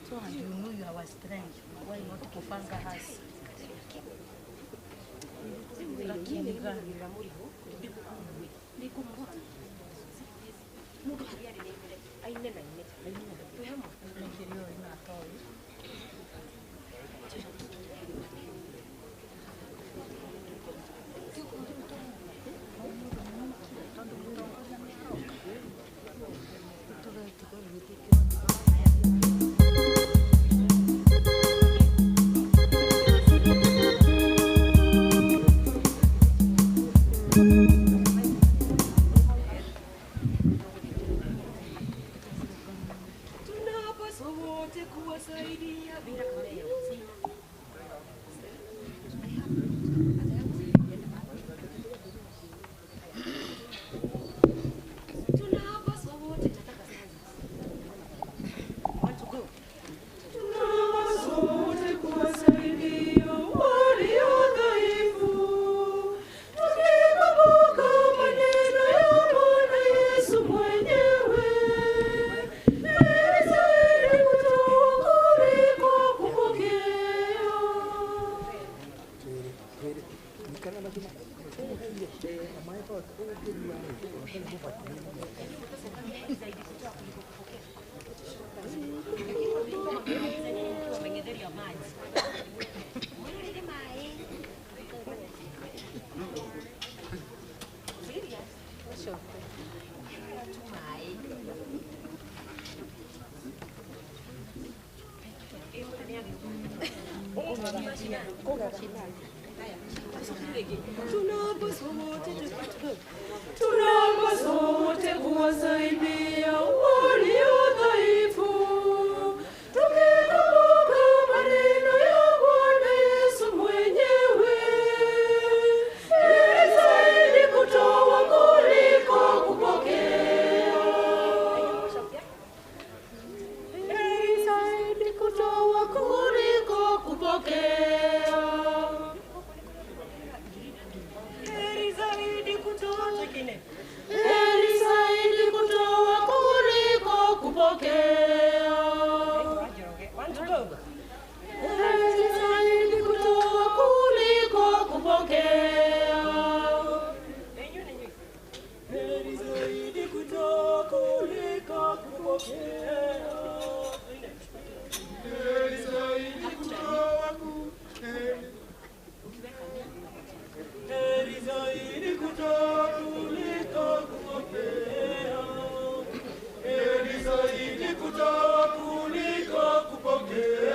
So and you know you are our strength. Why not kufanga hasi? Lakini gani? Tunaomba sote kuwasaidia walio dhaifu, tukikumbuka maneno ya Bwana Yesu mwenyewe, heri zaidi kutoa kuliko kupokea. Heri zaidi kutoa kuliko kupokea. Heri zaidi kutoa kuliko kupokea. Heri zaidi kutoa kuliko kupokea. Heri zaidi kutoa kuliko kupokea. Heri zaidi kutoa Heri zaidi kutoa kuliko kupokea. Heri zaidi kutoa kuliko kupokea.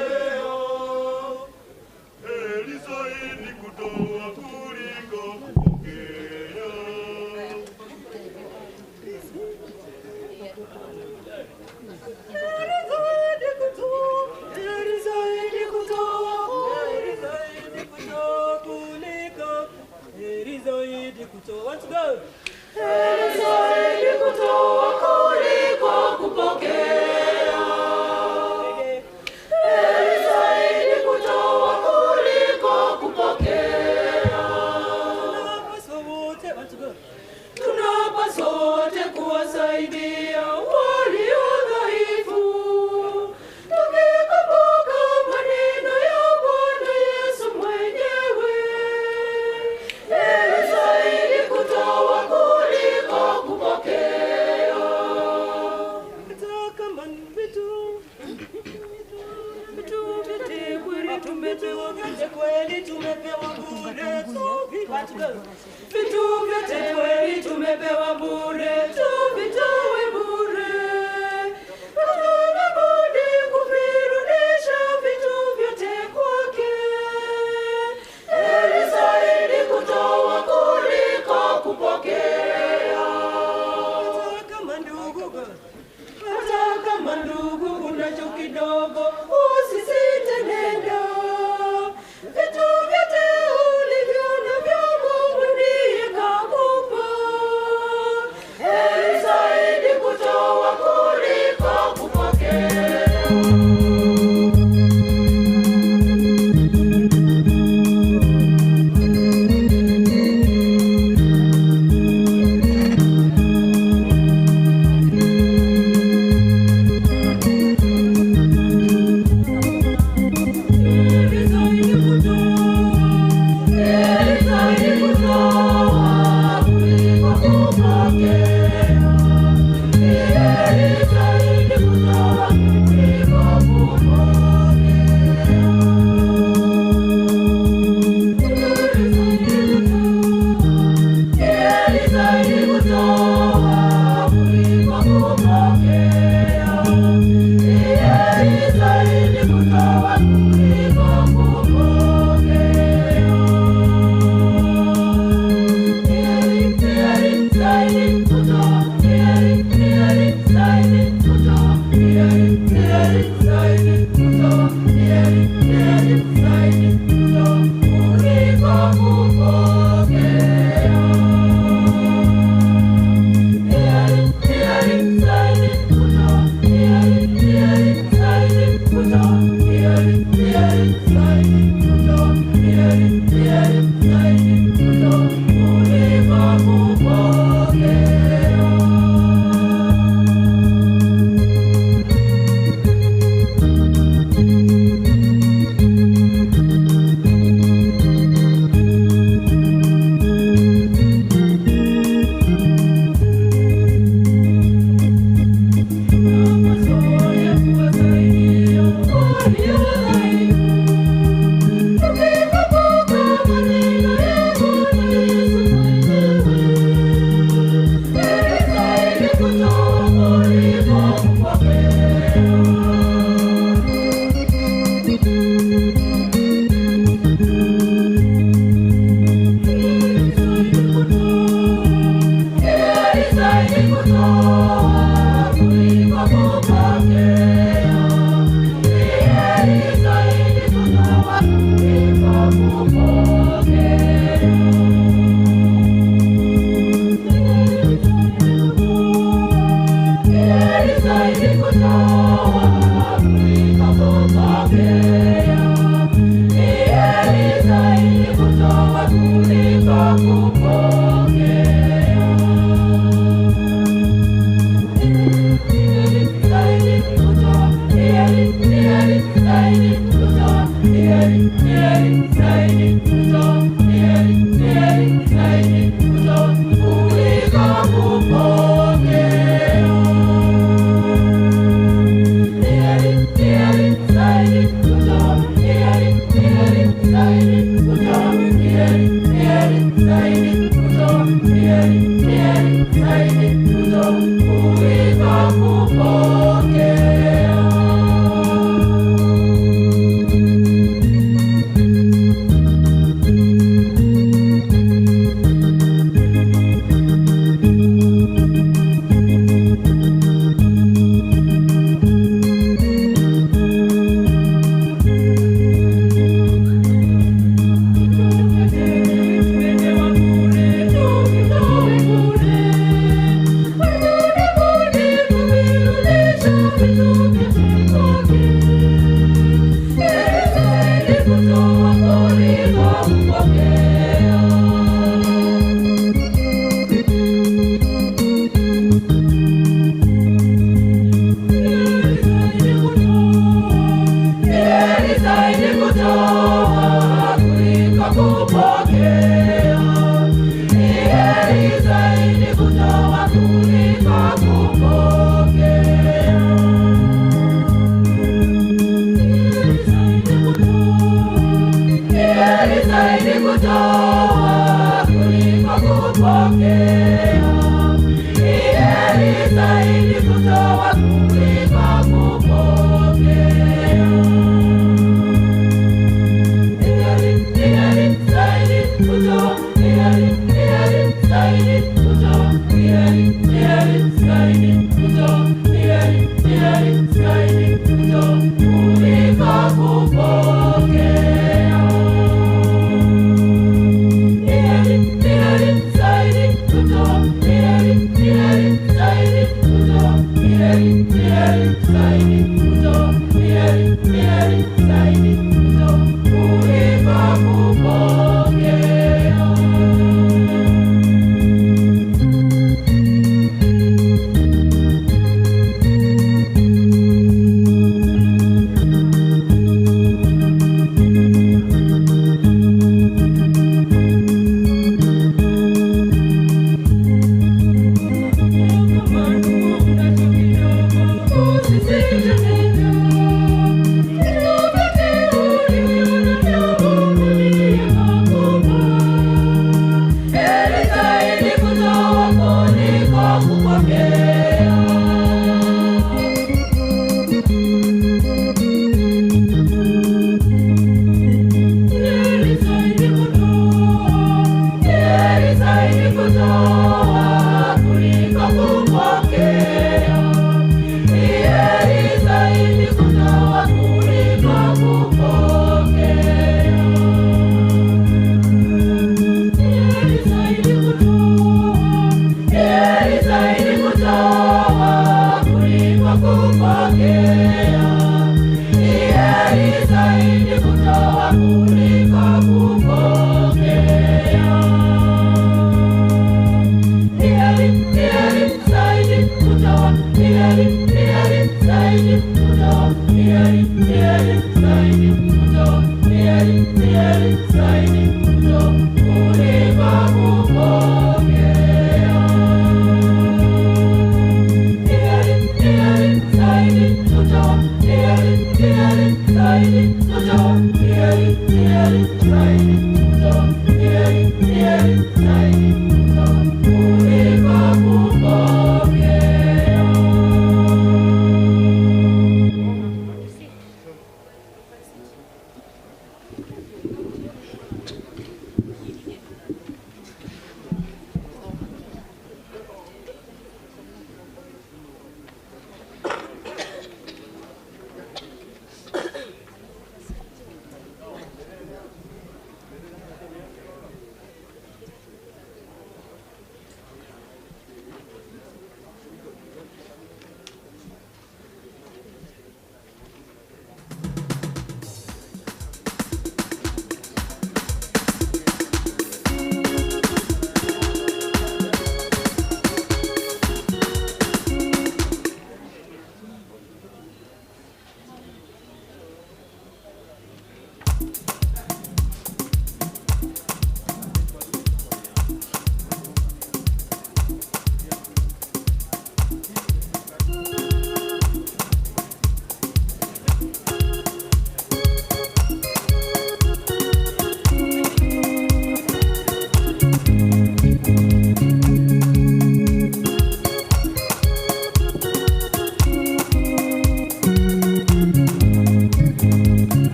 Heri zaidi kutoa kuliko kupokea. Heri zaidi kutoa kuliko. Heri zaidi kutoa. Let's go. Heri zaidi kutoa kuliko kupokea. Heri zaidi kutoa kuliko kupokea. Tunapaswa wote kuwasaidia walio dhaifu, tukikumbuka maneno ya Bwana Yesu mwenyewe, heri zaidi kutoa kuliko kupokea. Vitu vyote kweli tumepewa bure, vitu vyote kweli tumepewa bure, tuvitoe bure. Hatuna budi kuvirudisha vitu vyote kwake. Heri zaidi kutoa kuliko kupokea. Hata kama ndugu unacho kidogo, usisite nenda. Vitu vyote ulivyo navyo Mungu ndiye kakupa.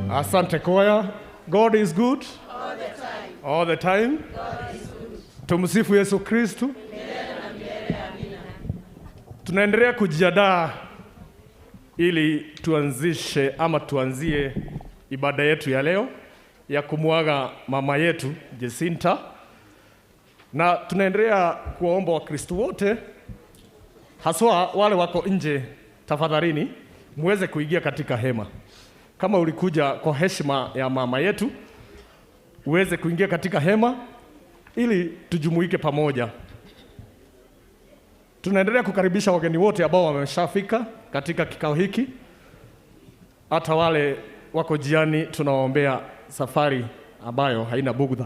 Asante kwaya. God is good all the time. All the time. God is good. Tumsifu Yesu Kristu. Tunaendelea kujiandaa ili tuanzishe ama tuanzie ibada yetu ya leo ya kumuaga mama yetu Jacinta, na tunaendelea kuwaomba Wakristo wote haswa wale wako nje, tafadhalini muweze kuingia katika hema. Kama ulikuja kwa heshima ya mama yetu, uweze kuingia katika hema ili tujumuike pamoja. Tunaendelea kukaribisha wageni wote ambao wameshafika katika kikao hiki. Hata wale wako jiani tunawaombea safari ambayo haina bugudha.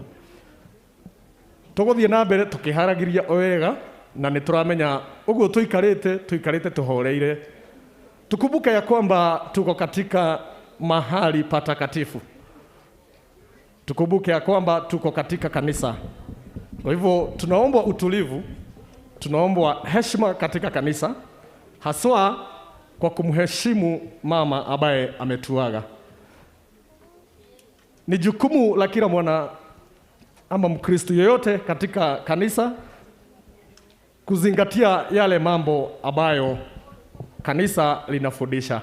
Tugothie na mbere tukiharagiria wega, na nituramenya uguo tuikarite tuhoreire. Tukumbuke ya kwamba tuko katika mahali patakatifu. tukumbuke ya kwamba tuko katika kanisa. Kwa hivyo tunaomba utulivu, tunaomba heshima katika kanisa, haswa kwa kumheshimu mama ambaye ametuaga. Ni jukumu la kila mwana ama Mkristo yeyote katika kanisa kuzingatia yale mambo ambayo kanisa linafundisha.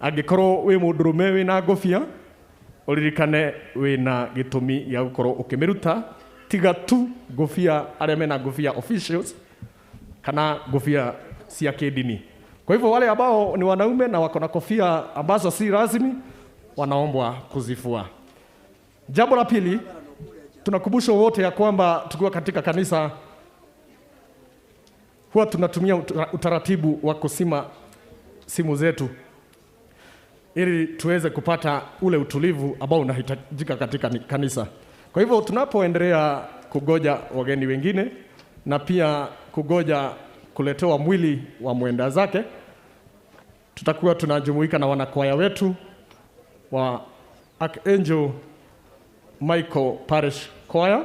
Angĩkorwo wĩ mũndũrũme wĩna ngũbia, ũririkane wĩna gĩtũmi gĩa gũkorwo ũkĩmĩruta, tiga tu ngũbia arĩa mena ngũbia officials kana ngũbia cia kĩdini. Kwa hivyo wale ambao ni wanaume na wako na kofia ambazo si rasmi wanaombwa kuzifua. Jambo la pili, tunakumbusha wote ya kwamba tukiwa katika kanisa huwa tunatumia utaratibu wa kusima simu zetu ili tuweze kupata ule utulivu ambao unahitajika katika kanisa. Kwa hivyo tunapoendelea kugoja wageni wengine na pia kugoja kuletewa mwili wa mwenda zake, tutakuwa tunajumuika na wanakwaya wetu wa Archangel Michael Parish Choir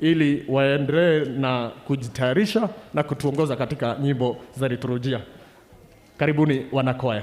ili waendelee na kujitayarisha na kutuongoza katika nyimbo za liturujia. Karibuni wanakwaya.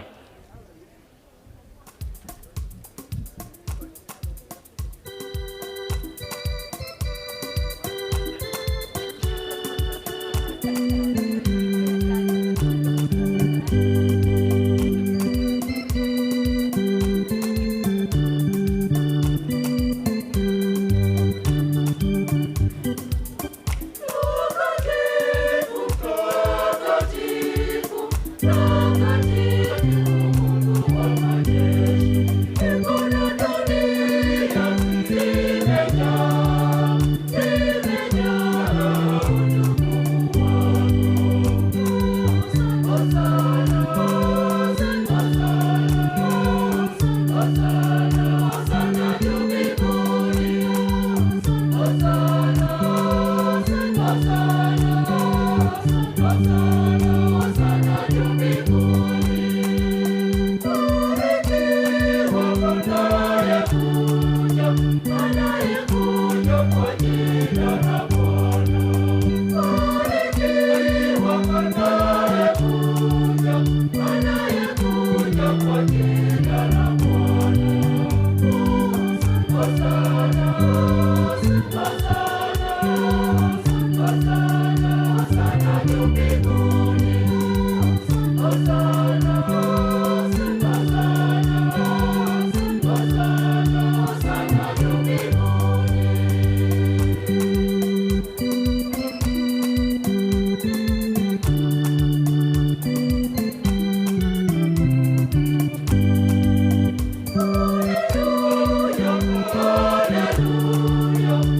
Hallelujah.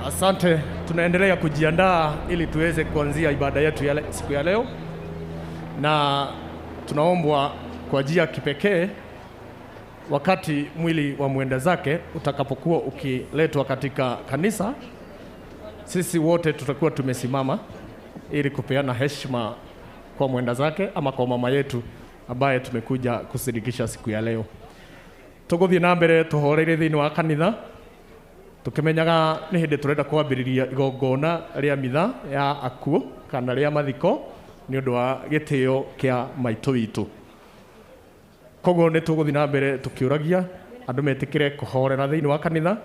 Asante, tunaendelea kujiandaa ili tuweze kuanzia ibada yetu ya siku ya leo, na tunaombwa kwa njia ya kipekee wakati mwili wa mwenda zake utakapokuwa ukiletwa katika kanisa, sisi wote tutakuwa tumesimama ili kupeana heshima kwa mwenda zake ama kwa mama yetu ambaye tumekuja kushirikisha siku ya leo. Tuguthie na mbere tuhoreire thiini wa kanitha tukimenyaga ni hindi turenda kwambiriria igongona ria mitha ya akuo kana ria mathiko ni undu wa gitio kia maitu witu. Koguo ni tuguthie na mbere tukiuragia andu metikire kuhorera thiini wa kanitha,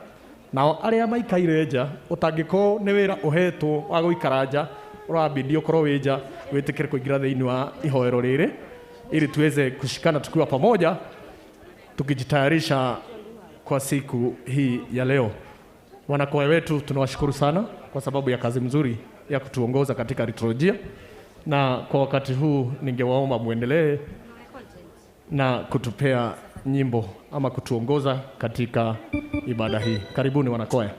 nao aria maikaire nja utangiko ni wira uhetwo wa guikara nja urabidi ukorwo wi nja witikire kuingira thiini wa ihoero riri ili tuweze kushikana tukiwa pamoja tukijitayarisha kwa siku hii ya leo. Wanakwaya wetu tunawashukuru sana kwa sababu ya kazi mzuri ya kutuongoza katika liturujia, na kwa wakati huu ningewaomba muendelee na kutupea nyimbo ama kutuongoza katika ibada hii. Karibuni wanakwaya.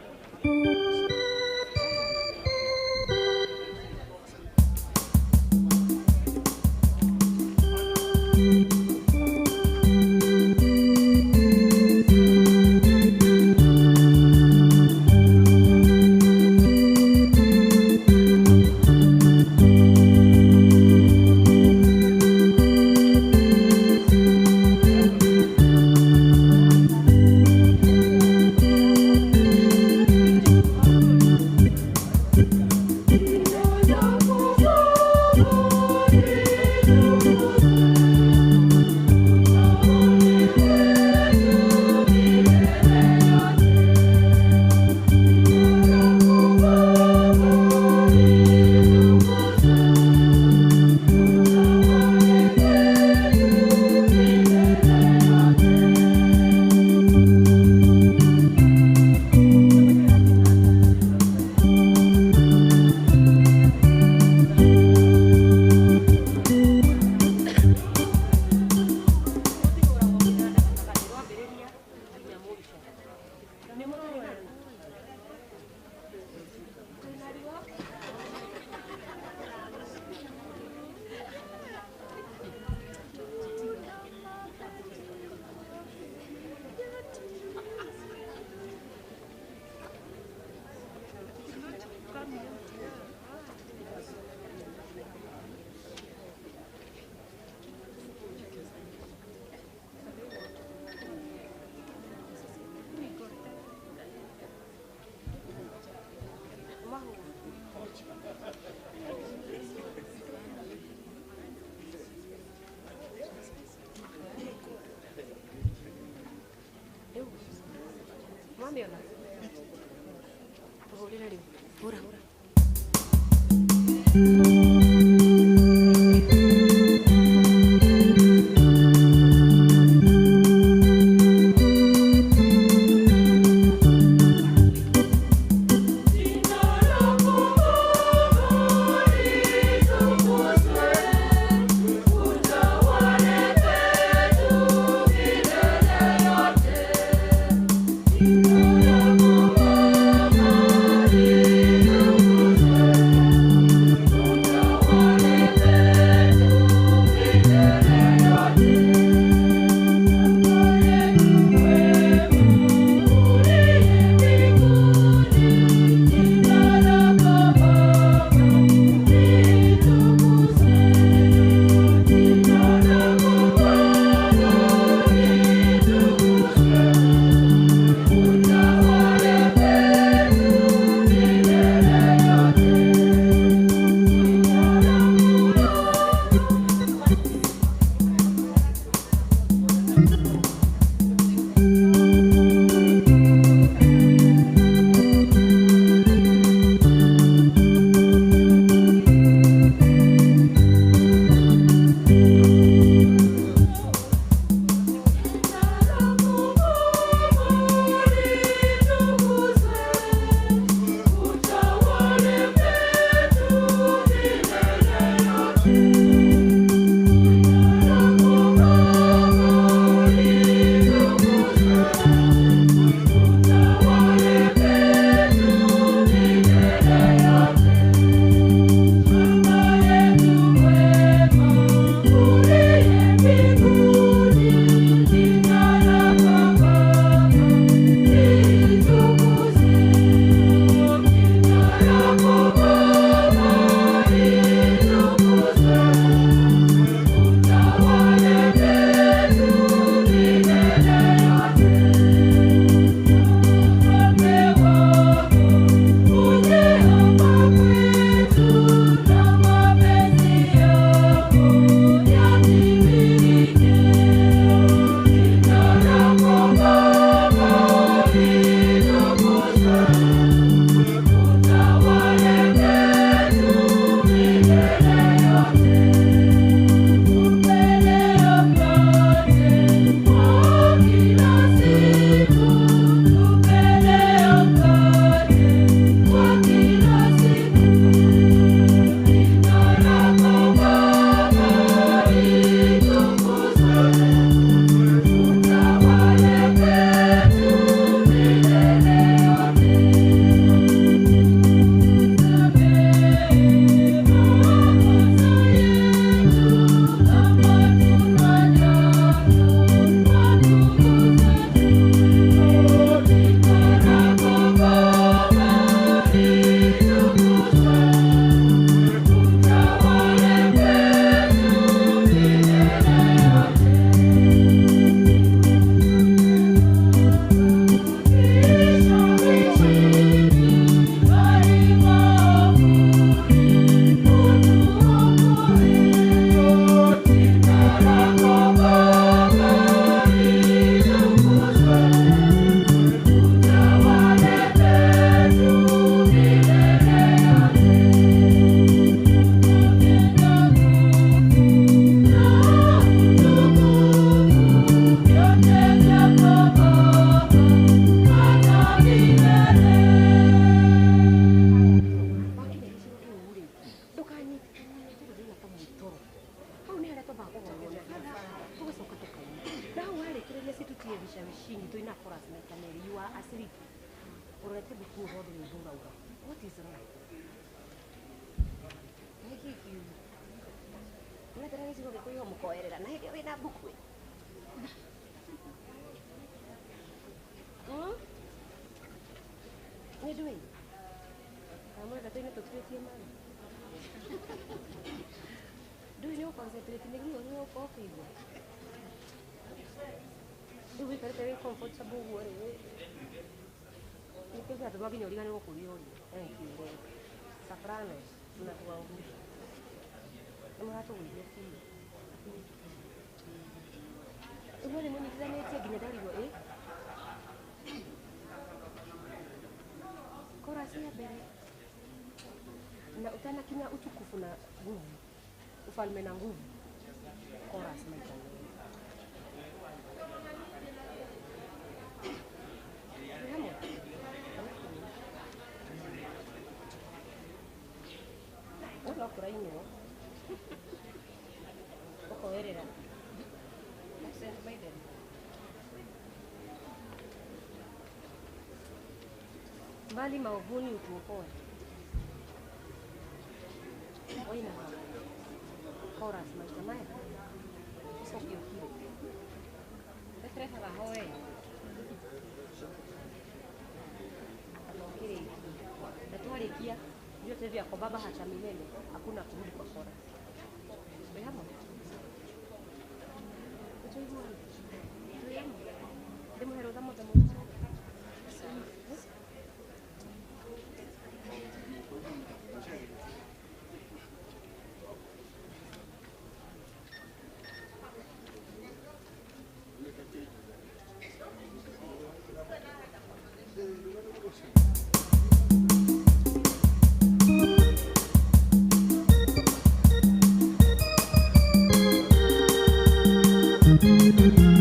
Turekereria si tutie vishavishini tu ina chorus na kamera. You are asleep. Urete buku rodo ni dunga uga. What is wrong? Make it you. Unataka hizo kwa hiyo mkoerera na hiyo ina buku. Ni doing. Kama unataka ina tutie mali. Do you know concentrate ni hiyo kwa hiyo. Do we get very comfortable with Nikiwa sababu ni oligano kulioni. Thank you. Safrano tunatuangusha. Kama hata uingie simu. Unaona mimi nizame eti ginadari wa Kora si mbele. Na utana kina utukufu na nguvu. Ufalme na nguvu. Kora si mbele. Hola, por ahí no. Poco herera. Mbali maovuni utuokoe. Waina. Horas maisha Sio kile. Petreza la hoe. Anaongea. Natwalikia vyote vya kwa baba hata milele, hakuna kurudi kwa kora. Behamo. Demo hero damo damo. Thank you.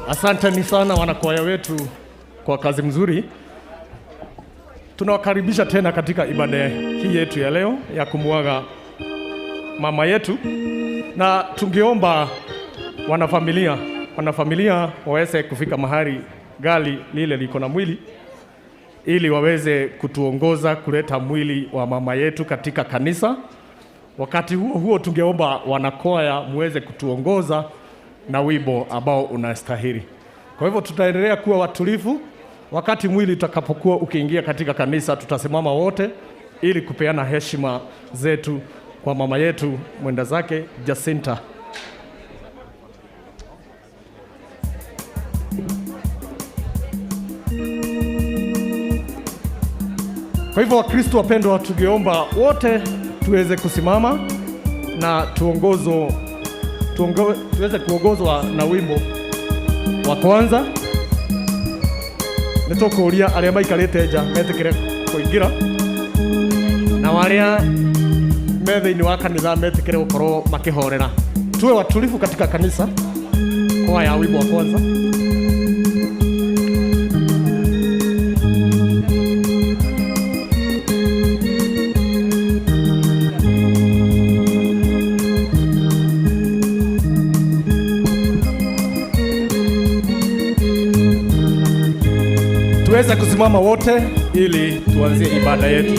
Asanteni sana wanakwaya wetu kwa kazi mzuri. Tunawakaribisha tena katika ibada hii yetu ya leo ya kumuaga mama yetu, na tungeomba wanafamilia waweze kufika mahali gari lile liko na mwili, ili waweze kutuongoza kuleta mwili wa mama yetu katika kanisa. Wakati huo tungeomba wanakwaya muweze kutuongoza na wimbo ambao unastahili. Kwa hivyo tutaendelea kuwa watulivu. Wakati mwili utakapokuwa ukiingia katika kanisa, tutasimama wote ili kupeana heshima zetu kwa mama yetu mwenda zake Jacinta. Kwa hivyo Wakristo wapendwa, tungeomba wote tuweze kusimama na tuweze kuongozwa na wimbo wa kwanza. nitukuria aria maikarite nja metikire kuingira na waria me thiini wa kanitha metikire gukorwo makihorera. Tuwe watulivu katika kanisa. Kwa ya wimbo wa kwanza. Tuweze kusimama wote ili tuanzie ibada yetu.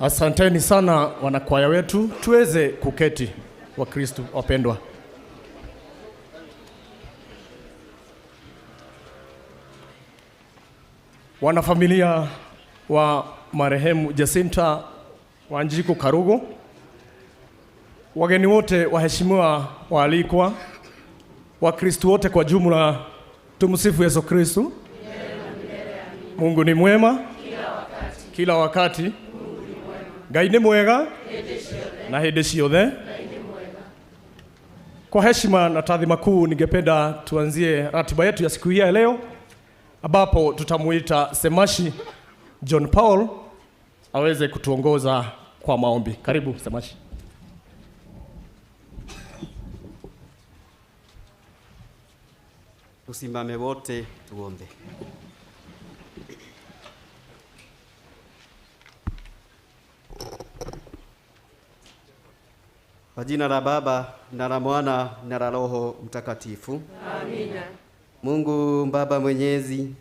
Asanteni sana wanakwaya wetu, tuweze kuketi wa Kristo wapendwa. Wanafamilia wa marehemu Jacinta Wanjiku Karugu, wageni wote waheshimiwa waalikwa, Wakristo wote kwa jumla, tumsifu Yesu Kristo. Mungu ni mwema kila wakati. Ngai ni mwega na hĩndĩ ciothe. Kwa heshima na taadhima kuu, ningependa tuanzie ratiba yetu ya siku hii ya leo, ambapo tutamuita Semashi John Paul aweze kutuongoza kwa maombi. Karibu Semashi. Tusimame wote tuombe. Kwa jina la Baba na la Mwana na la Roho Mtakatifu. Amina. Mungu Baba Mwenyezi,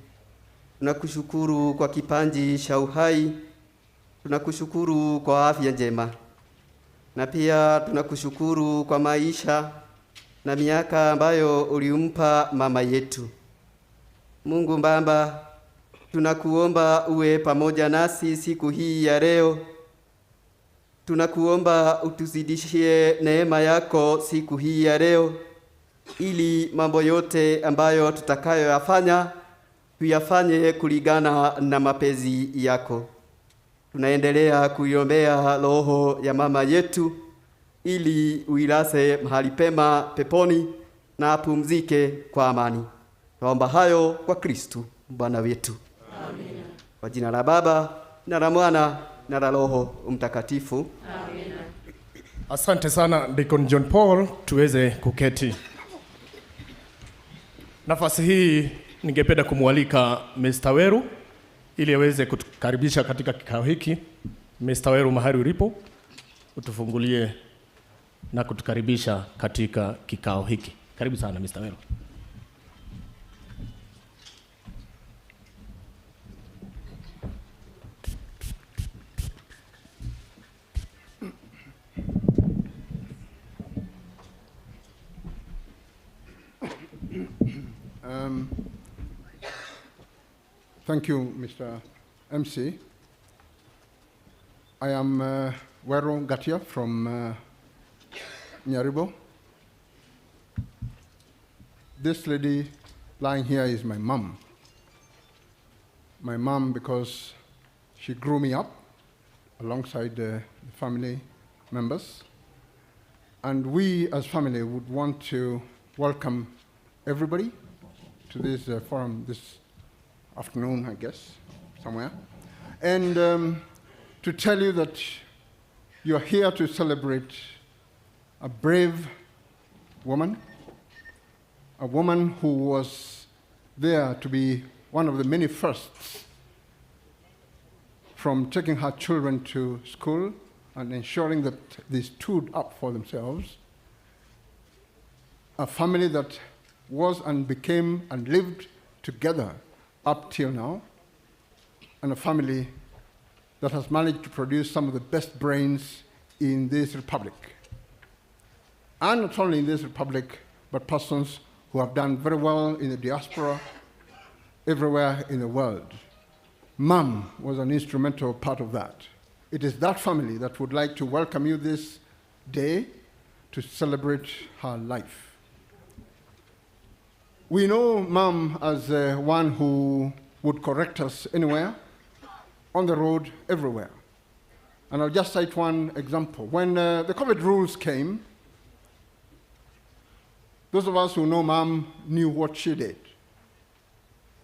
tunakushukuru kwa kipaji cha uhai, tunakushukuru kwa afya njema, na pia tunakushukuru kwa maisha na miaka ambayo ulimpa mama yetu. Mungu Baba, tunakuomba uwe pamoja nasi siku hii ya leo. Tunakuomba utuzidishie neema yako siku hii ya leo, ili mambo yote ambayo tutakayoyafanya tuyafanye kulingana na mapenzi yako. Tunaendelea kuiombea roho ya mama yetu, ili uilase mahali pema peponi na apumzike kwa amani. Naomba hayo kwa Kristo Bwana wetu. Amina. Kwa jina la Baba na la Mwana na la Roho Mtakatifu. Amina. Asante sana Deacon John Paul, tuweze kuketi. Nafasi hii ningependa kumwalika Mr. Weru ili aweze kutukaribisha katika kikao hiki. Mr. Weru, mahali ulipo, utufungulie na kutukaribisha katika kikao hiki. Karibu sana Mr. Weru. Thank you, Mr. MC. I am Wero Gatia from Nyaribo. This lady lying here is my mom. My mom, because she grew me up alongside the family members. And we as family would want to welcome everybody to this forum this afternoon, I guess, somewhere. And to tell you that you're here to celebrate a brave woman, a woman who was there to be one of the many firsts, from taking her children to school and ensuring that they stood up for themselves, a family that was and became and lived together up till now, and a family that has managed to produce some of the best brains in this republic. And not only in this republic, but persons who have done very well in the diaspora everywhere in the world. Mom was an instrumental part of that. It is that family that would like to welcome you this day to celebrate her life. We know Mom as one who would correct us anywhere, on the road, everywhere. And I'll just cite one example. When the COVID rules came, those of us who know Mom knew what she did.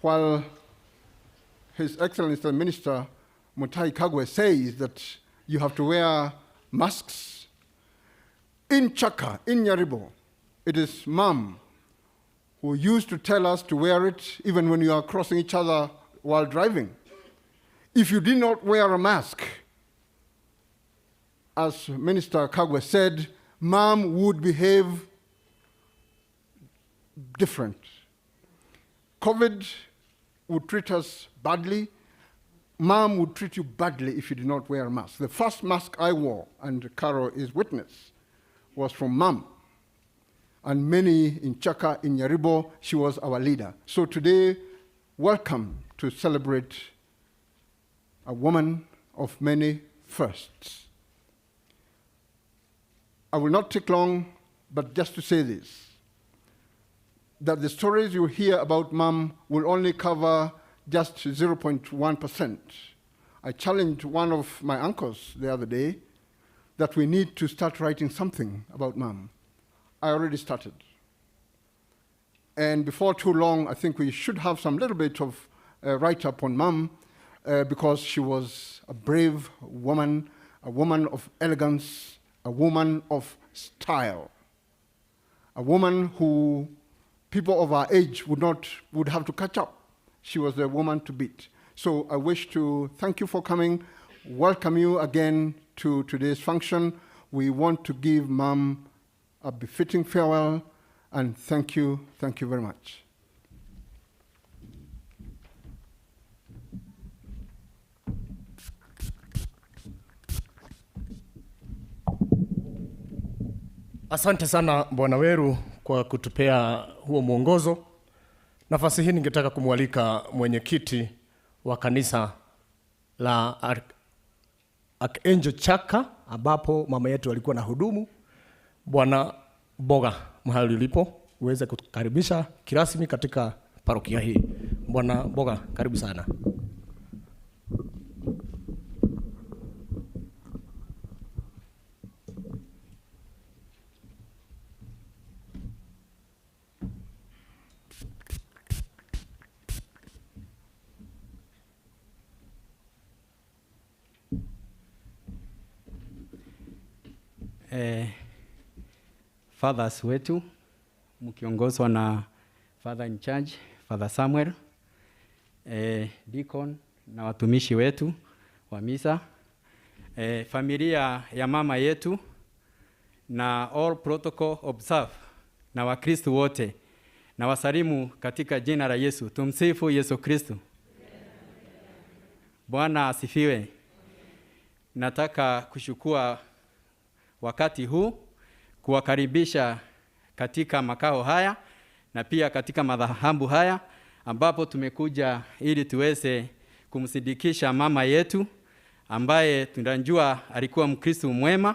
While His Excellency the Minister Mutahi Kagwe says that you have to wear masks, in Chaka, in Nyaribo, it is Mom who used to tell us to wear it even when you are crossing each other while driving. If you did not wear a mask, as Minister Kagwe said, Mom would behave different. COVID would treat us badly. Mom would treat you badly if you did not wear a mask. The first mask I wore, and Caro is witness, was from Mom. And many in Chaka, in Nyaribo, she was our leader. So today, welcome to celebrate a woman of many firsts. I will not take long, but just to say this, that the stories you hear about Mom will only cover just 0.1%. I challenged one of my uncles the other day that we need to start writing something about Mom. I already started. And before too long, I think we should have some little bit of write-up on Mom, because she was a brave woman, a woman of elegance, a woman of style, a woman who people of our age would have to catch up. She was the woman to beat. So I wish to thank you for coming, welcome you again to today's function. We want to give Mom a befitting farewell, and thank you very much. Asante sana Bwana Weru kwa kutupea huo mwongozo. Nafasi hii ningetaka kumwalika mwenyekiti wa kanisa la Archangel Chaka ambapo mama yetu alikuwa na hudumu, Bwana Boga, mahali ulipo uweze kukaribisha kirasmi katika parokia hii. Bwana Boga, karibu sana. Fathers wetu mkiongozwa na Father in charge, Father Samuel, Deacon na watumishi wetu wa misa, familia ya mama yetu na all protocol observe na Wakristo wote na wasalimu katika jina la Yesu. Tumsifu Yesu Kristo. Bwana asifiwe. Nataka kuchukua wakati huu kuwakaribisha katika makao haya na pia katika madhabahu haya ambapo tumekuja ili tuweze kumsindikisha mama yetu ambaye tunajua alikuwa Mkristo mwema,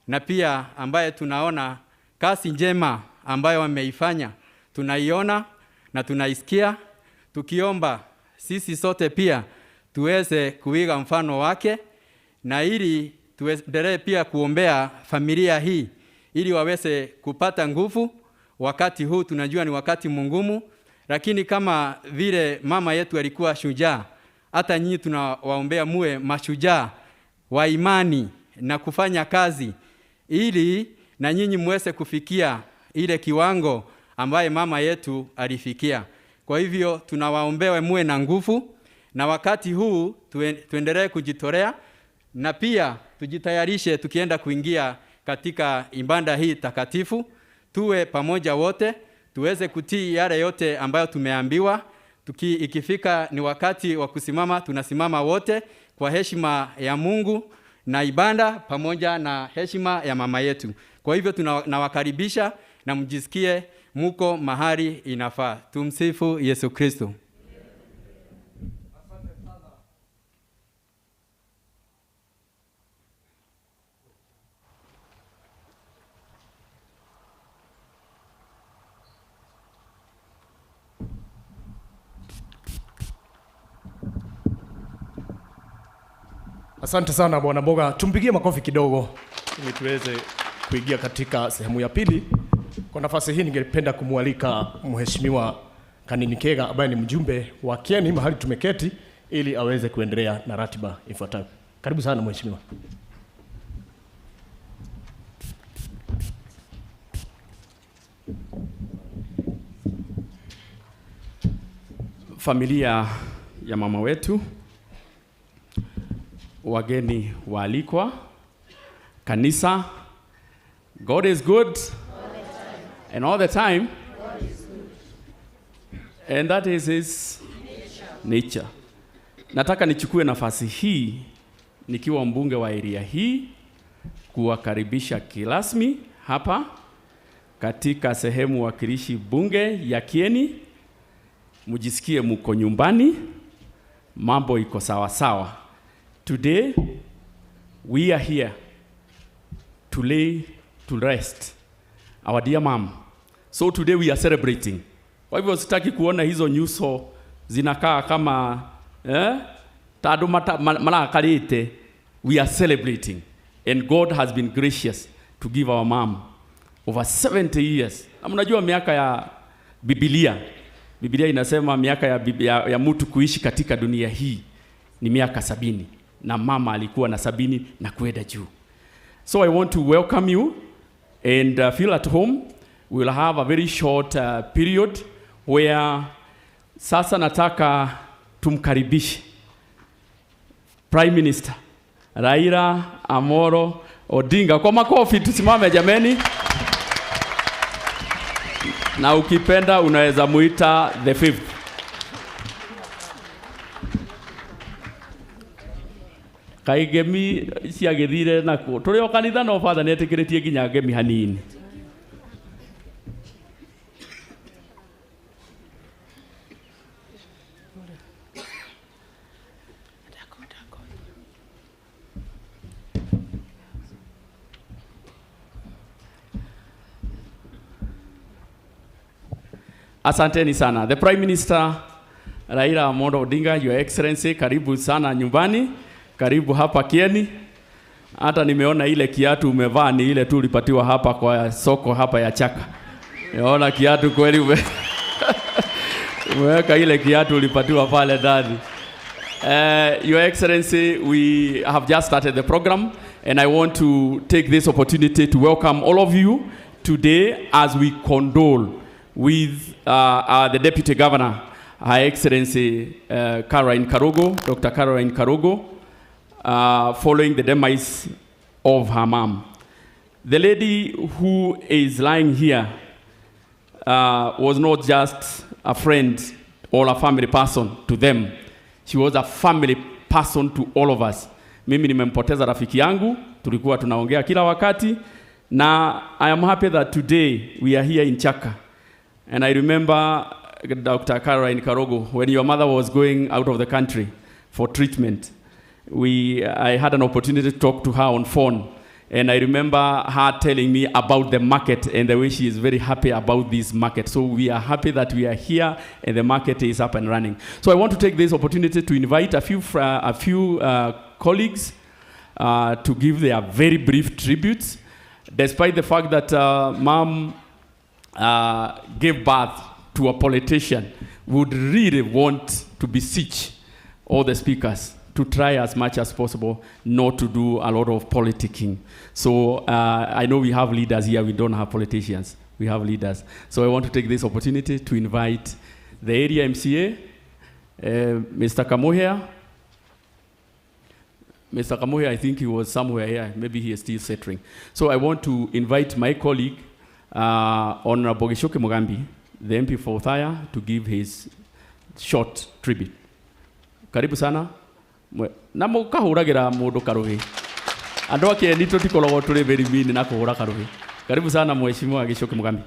na pia ambaye tunaona kazi njema ambayo wameifanya, tunaiona na tunaisikia, tukiomba sisi sote pia tuweze kuiga mfano wake, na ili tuendelee pia kuombea familia hii ili waweze kupata nguvu. Wakati huu tunajua ni wakati mgumu, lakini kama vile mama yetu alikuwa shujaa, hata nyinyi tunawaombea muwe mashujaa wa imani na kufanya kazi ili na nyinyi muweze kufikia ile kiwango ambaye mama yetu alifikia. Kwa hivyo tunawaombea muwe na nguvu, na wakati huu tuendelee kujitolea na pia tujitayarishe tukienda kuingia katika ibada hii takatifu. Tuwe pamoja wote, tuweze kutii yale yote ambayo tumeambiwa. Ikifika ni wakati wa kusimama, tunasimama wote kwa heshima ya Mungu na ibada pamoja na heshima ya mama yetu. Kwa hivyo tunawakaribisha na mjisikie muko mahali inafaa. Tumsifu Yesu Kristo. Asante sana Bwana Boga. Tumpigie makofi kidogo ili tuweze kuingia katika sehemu ya pili. Kwa nafasi hii ningependa kumwalika Mheshimiwa Kanini Kega ambaye ni mjumbe wa Kieni mahali tumeketi ili aweze kuendelea na ratiba ifuatayo. Karibu sana Mheshimiwa. Familia ya mama wetu, wageni waalikwa, kanisa, God is good and all the time, and that is his nature. Nataka nichukue nafasi hii nikiwa mbunge wa area hii kuwakaribisha kirasmi hapa katika sehemu wakilishi bunge ya Kieni. Mujisikie muko nyumbani, mambo iko sawa sawa. Today we are here to lay to rest our dear mom. So today we are celebrating. Kwa hivyo sitaki kuona hizo nyuso zinakaa kama tadu malakalite. We are celebrating, and God has been gracious to give our mom over 70 years. Na mnajua miaka ya Biblia inasema miaka ya mtu kuishi katika dunia hii ni miaka 70, na mama alikuwa na 70 na kwenda juu. So I want to welcome you and feel at home. We will have a very short period where sasa nataka tumkaribishe Prime Minister Raila Amolo Odinga. Kwa makofi tusimame jameni. Na ukipenda unaweza muita the fifth. Kaigemi cia githire nako turi o kanitha no father netikiritie ginya ngemi hanini. Asanteni sana. The Prime Minister Raila Amolo Odinga, Your Excellency, karibu sana nyumbani, karibu hapa Kieni. Hata nimeona ile kiatu umevaa ni ile tu ulipatiwa hapa kwa soko hapa ya Chaka. Naona kiatu kweli umeweka ile kiatu ulipatiwa pale ndani. Your Excellency, we have just started the program and I want to take this opportunity to welcome all of you today as we condole with the Deputy Governor, Her Excellency Karugu, Dr. Caroline Karugu, following the demise of her mom. The lady who is lying here was not just a friend or a family person to them. She was a family person to all of us. Mimi nimempoteza rafiki yangu, tulikuwa tunaongea kila wakati, na I am happy that today we are here in Chaka. And I remember Dr. Caroline Karugu, when your mother was going out of the country for treatment, I had an opportunity to talk to her on phone. And I remember her telling me about the market and the way she is very happy about this market. So we are happy that we are here and the market is up and running. So I want to take this opportunity to invite a few colleagues to give their very brief tributes. Despite the fact that Mom gave birth to a politician, would really want to beseech all the speakers to try as much as possible not to do a lot of politicking. So I know we have leaders here, we don't have politicians, we have leaders. So I want to take this opportunity to invite the area MCA, Mr. Kamuhea. Mr. Kamuhea, I think he was somewhere here, maybe he is still settling. So I want to invite my colleague, Honorable Gishoke Mugambi, the MP for Othaya, to give his short tribute. Karibu sana. Na mukahuragira mundu karuhi. Andu ake ni tutikologo turi very mean na kuhura karuhi. Karibu sana mheshimiwa Gishoke Mugambi.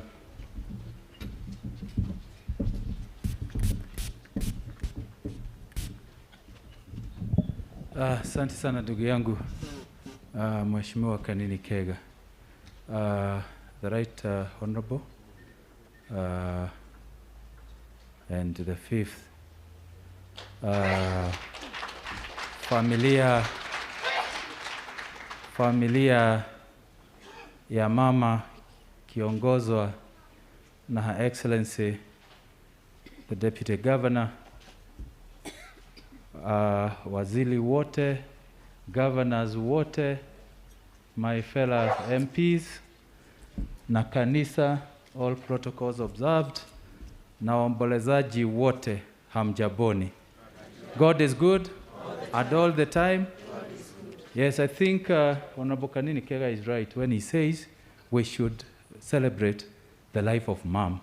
Asante sana ndugu yangu mheshimiwa Kanini Kega. The right honorable and the fifth familia ya mama kiongozwa na Her Excellency the Deputy Governor, waziri wote, governors wote, my fellow MPs na kanisa, all protocols observed, na waombolezaji wote, hamjaboni. God is good and all the time. Yes, I think Honorable Kanini Kega is right when he says we should celebrate the life of Mom,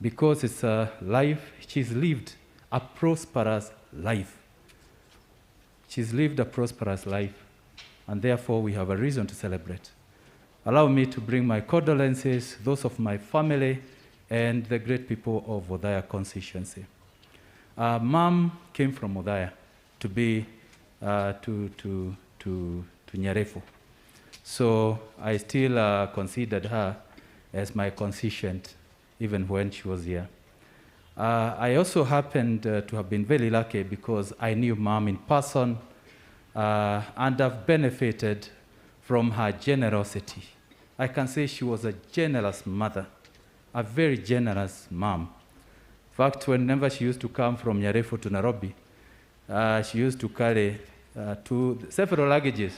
because it's a life, she's lived a prosperous life. She's lived a prosperous life, and therefore we have a reason to celebrate. Allow me to bring my condolences, those of my family, and the great people of Othaya constituency. Mom came from Othaya to be to Nyarefu. So I still considered her as my constituent, even when she was here. I also happened to have been very lucky because I knew Mom in person and I've benefited from her generosity. I can say she was a generous mother, a very generous mom. In fact, whenever she used to come from Nyarefu to Nairobi, she used to carry several luggages.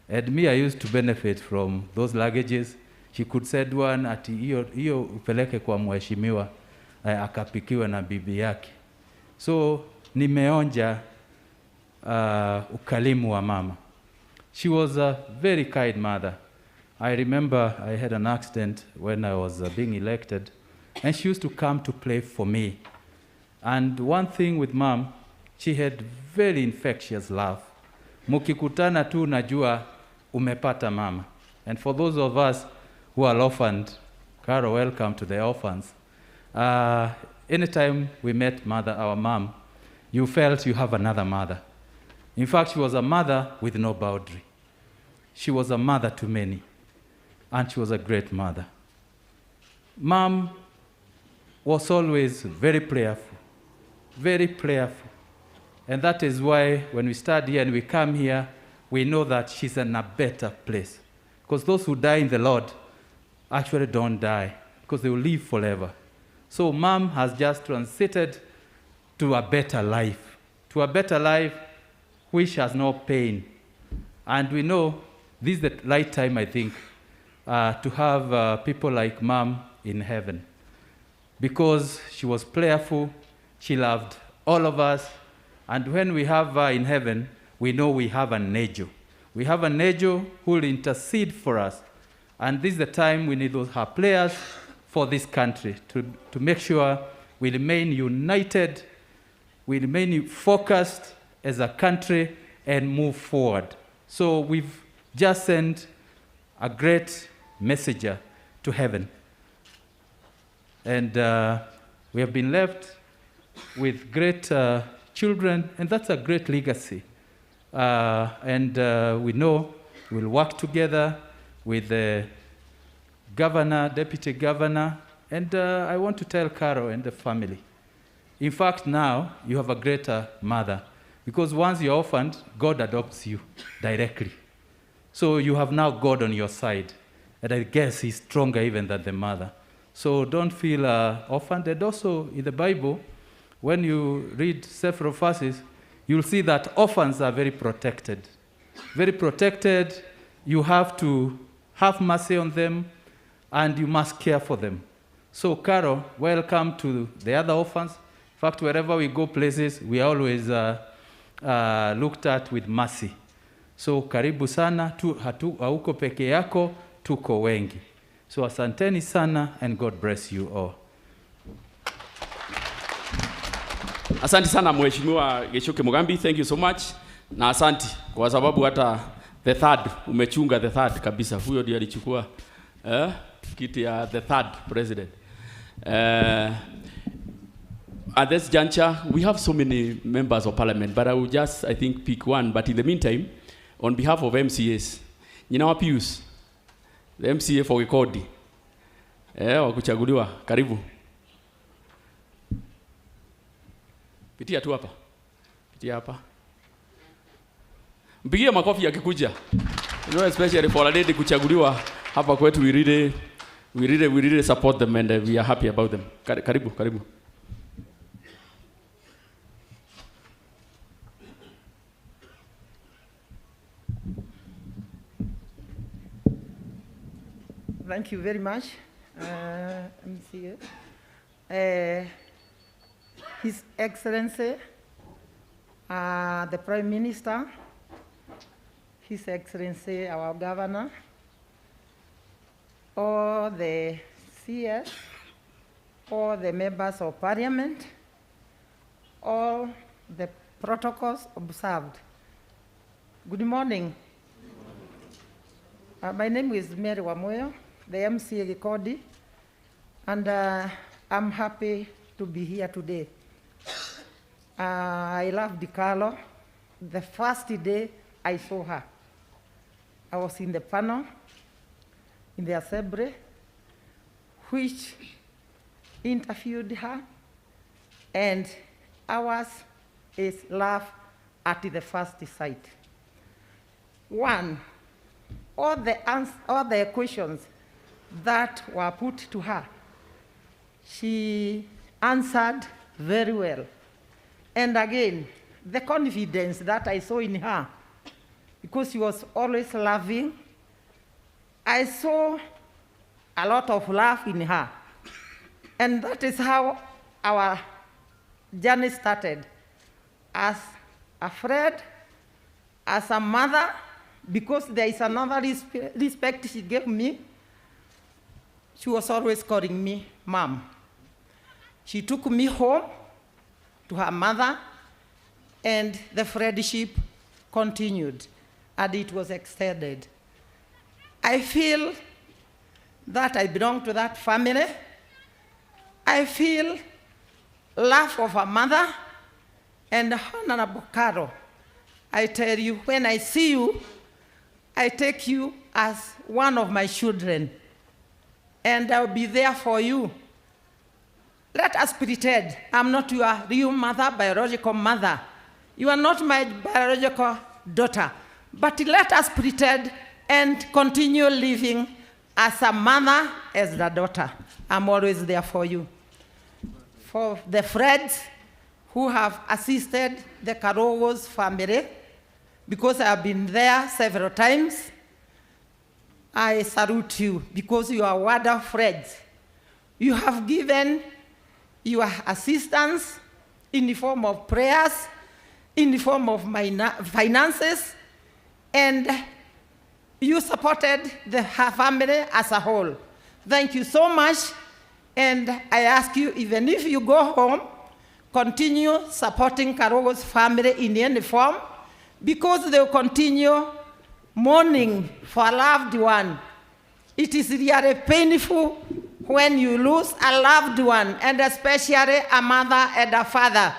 And me, I used to benefit from those luggages. She could send one ati hiyo upeleke kwa mheshimiwa akapikiwa na bibi yake. So nimeonja ukalimu wa mama. She was a very kind mother. I remember I had an accident when I was being elected, and she used to come to play for me. And one thing with mom, she had very infectious love. Mukikutana tu najua umepata mama. And for those of us who are orphaned, Caro, welcome to the orphans. Anytime we met our mom, you felt you have another mother. In fact, she was a mother with no boundary. She was a mother to many, and she was a great mother. Mom was always very prayerful, very prayerful. And that is why when we start here and we come here, we know that she's in a better place. Because those who die in the Lord actually don't die, because they will live forever. So Mom has just transited to a better life which has no pain. And we know this is the right time, I think, to have people like Mom in heaven. Because she was prayerful, she loved all of us, and when we have her in heaven, we know we have an angel. We have an angel who will intercede for us. And this is the time we need her prayers for this country to make sure we remain united, we remain focused as a country and move forward. So we've just sent a great messenger to heaven. And we have been left with great children, and that's a great legacy. And we know we'll work together with the governor, deputy governor, and I want to tell Caro and the family. In fact, now you have a greater mother, because once you're orphaned, God adopts you directly. So you have now God on your side, and I guess he's stronger even than the mother. So don't feel orphaned. And also in the Bible, when you read several verses, you'll see that orphans are very protected. Very protected. You have to have mercy on them, and you must care for them. So, Caro, welcome to the other orphans. In fact, wherever we go places, we are always looked at with mercy. So, karibu sana, hauko peke yako, tuko wengi. So, asanteni sana, and God bless you all. Asante sana Mheshimiwa Geshoke Mugambi, thank you so much. Na asante kwa sababu hata the third umechunga the third kabisa. Huyo ndiye alichukua kiti ya the third president. At this juncture, we have so many members of parliament, but I will just, I think, pick one. But in the meantime, on behalf of MCAs, Nyinawa Pius, the MCA for Gikodi, wakuchaguliwa, karibu. Pitia tu hapa. Pitia hapa. Mpigie makofi akikuja. You know, especially for a lady kuchaguliwa hapa kwetu, we really support them, and we are happy about them. Karibu, karibu. Thank you very much, MCA. His Excellency, the Prime Minister, His Excellency, our Governor, all the CS, all the members of Parliament, all the protocols observed. Good morning. My name is Mary Wamoyo, the MCA Gikodi, and I'm happy to be here today. I love Carlo. The first day I saw her, I was in the panel, in the assembly, which interviewed her, and ours is love at the first sight. One, all the questions that were put to her, she answered very well. And again, the confidence that I saw in her, because she was always loving, I saw a lot of love in her. And that is how our journey started. As a friend, as a mother, because there is another respect she gave me, she was always calling me Mom. She took me home to her mother, and the friendship continued, and it was extended. I feel that I belong to that family. I feel love of a mother, and Honorable Carol, I tell you, when I see you, I take you as one of my children, and I'll be there for you. Let us pretend I'm not your real mother, biological mother. You are not my biological daughter, but let us pretend and continue living as a mother, as a daughter. I'm always there for you. For the friends who have assisted the Karugu's family, because I have been there several times, I salute you because you are wonderful friends. You have given your assistance in the form of prayers, in the form of finances, and you supported her family as a whole. Thank you so much, and I ask you, even if you go home, continue supporting Karugu's family in any form, because they will continue mourning for a loved one. It is really painful when you lose a loved one, and especially a mother and a father.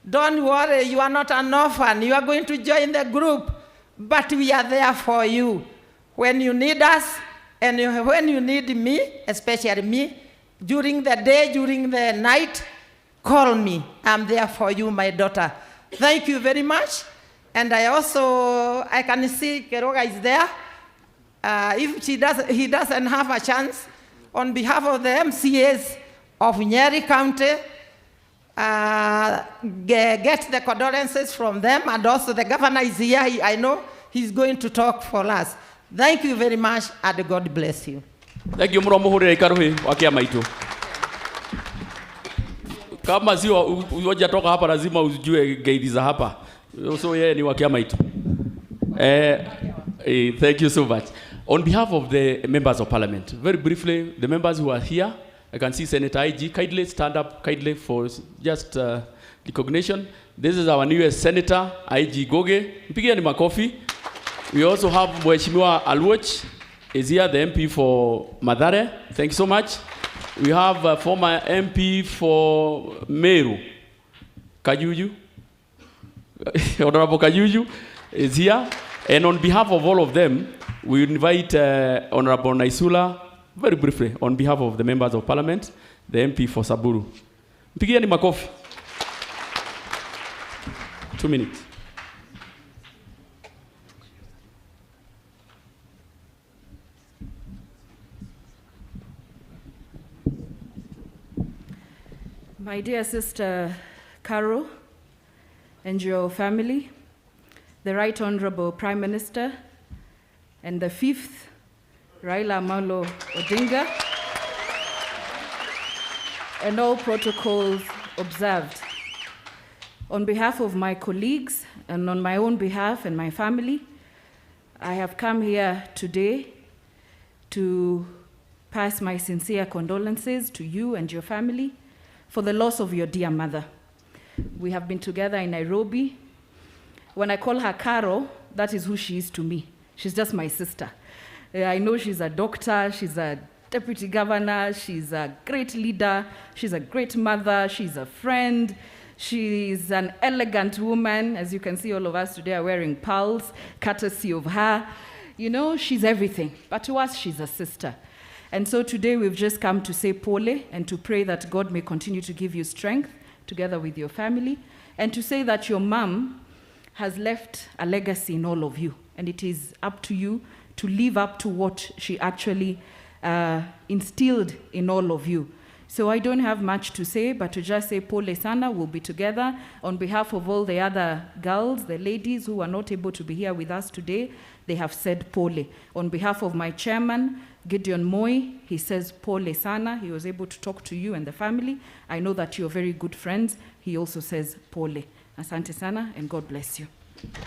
Don't worry, you are not an orphan. You are going to join the group, but we are there for you. When you need us, and when you need me, especially me, during the day, during the night, call me. I'm there for you, my daughter. Thank you very much. And I can see Keroga is there. If he doesn't have a chance, on behalf of the MCAs of Nyeri County, get the condolences from them, and also the governor is here. I know he's going to talk for us. Thank you very much, and God bless you. Thank you, Mromo Karuhi, wakia maitu. Kama sio hujatoka hapa lazima ujue guide za hapa. So yeye ni wakia maitu. Thank you so much. On behalf of the members of parliament, very briefly, the members who are here, I can see Senator IG, kindly stand up, kindly for just recognition. This is our newest Senator, IG Goge. Mpigieni makofi. We also have Mheshimiwa Aluoch, is here, the MP for Mathare. Thank you so much. We have a former MP for Meru, Kajuju. Honorable Kajuju is here. And on behalf of all of them, we invite Honorable Naisula, very briefly, on behalf of the members of parliament, the MP for Saburu. Mpigieni makofi. 2 minutes. My dear sister Carol and your family, the Right Honorable Prime Minister, and the 5th, Raila Amolo Odinga, and all protocols observed. On behalf of my colleagues and on my own behalf and my family, I have come here today to pass my sincere condolences to you and your family for the loss of your dear mother. We have been together in Nairobi. When I call her Carol, that is who she is to me. She's just my sister. I know she's a doctor, she's a deputy governor, she's a great leader, she's a great mother, she's a friend, she's an elegant woman. As you can see, all of us today are wearing pearls, courtesy of her. You know, she's everything, but to us, she's a sister. And so today we've just come to say pole and to pray that God may continue to give you strength together with your family, and to say that your mom has left a legacy in all of you, and it is up to you to live up to what she actually instilled in all of you. So I don't have much to say, but to just say pole sana, we'll be together. On behalf of all the other girls, the ladies who are not able to be here with us today, they have said pole. On behalf of my chairman, Gideon Moi, he says pole sana. He was able to talk to you and the family. I know that you're very good friends. He also says pole. Asante sana, and God bless you.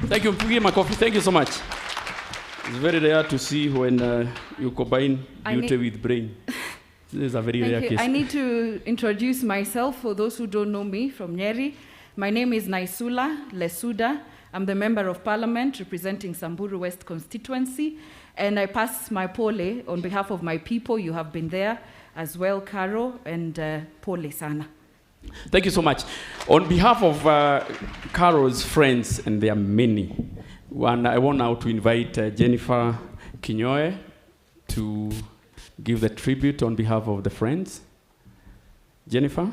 Thank you. Give my coffee. Thank you so much. It's very rare to see when you combine beauty with brain. This is a very rare case. I need to introduce myself for those who don't know me from Nyeri. My name is Naisula Lesuda. I'm the Member of Parliament representing Samburu West constituency, and I pass my pole on behalf of my people. You have been there as well, Caro, and pole sana. Thank you so much. On behalf of Caro's friends, and there are many, I want now to invite Jennifer Kinyoe to give the tribute on behalf of the friends. Jennifer?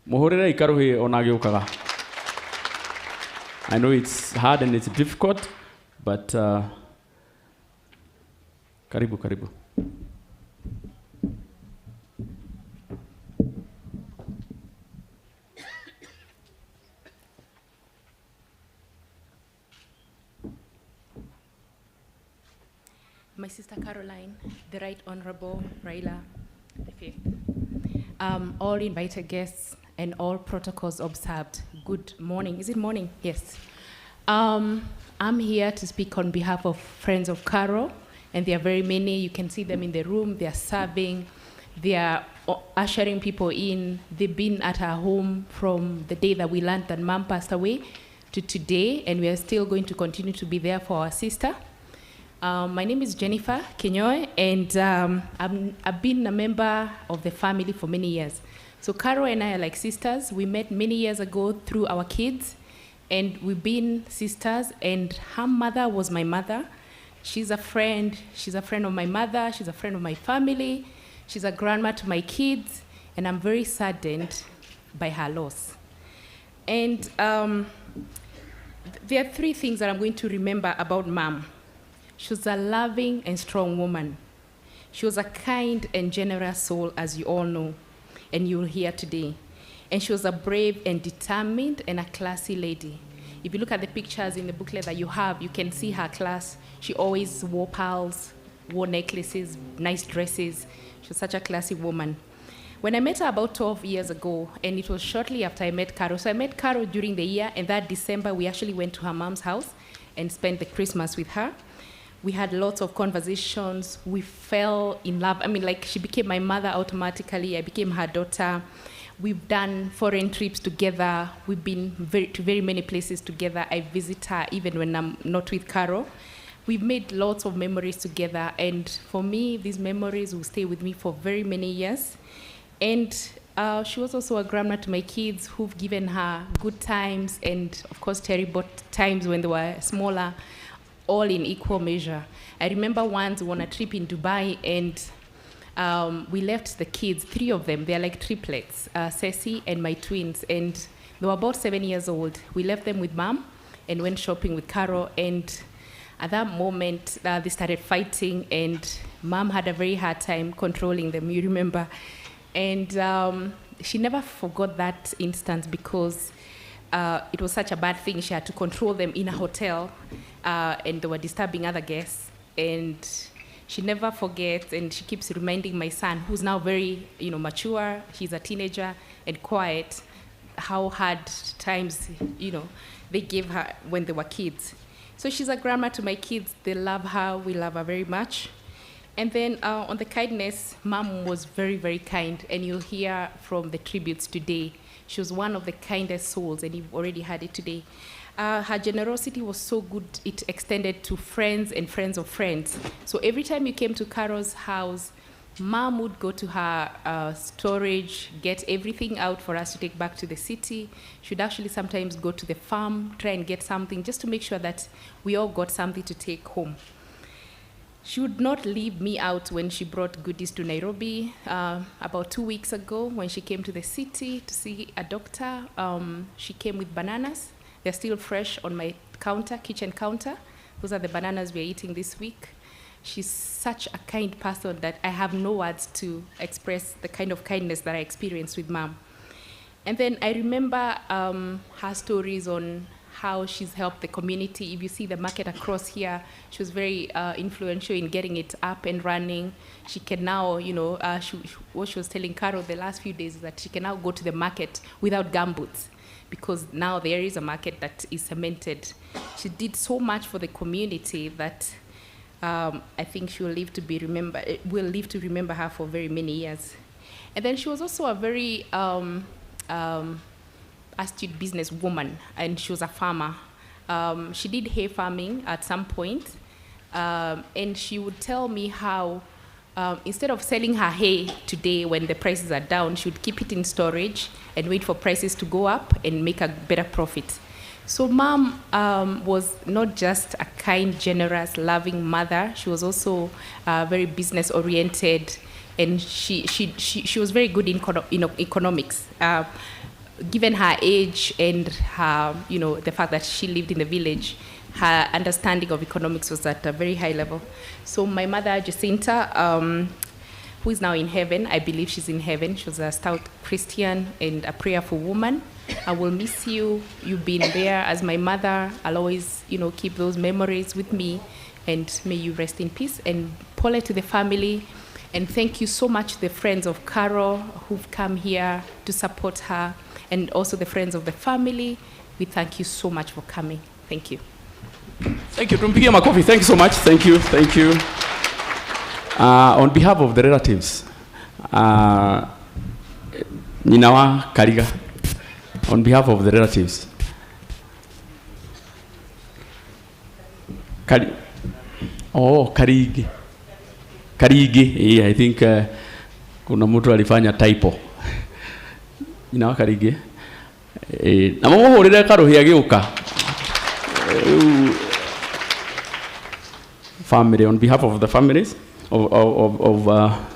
I know it's hard and it's difficult, but karibu. My sister Caroline, the Right Honorable Raila V, all invited guests and all protocols observed. Good morning. Is it morning? Yes. I'm here to speak on behalf of friends of Caro, and there are very many. You can see them in the room. They are serving. They are ushering people in. They've been at our home from the day that we learned that Mom passed away to today, and we are still going to continue to be there for our sister. My name is Jennifer Kinyoe, and I've been a member of the family for many years. So Caro and I are like sisters. We met many years ago through our kids, and we've been sisters, and her mother was my mother. She's a friend. She's a friend of my mother. She's a friend of my family. She's a grandma to my kids, and I'm very saddened by her loss. And there are three things that I'm going to remember about Mom. She was a loving and strong woman. She was a kind and generous soul, as you all know, and you'll hear today. And she was a brave and determined and a classy lady. If you look at the pictures in the booklet that you have, you can see her class. She always wore pearls, wore necklaces, nice dresses. She was such a classy woman. When I met her about 12 years ago, and it was shortly after I met Caro. So I met Caro during the year, and that December, we actually went to her mom's house and spent the Christmas with her. We had lots of conversations. We fell in love. I mean, like, she became my mother automatically. I became her daughter. We've done foreign trips together. We've been to very many places together. I visit her even when I'm not with Caro. We've made lots of memories together. And for me, these memories will stay with me for very many years. And she was also a grandma to my kids who've given her good times and, of course, terrible times when they were smaller, all in equal measure. I remember once we were on a trip in Dubai, and we left the kids, 3 of them. They're like triplets, Ceci and my twins, and they were about 7 years old. We left them with Mom and went shopping with Caro, and at that moment, they started fighting, and Mom had a very hard time controlling them, you remember. And she never forgot that instance because it was such a bad thing. She had to control them in a hotel, and they were disturbing other guests. And she never forgets, and she keeps reminding my son, who's now very, mature, he's a teenager and quiet, how hard times, they gave her when they were kids. So she's a grandma to my kids. They love her. We love her very much. And then on the kindness, Mom was very, very kind, and you'll hear from the tributes today. She was one of the kindest souls, and you've already heard it today. Her generosity was so good, it extended to friends and friends of friends. So every time you came to Caro's house, Mom would go to her storage, get everything out for us to take back to the city. She would actually sometimes go to the farm, try and get something, just to make sure that we all got something to take home. She would not leave me out when she brought goodies to Nairobi. About 2 weeks ago, when she came to the city to see a doctor, she came with bananas. They're still fresh on my counter, kitchen counter. Those are the bananas we're eating this week. She's such a kind person that I have no words to express the kind of kindness that I experienced with Mom. And then I remember her stories on how she's helped the community. If you see the market across here, she was very influential in getting it up and running. She can now, what she was telling Carol the last few days is that she can now go to the market without gumboots, because now there is a market that is cemented. She did so much for the community that I think she will live to be remembered. We'll live to remember her for very many years. And then she was also a very astute businesswoman, and she was a farmer. She did hay farming at some point, and she would tell me how instead of selling her hay today when the prices are down, she would keep it in storage and wait for prices to go up and make a better profit. So Mom was not just a kind, generous, loving mother. She was also very business-oriented, and she was very good in economics. Given her age and her, the fact that she lived in the village, her understanding of economics was at a very high level. So my mother, Jacinta, who is now in heaven, I believe she's in heaven. She was a stout Christian and a prayerful woman. I will miss you. You've been there as my mother. I'll always, keep those memories with me, and may you rest in peace. And Paula, to the family, and thank you so much to the friends of Carol who've come here to support her, and also the friends of the family. We thank you so much for coming. Thank you. Thank you. Tumpigie makofi. Thank you so much. Thank you. Thank you. On behalf of the relatives, Ninawa Kariga, on behalf of the relatives, Karigi. Yeah, I think kuna mtu alifanya typo. Ninawa Karigi. Na mama horire karuhi agiuka. Family, on behalf of the families of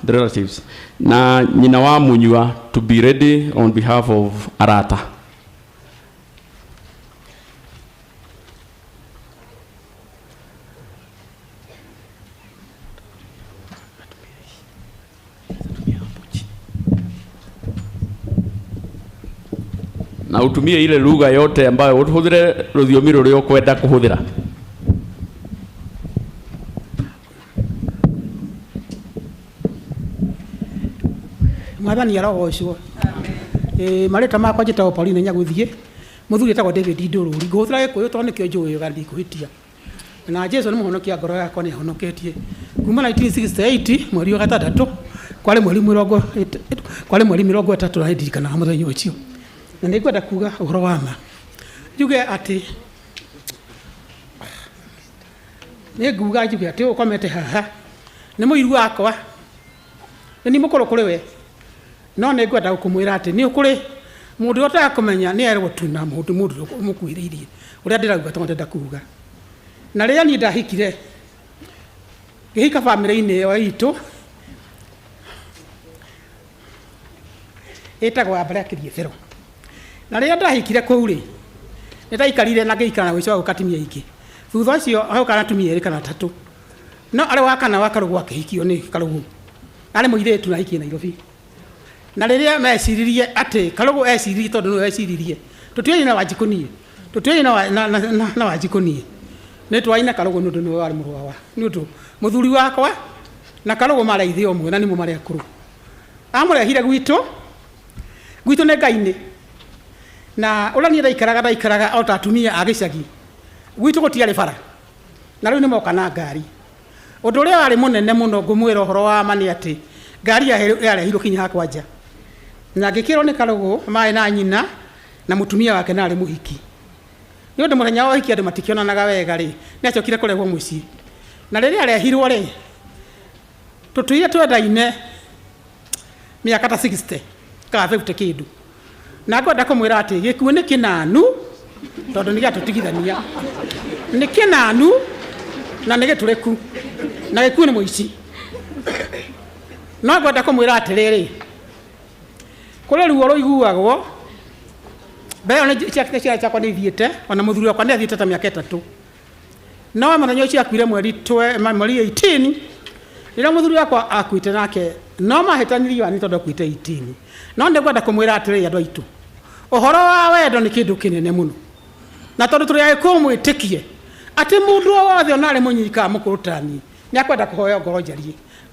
the relatives. Na Ninawa Munyua to be ready on behalf of Arata. Na utumie ile lugha yote ambayo utuhudhire rudhiomi rũrĩa kwenda kuhudhira. Mwathani arogocwo. Mareta makwa njĩtagwo Pauline Nyaguthie. Mũthuri etagwo David Ndũrũri. Ngũhũthĩra Gĩkũyũ tondũ nĩkĩo njũĩ gũthiĩ kũhĩtia. Na Jesũ nĩ mũhonokia ngoro yakwa nĩ ahonoketie. Kuma 1968 mweri wa gatandatũ kwarĩ mweri 30 na ndirikanaga mũthenya ũcio. Na nĩngwenda kuga ũhoro wa ma. Njuge atĩ nĩnguga njuge atĩ ũkomete haha nĩ mũiru wakwa. Nĩ mũkũrũ kũrĩ we. No nĩngwenda kũmwĩra atĩ nĩ ũkũrĩ mũndũ ũrĩa ũtakũmenya nĩ erwo tu na mũndũ mũkuhĩrĩirie ũrĩa ndĩrauga tondũ ndenda kuga. Na rĩrĩa niĩ ndahikire ngĩhika bamĩrĩ-inĩ ĩyo itũ ĩtagwo Abarakirie Thero. Na rĩrĩa ndahikire kũu rĩ nĩ ndaikarire na ngĩikara na wĩici wa gũkatimia ingĩ. Thutha ũcio hauka na atumia erĩ kana atatũ. No arĩ wa kana wa Karugu akĩhikio nĩ Karugu. Arĩ mũirĩtu na hikie Nairobi. Na rĩrĩa meciririe atĩ Karugu eciririe tondũ nĩwe eciririe. Tũtuĩrie na Wanjiku niĩ. Tũtuĩrie na Wanjiku niĩ. Nĩ twaina Karugu nĩ ũndũ nĩwe warĩ mũrũ wa. Nĩ ũndũ mũthuri wakwa na Karugu marĩ ithe ũmwe na nĩmo marĩ akũrũ. Amũrehire gwitũ nĩ Ngai-inĩ. Na ũrĩa niĩ ndaikaraga o ta atumia a gĩcagi. Gwitũ gũtiarĩ bara. Na rĩu nĩ moka na ngari. Ũndũ ũrĩa warĩ mũnene mũno ngũmwĩra ũhoro wa ma nĩ atĩ ngari yarehirwo kinya hakwa nja. Na ngĩkĩrwo nĩ Karugu maĩ na nyina na mũtumia wake narĩ mũhiki. Nĩ ũndũ mũthenya wa ũhiki andũ matikĩonanaga wega rĩ, nĩ acokire kũrehwo mũciĩ. Na rĩrĩa arehirwo rĩ, tũtũire twendaine mĩaka ta 60 kana 50 kĩndũ. Na ngwenda kũmwĩra atĩ gĩkuũ nĩ kĩnanu tondũ nĩ gĩatũtigithania. Nĩ kĩnanu na nĩ gĩtũrĩku na gĩkuũ nĩ mũici. No ngwenda kũmwĩra atĩrĩrĩ, kũrĩ ruo rũiguagwo mbere nĩ ciakwa nĩ ithiĩte ona mũthuri wakwa nĩ athiĩte ta mĩaka 3. no mũthenya ũcio akuire mweri 18 rĩrĩa mũthuri wakwa akuite nake no mahĩtanirie wa nĩ tondũ akuite 18 no nĩngwenda kũmwĩra atĩrĩrĩ andũ aitũ ũhoro wa wendo nĩ kĩndũ kĩnene mũno na tondũ tũrĩ kũmwĩtĩkie atĩ mũndũ wothe onarĩ mũnyika mũkũrũtani nĩ akwenda kũhoya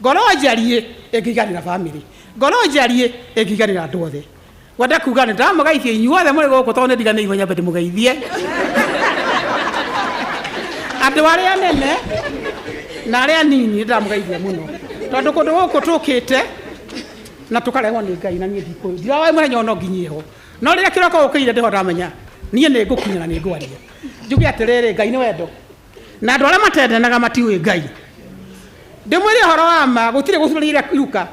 ngoro njarie ĩngĩiganĩra bamĩrĩ ngoro njarie ĩngĩiganĩra andũ othe gwenda kuga nĩ ndamũgeithia inyuothe mũrĩ gũkũ tondũ nĩ ndiganĩirwo nyambe ndĩmũgeithie andũ arĩa anene na arĩa anini ndamũgeithia mũno tondũ kũndũ gũkũ tũkĩte na tũkarehwo nĩ Ngai na niĩ ndirawaĩ mũthenya ono nginyie ho no rĩrĩa kĩroko gũkĩire ndĩho ndamenya niĩ nĩ ngũkinya na nĩ ngwaria njuge atĩrĩrĩ Ngai nĩ wendo na andũ arĩa matendenaga matiũĩ Ngai ndĩmwĩre ũhoro wa ma gũtirĩ gũthũrĩire iruka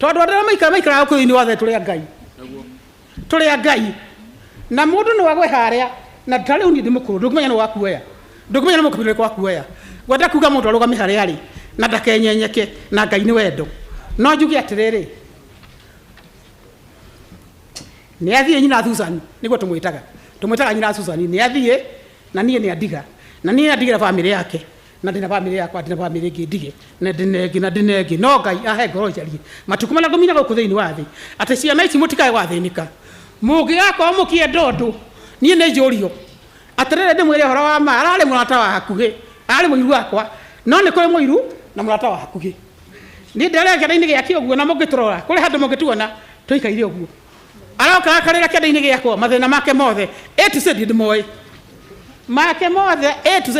tondũ andũ arĩa maikaraga ũkũrũ-inĩ wothe tũrĩa Ngai na mũndũ nĩ wagwe harĩa na ta rĩu niĩ ndĩmũkũrũ ndũkĩmenya nĩ wakuoya ndũkĩmenya nĩ mũkũrũ wakuoya gwenda kuga mũndũ arũgame harĩa arĩ na ndakenyenyeke na Ngai nĩ wendo no njuge atĩrĩrĩ nĩ athiĩ nyina Susan nĩguo tũmwĩtaga nyina Susan nĩ athiĩ na niĩ nĩ andiga na niĩ andigĩra bamĩrĩ yake na ndĩna bamĩrĩ yakwa ndĩna bamĩrĩ ĩngĩ ndige na ndĩnengi no Ngai ahe ngoro njarie matukũ marĩa ngũmina gũkũ thĩinĩ wa thĩ atĩ ciana ici mũtikae gwathĩnĩka mũngĩgakorwo mũkĩenda ũndũ niĩ nĩ njũrio atĩrĩrĩ ndĩmwĩre ũhoro wa ma ararĩ mũrata wa hakuhĩ ararĩ mũiru wakwa no nĩ kũrĩ mũiru na mũrata wa hakuhĩ niĩ ndĩrĩa kĩanda-inĩ gĩake ũguo na mũngĩtũrora kũrĩ handũ mũngĩtuona tũikaire ũguo arokaga karĩra kĩanda-inĩ gĩakwa mathĩna make mothe A to Z ndĩmoĩ make mothe A to Z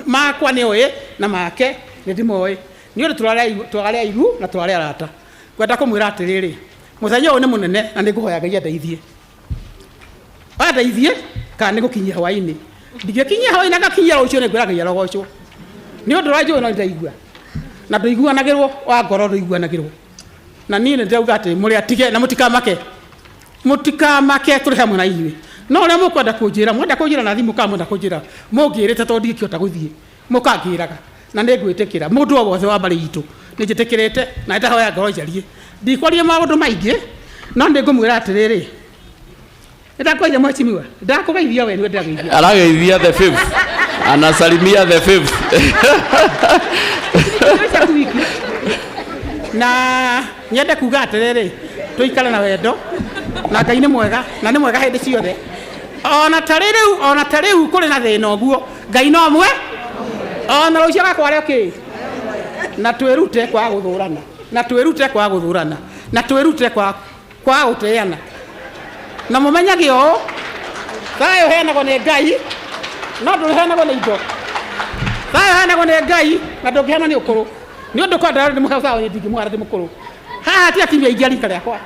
makwa nĩ oĩ na make nĩ ndĩmoĩ nĩ ũndũ tũrarĩa iru na tũrarĩa arata ngwenda kũmwĩra atĩrĩrĩ mũthenya ũyũ nĩ mũnene na nĩ ngũhoya Ngai andeithie kana nĩ gũkinyia hwaĩ-inĩ ndingĩkinyia hwaĩ-inĩ na ngakinyia rũciũ nĩ ngwĩra Ngai arogocwo nĩ ũndũ wa njũĩ no ndaigua na ndũiguanagĩrwo wa ngoro ndũiguanagĩrwo na niĩ nĩ ndĩrauga atĩ mũrĩ atige na mũtikamake tũrĩ hamwe na inyuĩ no ũrĩa mũkwenda kũnjĩra mwenda kũnjĩra na thimũ kana mwenda kũnjĩra mũngĩrĩte tondũ ndingĩhota gũthiĩ mũkangĩraga na nĩ ngwĩtĩkĩra mũndũ o wothe wa mbarĩ itũ nĩ njĩtĩkĩrĩte na ndahoya ngoro njarie ndikwaria maũndũ maingĩ no nĩ ngũmwĩra atĩrĩrĩ ndakũgeithia mheshimiwa ndakũgeithia we nĩ ndĩrageithia arageithia the fifth anasalimia the fifth na nyende kuga atĩrĩrĩ tũikare na wendo na Ngai nĩ mwega na nĩ mwega hĩndĩ ciothe ona ta rĩu kũrĩ na thĩna ũguo Ngai no mwe ona rũciũ gakwarĩ okay na twĩrute kwa gũthũrana na twĩrute kwa gũteana na mũmenyage ũũ thayũ heanagwo nĩ Ngai no ndũheanagwo nĩ indo thayũ heanagwo nĩ Ngai na ndũngĩheanwo nĩ ũkũrũ nĩ ũndũ kwa ndarĩ ndĩmũhe thayũ ndingĩmũhara ndĩ mũkũrũ haha ti atimia ingĩ rika rĩakwa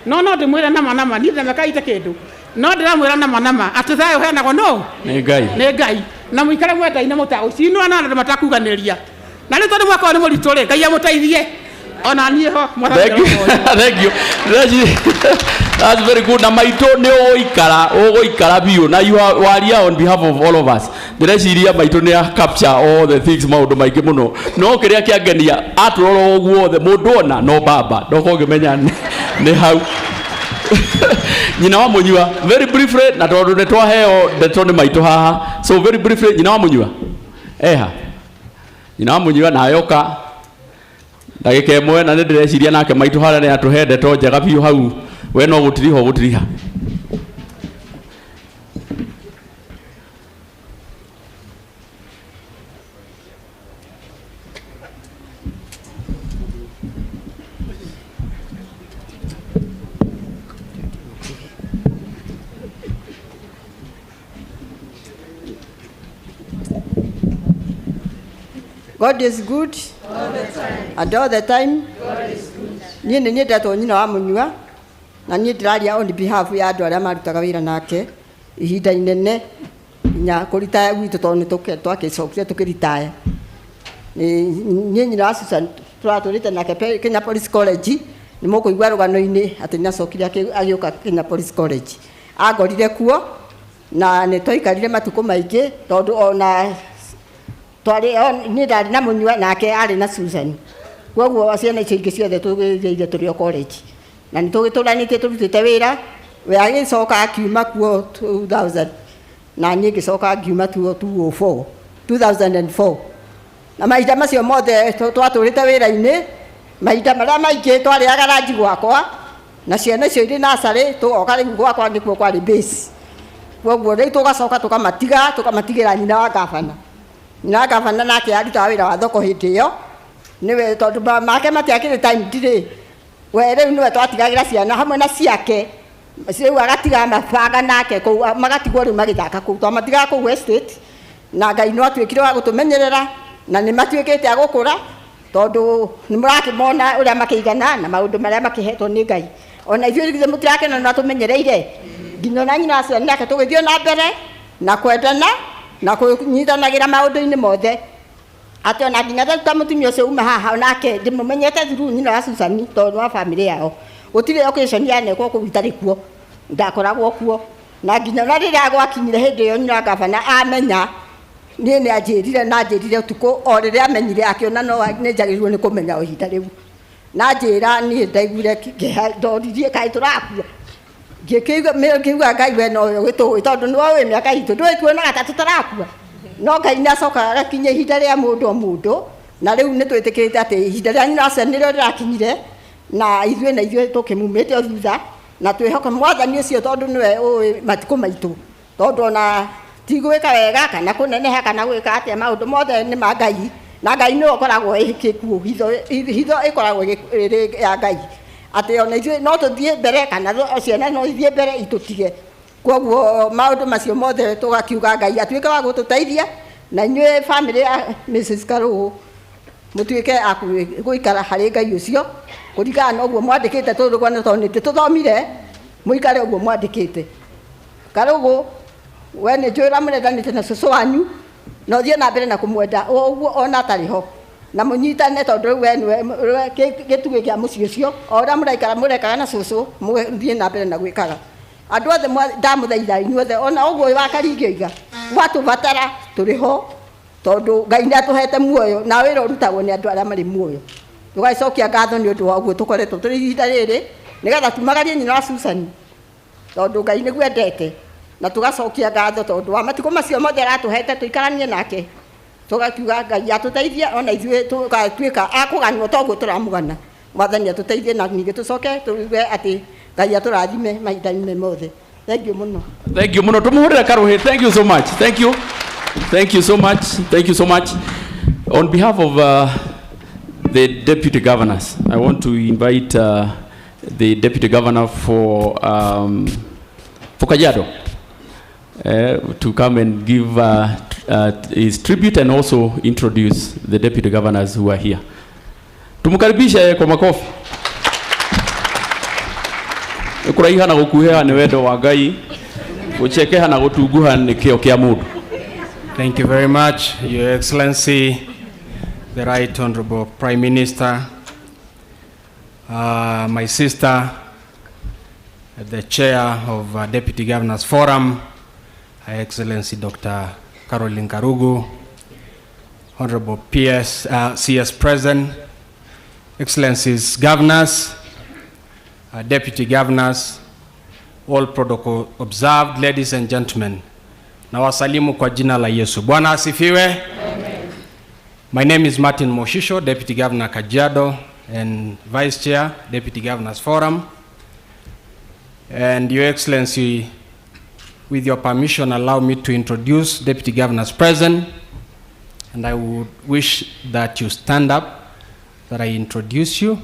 no ndĩmwĩre nama niĩ ndamakaite kĩndũ no ndĩramwĩra nama atĩ thayũ heanagwo no nĩ Ngai na mũikare mwendaine mũtagũcinwo na andũ matakuganĩria na rĩu tondũ mwaka nĩ mũritũ rĩ Ngai amũteithie ona niĩ ho thank you that's very good na maitũ nĩ ũgũikara biũ na you are waria on behalf of all of us ndĩreciria maitũ nĩ capture all the things maũndũ maingĩ mũno no kĩrĩa kĩangenia atũrora ũguo othe mũndũ ona no baba ndoka ũngĩmenya nĩ hau nyina wa mũnyua very briefly na tondũ nĩ twaheo ndeto nĩ maitũ haha so very briefly nyina wa mũnyua nyina wa mũnyua na yoka ndagĩka ĩmwe na nĩ ndĩreciria nake maitũ harĩa nĩ atũhe ndeto njega biũ hau we no gũtiriha God is good all the time. And all the time. God is good. Niĩ nĩ nyendetwo nyina wa mũnyua na niĩ ndĩraria on behalf ya andũ arĩa marutaga wĩra nake ihinda inene nya kũritaya gwitũ tondũ nĩ twakĩcokire tũkĩritaya niĩ nyina wa Susan tũratũrĩte nake Kenya Police College nĩ mũkũigua rũgano-inĩ atĩ nĩacokire agĩũka Kenya Police College angorire kuo na nĩ twaikarire matukũ maingĩ tondũ ona niĩ ndarĩ na mũnyua nake arĩ na Susan koguo ciana icio ingĩ ciothe tũgĩthĩire tũrĩ o college na nĩ tũgĩtũranĩtie tũrutĩte wĩra we agĩcoka akiuma kuo 2000 na niĩ ngĩcoka ngiuma tuo 204 2004 na mahinda macio mothe twatũrĩte wĩra-inĩ mahinda marĩa maingĩ twarĩaga ranji gwakwa na ciana icio irĩ nasarĩ tũgoka rĩu gwakwa nĩkuo kwarĩ base koguo rĩu tũgacoka tũkamatigĩra nyina wa gavana. Nyina wa gavana nake arutaga wĩra wa thoko hĩndĩ ĩyo nĩwe tondũ make matiakĩrĩ time ndirĩ we rĩu nĩwe twatigagĩra ciana hamwe na ciake rĩu agatiga mabanga nake kũu magatigwo rĩu magĩthaka kũu twamatigaga kũu estate na Ngai no atuĩkire wa gũtũmenyerera na nĩ matuĩkĩte agũkũra tondũ nĩ mũrakĩmona ũrĩa makĩigana na maũndũ marĩa makĩhetwo nĩ Ngai. Ona ithuĩ githĩ mũtirakĩona na tũmenyereire nginya na nyina acio nake tũgĩthiĩ na mbere na kwendana na kũnyitanagĩra maũndũ-inĩ mothe atĩ ona nginya ta mũtumia ũcio uma haha nake ndĩmũmenyete through nyina wa Susan tondũ wa family yao gũtirĩ occasion yanekwo kũu itarĩ kuo ndakoragwo kuo na nginya na rĩrĩa gwakinyire hĩndĩ ĩyo nyina wa gavana amenya niĩ nĩ anjĩrire na njĩrire ũtukũ o rĩrĩa amenyire akĩona no nĩ njagĩrĩirwo nĩ kũmenya o ihinda rĩu na njĩra niĩ ndaiguire ndoririe kaĩ tũrakua ngĩkiuga Ngai we no gĩtũĩ tondũ nĩwe wĩ mĩaka itũ ndũĩ tuonaga ta tũtarakua no Ngai nĩ acokaga agakinyia ihinda rĩa mũndũ o mũndũ na rĩu nĩ twĩtĩkĩrĩte atĩ ihinda rĩa nyina acio nĩrĩo rĩrakinyire na ithuĩ tũkĩmumĩte o thutha na twĩhoka mwathani ũcio tondũ nĩwe ũĩ matukũ maitũ tondũ ona ti gwĩka wega kana kũneneha kana gwĩka atĩa maũndũ mothe nĩ ma Ngai na Ngai nĩwe ũkoragwo ĩkĩkuo hitho ĩkoragwo ĩrĩ ya Ngai atĩ ona ithuĩ no tũthiĩ mbere kana ciana no ithiĩ mbere itũtige koguo maũndũ macio mothe tũgakiuga Ngai atuĩke wa gũtũteithia na inyuĩ family ya Mrs. Karugu mũtuĩke a gũikara harĩ Ngai ũcio kũringana na ũguo mwandĩkĩte tũrũgwana tondũ nĩ tũthomire mũikare ũguo mwandĩkĩte. Karugu we nĩ njũĩ mũrendanĩte na cũcũ wanyu na ũthiĩ na mbere na kũmwenda ũguo ona atarĩ ho na mũnyitane tondũ rĩu we nĩwe gĩtugĩ kĩa mũciĩ ũcio o ũrĩa mũrekaga na cũcũ mũthiĩ na mbere na gwĩkaga. Andũ othe ndamũthaitha inyuothe ona ũguo wa Karingĩoiga gwatũbatara tũrĩ ho tondũ Ngai nĩ atũhete muoyo na wĩra ũrutagwo nĩ andũ arĩa marĩ muoyo tũgacokia ngatho nĩ ũndũ wa ũguo tũkoretwo tũrĩ ihinda rĩrĩ nĩgetha tumagarie nyina wa Susan tondũ Ngai nĩguo endete na tugacokia ngatho tondũ wa matukũ macio mothe aratũhete tũikaranie nake tugakiuga Ngai atũteithie ona ithuĩ tũgatuĩka a kũganwo toguo tũramũgana mwathani atũteithie na ningĩ tũcoke tuge atĩ Ngai atũrathime mahinda-inĩ mothe. Thank you muno. Thank you muno. Tumuhurire Karuhe. Thank you so much. Thank you. Thank you so much. Thank you so much. On behalf of the deputy governors, I want to invite the deputy governor for Kajiado to come and give his tribute and also introduce the deputy governors who are here. Tumukaribishe kwa makofi. Kuraiha na gukuheha ni wendo wa Ngai, guchekeha na gutunguha ni kio kia mundu. Thank you very much, Your Excellency, the Right Honorable Prime Minister, my sister, the Chair of Deputy Governors Forum, Her Excellency Dr. Caroline Karugu, Honorable CS President, Excellencies Governors, Deputy Governors, all protocol observed, ladies and gentlemen. Na wasalimu kwa jina la Yesu. Bwana asifiwe. Amen. My name is Martin Moshisho, Deputy Governor Kajiado and Vice Chair, Deputy Governors Forum. And Your Excellency, with your permission, allow me to introduce Deputy Governors present. And I would wish that you stand up, that I introduce you.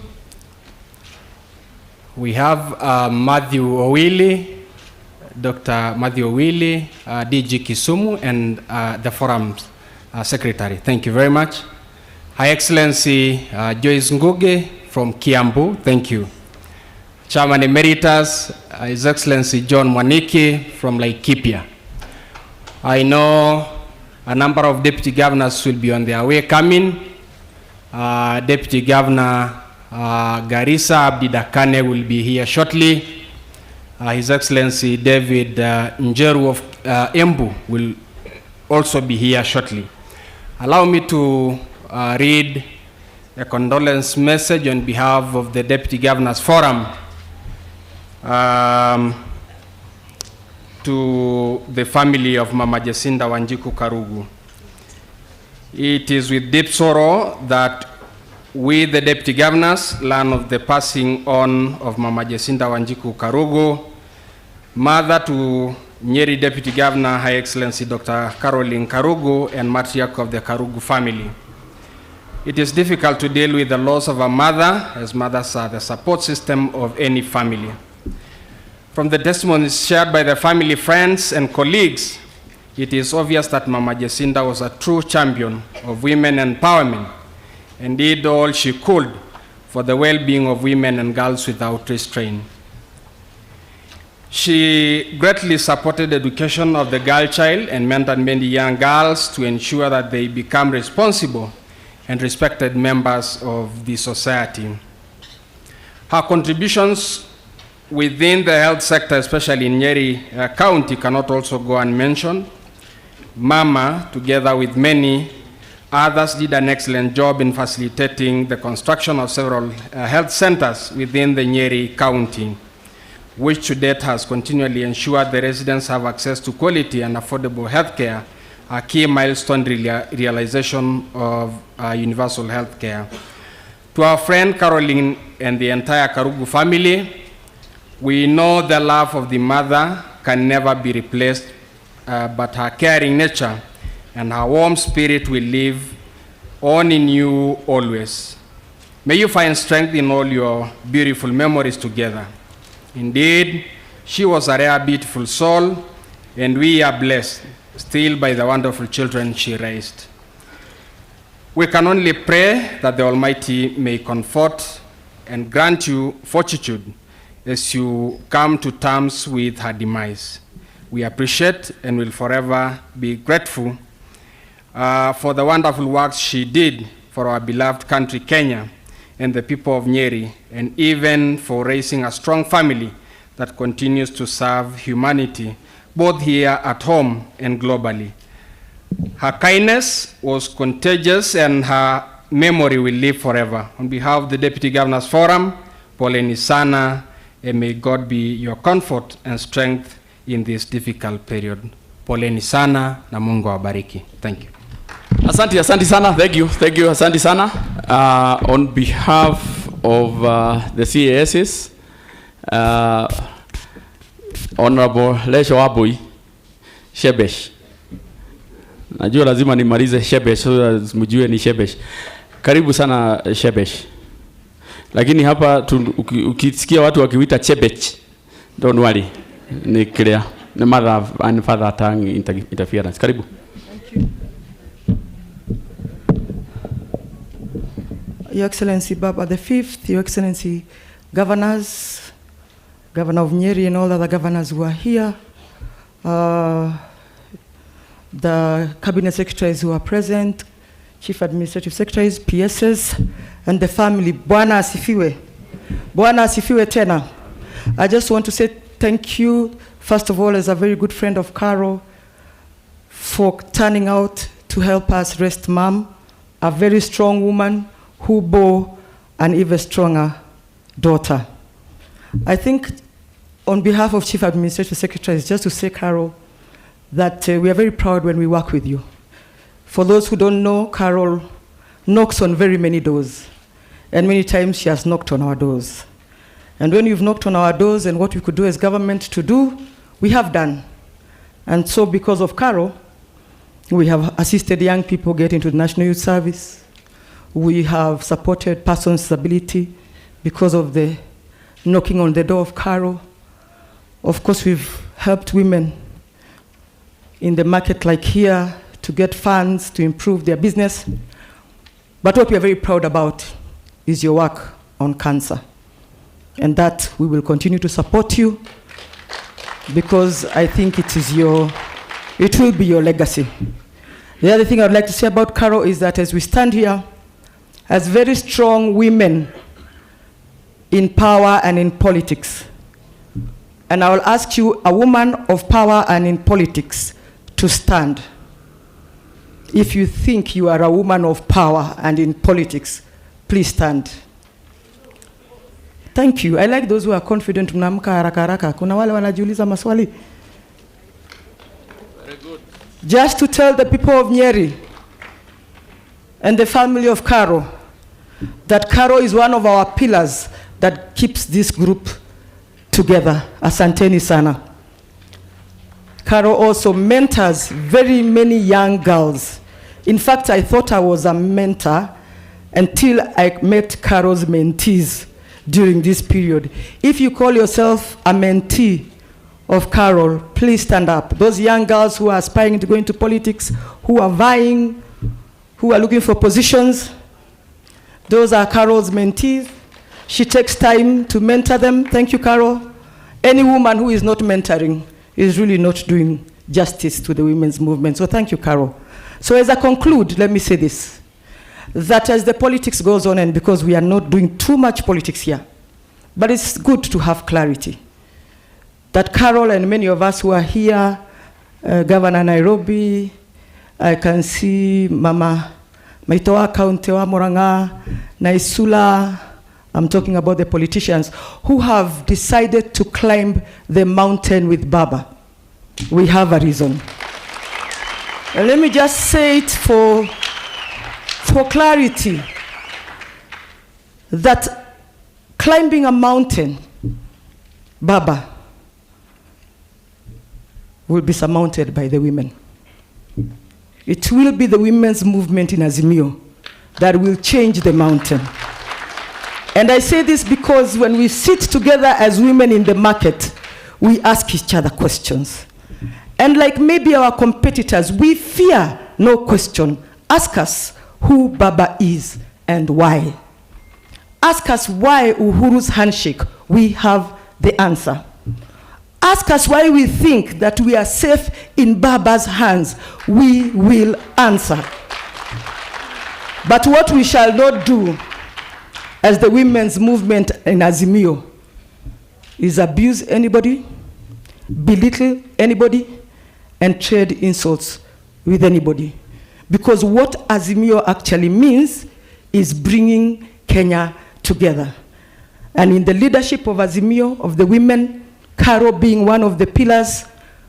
We have Matthew Owili, Dr. Matthew Owili, DG Kisumu, and the Forum's Secretary. Thank you very much. Her Excellency Joyce Nguge from Kiambu, thank you. Chairman Emeritus, His Excellency John Mwaniki from Laikipia. I know a number of Deputy Governors will be on their way coming. Deputy Governor Garissa Abdi Dakane will be here shortly. His Excellency David Njeru of Embu will also be here shortly. Allow me to read a condolence message on behalf of the Deputy Governors Forum to the family of Mama Jacinta Wanjiku Karugu. It is with deep sorrow that we, the deputy governors, learn of the passing on of Mama Jacinta Wanjiku Karugu, mother to Nyeri Deputy Governor, High Excellency Dr. Caroline Karugu, and matriarch of the Karugu family. It is difficult to deal with the loss of a mother, as mothers are the support system of any family. From the testimonies shared by the family, friends, and colleagues, it is obvious that Mama Jacinta was a true champion of women empowerment and did all she could for the well-being of women and girls without restraint. She greatly supported the education of the girl child and mentored many young girls to ensure that they become responsible and respected members of the society. Her contributions within the health sector, especially in Nyeri County, cannot also go unmentioned. Mama, together with many others, did an excellent job in facilitating the construction of several health centers within the Nyeri County, which to date has continually ensured the residents have access to quality and affordable health care, a key milestone realization of universal health care. To our friend Caroline and the entire Karugu family, we know the love of the mother can never be replaced, but her caring nature and her warm spirit will live on in you always. May you find strength in all your beautiful memories together. Indeed, she was a rare, beautiful soul, and we are blessed still by the wonderful children she raised. We can only pray that the Almighty may comfort and grant you fortitude as you come to terms with her demise. We appreciate and will forever be grateful for the wonderful works she did for our beloved country, Kenya, and the people of Nyeri, and even for raising a strong family that continues to serve humanity, both here at home and globally. Her kindness was contagious and her memory will live forever. On behalf of the Deputy Governors Forum, poleni sana, and may God be your comfort and strength in this difficult period. Poleni sana na Mungu awabariki. Thank you. Asante, asante sana. Thank you, asante sana. On behalf of the CASs, Honorable Lesho Wabui Shebesh. Najua lazima nimalize Shebesh, so mjue ni Shebesh. Karibu sana Shebesh. Lakini hapa ukisikia watu wakiwita Chebech, don't worry. Ni clear. The mother and father tongue interference. Karibu. Thank you. Your Excellency Baba the Fifth, Your Excellency Governors, Governor of Nyeri and all other governors who are here, the Cabinet Secretaries who are present, Chief Administrative Secretaries, PSs, and the family. Bwana asifiwe. Bwana asifiwe tena. I just want to say thank you, first of all, as a very good friend of Carol, for turning out to help us rest Mom, a very strong woman who bore an even stronger daughter. I think on behalf of Chief Administrative Secretaries, just to say, Carol, that we are very proud when we work with you. For those who don't know, Carol knocks on very many doors, and many times she has knocked on our doors. And when you've knocked on our doors and what we could do as government to do, we have done. And so because of Carol, we have assisted young people get into the National Youth Service. We have supported persons with disability because of the knocking on the door of Carol. Of course, we've helped women in the market like here to get funds to improve their business. But what we are very proud about is your work on cancer. And that we will continue to support you because I think it will be your legacy. The other thing I would like to say about Carol is that as we stand here, as very strong women in power and in politics, and I will ask you, a woman of power and in politics, to stand. If you think you are a woman of power and in politics, please stand. Thank you. I like those who are confident. Mnaamka haraka haraka. Kuna wale wanajiuliza maswali. Very good. Just to tell the people of Nyeri, and the family of Karo, that Karo is one of our pillars that keeps this group together. Asanteni sana. Karo also mentors very many young girls. In fact, I thought I was a mentor until I met Karo's mentees during this period. If you call yourself a mentee of Carol, please stand up. Those young girls who are aspiring to go into politics, who are vying, who are looking for positions, those are Carol's mentees. She takes time to mentor them. Thank you, Carol. Any woman who is not mentoring is really not doing justice to the women's movement. So thank you, Carol. So as I conclude, let me say this, that as the politics goes on, and because we are not doing too much politics here, but it's good to have clarity, that Carol and many of us who are here, Governor Nairobi, I can see Mama Maitoa County wa Murang'a, Naisula, I'm talking about the politicians who have decided to climb the mountain with Baba. We have a reason. And let me just say it for clarity, that climbing a mountain, Baba, will be surmounted by the women. It will be the women's movement in Azimio that will change the mountain. And I say this because when we sit together as women in the market, we ask each other questions. And like maybe our competitors, we fear no question. Ask us who Baba is and why. Ask us why Uhuru's handshake, we have the answer. Ask us why we think that we are safe in Baba's hands, we will answer. But what we shall not do as the women's movement in Azimio is abuse anybody, belittle anybody, and trade insults with anybody. Because what Azimio actually means is bringing Kenya together. And in the leadership of Azimio, of the women, Karo being one of the pillars,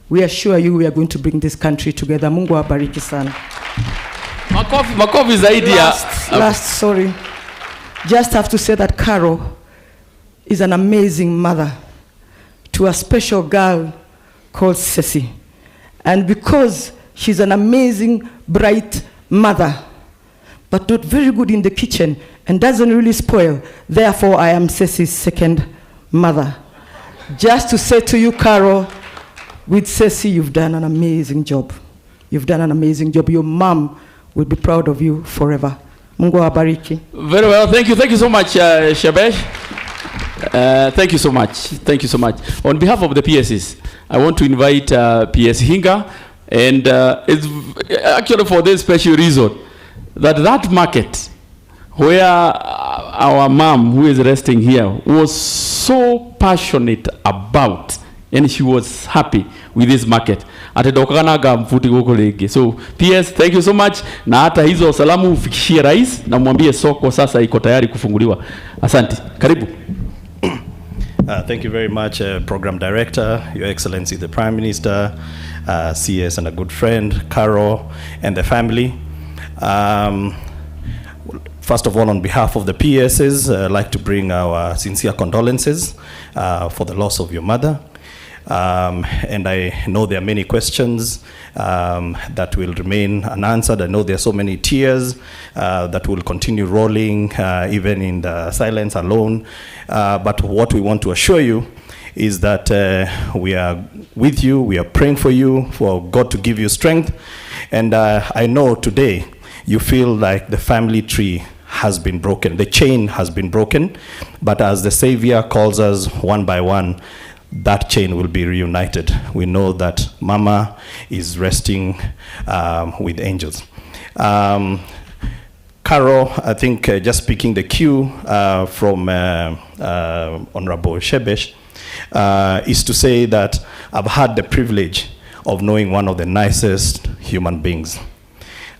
we assure you we are going to bring this country together. Mungu awabariki sana. Makofi zaidi ya. Last, sorry. Just have to say that Karo is an amazing mother to a special girl called Ceci. And because she's an amazing, bright mother, but not very good in the kitchen and doesn't really spoil, therefore I am Ceci's second mother. Just to say to you, Karo, with Ceci, you've done an amazing job. You've done an amazing job. Your mom will be proud of you forever. Mungu awabariki. Very well. Thank you so much, Shebesh. Thank you so much. Thank you so much. On behalf of the PSs, I want to invite PS Hinga, and it's actually for this special reason, that market where our mom, who is resting here, was so passionate about, and she was happy with this market. So PS, thank you so much, na hata hizo salamu ufikishie rais na mwambie soko sasa iko tayari kufunguliwa. Asante. Karibu. Thank you very much, Program Director, Your Excellency the Prime Minister, CS and a good friend, Karo, and the family. First of all, on behalf of the PSs, I'd like to bring our sincere condolences for the loss of your mother. And I know there are many questions that will remain unanswered. I know there are so many tears that will continue rolling even in the silence alone. But what we want to assure you is that we are with you, we are praying for you, for God to give you strength. And I know today you feel like the family tree has been broken, the chain has been broken, but as the Savior calls us one by one, that chain will be reunited. We know that Mama is resting with angels. Karo, I think just speaking the cue from Honorable Shebesh is to say that I've had the privilege of knowing one of the nicest human beings.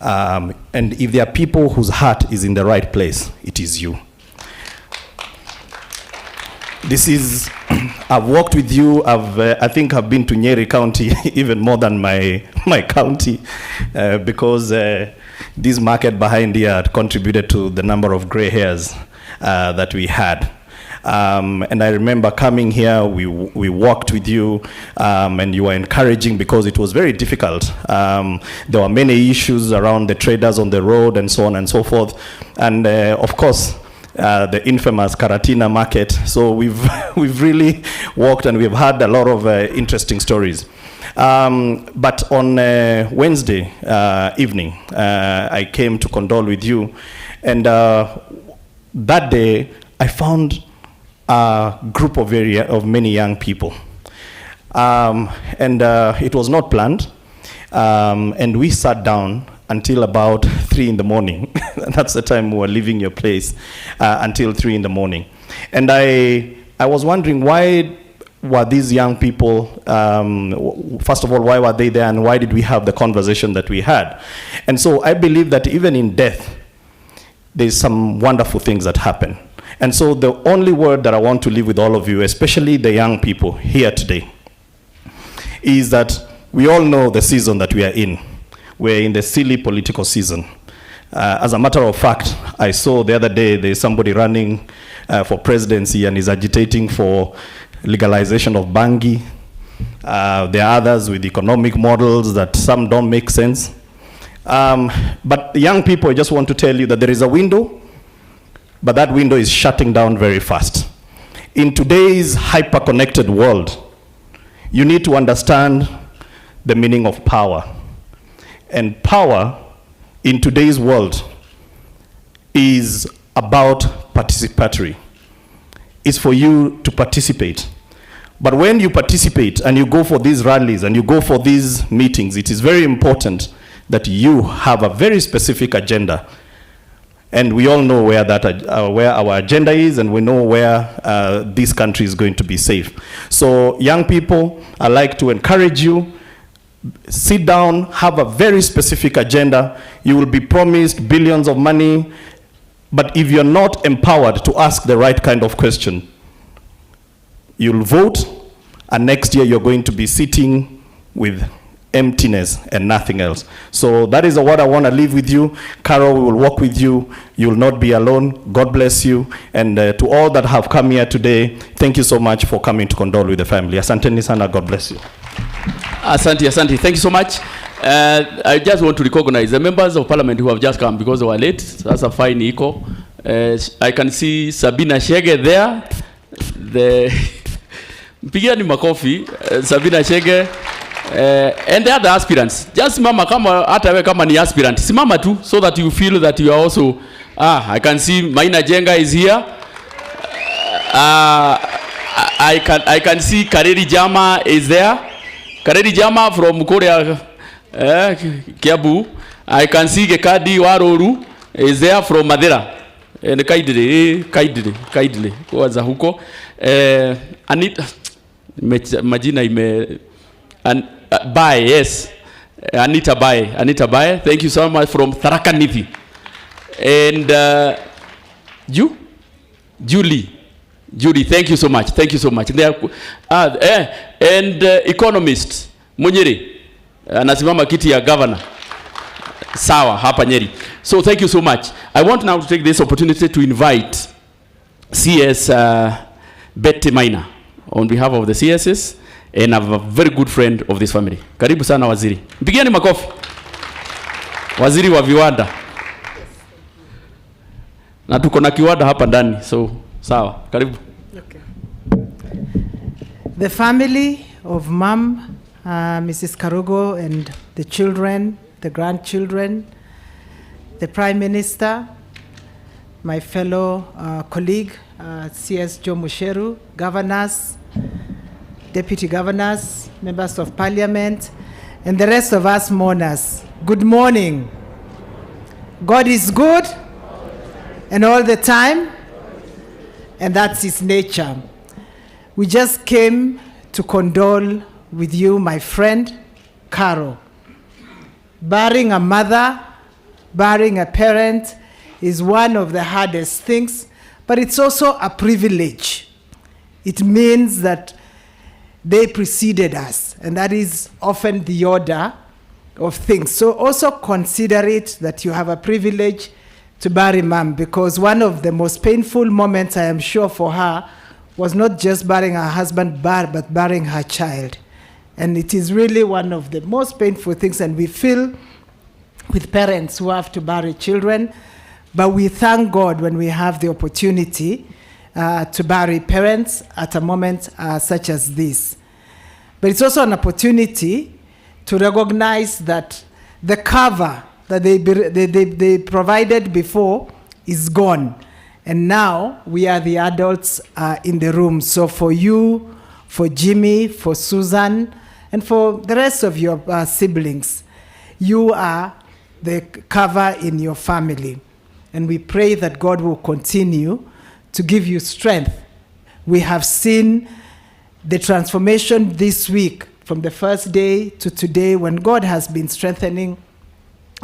And if there are people whose heart is in the right place, it is you. This is, I've worked with you, I think I've been to Nyeri County even more than my county because this market behind here had contributed to the number of gray hairs that we had. And I remember coming here, we walked with you, and you were encouraging because it was very difficult. There were many issues around the traders on the road and so on and so forth. And of course, the infamous Karatina market. So we've really walked and we've had a lot of interesting stories. But on Wednesday evening, I came to condole with you. And that day, I found a group of many young people. And it was not planned. And we sat down until about 3 in the morning. That's the time we were leaving your place, until 3 in the morning. And I was wondering, why were these young people, first of all, why were they there, and why did we have the conversation that we had? And so I believe that even in death, there's some wonderful things that happen. And so the only word that I want to leave with all of you, especially the young people here today, is that we all know the season that we are in. We're in the silly political season. As a matter of fact, I saw the other day there's somebody running for presidency and is agitating for legalization of bangi. There are others with economic models that some don't make sense. But young people, I just want to tell you that there is a window, but that window is shutting down very fast. In today's hyper-connected world, you need to understand the meaning of power. And power in today's world is about participatory. It's for you to participate. But when you participate and you go for these rallies and you go for these meetings, it is very important that you have a very specific agenda. And we all know where our agenda is, and we know where this country is going to be safe. So young people, I like to encourage you, sit down, have a very specific agenda. You will be promised billions of money, but if you're not empowered to ask the right kind of question, you'll vote, and next year you're going to be sitting with emptiness and nothing else. So that is what I want to leave with you. Carol, we will walk with you. You will not be alone. God bless you. And to all that have come here today, thank you so much for coming to condole with the family. Asanteni sana. God bless you. Asante. Thank you so much. I just want to recognize the members of parliament who have just come because they were late. That's a fine eco. I can see Sabina Shege there. Pigani makofi. Sabina Shege. And the other aspirants. Just simama kama hata wewe kama ni aspirant. Simama tu so that you feel that you are also. I can see Maina Jenga is here. I can see Kareri Jama is there. Kareri Jama from Korea, Kiabu. I can see Gekadi Waroru is there from Madera. And Kaidile. Kwanza huko. Anita majina ime Bae, yes. Anita Bae. Thank you so much from Tharaka Nithi. And Julie, thank you so much. And economist Munyeri anasimama kiti ya governor. Sawa hapa Nyeri. So thank you so much. I want now to take this opportunity to invite CS Betty Maina on behalf of the CSs. And I'm a very good friend of this family. Karibu sana waziri. Mpigieni makofi. Waziri wa viwanda. Na tuko na kiwanda hapa ndani. So, sawa. Karibu. Okay. The family of Mom, Mrs. Karugu, and the children, the grandchildren, the Prime Minister, my fellow colleague, CS Joe Musheru, governors, deputy governors, members of parliament, and the rest of us mourners. Good morning. God is good, and all the time, and that's his nature. We just came to condole with you, my friend, Carol. Burying a mother, burying a parent is one of the hardest things, but it's also a privilege. It means that they preceded us, and that is often the order of things. So also consider it that you have a privilege to bury mom, because one of the most painful moments, I am sure, for her was not just burying her husband, but burying her child. And it is really one of the most painful things, and we feel with parents who have to bury children, but we thank God when we have the opportunity to bury parents at a moment such as this. But it's also an opportunity to recognize that the cover that they provided before is gone. And now we are the adults in the room. So for you, for Jimmy, for Susan, and for the rest of your siblings, you are the cover in your family. And we pray that God will continue to give you strength. We have seen the transformation this week from the first day to today when God has been strengthening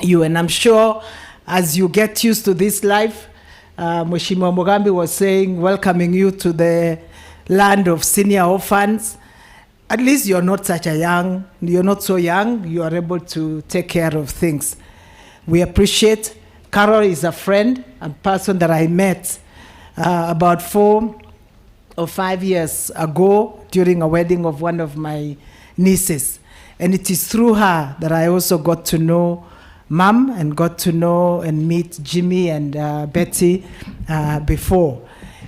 you. And I'm sure as you get used to this life, Mheshimiwa Mugambi was saying, welcoming you to the land of senior orphans. At least you're not so young, you are able to take care of things. We appreciate. Carol is a friend, a person that I met about 4 or 5 years ago during a wedding of one of my nieces. And it is through her that I also got to know Mom and got to know and meet Jimmy and Betty before.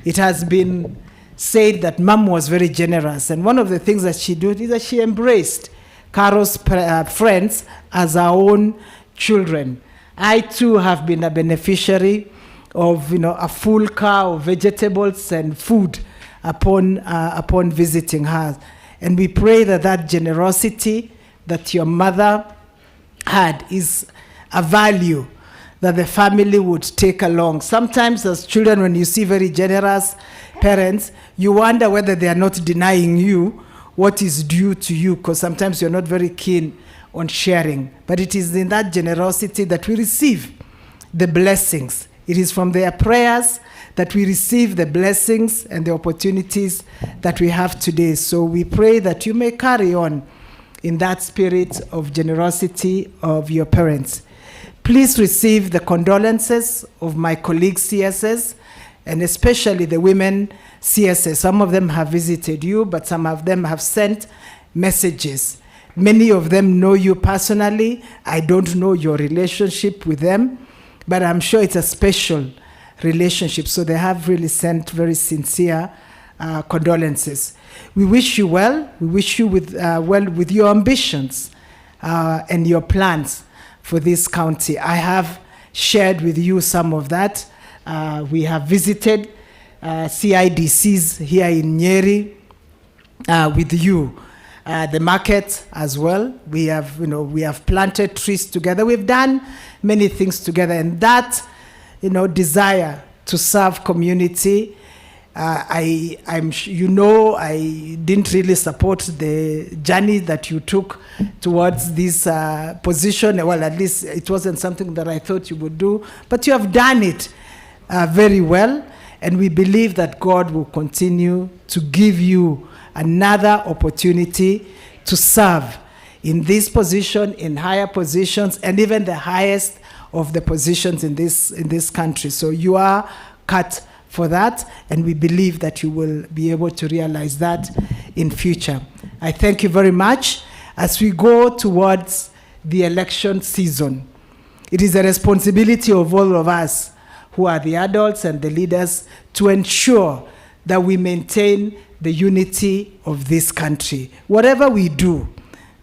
It has been said that Mom was very generous. And one of the things that she did is that she embraced Carol's friends as her own children. I too have been a beneficiary of a full car of vegetables and food upon visiting her. And we pray that that generosity that your mother had is a value that the family would take along. Sometimes as children, when you see very generous parents, you wonder whether they are not denying you what is due to you, because sometimes you're not very keen on sharing. But it is in that generosity that we receive the blessings. It is from their prayers that we receive the blessings and the opportunities that we have today. So we pray that you may carry on in that spirit of generosity of your parents. Please receive the condolences of my colleagues CSS, and especially the women CSS. Some of them have visited you, but some of them have sent messages. Many of them know you personally. I don't know your relationship with them, but I'm sure it's a special relationship. So they have really sent very sincere condolences. We wish you well. We wish you well with your ambitions and your plans for this county. I have shared with you some of that. We have visited CIDCs here in Nyeri with you. The market as well. We have planted trees together. We've done many things together, and that desire to serve community. I didn't really support the journey that you took towards this position. Well, at least it wasn't something that I thought you would do, but you have done it very well, and we believe that God will continue to give you another opportunity to serve in this position, in higher positions, and even the highest of the positions in this country. So you are cut for that, and we believe that you will be able to realize that in future. I thank you very much. As we go towards the election season, it is a responsibility of all of us who are the adults and the leaders to ensure that we maintain the unity of this country. Whatever we do,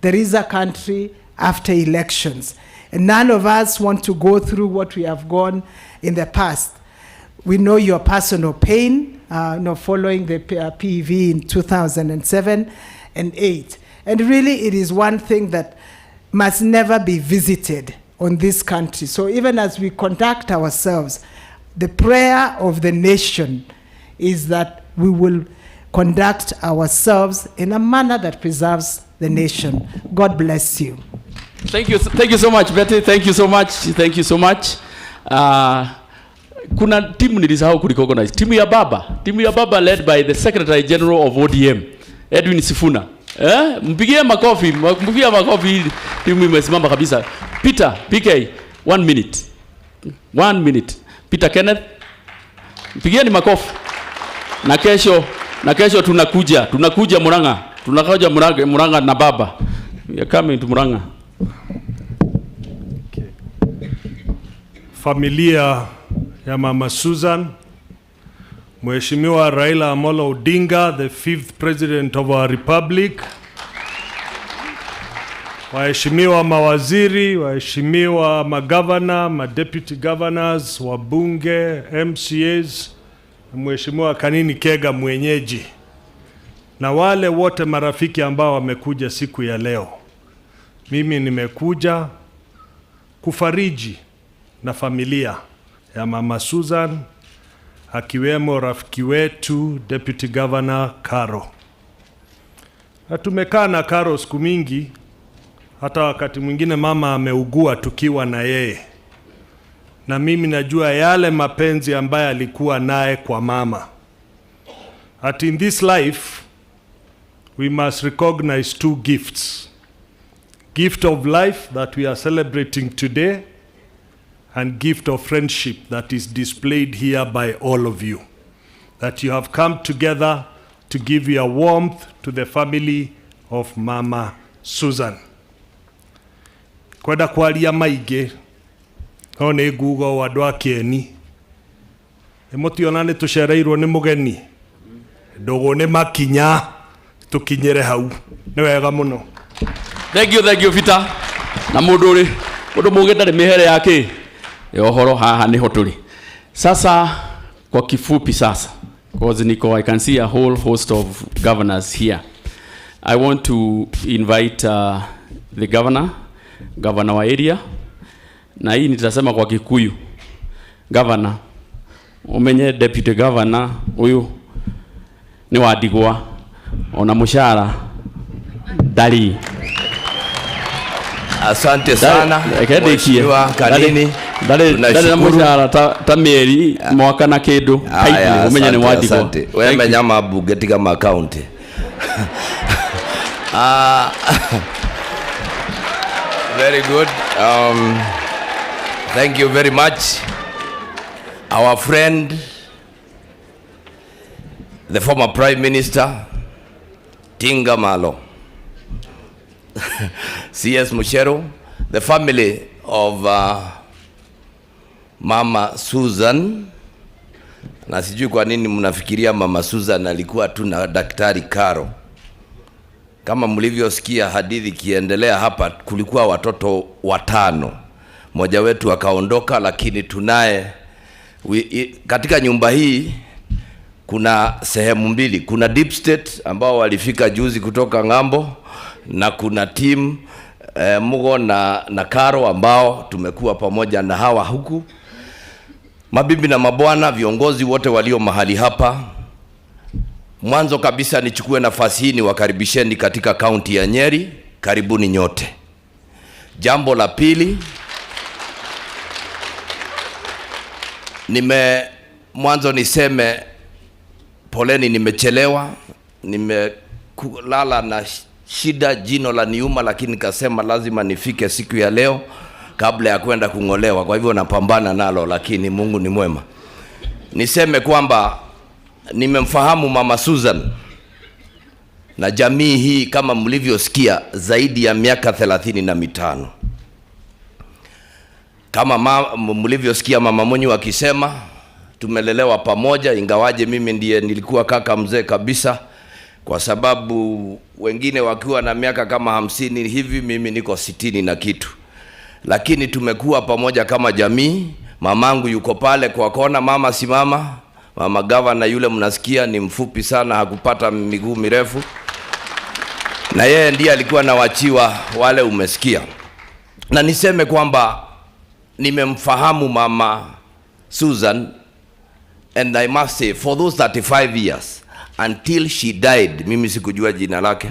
there is a country after elections. And none of us want to go through what we have gone in the past. We know your personal pain, following the PEV in 2007 and 2008. And really, it is one thing that must never be visited on this country. So even as we conduct ourselves, the prayer of the nation is that we will conduct ourselves in a manner that preserves the nation. God bless you. Thank you so much, Betty. Thank you so much. Kuna timu nilisahau kurecognize. Timu ya baba led by the Secretary General of ODM, Edwin Sifuna. Mpigie makofi timu imesimama kabisa. Peter PK 1 minute. 1 minute. Peter Kenneth, mpigieni makofi. Na kesho tunakuja Murang'a. Tunakuja Murang'a na baba. We are coming to Murang'a. Okay. Familia ya Mama Susan, Mheshimiwa Raila Amolo Odinga, the 5th President of our Republic, waheshimiwa mawaziri, waheshimiwa magavana, madeputy governors, wabunge, MCAs, Mheshimiwa Kanini Kega mwenyeji, na wale wote marafiki ambao wamekuja siku ya leo. Mimi nimekuja kufariji na familia ya Mama Susan, akiwemo rafiki wetu Deputy Governor Karo. Na tumekaa na Karo siku mingi, hata wakati mwingine mama ameugua tukiwa na yeye. Na mimi najua yale mapenzi ambaye alikuwa naye kwa mama. At in this life, we must recognize 2 gifts. Gift of life that we are celebrating today, and gift of friendship that is displayed here by all of you. That you have come together to give your warmth to the family of Mama Susan. Kwenda kwaria maige, one gugo wandu akieni. Emotiona ni tushereirwo ni mugeni. Ndogo ni makinya tukinyere hau. Ni wega muno. Thank you Peter. Na mundu muge ndari mihere yake. Ohoro haha niho tuli. Sasa kwa kifupi sasa, because I can see a whole host of governors here. I want to invite the governor wa area. Na hii nitasema kwa Kikuyu. Governor, umenye deputy governor huyu ni wadigwa ona mushara dali. Asante sana Mheshimiwa Kanini. Dale na mushara ta mieri mwaka na kindu kaiti umenya ni wadigwa. Asante. Wewe menya mabunge tiga ma county. Very good. Thank you very much. Our friend, the former Prime Minister, Tinga Malo, CS Mushero, the family of Mama Susan. Na sijui kwa nini mnafikiria Mama Susan alikuwa tu na Daktari Karo. Kama mlivyosikia hadithi kiendelea hapa, kulikuwa watoto 5. Mmoja wetu akaondoka, lakini tunaye katika nyumba hii kuna sehemu mbili. Kuna deep state ambao walifika juzi kutoka ngambo, na kuna team Mugo na Karo ambao tumekuwa pamoja na hawa huku. Mabibi na mabwana, viongozi wote walio mahali hapa, mwanzo kabisa nichukue nafasi hii niwakaribisheni katika kaunti ya Nyeri. Karibuni nyote. Jambo la pili, mwanzo niseme poleni, nimechelewa, nimelala na shida, jino la niuma, lakini nikasema lazima nifike siku ya leo kabla ya kwenda kungolewa. Kwa hivyo napambana nalo, lakini Mungu ni mwema. Niseme kwamba nimemfahamu Mama Susan na jamii hii kama mlivyosikia zaidi ya miaka 35. Kama mlivyosikia Mama Munyu akisema tumelelewa pamoja, ingawaje mimi ndiye nilikuwa kaka mzee kabisa, kwa sababu wengine wakiwa na miaka kama 50 hivi, mimi niko 60 na kitu. Lakini tumekuwa pamoja kama jamii. Mamangu yuko pale kwa kona, mama simama. Mama gavana yule mnasikia ni mfupi sana, hakupata miguu mirefu. Na yeye ndiye alikuwa anawachiwa wale umesikia. Na niseme kwamba nimemfahamu Mama Susan, and I must say for those 35 years until she died, mimi sikujua jina lake.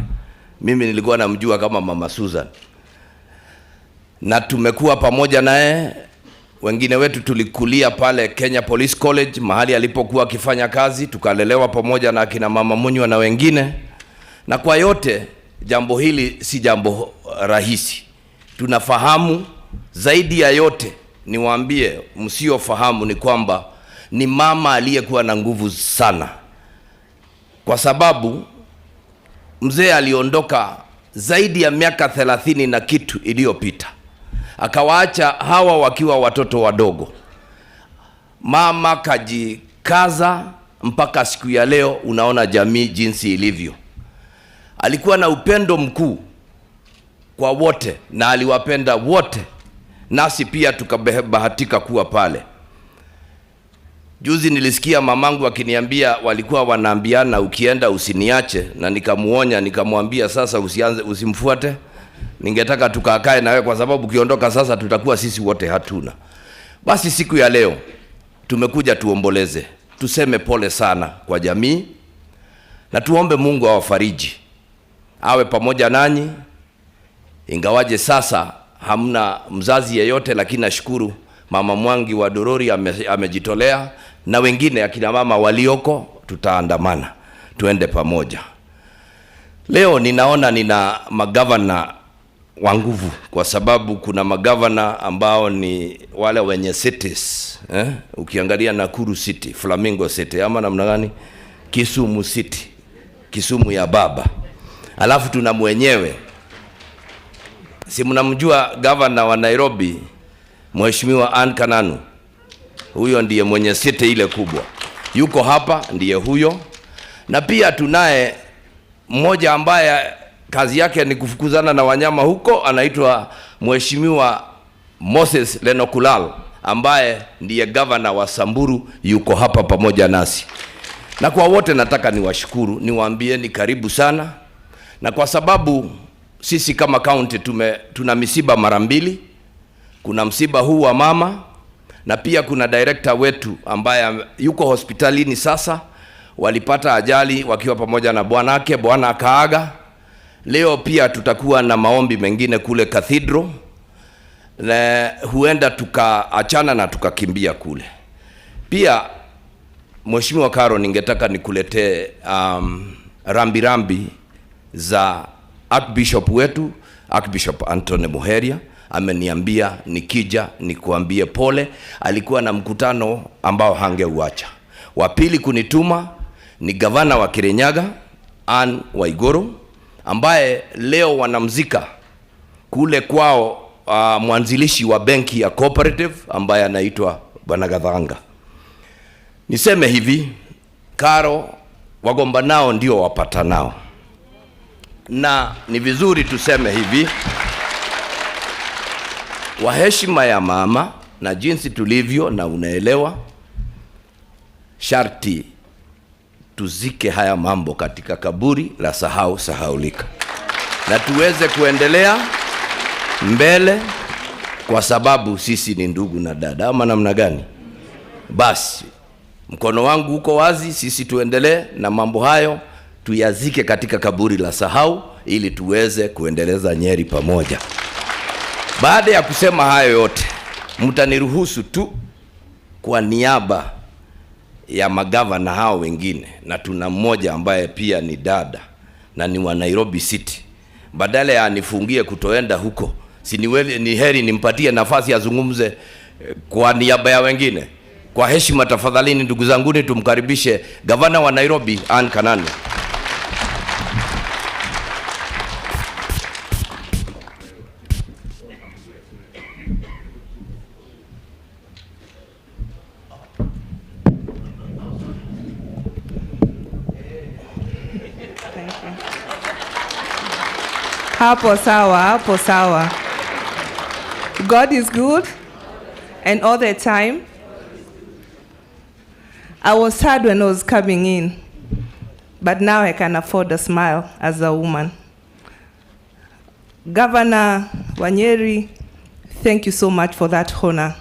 Mimi nilikuwa namjua kama Mama Susan. Na tumekuwa pamoja naye. Wengine wetu tulikulia pale Kenya Police College, mahali alipokuwa akifanya kazi, tukalelewa pamoja na kina Mama Munywa na wengine. Na kwa yote jambo hili si jambo rahisi. Tunafahamu zaidi ya yote, niwaambie msiofahamu ni kwamba ni mama aliyekuwa na nguvu sana, kwa sababu mzee aliondoka zaidi ya miaka 30 na kitu iliyopita, akawaacha hawa wakiwa watoto wadogo. Mama kajikaza mpaka siku ya leo, unaona jamii jinsi ilivyo. Alikuwa na upendo mkuu kwa wote na aliwapenda wote, nasi pia tukabahatika kuwa pale. Juzi nilisikia mamangu akiniambia walikuwa wanaambiana ukienda usiniache, na nikamuonya nikamwambia sasa usimfuate. Ningetaka tukakae nawe kwa sababu ukiondoka sasa tutakuwa sisi wote hatuna. Basi siku ya leo tumekuja tuomboleze, tuseme pole sana kwa jamii na tuombe Mungu awafariji, awe pamoja nanyi. Ingawaje sasa hamna mzazi yeyote, lakini nashukuru Mama Mwangi wa Dorori amejitolea, na wengine akina mama walioko tutaandamana tuende pamoja. Leo ninaona nina magavana wa nguvu, kwa sababu kuna magavana ambao ni wale wenye cities, ukiangalia Nakuru City, Flamingo City, ama namna gani, Kisumu City, Kisumu ya baba. Alafu tuna mwenyewe, si mnamjua governor wa Nairobi, Mheshimiwa Ann Kananu. Huyo ndiye mwenye city ile kubwa, yuko hapa, ndiye huyo. Na pia tunaye mmoja ambaye kazi yake ni kufukuzana na wanyama huko, anaitwa Mheshimiwa Moses Lenokulal, ambaye ndiye governor wa Samburu, yuko hapa pamoja nasi. Na kwa wote nataka niwashukuru, niwaambie ni karibu sana. Na kwa sababu sisi kama county tuna misiba mara mbili. Kuna msiba huu wa mama, na pia kuna director wetu ambaye yuko hospitalini sasa. Walipata ajali wakiwa pamoja na bwanake, bwana akaaga. Leo pia tutakuwa na maombi mengine kule Cathedral, na huenda tukaachana na tukakimbia kule. Pia Mheshimiwa Karo, ningetaka nikuletee rambi za Archbishop wetu, Archbishop Anthony Muheria. Ameniambia nikija nikuambie pole, alikuwa na mkutano ambao hangeuacha. Wa pili kunituma ni gavana wa Kirinyaga, Ann Waiguru, ambaye leo wanamzika kule kwao mwanzilishi wa benki ya cooperative ambaye anaitwa Bwana Gathanga. Niseme hivi, Karo, wagomba nao ndio wapata nao, na ni vizuri tuseme hivi, wa heshima ya mama na jinsi tulivyo, na unaelewa, sharti tuzike haya mambo katika kaburi la sahaulika, na tuweze kuendelea mbele, kwa sababu sisi ni ndugu na dada, ama namna gani? Basi mkono wangu uko wazi, sisi tuendelee na mambo hayo, tuyazike katika kaburi la sahau, ili tuweze kuendeleza Nyeri pamoja. Baada ya kusema hayo yote, mtaniruhusu tu kwa niaba ya magavana hao wengine, na tuna mmoja ambaye pia ni dada na ni wa Nairobi City, badala ya nifungie kutoenda huko, ni heri nimpatie nafasi azungumze kwa niaba ya wengine. Kwa heshima, tafadhalini ndugu zanguni, tumkaribishe gavana wa Nairobi, Ann Kananu. Hapo sawa, hapo sawa. God is good, and all the time. I was sad when I was coming in, but now I can afford a smile as a woman. Governor Wanyeri, thank you so much for that honor.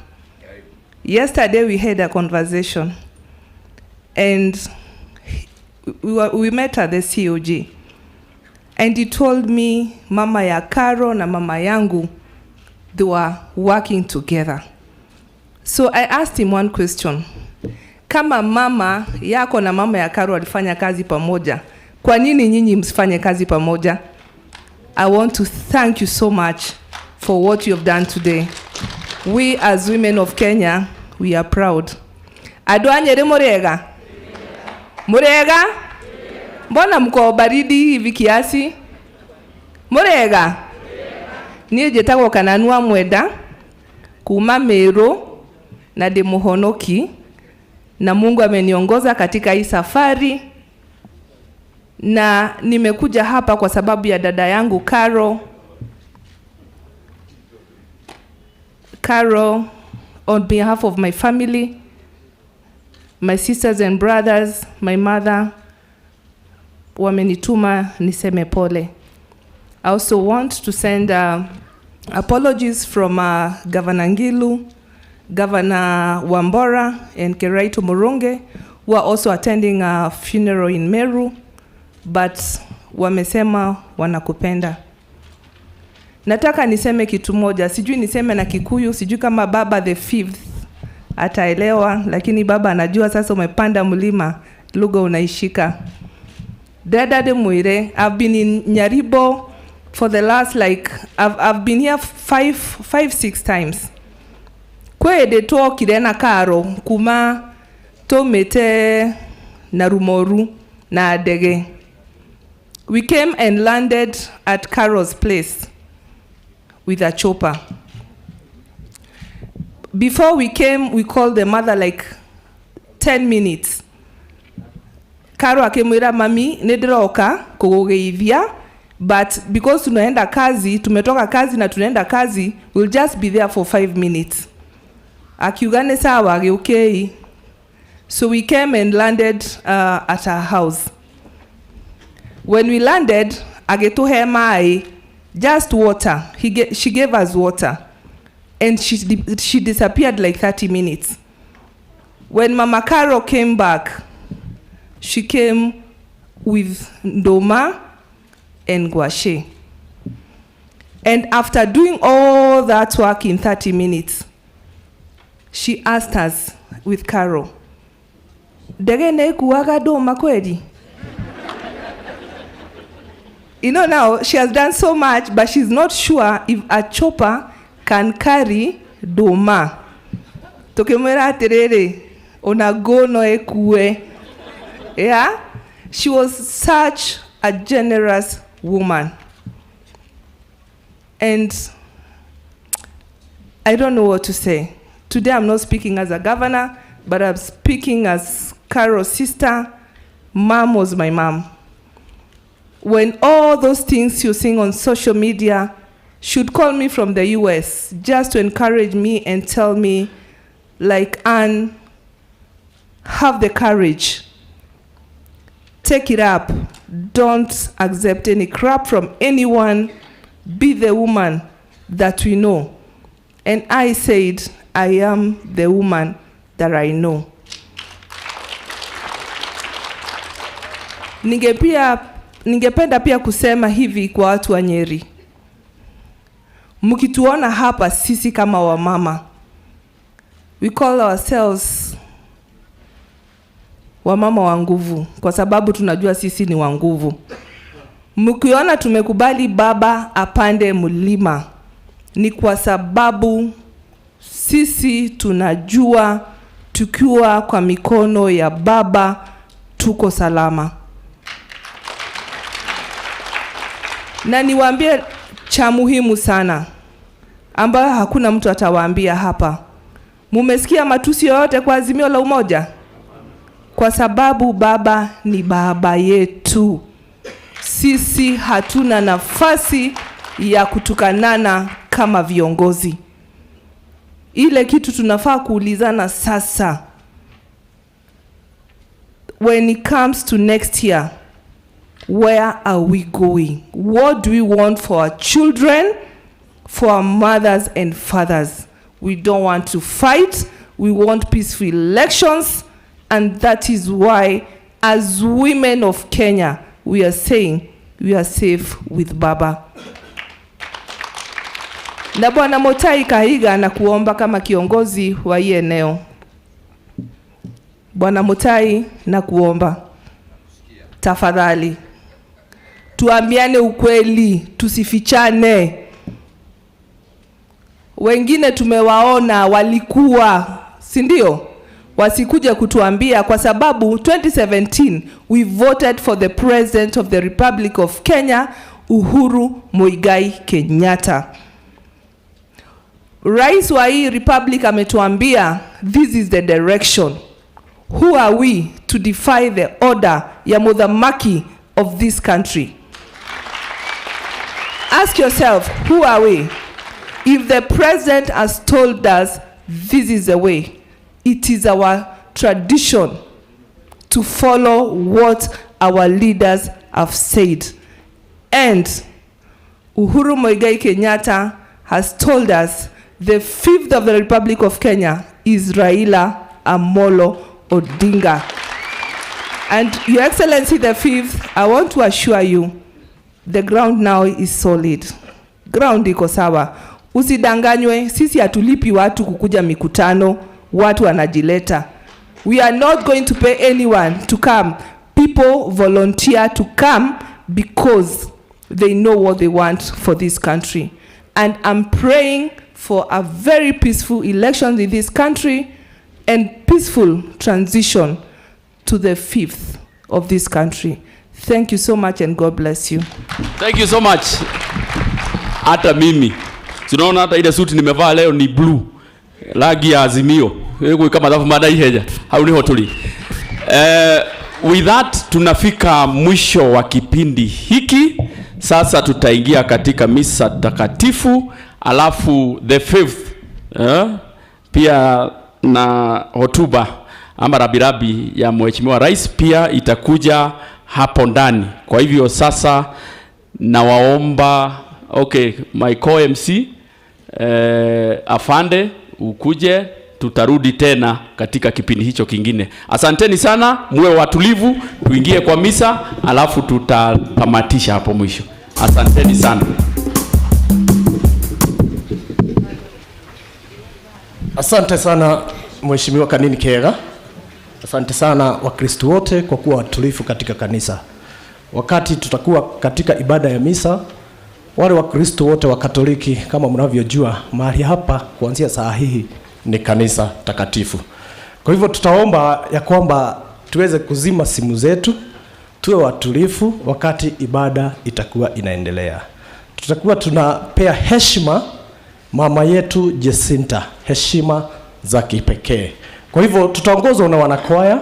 Yesterday we had a conversation, and we met at the COG. And he told me mama ya Karo na mama yangu, they were working together. So I asked him one question. Kama mama yako na mama ya Karo walifanya kazi pamoja, kwa nini nyinyi msifanye kazi pamoja? I want to thank you so much for what you have done today. We as women of Kenya, we are proud. Adwanyere murega? Murega? Mbona mko baridi hivi kiasi? Murega? Niye jetagwo Kananua Mwenda, kuma Meru na ndi muhonoki, na Mungu ameniongoza katika hii safari, na nimekuja hapa kwa sababu ya dada yangu Carol, on behalf of my family, my sisters and brothers, my mother, wamenituma niseme pole. I also want to send apologies from Governor Ngilu, Governor Wambora, and Keraito Murunge, who are also attending a funeral in Meru, but wamesema wanakupenda. Nataka niseme kitu moja, sijui niseme na Kikuyu, sijui kama baba the 5th ataelewa, lakini baba anajua sasa umepanda mlima, lugha unaishika. Dada de Muire, I've been in Nyaribo for the last I've been here 5-6 times. Kwe de to kirena karo kuma to mete na Rumoru na Adege. We came and landed at Carol's place with a chopper. Before we came, we called the mother 10 minutes. Karo akemwira mami nediroka kugeithia, but because tunaenda kazi, tumetoka kazi na tunaenda kazi, we'll just be there for 5 minutes. Akiugane sawa okay. So we came and landed at her house. When we landed, agetuhe mai, just water. She gave us water, and she disappeared 30 minutes. When Mama Carol came back, she came with ndoma and gwache. And after doing all that work in 30 minutes, she asked us with Carol, "Dege ne kuwaga doma kweli?" You know, now she has done so much, but she's not sure if a chopper can carry doma. Tokemera terere onagono ekue. Yeah? She was such a generous woman. And I don't know what to say. Today I'm not speaking as a governor, but I'm speaking as Carol's sister. Mom was my mom. When all those things you sing on social media should call me from the US just to encourage me and tell me, Anne, have the courage. Take it up. Don't accept any crap from anyone. Be the woman that we know. And I said, I am the woman that I know. Ningependa pia kusema hivi kwa watu wa Nyeri. Mkituona hapa sisi kama wamama, we call ourselves wamama wa nguvu, kwa sababu tunajua sisi ni wa nguvu. Mkiona tumekubali baba apande mlima, ni kwa sababu sisi tunajua tukiwa kwa mikono ya baba tuko salama. Na niwaambie cha muhimu sana, ambayo hakuna mtu atawaambia hapa. Mumesikia matusi yote kwa Azimio la Umoja? Kwa sababu baba ni baba yetu. Sisi hatuna nafasi ya kutukanana kama viongozi. Ile kitu tunafaa kuulizana sasa, when it comes to next year, where are we going? What do we want for our children, for our mothers and fathers? We don't want to fight. We want peaceful elections. And that is why, as women of Kenya, we are saying we are safe with Baba. Na Bwana Motai Kahiga na kuomba kama kiongozi wa hii eneo. Bwana Motai na kuomba, tafadhali, tuambiane ukweli, tusifichane. Wengine tumewaona walikuwa, si ndio? Wasikuje kutuambia, kwa sababu 2017 we voted for the President of the Republic of Kenya, Uhuru Muigai Kenyatta. Rais wa hii republic ametuambia this is the direction. Who are we to defy the order ya mudhamaki of this country? Ask yourself, who are we? If the president has told us this is the way, it is our tradition to follow what our leaders have said. And Uhuru Muigai Kenyatta has told us the 5th of the Republic of Kenya is Raila Amolo Odinga. And Your Excellency the 5th, I want to assure you, the ground now is solid. Ground iko sawa. Usidanganywe, sisi hatulipi watu kukuja mikutano, watu wanajileta. We are not going to pay anyone to come. People volunteer to come because they know what they want for this country. And I'm praying for a very peaceful election in this country and peaceful transition to the 5th of this country. Thank you so much and God bless you. Thank you so much. Hata mimi tunaona hata ile suit nimevaa leo ni blue, rangi ya Azimio. Wewe kama dhafu madai heja hauni hotuli. With that tunafika mwisho wa kipindi hiki. Sasa tutaingia katika misa takatifu, alafu the 5th pia na hotuba ama rabirabi ya Mheshimiwa Rais pia itakuja hapo ndani. Kwa hivyo sasa nawaomba, okay, my co-MC afande ukuje, tutarudi tena katika kipindi hicho kingine. Asanteni sana, muwe watulivu, tuingie kwa misa, alafu tutatamatisha hapo mwisho. Asanteni sana. Asante sana Mheshimiwa Kanini Kega. Asante sana Wakristo wote kwa kuwa watulivu katika kanisa. Wakati tutakuwa katika ibada ya misa, wale Wakristo wote wa Katoliki kama mnavyojua, mahali hapa kuanzia saa hii ni kanisa takatifu. Kwa hivyo tutaomba ya kwamba tuweze kuzima simu zetu, tuwe watulivu wakati ibada itakuwa inaendelea. Tutakuwa tunapea heshima mama yetu Jacinta, heshima za kipekee. Kwa hivyo tutaongozwa na wanakwaya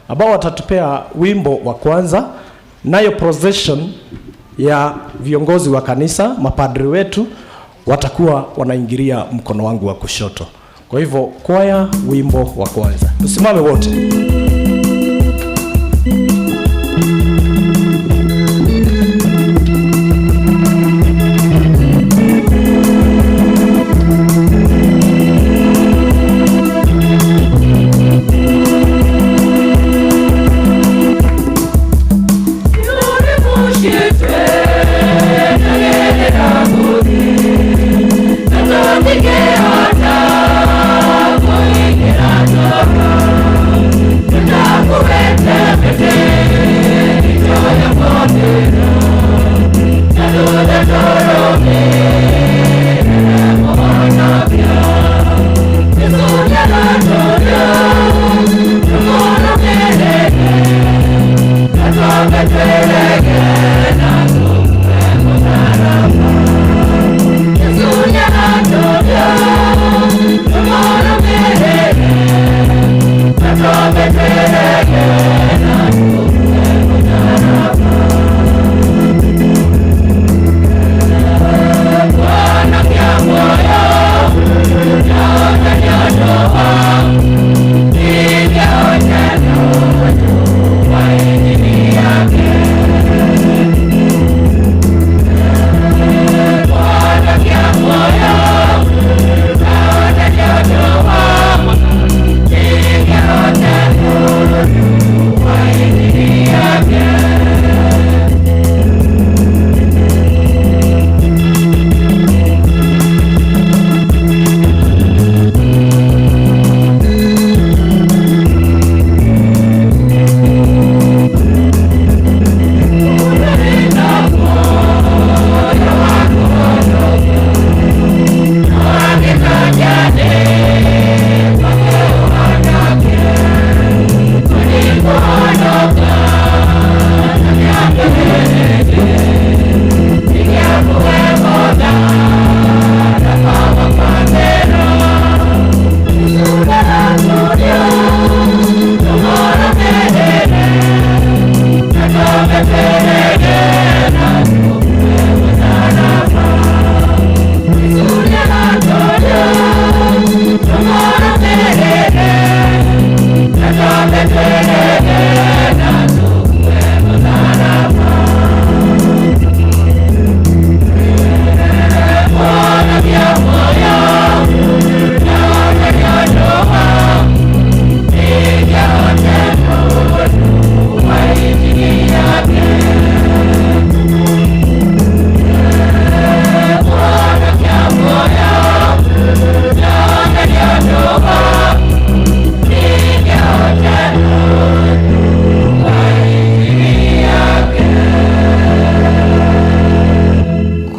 ambao watatupea wimbo wa kwanza, nayo procession ya viongozi wa kanisa, mapadri wetu watakuwa wanaingilia mkono wangu wa kushoto. Kwa hivyo kwaya, wimbo wa kwanza. Tusimame wote.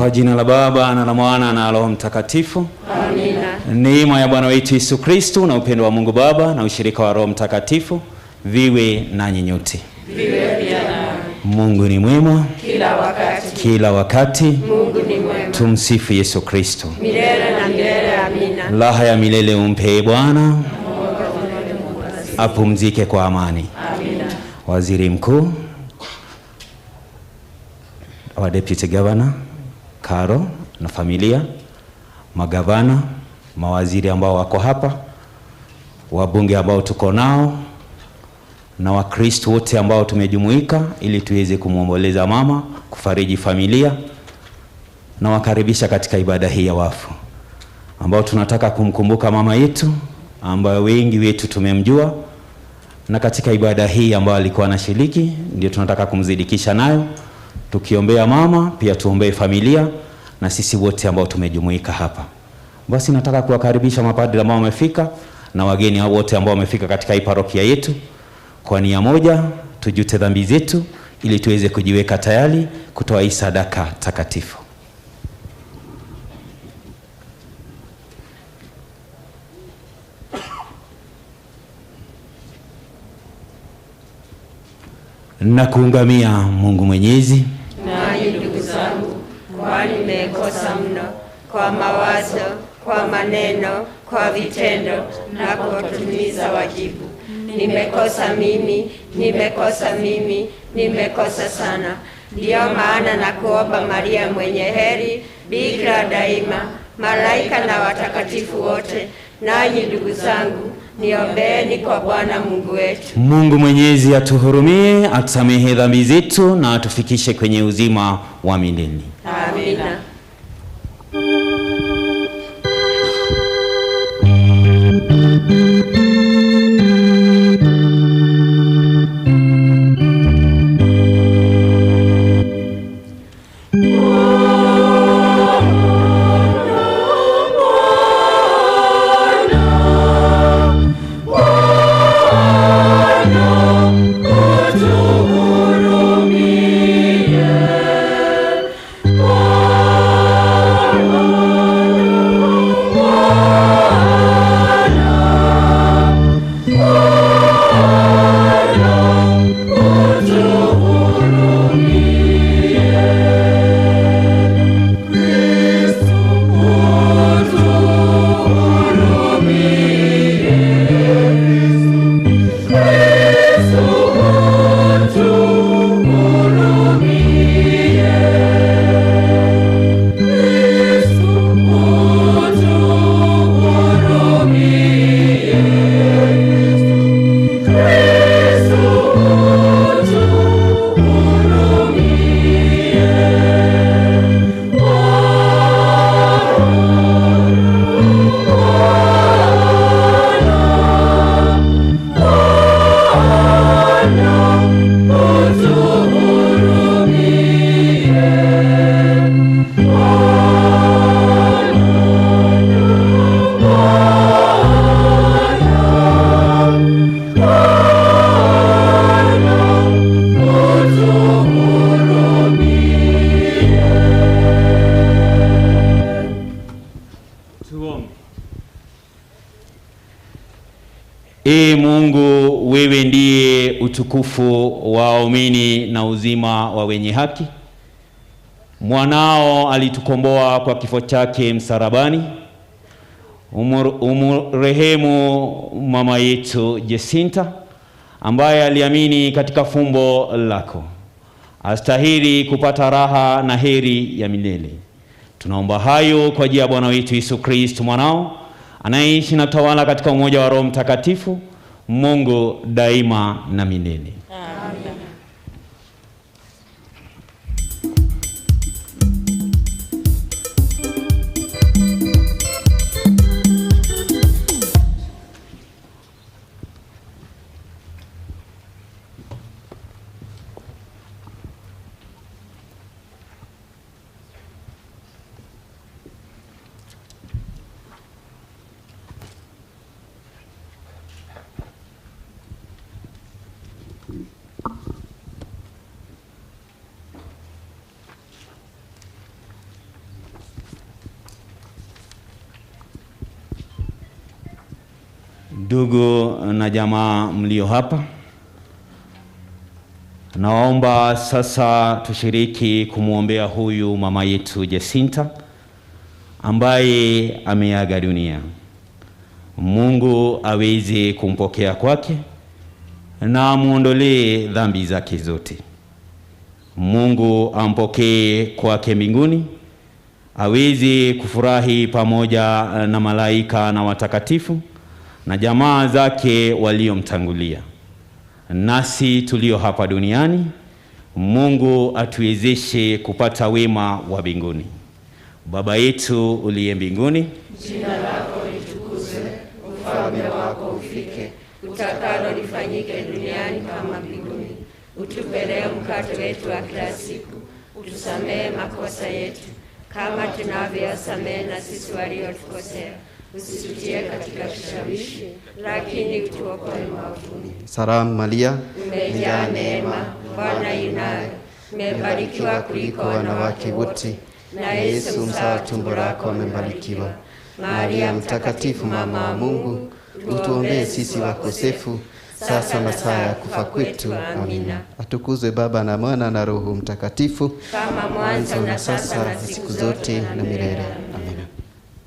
Kwa jina la Baba na la Mwana na Roho Mtakatifu. Amina. Neema ya Bwana wetu Yesu Kristo na upendo wa Mungu Baba na ushirika wa Roho Mtakatifu viwe nanyi nyote. Viwe pia nami. Mungu ni mwema Kila wakati. kila wakati. Mungu ni mwema. Tumsifu Yesu Kristo. Milele na milele. Amina. Raha ya milele umpe Bwana, apumzike kwa amani. Amina. Waziri Mkuu, our Deputy Governor, Karo na familia, magavana, mawaziri ambao wako hapa, wabunge ambao tuko nao, na Wakristo wote ambao tumejumuika ili tuweze kumwomboleza mama, kufariji familia, na wakaribisha katika ibada hii ya wafu ambao tunataka kumkumbuka mama yetu ambayo wengi wetu tumemjua, na katika ibada hii ambayo alikuwa anashiriki ndio tunataka kumzidikisha nayo, tukiombea mama, pia tuombee familia na sisi wote ambao tumejumuika hapa. Basi nataka kuwakaribisha mapadri ambao wamefika na wageni wote ambao wamefika katika hii parokia yetu. Kwa nia moja tujute dhambi zetu ili tuweze kujiweka tayari kutoa hii sadaka takatifu. Na kuungamia Mungu Mwenyezi. Nanyi ndugu zangu, kwani nimekosa mno kwa mawazo, kwa maneno, kwa vitendo na kwa kutimiza wajibu. Nimekosa mimi, nimekosa sana. Ndiyo maana na kuomba Maria mwenye heri, Bikira daima, malaika na watakatifu wote, nanyi ndugu zangu, niombeeni kwa Bwana Mungu wetu. Mungu Mwenyezi atuhurumie, atusamehe dhambi zetu na atufikishe kwenye uzima wa milele. Amina. Ee Mungu, wewe ndiye utukufu wa waumini na uzima wa wenye haki. Mwanao alitukomboa kwa kifo chake msalabani. Umurehemu mama yetu Jacinta ambaye aliamini katika fumbo lako. Astahili kupata raha na heri ya milele. Tunaomba hayo kwa ajili ya Bwana wetu Yesu Kristo mwanao, anaishi na tawala katika umoja wa Roho Mtakatifu, Mungu daima na milele. Amen. ndugu na jamaa mlio hapa, naomba sasa tushiriki kumwombea huyu mama yetu Jacinta ambaye ameaga dunia. Mungu aweze kumpokea kwake na amuondolee dhambi zake zote. Mungu ampokee kwake mbinguni, aweze kufurahi pamoja na malaika na watakatifu na jamaa zake waliomtangulia. Nasi tulio hapa duniani, Mungu atuwezeshe kupata wema wa mbinguni. Baba yetu uliye mbinguni, jina lako litukuzwe, ufalme wako ufike, utakalo lifanyike duniani kama mbinguni. Utupe leo mkate wetu wa kila siku, utusamehe makosa yetu kama tunavyowasamehe na sisi waliotukosea. Usitutie katika kishawishi, lakini utuokoe maovuni. Salamu Maria, umejaa neema, Bwana yu nawe, umebarikiwa kuliko wanawake wote, na Yesu mzao wa tumbo lako amebarikiwa. Maria mtakatifu, mama wa Mungu, utuombee sisi wakosefu, sasa na saa ya kufa kwetu. Amina. Atukuzwe Baba na Mwana na Roho Mtakatifu, kama mwanzo na sasa na siku zote na milele. Amina.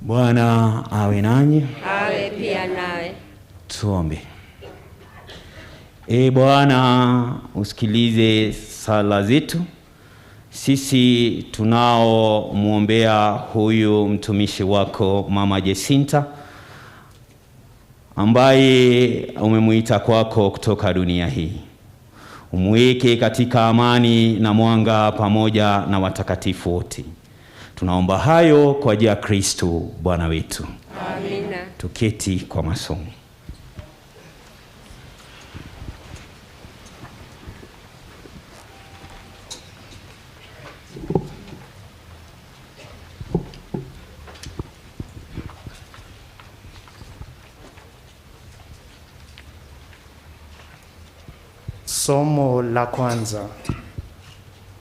Bwana awe nanyi. Awe pia nawe. Tuombe. Bwana, usikilize sala zetu. Sisi tunao muombea huyu mtumishi wako mama Jacinta ambaye umemuita kwako kutoka dunia hii. Umweke katika amani na mwanga pamoja na watakatifu wote. Tunaomba hayo kwa ajili ya Kristo Bwana wetu. Amina. Tuketi kwa masomo. Somo la kwanza.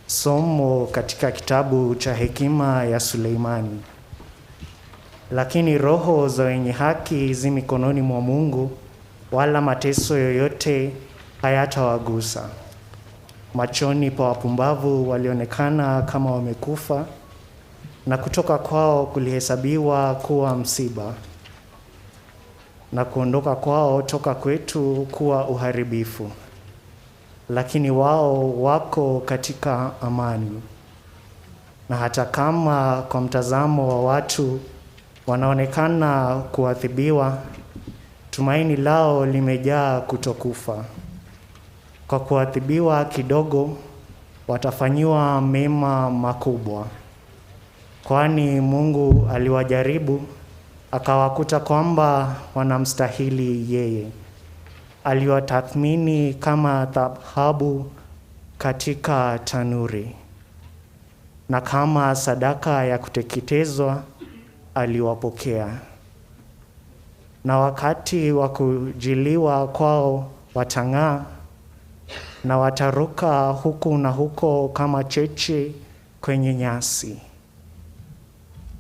Somo katika kitabu cha hekima ya Suleimani. Lakini roho za wenye haki zi mikononi mwa Mungu, wala mateso yoyote hayatawagusa. Machoni pa wapumbavu walionekana kama wamekufa, na kutoka kwao kulihesabiwa kuwa msiba, na kuondoka kwao toka kwetu kuwa uharibifu. Lakini wao wako katika amani. Na hata kama kwa mtazamo wa watu wanaonekana kuadhibiwa, tumaini lao limejaa kutokufa. Kwa kuadhibiwa kidogo, watafanyiwa mema makubwa. Kwani Mungu aliwajaribu, akawakuta kwamba wanamstahili yeye. Aliwatathmini kama dhahabu katika tanuri, na kama sadaka ya kuteketezwa aliwapokea. Na wakati wa kujiliwa kwao watang'aa, na wataruka huku na huko kama cheche kwenye nyasi.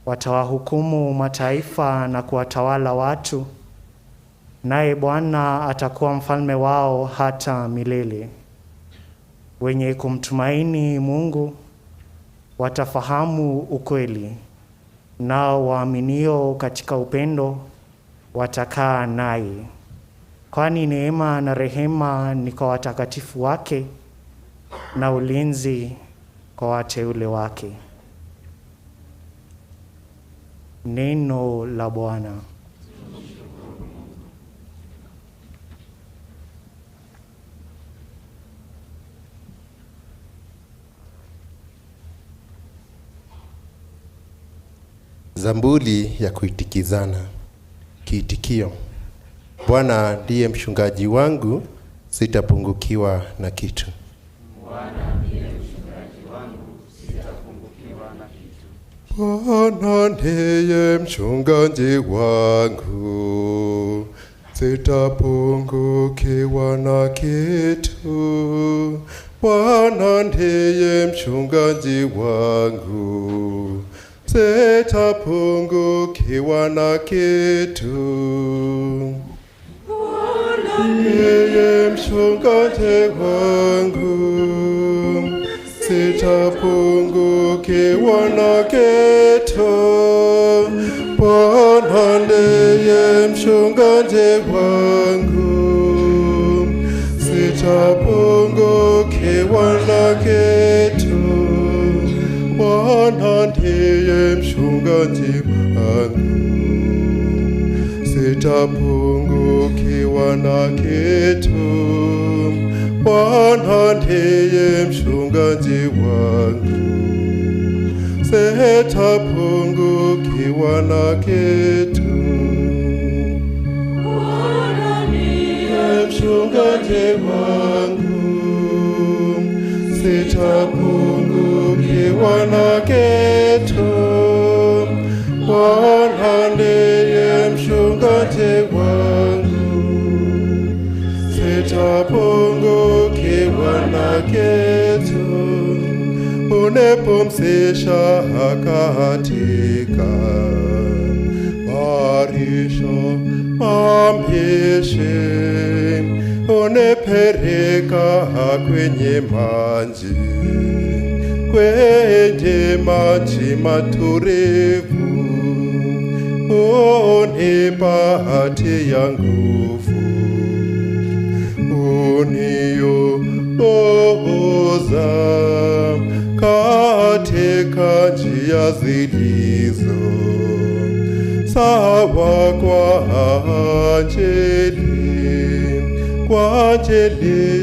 Watawahukumu mataifa na kuwatawala watu, naye Bwana atakuwa mfalme wao hata milele. Wenye kumtumaini Mungu watafahamu ukweli, nao waaminio katika upendo watakaa naye. Kwani neema na rehema ni kwa watakatifu wake, na ulinzi kwa wateule wake. Neno la Bwana. Zambuli ya kuitikizana. Kiitikio: Bwana ndiye mchungaji wangu, sitapungukiwa na kitu. Bwana ndiye mchungaji wangu, sitapungukiwa na kitu. Bwana ndiye mchungaji wangu, sitapungukiwa na kitu. Bwana ndiye mchungaji wangu, sitapungukiwa na kitu. ndiye mchungaji wangu, sitapungukiwa na kitu. Bwana ndiye mchungaji wangu, sitapungukiwa na kitu. Bwana ndiye mchungaji wangu, sitapungukiwa na kitu. Bwana ndiye mchungaji wangu, sitapungukiwa na kitu. Bwana ndiye mchungaji wangu, sitapungukiwa na kitu. Bwana ndiye mchungaji wangu, sitapungukiwa na kitu. Unipumzisha katika marisho mabichi, unipeleka kwenye maji, kwenye maji matulivu. Unipatia nguvu, uniongoza katika njia zilizo sawa kwa ajili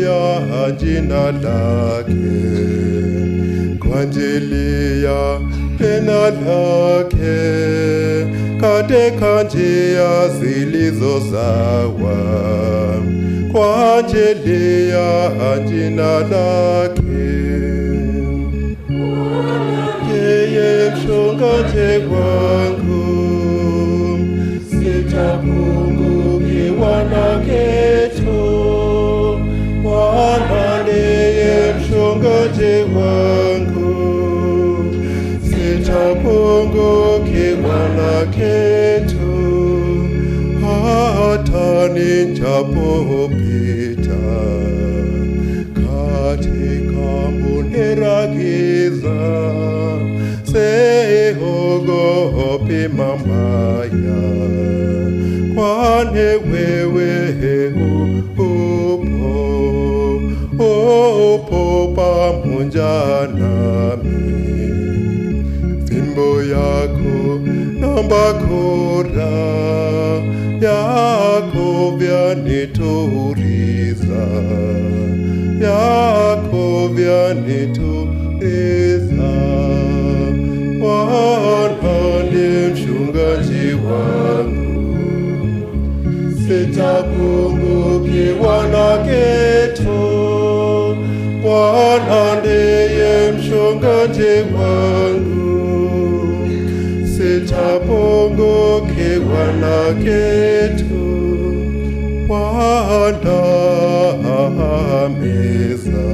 ya jina lake, kwa ajili ya jina lake, katika njia zilizo sawa kwa ajili ya jina lake. Yeye mchungaji wangu, sitapungukiwa na kitu. Bwana ndiye mchungaji wangu, sitapungukiwa na kitu. Hata nijapopita katika bonde la giza, siogopi mabaya, kwani wewe upo pamoja nami. Fimbo yako na bakora yako vyanituliza, yako vyanituliza. Bwana ndiye mchungaji wangu, sitapungukiwa na kitu. Bwana ndiye mchungaji wangu, sitapungukiwa na kitu. Bwana meza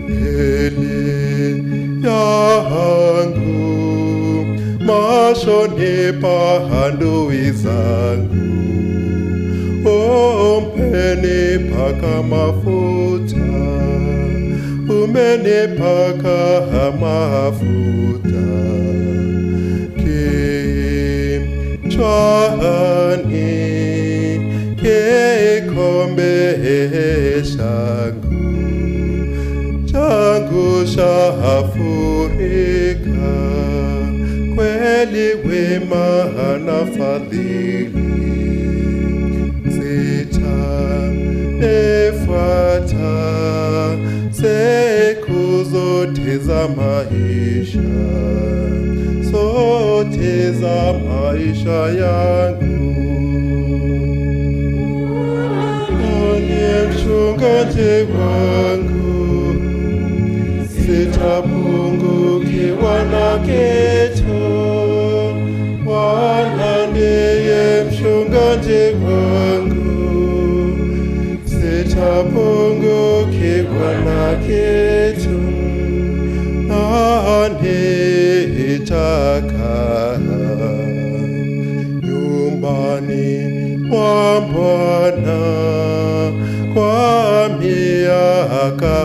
mbele yangu machoni pa adui zangu. Umenipaka mafuta, umenipaka mafuta kichwani, kikombe changu shafurika. Kweli wema na fadhili zitanifuata siku zote za maisha, zote za maisha yangu. Ndiye mchungaji wangu, sitapungukiwa na kitu. Bwana ndiye mchungaji wangu, sitapungukiwa na kitu. Nitakaa nyumbani mwa Bwana kwa miaka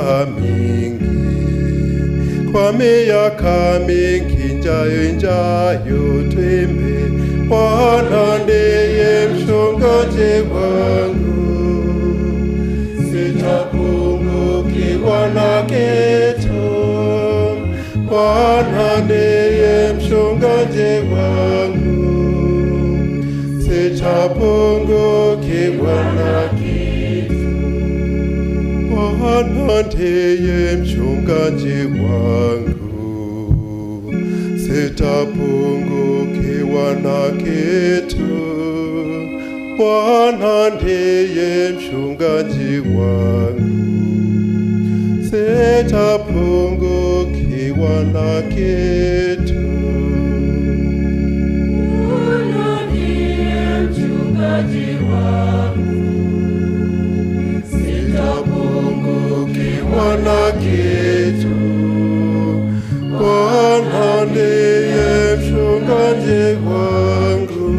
mingi, kwa miaka mingi njayo twembe. Bwana ndiye mchungaji wangu, sitapungukiwa na kitu. Bwana ndiye mchungaji wangu, sitapungukiwa na kitu. Bwana ndiye mchungaji wangu, sitapungukiwa na kitu. Bwana ndiye mchungaji wangu, sitapungukiwa na kitu. Bwana ndiye mchungaji wangu, sitapungukiwa na kitu. Bwana ndiye mchungaji wangu,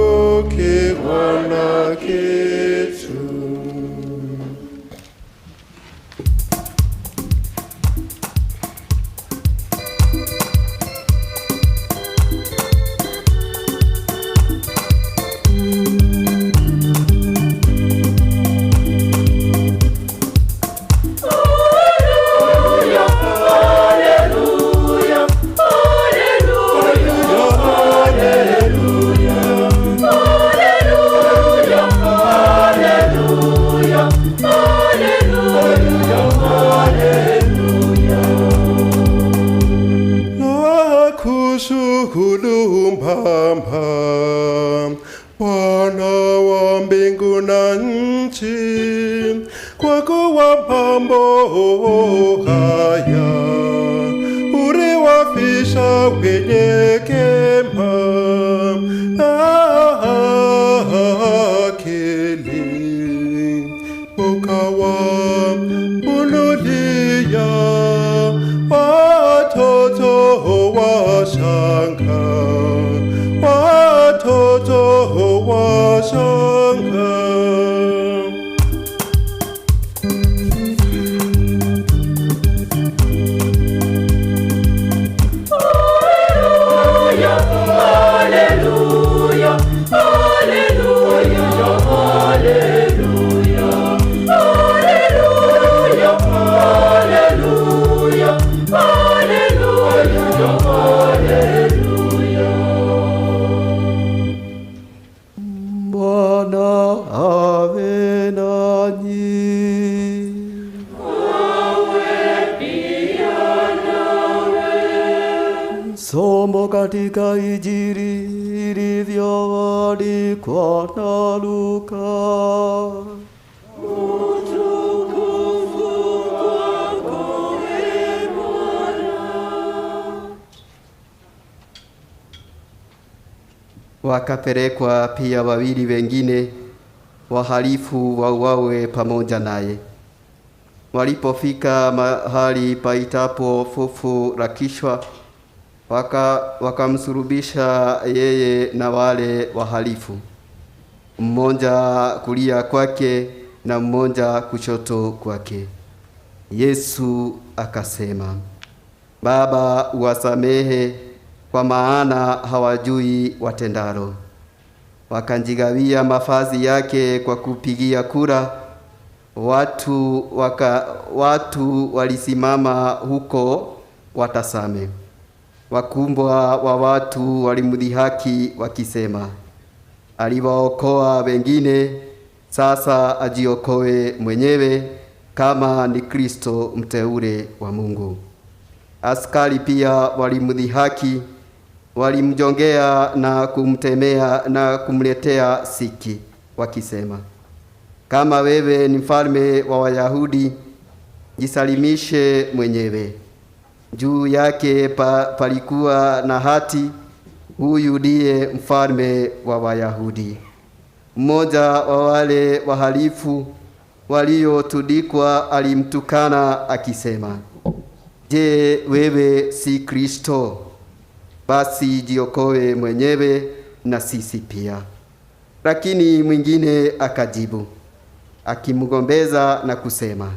sitapungukiwa na kitu. Bwana wa mbingu na nchi, kwa kuwa mambo haya uliwafisha wenye kema akili, ukawafunulia watoto wachanga, watoto wachanga. Hallelujah, hallelujah, hallelujah, hallelujah, hallelujah, hallelujah, hallelujah. Bwana awe nanyi. Somo katika Injili ilivyoandikwa na Luka. Utukufu kwako, Ee Bwana. Wakapelekwa pia wawili wengine wahalifu wauawe pamoja naye. Walipofika mahali paitapo Fufu la Kichwa, wakamsulubisha yeye na wale wahalifu, mmoja kulia kwake na mmoja kushoto kwake. Yesu akasema, Baba, uwasamehe kwa maana hawajui watendalo. Wakanjigawia mavazi yake kwa kupigia kura. Watu walisimama huko watasame. Wakumbwa wa watu walimdhihaki wakisema, aliwaokoa wengine, sasa ajiokoe mwenyewe kama ni Kristo mteule wa Mungu. Askari pia walimdhihaki, walimjongea na kumtemea na kumletea siki wakisema, kama wewe ni mfalme wa Wayahudi, jisalimishe mwenyewe. Juu yake palikuwa na hati, huyu ndiye mfalme wa Wayahudi. Mmoja wa wale wahalifu waliotundikwa alimtukana akisema, Je, wewe si Kristo? Basi jiokoe mwenyewe na sisi pia. Lakini mwingine akajibu akimgombeza na kusema,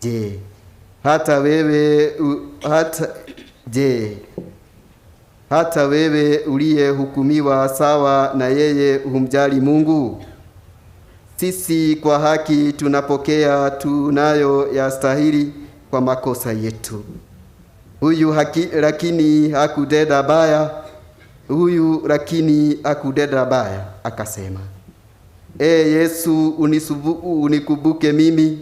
je, hata wewe uliyehukumiwa sawa na yeye humjali Mungu? Sisi kwa haki tunapokea tunayo yastahili kwa makosa yetu. Lakini hakutenda baya. Akasema, Yesu, unikumbuke mimi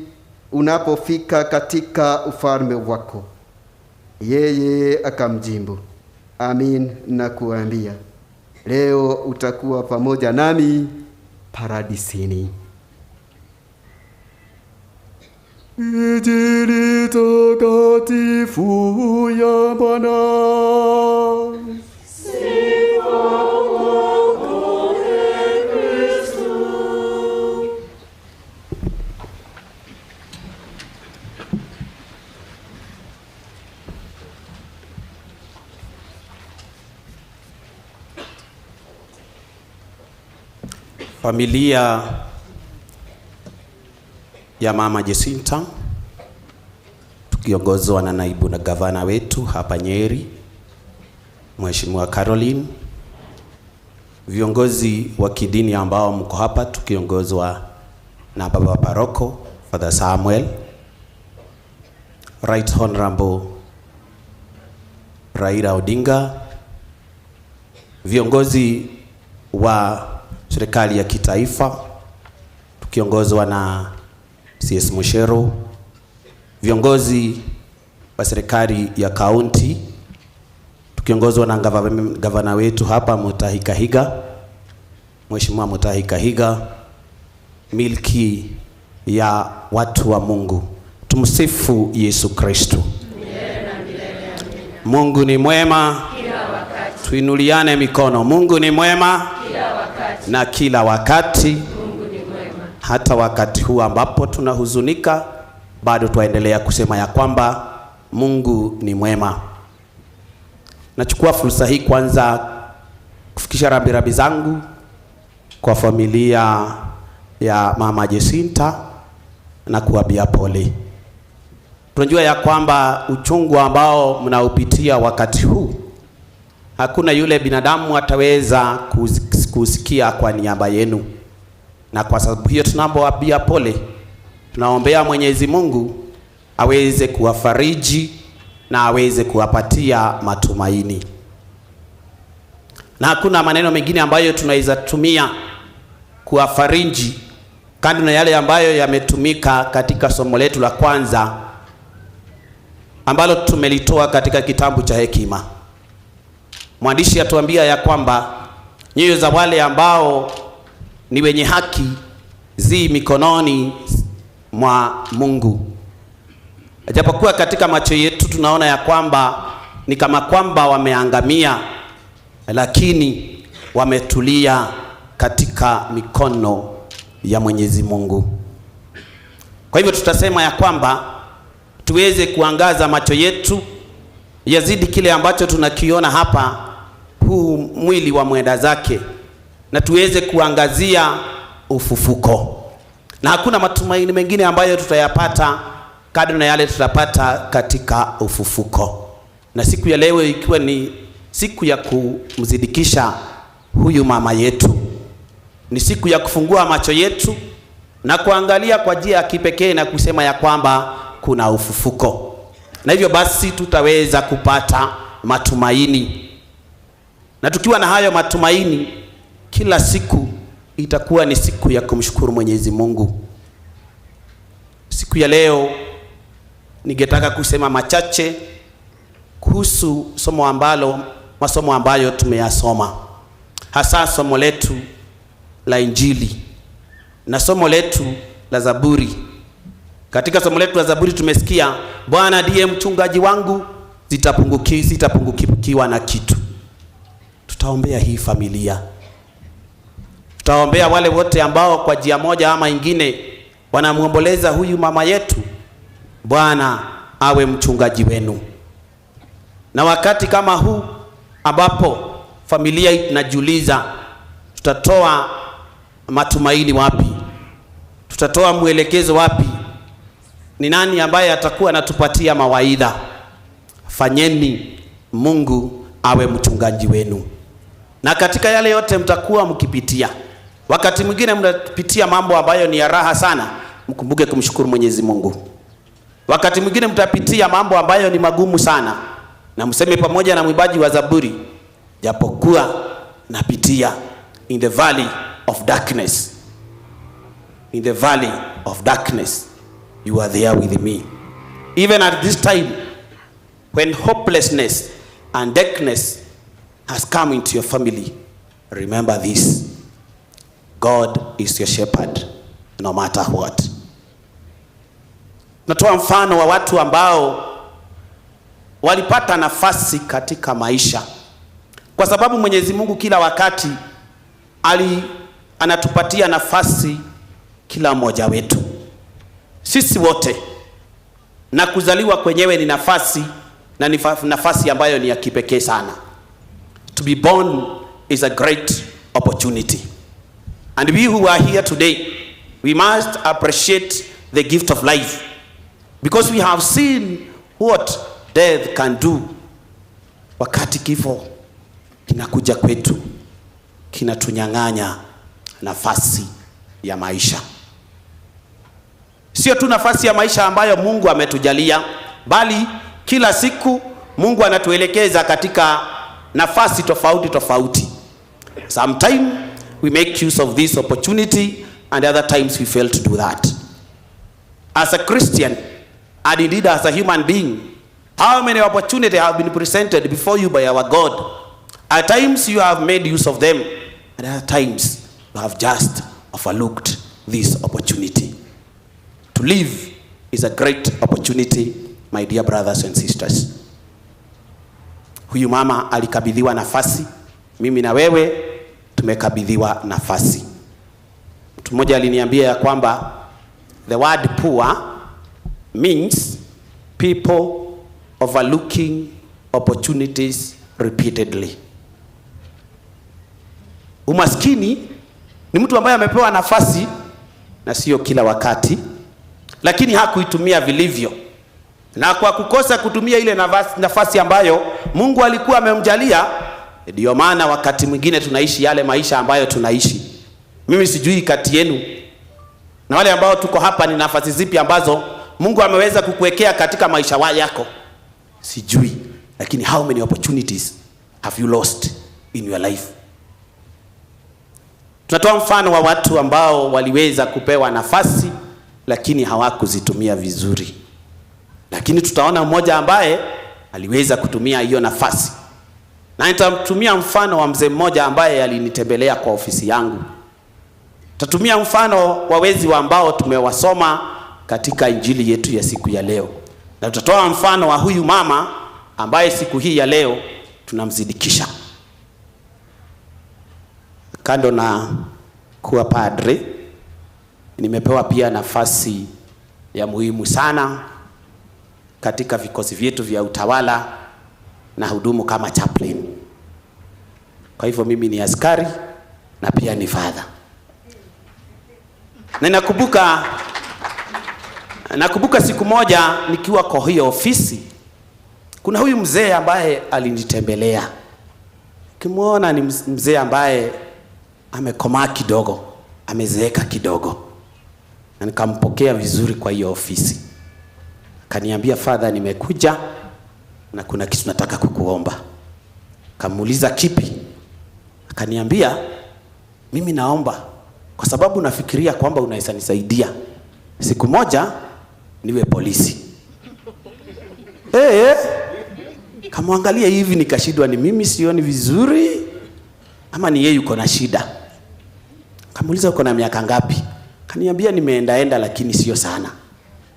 unapofika katika ufalme wako. Yeye akamjibu, amin nakuambia, leo utakuwa pamoja nami paradisini. Injili takatifu ya Bwana. Sifa kwako, Ee Kristo. Familia ya Mama Jacinta tukiongozwa na naibu na gavana wetu hapa Nyeri, Mheshimiwa Caroline, viongozi wa kidini ambao mko hapa tukiongozwa na baba paroko Father Samuel, Right Honorable Raila Odinga, viongozi wa serikali ya kitaifa tukiongozwa na CS Mushero, viongozi wa serikali ya kaunti tukiongozwa na gavana wetu hapa Mutahi Kahiga, Mheshimiwa Mutahi Kahiga, milki ya watu wa Mungu. Tumsifu Yesu Kristo. Mungu ni mwema kila wakati. Tuinuliane mikono. Mungu ni mwema kila wakati. Na kila wakati. Mungu ni mwema. Hata wakati huu ambapo tunahuzunika, bado tuendelea kusema ya kwamba Mungu ni mwema. Nachukua fursa hii kwanza kufikisha rambirambi zangu kwa familia ya Mama Jacinta na kuambia pole. Tunajua ya kwamba uchungu ambao mnaupitia wakati huu, hakuna yule binadamu ataweza kusikia kwa niaba yenu. Na kwa sababu hiyo tunapowaambia pole, tunaombea Mwenyezi Mungu aweze kuwafariji na aweze kuwapatia matumaini. Na hakuna maneno mengine ambayo tunaweza tumia kuwafariji kando na yale ambayo yametumika katika somo letu la kwanza ambalo tumelitoa katika kitabu cha hekima. Mwandishi atuambia ya kwamba nyoyo za wale ambao ni wenye haki zi mikononi mwa Mungu. Japokuwa katika macho yetu tunaona ya kwamba ni kama kwamba wameangamia, lakini wametulia katika mikono ya Mwenyezi Mungu. Kwa hivyo tutasema ya kwamba tuweze kuangaza macho yetu yazidi kile ambacho tunakiona hapa, huu mwili wa mwenda zake, na tuweze kuangazia ufufuko. Na hakuna matumaini mengine ambayo tutayapata kadri na yale tutapata katika ufufuko. Na siku ya leo ikiwa ni siku ya kumzidikisha huyu mama yetu, ni siku ya kufungua macho yetu na kuangalia kwa njia ya kipekee na kusema ya kwamba kuna ufufuko. Na hivyo basi tutaweza kupata matumaini. Na tukiwa na hayo matumaini, kila siku itakuwa ni siku ya kumshukuru Mwenyezi Mungu. Siku ya leo ningetaka kusema machache kuhusu masomo ambayo tumeyasoma. Hasa somo letu la Injili na somo letu la Zaburi. Katika somo letu la Zaburi tumesikia Bwana ndiye mchungaji wangu, sitapungukiwa na kitu. Tutaombea hii familia. Tutaombea wale wote ambao kwa njia moja ama ingine wanamuomboleza huyu mama yetu. Bwana awe mchungaji wenu. Na wakati kama huu ambapo familia inajiuliza tutatoa matumaini wapi? Tutatoa mwelekezo wapi? Ni nani ambaye atakuwa anatupatia mawaidha? Fanyeni Mungu awe mchungaji wenu. Na katika yale yote mtakuwa mkipitia, wakati mwingine mnapitia mambo ambayo ni ya raha sana, mkumbuke kumshukuru Mwenyezi Mungu. Wakati mwingine mtapitia mambo ambayo ni magumu sana, na mseme pamoja na mwimbaji wa Zaburi, japokuwa napitia in the valley of darkness, in the valley of darkness, you are there with me. Even at this time, when hopelessness and darkness has come into your family, remember this: God is your shepherd no matter what. Natoa mfano wa watu ambao walipata nafasi katika maisha, kwa sababu Mwenyezi Mungu kila wakati anatupatia nafasi kila mmoja wetu. Sisi wote, na kuzaliwa kwenyewe ni nafasi, na ni nafasi ambayo ni ya kipekee sana. To be born is a great opportunity. And we who are here today, we must appreciate the gift of life, because we have seen what death can do. Wakati kifo kinakuja kwetu, kinatunyang'anya nafasi ya maisha. Sio tu nafasi ya maisha ambayo Mungu ametujalia, bali kila siku Mungu anatuelekeza katika nafasi tofauti tofauti. Sometimes we make use of this opportunity, and other times we fail to do that. As a Christian, and indeed as a human being, how many opportunities have been presented before you by our God? At times you have made use of them, and at times you have just overlooked this opportunity. To live is a great opportunity, my dear brothers and sisters. Huyu mama alikabidhiwa nafasi, mimi na wewe tumekabidhiwa nafasi. Mtu mmoja aliniambia ya kwamba the word poor means people overlooking opportunities repeatedly. Umaskini ni mtu ambaye amepewa nafasi, na sio kila wakati, lakini hakuitumia vilivyo. Na kwa kukosa kutumia ile nafasi ambayo Mungu alikuwa amemjalia, ndio maana wakati mwingine tunaishi yale maisha ambayo tunaishi. Mimi sijui kati yenu na wale ambao tuko hapa ni nafasi zipi ambazo Mungu ameweza kukuwekea katika maisha yako. Sijui, lakini how many opportunities have you lost in your life? Tunatoa mfano wa watu ambao waliweza kupewa nafasi lakini hawakuzitumia vizuri. Lakini tutaona mmoja ambaye aliweza kutumia hiyo nafasi. Na nitamtumia mfano wa mzee mmoja ambaye alinitembelea kwa ofisi yangu. Tatumia mfano wa wezi ambao tumewasoma katika injili yetu ya siku ya leo. Na tutatoa mfano wa huyu mama ambaye siku hii ya leo tunamzidikisha. Kando na kuwa padre, nimepewa pia nafasi ya muhimu sana katika vikosi vyetu vya utawala, na hudumu kama chaplain. Kwa hivyo mimi ni askari na pia ni father. Na nakumbuka siku moja nikiwa kwa hiyo ofisi, kuna huyu mzee ambaye alinitembelea. Kimuona ni mzee ambaye amekomaa kidogo, amezeeka kidogo. Na nikampokea vizuri kwa hiyo ofisi. Kaniambia, father, nimekuja na kuna kitu nataka kukuomba. Kamuuliza kipi? Akaniambia, mimi naomba kwa sababu nafikiria kwamba unaweza nisaidia siku moja niwe polisi. Kamwangalia hivi nikashindwa, ni mimi sioni vizuri ama ni yeye yuko na shida. Kamuuliza, uko na miaka ngapi? Kaniambia, nimeendaenda lakini sio sana.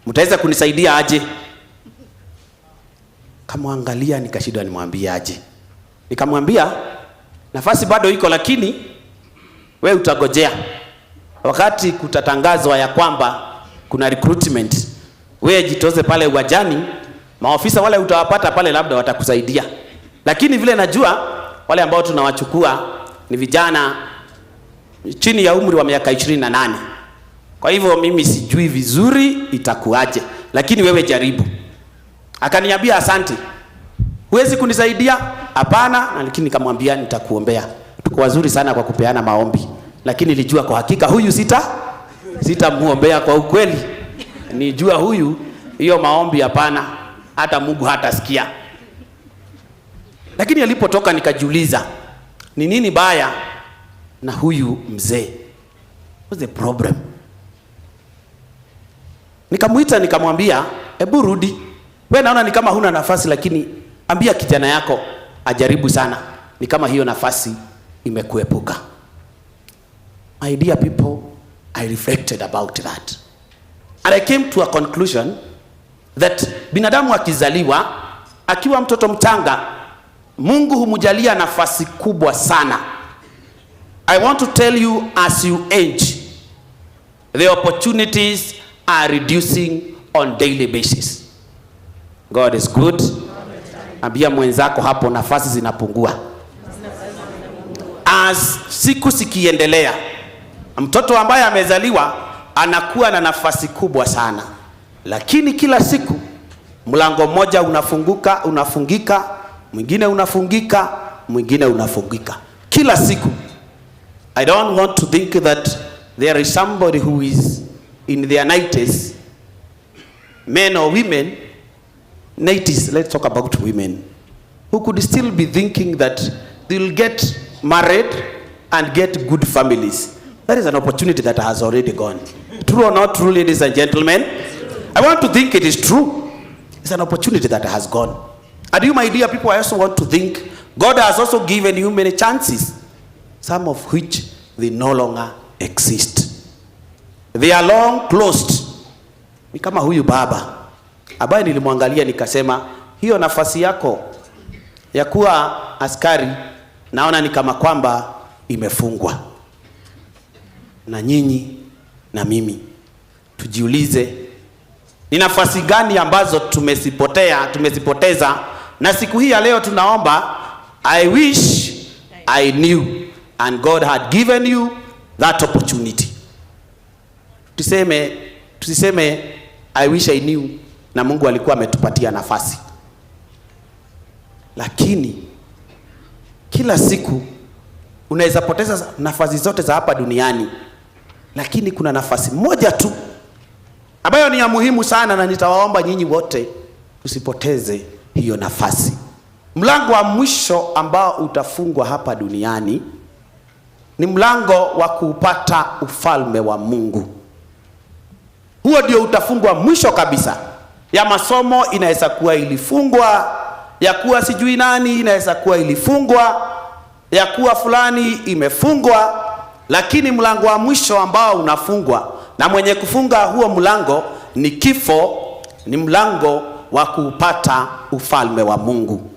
Mtaweza kunisaidia aje? Kamwangalia nikashindwa nimwambie aje. Nikamwambia, nafasi bado iko, lakini we utagojea. Wakati kutatangazwa ya kwamba kuna recruitment, we jitoze pale uwajani, maofisa wale utawapata pale, labda watakusaidia. Lakini vile najua wale ambao tunawachukua ni vijana chini ya umri wa miaka 28. Kwa hivyo mimi sijui vizuri itakuaje, lakini wewe jaribu. Akaniambia asante. Huwezi kunisaidia? Hapana. Lakini nikamwambia nitakuombea. Tuko wazuri sana kwa kupeana maombi, lakini nilijua kwa hakika huyu sitamuombea kwa ukweli. Nijua huyu hiyo maombi hapana, hata Mungu hatasikia. Lakini alipotoka nikajiuliza, ni nini baya na huyu mzee? What's the problem? Nikamuita nikamwambia, hebu rudi. Wewe naona ni kama huna nafasi, lakini ambia kijana yako ajaribu sana. Ni kama hiyo nafasi imekuepuka. My dear people, I reflected about that. And I came to a conclusion that binadamu akizaliwa, akiwa mtoto mchanga, Mungu humjalia nafasi kubwa sana. I want to tell you, as you age, the opportunities are reducing on daily basis. God is good. Ambia mwenzako hapo, nafasi zinapungua. As siku sikiendelea, mtoto ambaye amezaliwa anakuwa na nafasi kubwa sana, lakini kila siku mlango mmoja unafungika, mwingine unafungika. Kila siku. I don't want to think that there is somebody who is in their 90s, men or women, 90s, let's talk about women, who could still be thinking that they'll get married and get good families. That is an opportunity that has already gone. True or not true, ladies and gentlemen? I want to think it is true. It's an opportunity that has gone. And you, my dear people, I also want to think God has also given you many chances, some of which they no longer exist. They are long closed. Ni kama huyu baba ambaye nilimwangalia nikasema, hiyo nafasi yako ya kuwa askari naona ni kama kwamba imefungwa. Na nyinyi na mimi tujiulize, ni nafasi gani ambazo tumezipoteza, na siku hii ya leo tunaomba, I wish I knew and God had given you that opportunity. Tusiseme I wish I knew na Mungu alikuwa ametupatia nafasi. Lakini kila siku unaweza poteza nafasi zote za hapa duniani, lakini kuna nafasi moja tu ambayo ni ya muhimu sana, na nitawaomba nyinyi wote tusipoteze hiyo nafasi. Mlango wa mwisho ambao utafungwa hapa duniani ni mlango wa kupata ufalme wa Mungu. Huo ndio utafungwa mwisho kabisa. Ya masomo inaweza kuwa ilifungwa, ya kuwa sijui nani inaweza kuwa ilifungwa, ya kuwa fulani imefungwa, lakini mlango wa mwisho ambao unafungwa na mwenye kufunga huo mlango ni kifo, ni mlango wa kupata ufalme wa Mungu.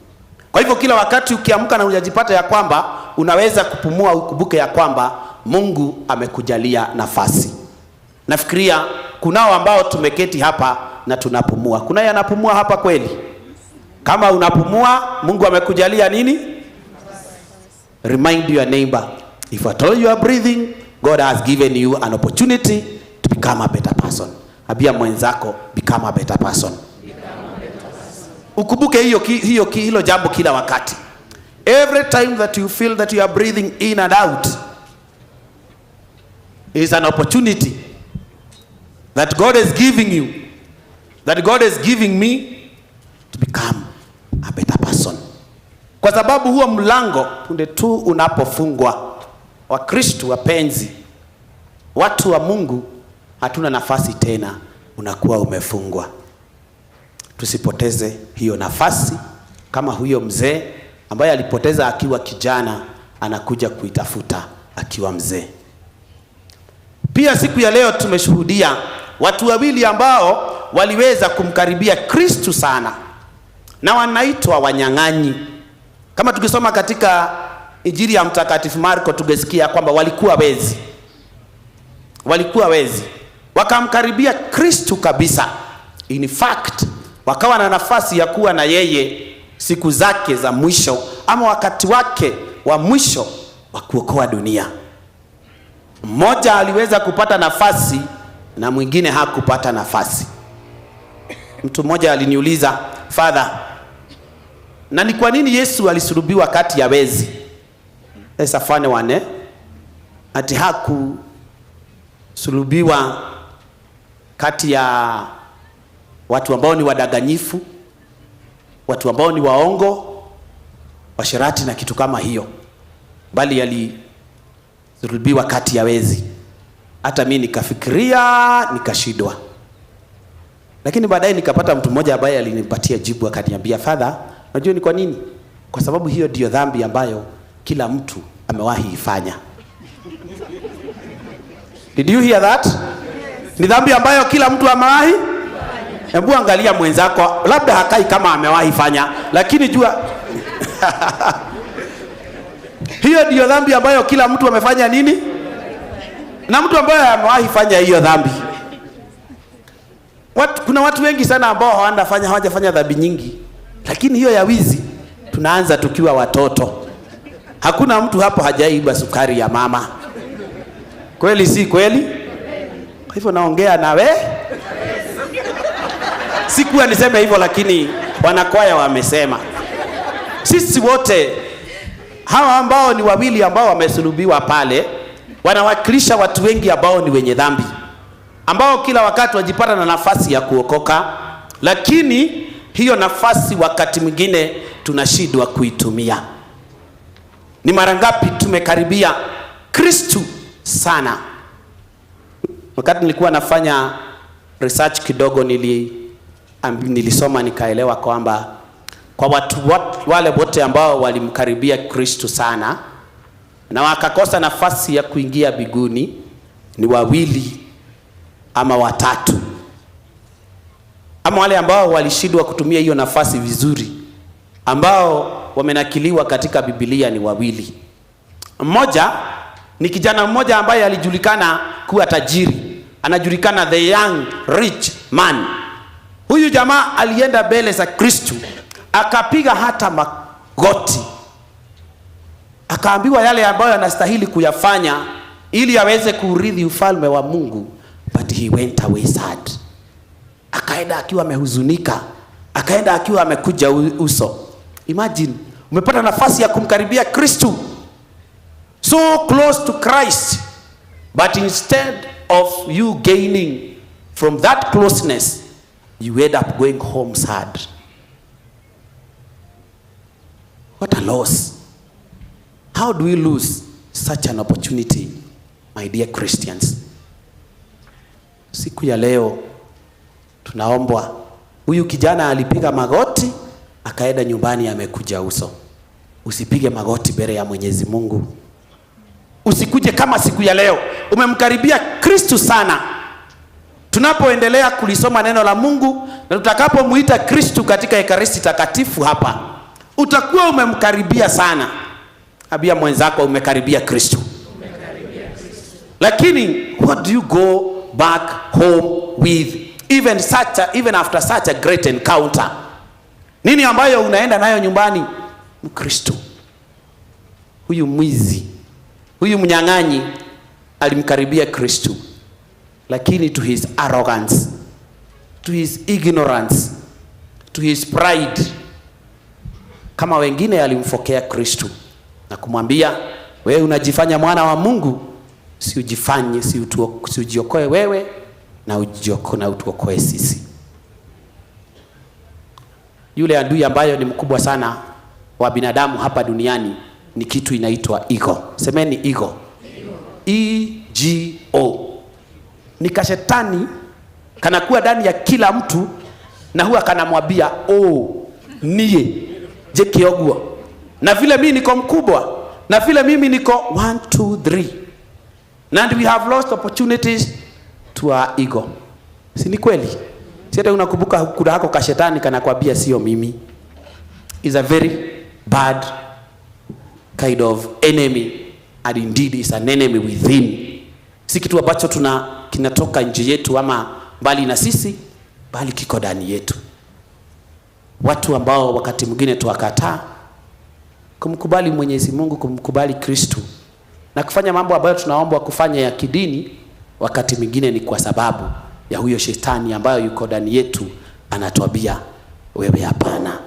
Kwa hivyo kila wakati ukiamka na unajipata ya kwamba unaweza kupumua, ukumbuke ya kwamba Mungu amekujalia nafasi. Nafikiria kunao ambao tumeketi hapa na tunapumua. Kuna yeye anapumua hapa kweli? Kama unapumua, Mungu amekujalia nini? Remind your neighbor, if at all you are breathing, God has given you an opportunity to become a better person. Abia mwenzako, become a better person. Ukumbuke hilo jambo kila wakati. Every time that you feel that you are breathing in and out is an opportunity that God is giving you, that God is giving me to become a better person. Kwa sababu huo mlango punde tu unapofungwa, Wakristo wapenzi, watu wa Mungu, hatuna nafasi tena, unakuwa umefungwa. Tusipoteze hiyo nafasi kama huyo mzee ambaye alipoteza akiwa kijana, anakuja kuitafuta akiwa mzee. Pia siku ya leo tumeshuhudia watu wawili ambao waliweza kumkaribia Kristo sana, na wanaitwa wanyang'anyi. Kama tukisoma katika Injili ya Mtakatifu Marko tungesikia kwamba walikuwa wezi. Wakamkaribia Kristo kabisa. In fact, wakawa na nafasi ya kuwa na yeye siku zake za mwisho, ama wakati wake wa mwisho wa kuokoa dunia. Mmoja aliweza kupata nafasi na mwingine hakupata nafasi. Mtu mmoja aliniuliza, Father, na ni kwa nini Yesu alisulubiwa kati ya wezi? Esa fane wane ati hakusulubiwa kati ya watu ambao ni wadanganyifu, watu ambao ni waongo, washerati na kitu kama hiyo, bali alisulubiwa kati ya wezi. Hata mimi nikafikiria, nikashindwa. Lakini baadaye nikapata mtu mmoja ambaye alinipatia jibu, akaniambia, Father, unajua ni kwa nini? Kwa sababu hiyo ndio dhambi ambayo kila mtu amewahi ifanya. Did you hear that? Ni dhambi ambayo kila mtu amewahi. Hebu angalia mwenzako, labda hakai kama amewahi fanya, lakini jua hiyo ndio dhambi ambayo kila mtu amefanya nini? Na mtu ambaye amewahi fanya hiyo dhambi. Kuna watu wengi sana ambao hawajafanya dhambi nyingi, lakini hiyo ya wizi tunaanza tukiwa watoto. Hakuna mtu hapo hajaiba sukari ya mama. Kweli si kweli? Kwa hivyo naongea nawe. Sikuwa niseme hivyo, lakini wanakwaya wamesema. Sisi wote hawa ambao ni wawili ambao wamesulubiwa pale, wanawakilisha watu wengi ambao ni wenye dhambi, ambao kila wakati wajipata na nafasi ya kuokoka, lakini hiyo nafasi wakati mwingine tunashindwa kuitumia. Ni mara ngapi tumekaribia Kristo sana? Wakati nilikuwa nafanya research kidogo, nilisoma nikaelewa kwamba kwa watu wale wote ambao walimkaribia Kristo sana na wakakosa nafasi ya kuingia mbinguni ni wawili ama watatu. Ama wale ambao walishindwa kutumia hiyo nafasi vizuri, ambao wamenakiliwa katika Biblia ni wawili. Mmoja ni kijana mmoja ambaye alijulikana kuwa tajiri, anajulikana the young rich man. Huyu jamaa alienda mbele za Kristo, akapiga hata magoti, akaambiwa yale ambayo anastahili kuyafanya ili aweze kuurithi ufalme wa Mungu, but he went away sad. Akaenda akiwa amehuzunika, akaenda akiwa amekuja uso. Imagine, umepata nafasi ya kumkaribia Kristo, so close to Christ, but instead of you gaining from that closeness, you end up going home sad. What a loss. How do we lose such an opportunity, my dear Christians? Siku ya leo tunaombwa, huyu kijana alipiga magoti, akaenda nyumbani amekuja uso. Usipige magoti mbele ya Mwenyezi Mungu. Usikuje kama siku ya leo umemkaribia Kristo sana. Tunapoendelea kulisoma neno la Mungu na tutakapomuita Kristo katika Ekaristi takatifu hapa, utakuwa umemkaribia sana. Abia mwenzako umekaribia Kristo. Lakini what do you go back home with even after such a great encounter? Nini ambayo unaenda nayo nyumbani? Mkristo. Huyu mwizi, huyu mnyang'anyi alimkaribia Kristo, lakini to his arrogance, to his ignorance, to his pride, kama wengine alimfokea Kristo na kumwambia, wewe unajifanya mwana wa Mungu, si ujifanye, si ujiokoe wewe na utuokoe sisi. Yule adui ambayo ni mkubwa sana wa binadamu hapa duniani ni kitu inaitwa ego. Semeni ego. E-G-O. Ni kashetani kanakuwa ndani ya kila mtu na huwa kanamwambia, niye je kiogwa, na vile mimi niko mkubwa, na vile mimi niko 1 2 3, and we have lost opportunities to our ego. Si ni kweli? Sasa unakumbuka kuna hako kashetani kanakwambia sio mimi. Is a very bad kind of enemy, and indeed is an enemy within. Si kitu ambacho kinatoka nje yetu ama mbali na sisi, bali kiko ndani yetu. Watu ambao wakati mwingine tuwakataa kumkubali Mwenyezi Mungu, kumkubali Kristo, na kufanya mambo ambayo tunaombwa kufanya ya kidini, wakati mwingine ni kwa sababu ya huyo shetani ambayo yuko ndani yetu anatuambia wewe hapana.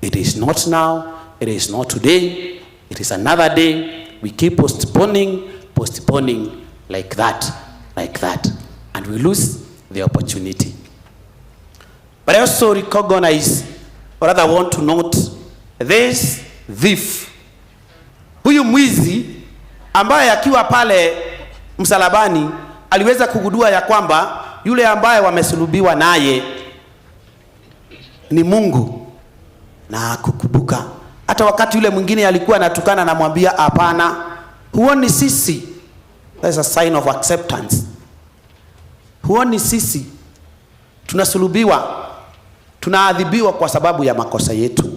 It is not now, it is not today, it is another day. We keep postponing like that, and we lose the opportunity. But I also recognize, or rather want to note, this thief, huyu mwizi ambaye akiwa pale msalabani aliweza kugundua ya kwamba yule ambaye wamesulubiwa naye ni Mungu, na kukumbuka hata wakati yule mwingine alikuwa anatukana, namwambia hapana, huoni sisi? That's a sign of acceptance. Huoni sisi tunasulubiwa, tunaadhibiwa kwa sababu ya makosa yetu,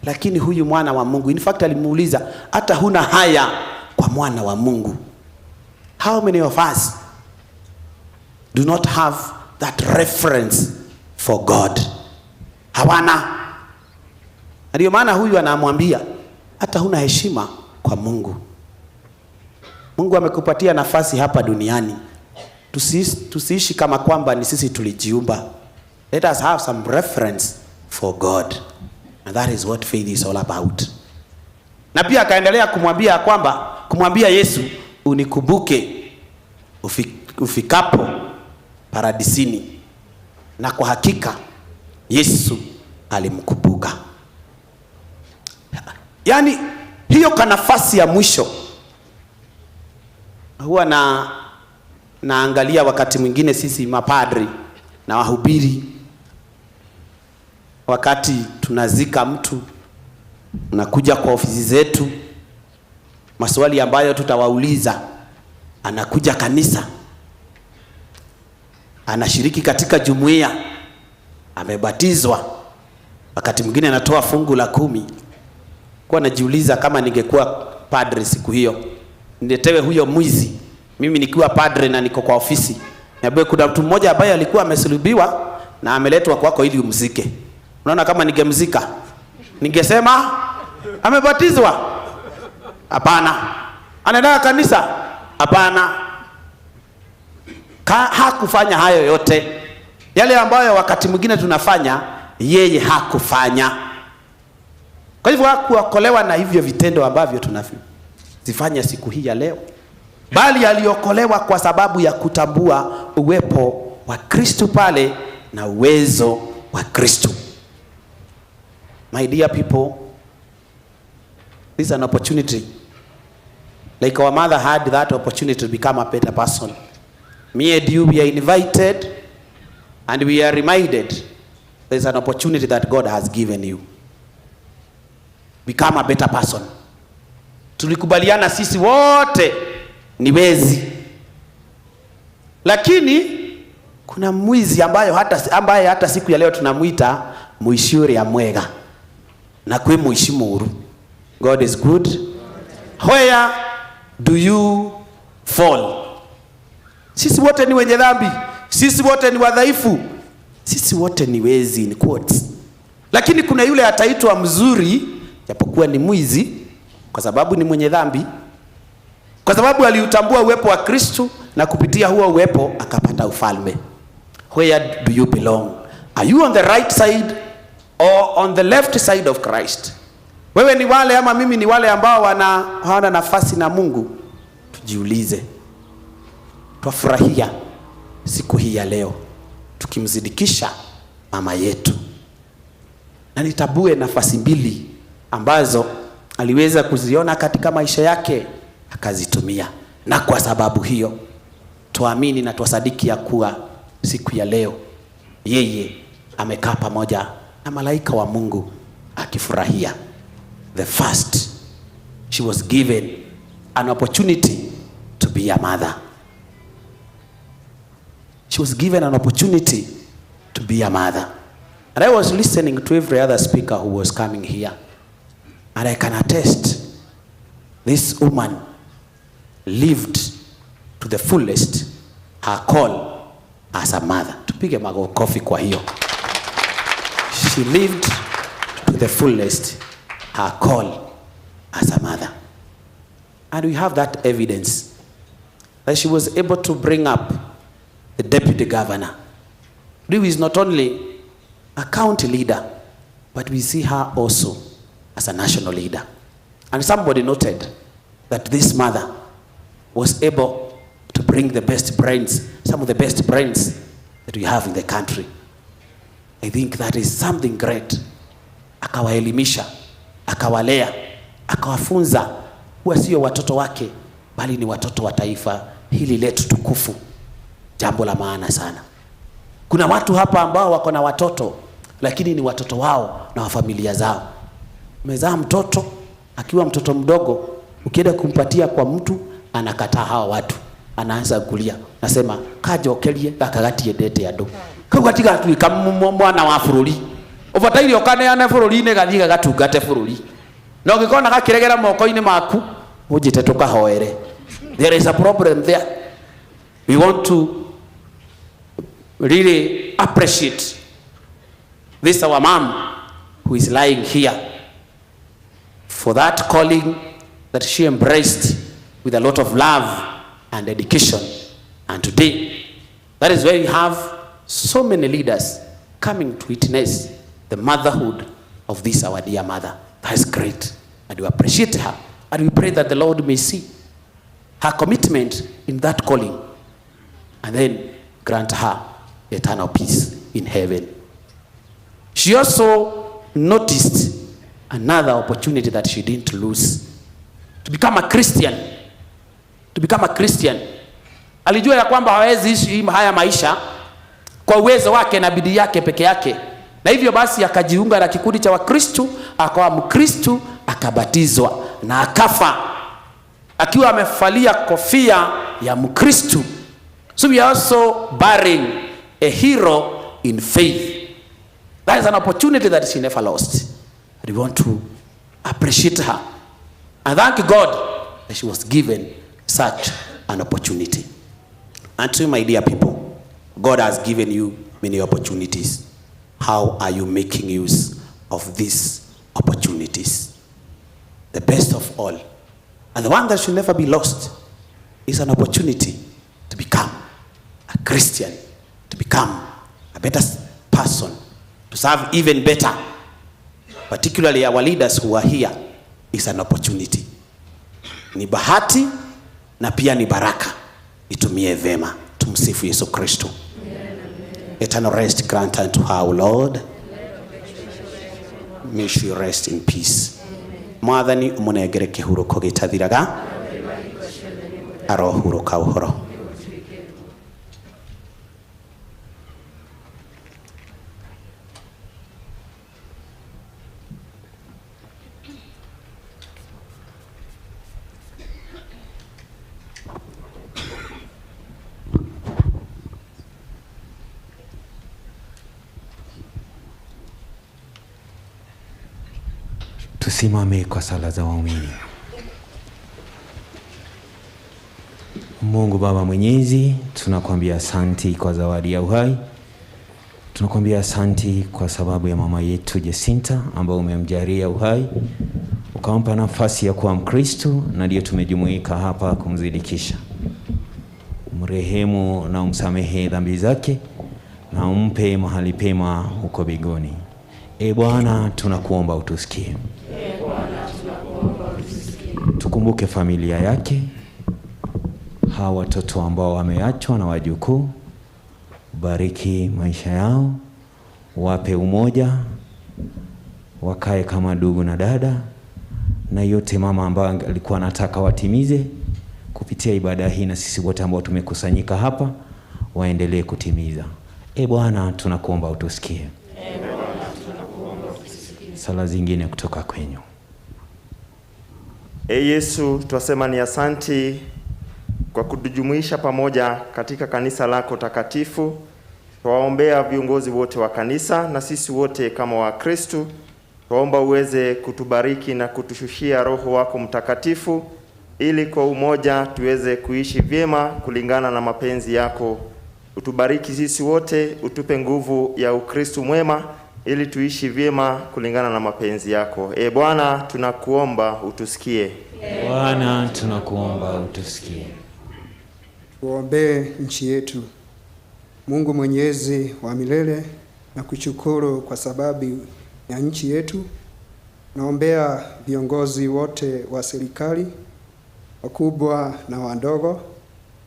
lakini huyu mwana wa Mungu, in fact alimuuliza, hata huna haya kwa mwana wa Mungu? How many of us do not have that reference for God? Hawana. Ndio maana huyu anamwambia hata huna heshima kwa Mungu. Mungu amekupatia nafasi hapa duniani. Tusiishi kama kwamba ni sisi tulijiumba. Let us have some reference for God. And that is what faith is all about. Na pia akaendelea kumwambia Yesu, unikumbuke ufikapo paradisini. Na kwa hakika Yesu alimkumbuka. Yaani hiyo kanafasi ya mwisho huwa naangalia wakati mwingine sisi mapadri na wahubiri, wakati tunazika mtu, unakuja kwa ofisi zetu, maswali ambayo tutawauliza, anakuja kanisa, anashiriki katika jumuiya, amebatizwa, wakati mwingine anatoa fungu la 10. Kwa najiuliza, kama ningekuwa padre siku hiyo, niletewe huyo mwizi, mimi nikiwa padre na niko kwa ofisi, niambiwe kuna mtu mmoja ambaye alikuwa amesulubiwa na ameletwa kwako ili umzike. Unaona kama ningemzika? Ningesema amebatizwa? Hapana. Anaenda kanisa? Hapana. Hakufanya hayo yote. Yale ambayo wakati mwingine tunafanya, yeye hakufanya. Kwa hivyo hakuokolewa na hivyo vitendo ambavyo tunazifanya siku hii ya leo, bali aliokolewa kwa sababu ya kutambua uwepo wa Kristo pale na uwezo wa Kristo. My dear people, this is an opportunity. Like our mother had that opportunity to become a better person. Me and you, we are invited and we are reminded there is an opportunity that God has given you. Become a better person. Tulikubaliana sisi wote ni wezi, lakini kuna mwizi ambaye hata siku ya leo tunamuita muishuri ya mwega na kwe muishimuru. God is good. Where do you fall? Sisi wote ni wenye dhambi, sisi wote ni wadhaifu, sisi wote ni wezi in quotes. Lakini kuna yule ataitwa mzuri japokuwa ni mwizi, kwa sababu ni mwenye dhambi, kwa sababu aliutambua uwepo wa Kristo na kupitia huo uwepo akapata ufalme. Where do you belong? Are you on the right side or on the left side of Christ? Wewe ni wale ama mimi ni wale ambao hawana nafasi na Mungu? Tujiulize. Twafurahia siku hii ya leo tukimzidikisha mama yetu, na nitabue nafasi mbili ambazo aliweza kuziona katika maisha yake akazitumia, na kwa sababu hiyo tuamini na tusadiki ya kuwa siku ya leo yeye amekaa pamoja na malaika wa Mungu akifurahia. The first, she was given an opportunity to be a mother. She was given an opportunity to be a mother. And I was listening to every other speaker who was coming here, and I can attest, this woman lived to the fullest her call as a mother. Tupige makofi kwa hiyo. She lived to the fullest her call as a mother. And we have that evidence that she was able to bring up the deputy governor, who is not only a county leader, but we see her also as a national leader. And somebody noted that this mother was able to bring the best brains, some of the best brains that we have in the country. I think that is something great. Akawaelimisha, akawalea, akawafunza kuwa sio watoto wake, bali ni watoto wa taifa hili letu tukufu. Jambo la maana sana. Kuna watu hapa ambao wako na watoto, lakini ni watoto wao na wa familia zao. Umezaa mtoto, akiwa mtoto mdogo, ukienda kumpatia kwa mtu, anakataa hawa watu. Anaanza kulia, nasema kajokerie gakagatie ndete andu. Kau gatiga tuika mwana wa bururi. Ubataire okaneane bururi-ini gathiga gatungate bururi. Na ungikona gakiregera moko-ini maku, ujite tukahoere. There is a problem there. We want to really appreciate this our mom who is lying here for that calling that she embraced with a lot of love and dedication. And today, that is where we have so many leaders coming to witness the motherhood of this our dear mother. That is great, and we appreciate her, and we pray that the Lord may see her commitment in that calling, and then grant her eternal peace in heaven. She also noticed another opportunity that she didn't lose, to become a Christian. To become a Christian. Alijua ya kwamba hawezi ishi haya maisha kwa uwezo wake na bidii yake peke yake. Na hivyo basi akajiunga na kikundi cha Wakristo, akawa Mkristo, akabatizwa na akafa akiwa amevalia kofia ya Mkristo. So we are also burying a hero in faith. That is an opportunity that she never lost. And we want to appreciate her and thank God that she was given such an opportunity. And to my dear people, God has given you many opportunities. How are you making use of these opportunities? The best of all, and the one that should never be lost, is an opportunity to become a Christian, to become a better person, to serve even better. Particularly our leaders who are here, is an opportunity. Ni bahati na pia ni baraka. Itumie vema. Tumsifu Yesu Kristo. Eternal rest grant unto her, O Lord. May she rest in peace. Mwathani umunengere kihuruko gitathiraga. Arohuruka uhoro. Tusimame kwa sala za waumini. Mungu Baba Mwenyezi, tunakuambia asanti kwa zawadi ya uhai. Tunakuambia asanti kwa sababu ya mama yetu Jacinta ambao umemjalia uhai, ukampa nafasi ya kuwa Mkristo, na ndio tumejumuika hapa kumzidikisha. Mrehemu na umsamehe dhambi zake na umpe mahali pema huko mbinguni. Bwana, tunakuomba utusikie. Tukumbuke familia yake, hawa watoto ambao wameachwa na wajukuu. Bariki maisha yao, wape umoja, wakae kama ndugu na dada, na yote mama ambao alikuwa anataka watimize kupitia ibada hii, na sisi wote ambao tumekusanyika hapa waendelee kutimiza. Bwana, tunakuomba utusikie. Sala zingine kutoka kwenyu. Yesu, twasema ni asanti kwa kutujumuisha pamoja katika kanisa lako takatifu. Twaombea viongozi wote wa kanisa na sisi wote kama Wakristo. Twaomba uweze kutubariki na kutushushia Roho wako Mtakatifu ili kwa umoja tuweze kuishi vyema kulingana na mapenzi yako. Utubariki sisi wote, utupe nguvu ya Ukristo mwema ili tuishi vyema kulingana na mapenzi yako. Bwana, tunakuomba utusikie. Bwana, tunakuomba utusikie. Tuombee nchi yetu. Mungu Mwenyezi wa milele, na kushukuru kwa sababu ya nchi yetu. Naombea viongozi wote wa serikali, wakubwa na wadogo,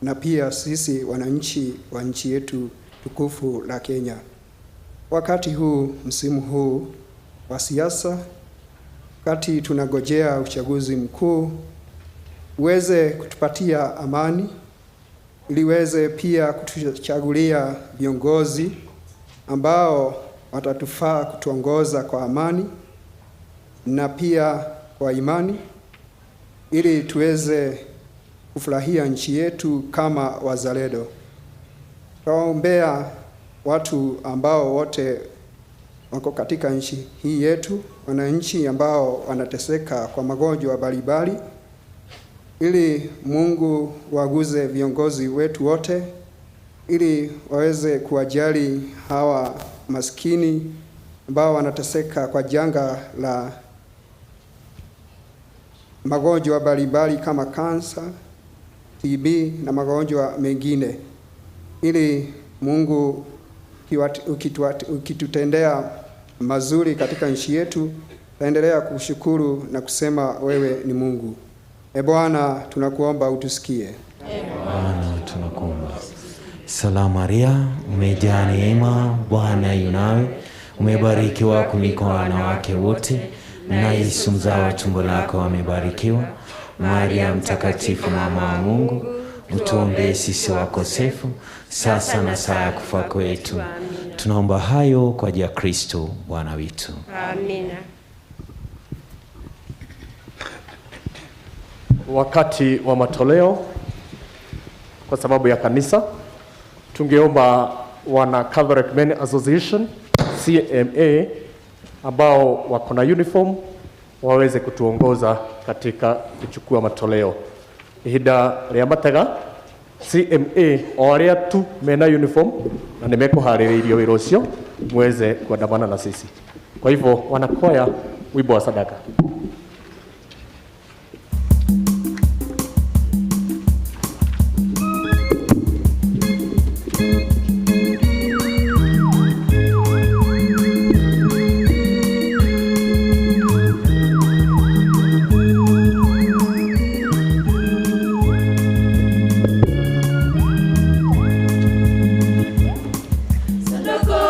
na pia sisi wananchi wa nchi yetu tukufu la Kenya. Wakati huu, msimu huu wa siasa, wakati tunagojea uchaguzi mkuu, uweze kutupatia amani, iliweze pia kutuchagulia viongozi ambao watatufaa kutuongoza kwa amani na pia kwa imani, ili tuweze kufurahia nchi yetu kama wazalendo. Tunaombea watu ambao wote wako katika nchi hii yetu, wananchi ambao wanateseka kwa magonjwa mbalimbali, ili Mungu waguze viongozi wetu wote, ili waweze kuwajali hawa maskini ambao wanateseka kwa janga la magonjwa mbalimbali kama kansa, TB na magonjwa mengine. Ili Mungu ukitutendea mazuri katika nchi yetu, taendelea kushukuru na kusema wewe ni Mungu. Bwana, tunakuomba utusikie. Bwana, tunakuomba. Salamu Maria, umejaa neema, Bwana yu nawe, umebarikiwa kuliko wanawake wote, na Yesu mzao wa tumbo lako amebarikiwa. Maria mtakatifu, mama wa Mungu, utuombee sisi wakosefu, sasa na saa ya kufa kwetu. Tunaomba hayo kwa ajili ya Kristo Bwana wetu. Amina. Wakati wa matoleo kwa sababu ya kanisa, tungeomba wana Catholic Men Association CMA ambao wako na uniform waweze kutuongoza katika kuchukua matoleo. Ihinda rĩa matega CMA oria tu mena uniform na nimekuharĩrĩirio wĩra ũcio muweze kuandamana na sisi. Kwa hivyo wanakwaya wimbo wa sadaka. Tazama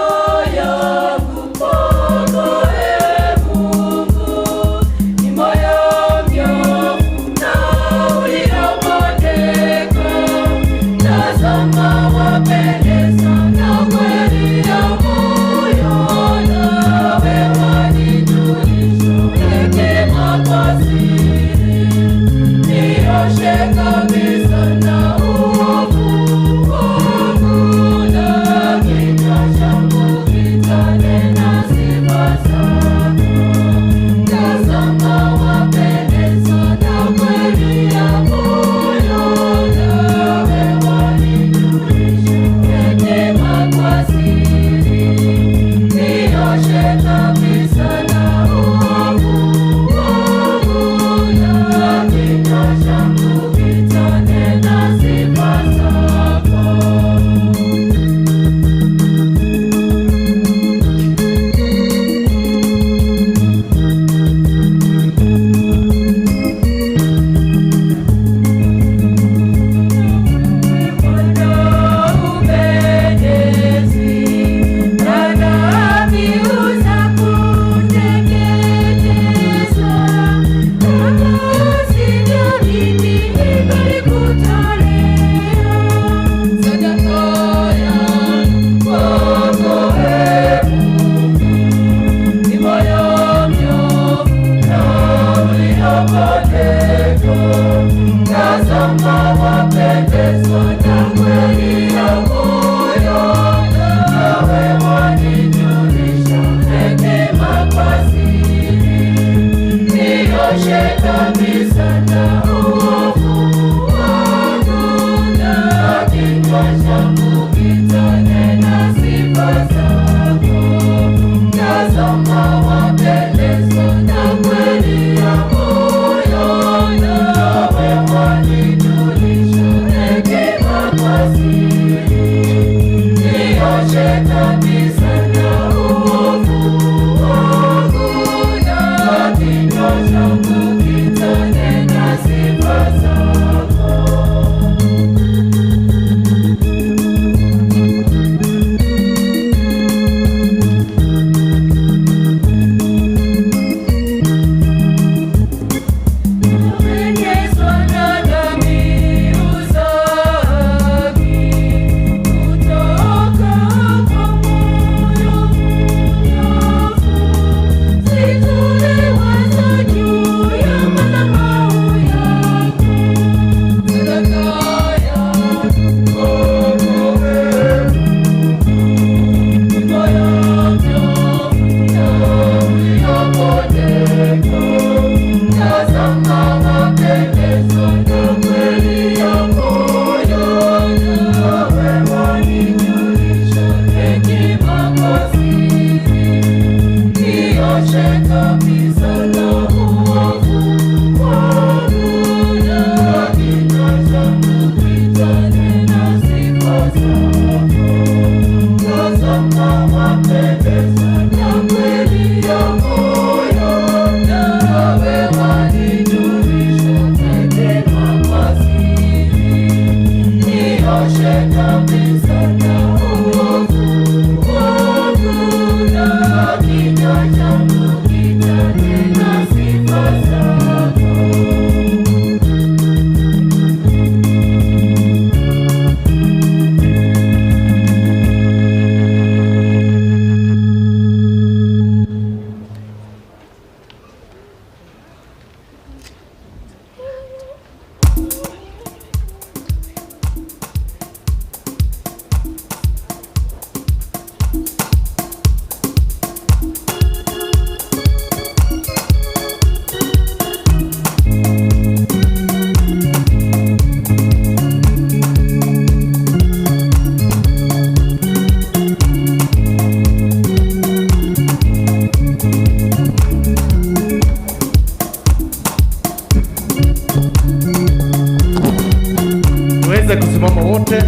tuweze kusimama wote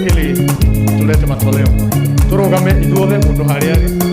ili tulete matoleo. Turugame iduothe mundu hariari.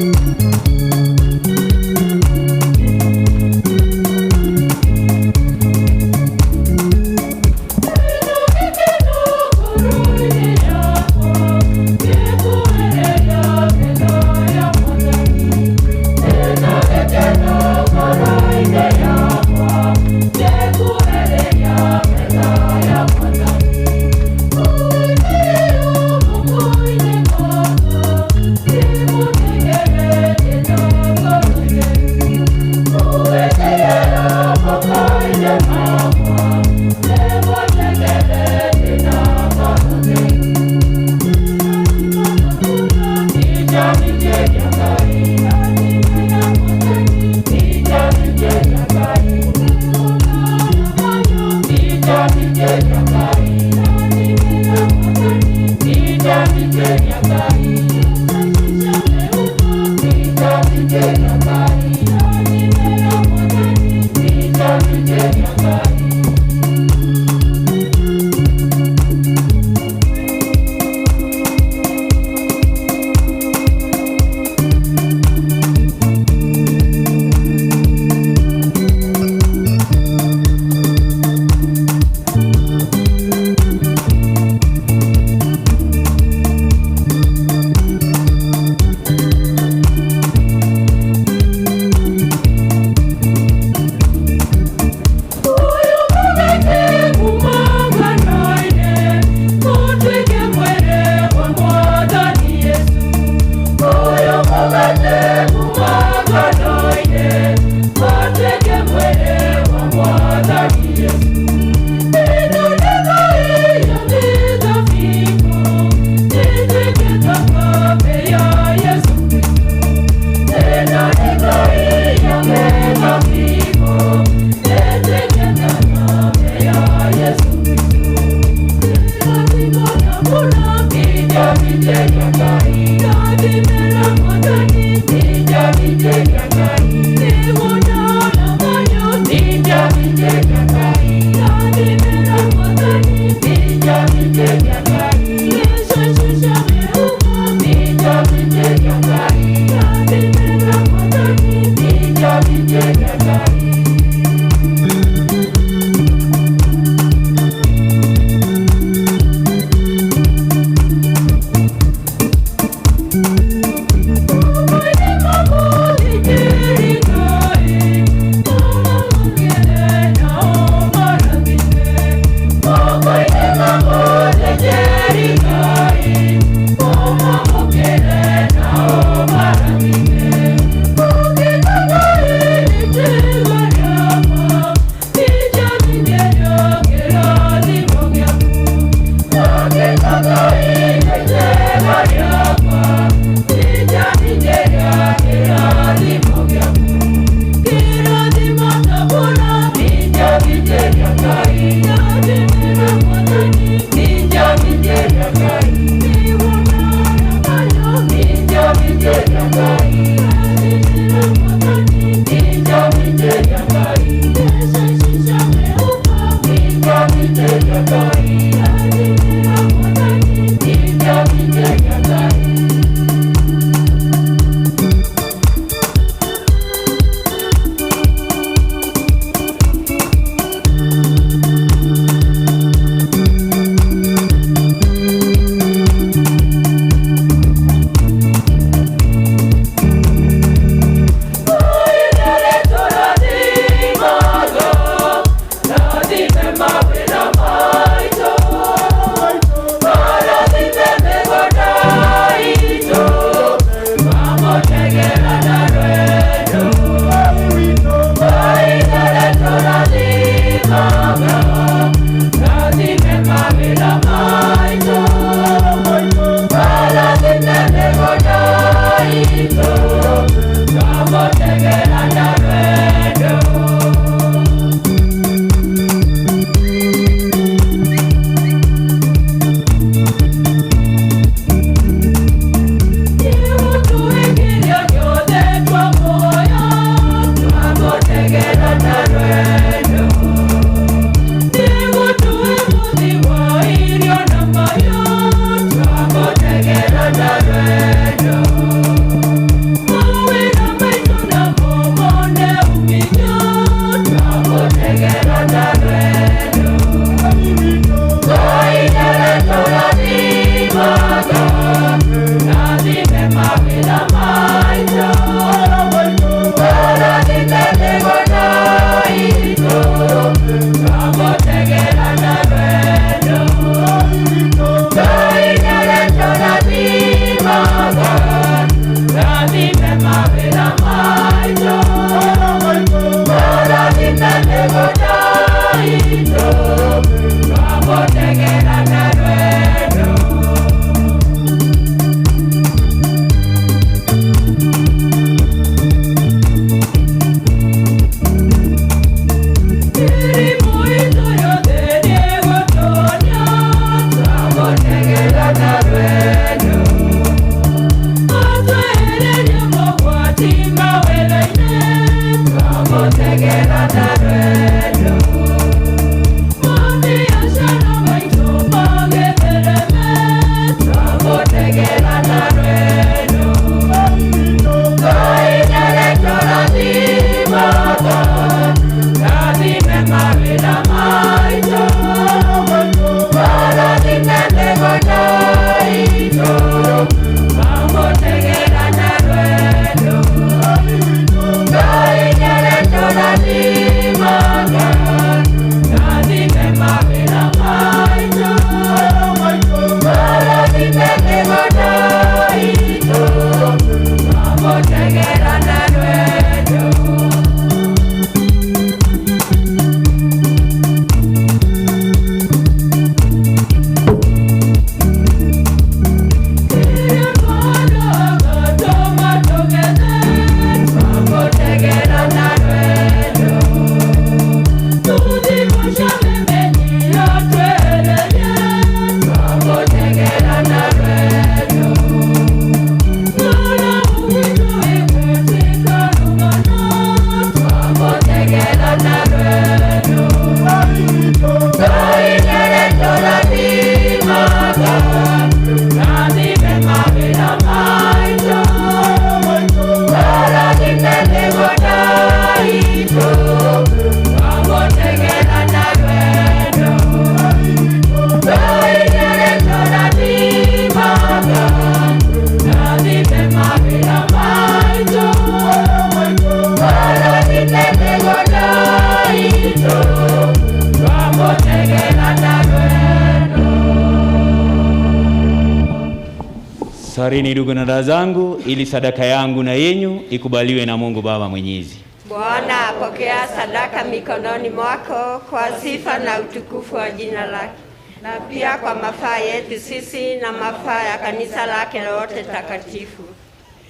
Swarini ndugu na dada zangu, ili sadaka yangu na yenyu ikubaliwe na Mungu Baba Mwenyezi. Bwana apokea sadaka mikononi mwako kwa sifa na utukufu wa jina lake, na pia kwa mafaa yetu sisi na mafaa ya kanisa lake lote takatifu.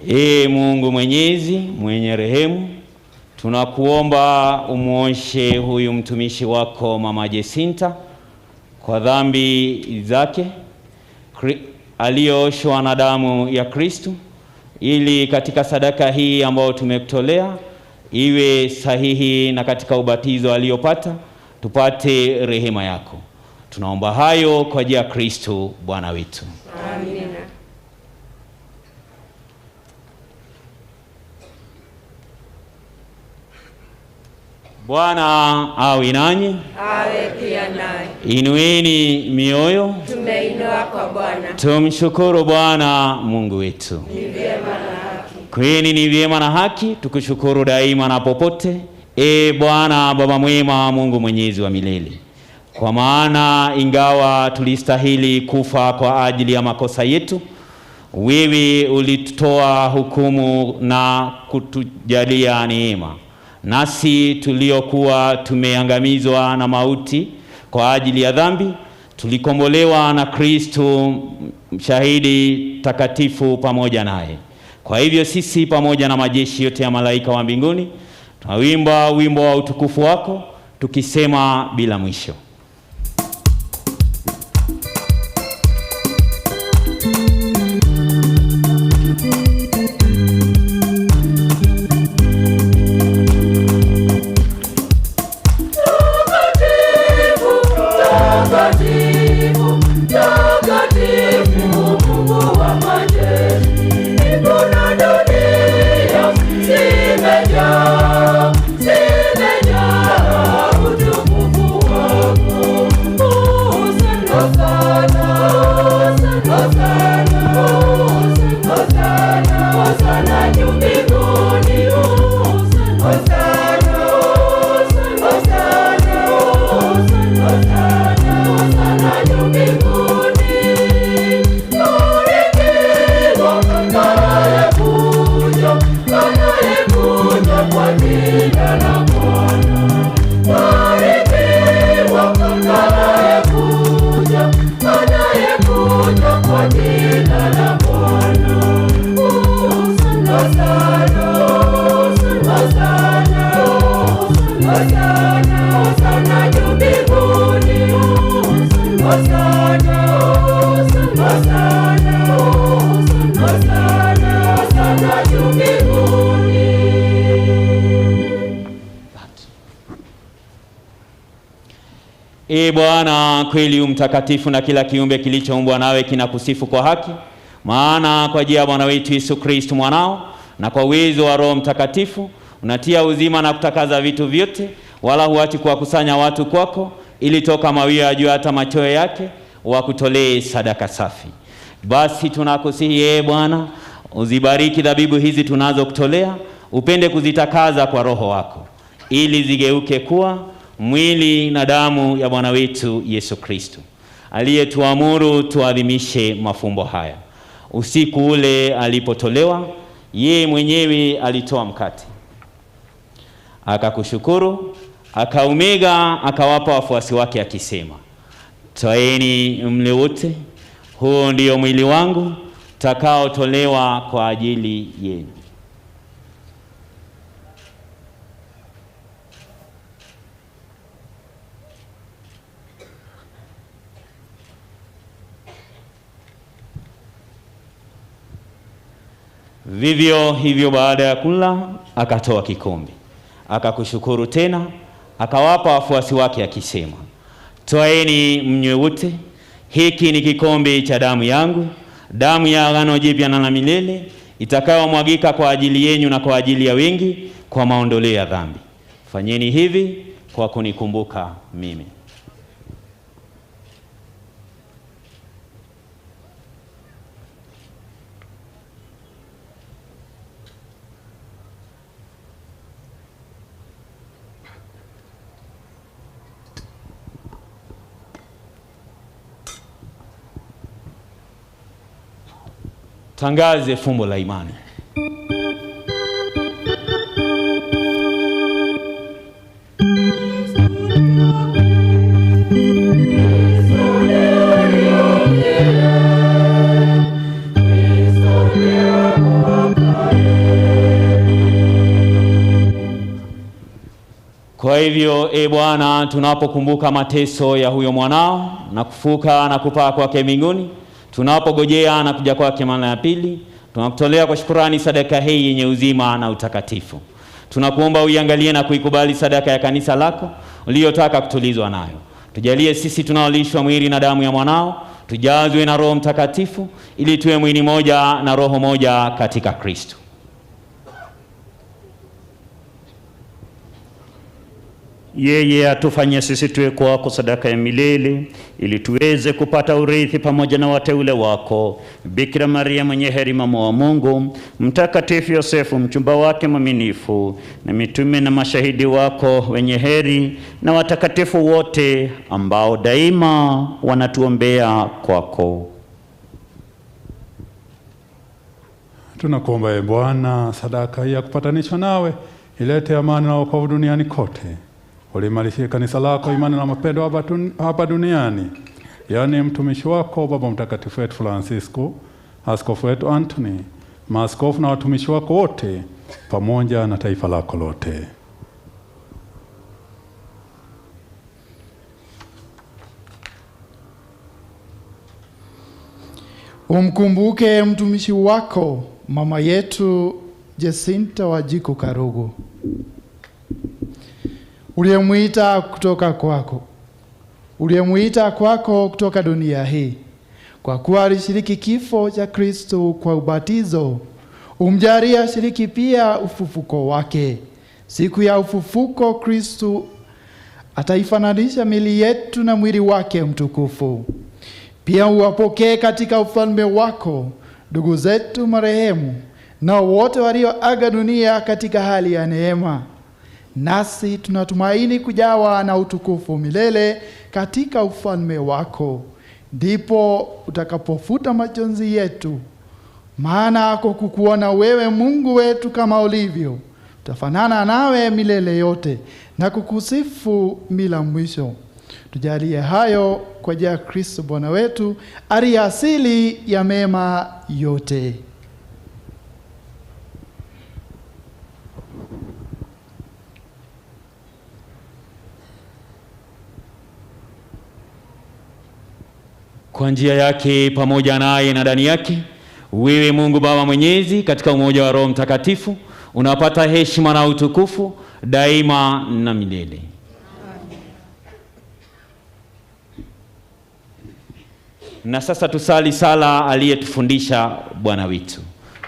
Ee Mungu Mwenyezi mwenye rehemu, tunakuomba umuoshe huyu mtumishi wako Mama Jacinta kwa dhambi zake aliyooshwa na damu ya Kristo, ili katika sadaka hii ambayo tumekutolea iwe sahihi, na katika ubatizo aliyopata tupate rehema yako. Tunaomba hayo kwa jina la Kristo Bwana wetu. Amina. Bwana awe nanyi. Awe pia naye. Inueni mioyo. Tumeinua kwa Bwana. Tumshukuru Bwana Mungu wetu. Ni vyema na haki. Kweli ni vyema na haki tukushukuru daima na popote, Bwana Baba mwema, Mungu mwenyezi wa milele. Kwa maana ingawa tulistahili kufa kwa ajili ya makosa yetu, wewe ulitoa hukumu na kutujalia neema. Nasi tuliokuwa tumeangamizwa na mauti kwa ajili ya dhambi, tulikombolewa na Kristo shahidi takatifu pamoja naye. Kwa hivyo sisi pamoja na majeshi yote ya malaika wa mbinguni tunawimba wimbo wa utukufu wako tukisema bila mwisho. Bwana kweli mtakatifu, na kila kiumbe kilichoumbwa nawe kinakusifu kwa haki. Maana kwa njia ya Bwana wetu Yesu Kristo mwanao, na kwa uwezo wa Roho Mtakatifu unatia uzima na kutakaza vitu vyote, wala huachi kuwakusanya watu kwako, ili toka mawio ya juu hata machweo yake wakutolee sadaka safi. Basi tunakusihi Bwana, uzibariki dhabihu hizi tunazokutolea, upende kuzitakaza kwa Roho wako, ili zigeuke kuwa mwili na damu ya Bwana wetu Yesu Kristo, aliyetuamuru tuadhimishe mafumbo haya. Usiku ule alipotolewa, yeye mwenyewe alitoa mkate, akakushukuru, akaumega, akawapa wafuasi wake akisema, twaeni mle wote, huo ndio mwili wangu utakaotolewa kwa ajili yenu. Vivyo hivyo baada ya kula akatoa kikombe, akakushukuru tena, akawapa wafuasi wake akisema, twaeni mnywe wote, hiki ni kikombe cha damu yangu, damu ya agano jipya na la milele, itakayomwagika kwa ajili yenu na kwa ajili ya wengi kwa maondoleo ya dhambi. Fanyeni hivi kwa kunikumbuka mimi. Tutangaze fumbo la imani. Kwa hivyo, Bwana, tunapokumbuka mateso ya huyo mwanao na kufuka na kupaa kwake mbinguni, tunapogojea na kuja kwake mara ya pili, tunakutolea kwa shukrani sadaka hii yenye uzima na utakatifu. Tunakuomba uiangalie na kuikubali sadaka ya kanisa lako uliyotaka kutulizwa nayo. Tujalie sisi tunaolishwa mwili na damu ya mwanao, tujazwe na Roho Mtakatifu ili tuwe mwili moja na roho moja katika Kristo. Yeye atufanye sisi tuwe kwako sadaka ya milele, ili tuweze kupata urithi pamoja na wateule wako, Bikira Maria mwenye heri mama wa Mungu, Mtakatifu Yosefu mchumba wake mwaminifu, na mitume na mashahidi wako wenye heri, na watakatifu wote ambao daima wanatuombea kwako. Tunakuomba Bwana, sadaka hii ya kupatanishwa nawe ilete amani na wokovu duniani kote. Uliimarishie kanisa lako imani na mapendo hapa duniani. Yaani mtumishi wako Baba Mtakatifu wetu Francisco, askofu wetu Anthony, maaskofu na watumishi wako wote, pamoja na taifa lako lote. Umkumbuke mtumishi wako mama yetu Jacinta Wanjiku Karugu, uliyemuita kwako kutoka dunia hii, kwa kuwa alishiriki kifo cha Kristo kwa ubatizo. Umjalie ashiriki pia ufufuko wake. Siku ya ufufuko Kristo ataifananisha miili yetu na mwili wake mtukufu. Pia uwapokee katika ufalme wako ndugu zetu marehemu na wote walioaga dunia katika hali ya neema. Nasi tunatumaini kujawa na utukufu milele katika ufalme wako. Ndipo utakapofuta majonzi yetu, maana kwa kukuona wewe Mungu wetu kama ulivyo, tutafanana nawe milele yote na kukusifu bila mwisho. Tujalie hayo kwa njia ya Kristo Bwana wetu, aliye asili ya mema yote. Kwa njia yake, pamoja naye na ndani yake, wewe Mungu Baba Mwenyezi, katika umoja wa Roho Mtakatifu, unapata heshima na utukufu daima na milele. Na sasa tusali sala aliyetufundisha Bwana wetu.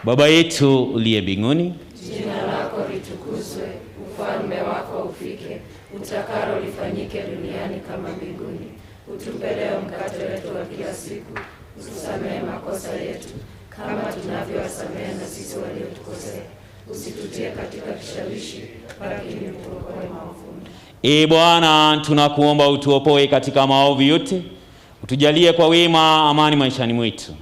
Baba yetu uliye mbinguni, jina lako litukuzwe, ufalme wako ufike, utakalo lifanyike duniani kama mbinguni. Utupe leo mkate wetu wa kila siku, utusamehe makosa yetu kama tunavyowasamehe na sisi waliotukosea, usitutie katika kishawishi, lakini utuokoe maovuni. Bwana, tunakuomba utuopoe katika maovu yote, utujalie kwa wema amani maishani mwetu,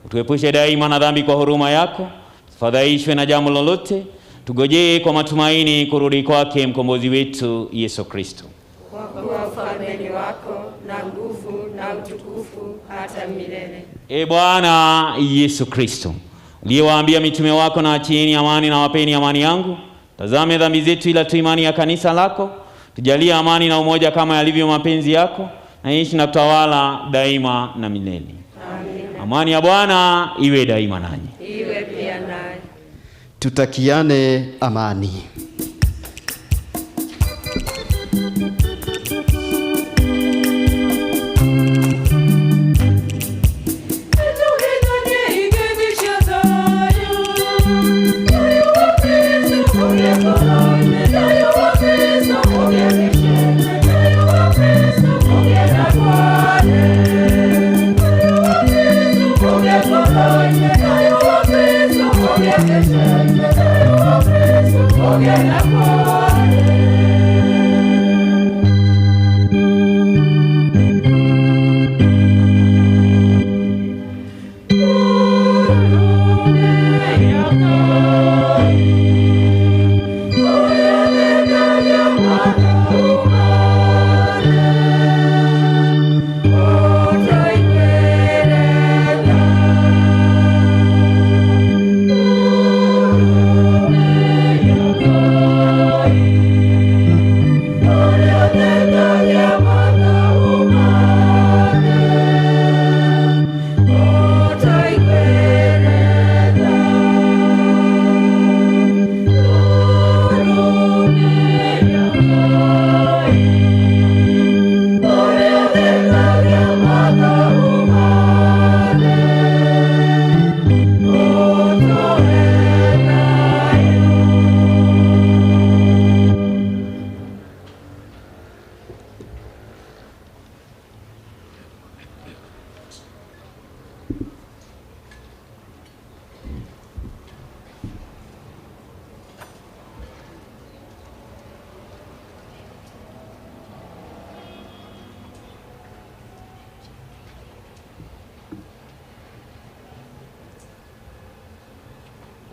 utuepushe daima na dhambi kwa huruma yako, tufadhaishwe na jambo lolote, tugojee kwa matumaini kurudi kwake mkombozi wetu Yesu Kristo. Kwa kuwa ufalme ni wako na nguvu na utukufu hata milele. Bwana Yesu Kristo, uliyewaambia mitume wako, na achieni amani na wapeni amani yangu, tazame dhambi zetu ila tu imani ya kanisa lako, tujalie amani na umoja kama yalivyo mapenzi yako, na ishi na kutawala daima na milele. Amina. Amani ya Bwana iwe daima nanyi. Iwe pia naye. Tutakiane amani. Okay.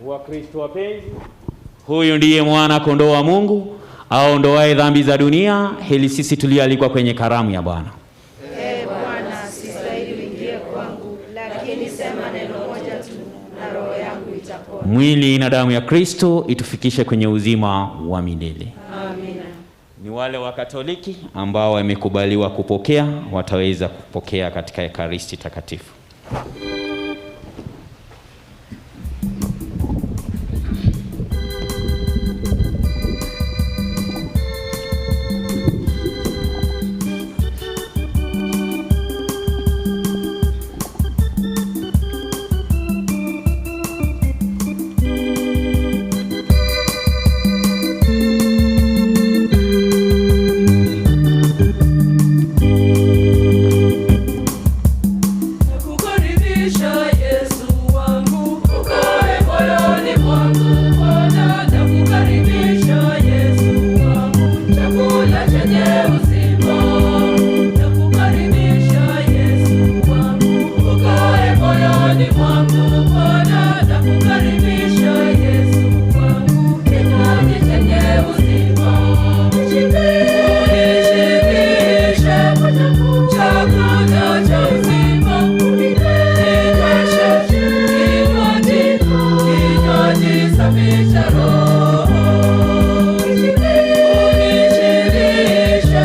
Wakristo wapenzi, huyu ndiye mwana kondoo wa Mungu aondoaye dhambi za dunia. Hili sisi tulialikwa kwenye karamu ya Bwana. Bwana, sistahili uingie kwangu, lakini sema neno moja tu na roho yangu itapona. Mwili na damu ya Kristo itufikishe kwenye uzima wa milele. Amina. Ni wale wa Katoliki ambao wamekubaliwa kupokea, wataweza kupokea katika Ekaristi Takatifu. Unishirishe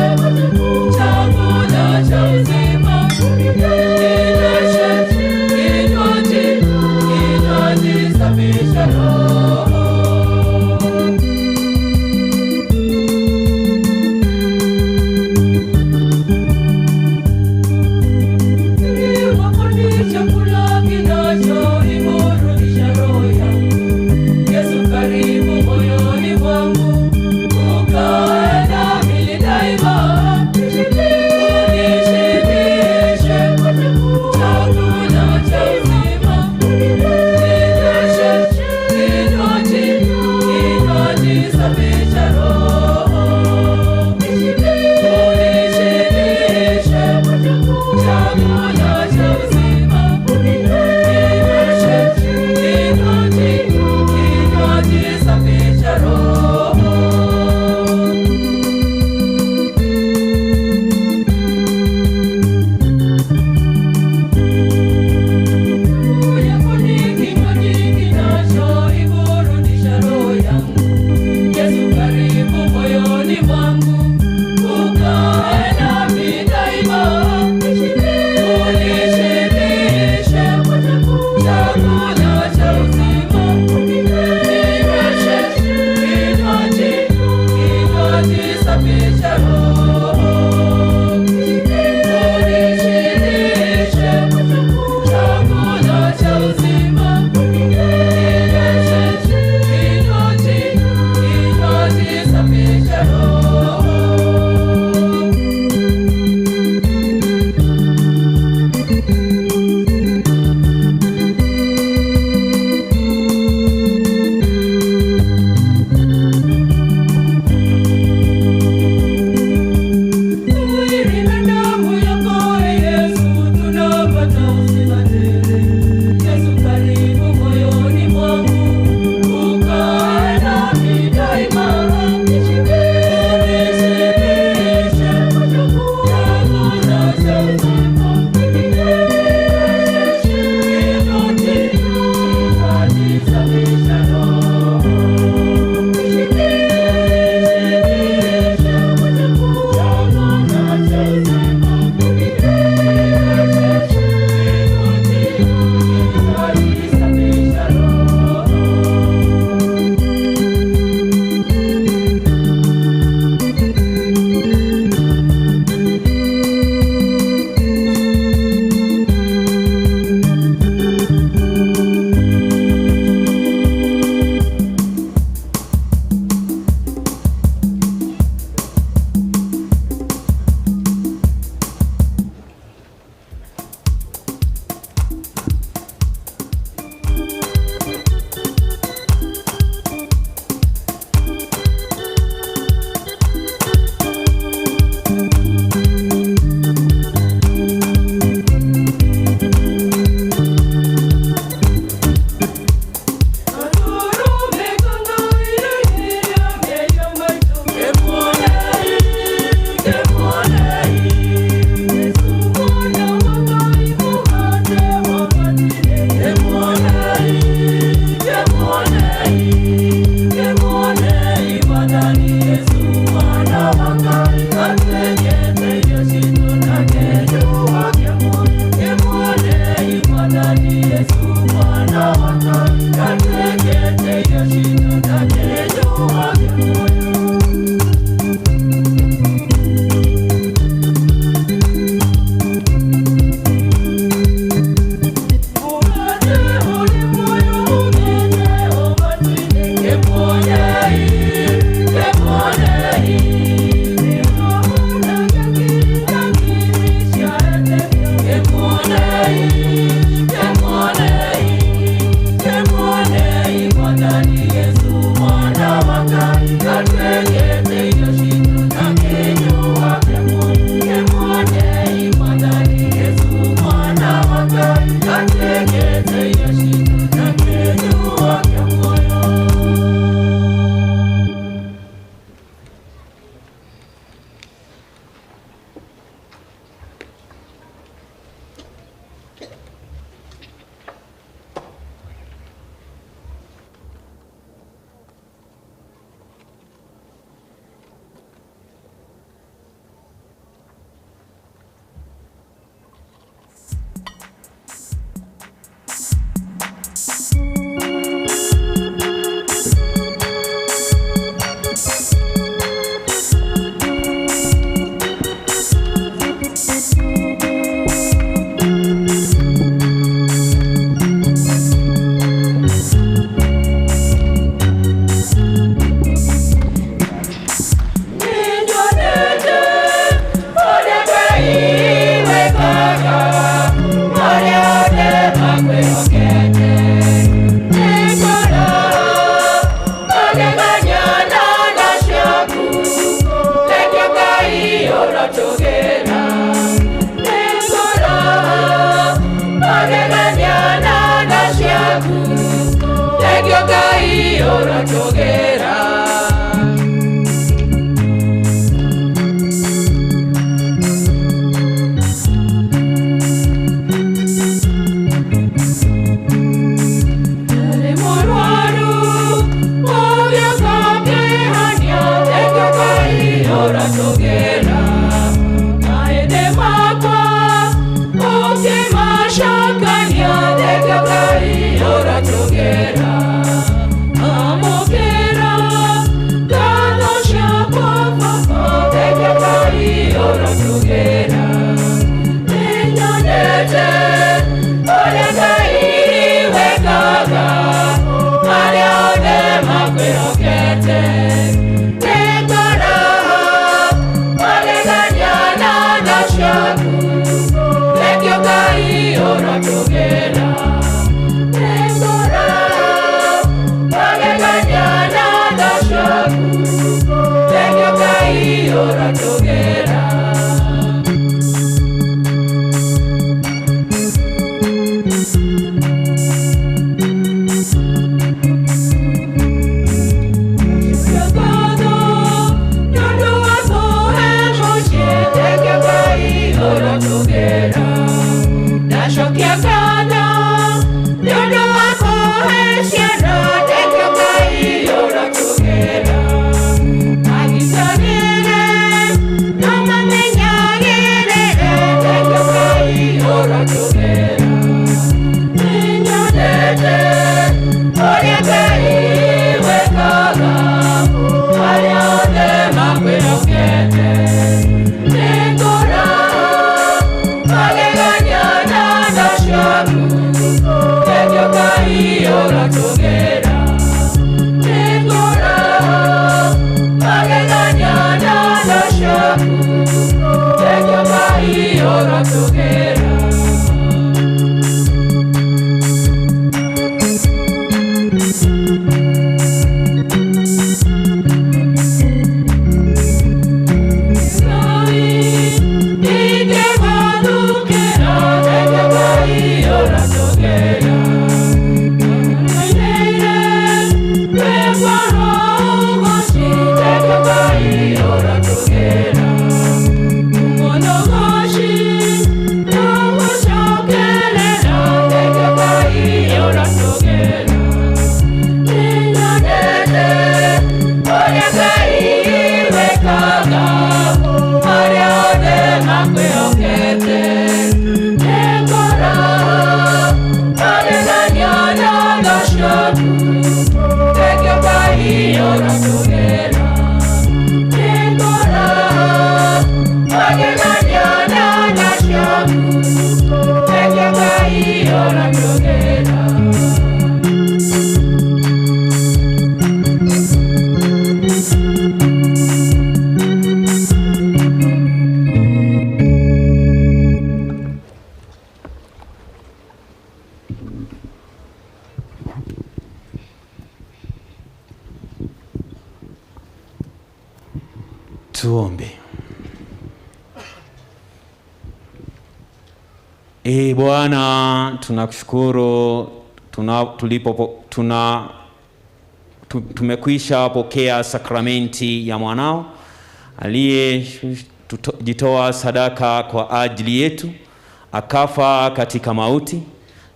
Tuombe. Bwana, tunakushukuru tumekwisha pokea sakramenti ya mwanao aliyejitoa sadaka kwa ajili yetu, akafa katika mauti.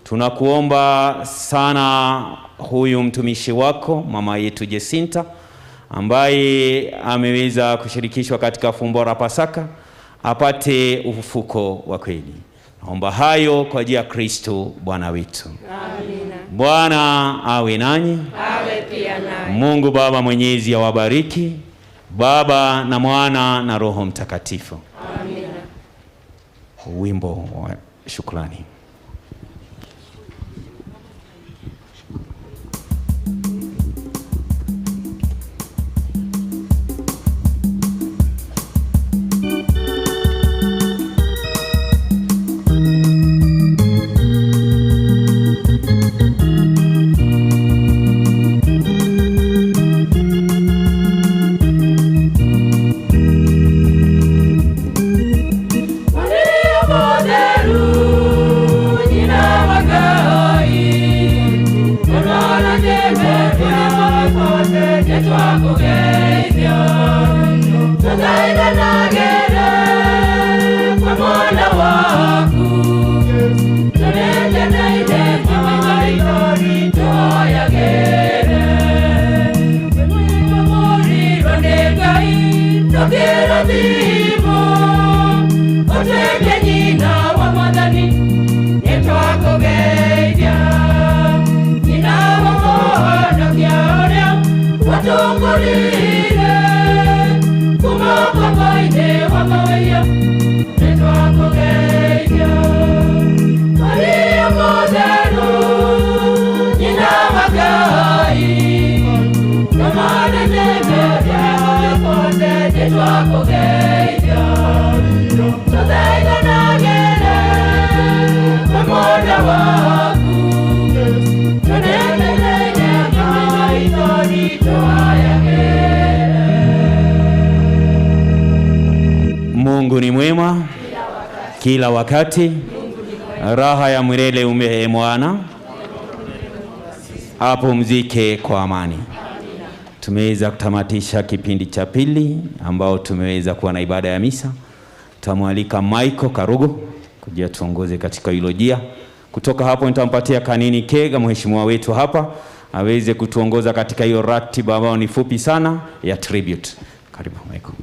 Tunakuomba sana huyu mtumishi wako mama yetu Jacinta, ambaye ameweza kushirikishwa katika fumbo la Pasaka, apate ufufuko wa kweli. Naomba hayo kwa ajili ya Kristo Bwana wetu. Amina. Bwana awe nanyi. Awe pia nawe. Mungu Baba Mwenyezi awabariki, Baba na Mwana na Roho Mtakatifu. Amina. Wimbo wa shukrani. Mungu ni mwema kila wakati. Raha ya milele umpe Bwana, apumzike kwa amani. Tumeweza kutamatisha kipindi cha pili ambao tumeweza kuwa na ibada ya misa. Tutamwalika Michael Karugu kuja tuongoze katika eulogia. Kutoka hapo nitampatia Kanini Kega, mheshimiwa wetu hapa, aweze kutuongoza katika hiyo ratiba ambayo ni fupi sana ya tribute. Karibu Michael.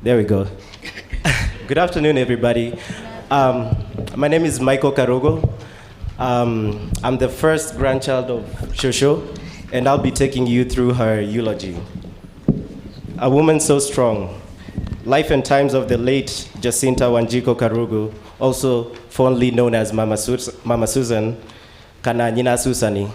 There we go. Good afternoon, everybody. My name is Michael Karugu. I'm the first grandchild of Shosho, and I'll be taking you through her eulogy. A woman so strong. Life and times of the late Jacinta Wanjiku Karugu, also fondly known as Mama Susan, Kana Nina Susani.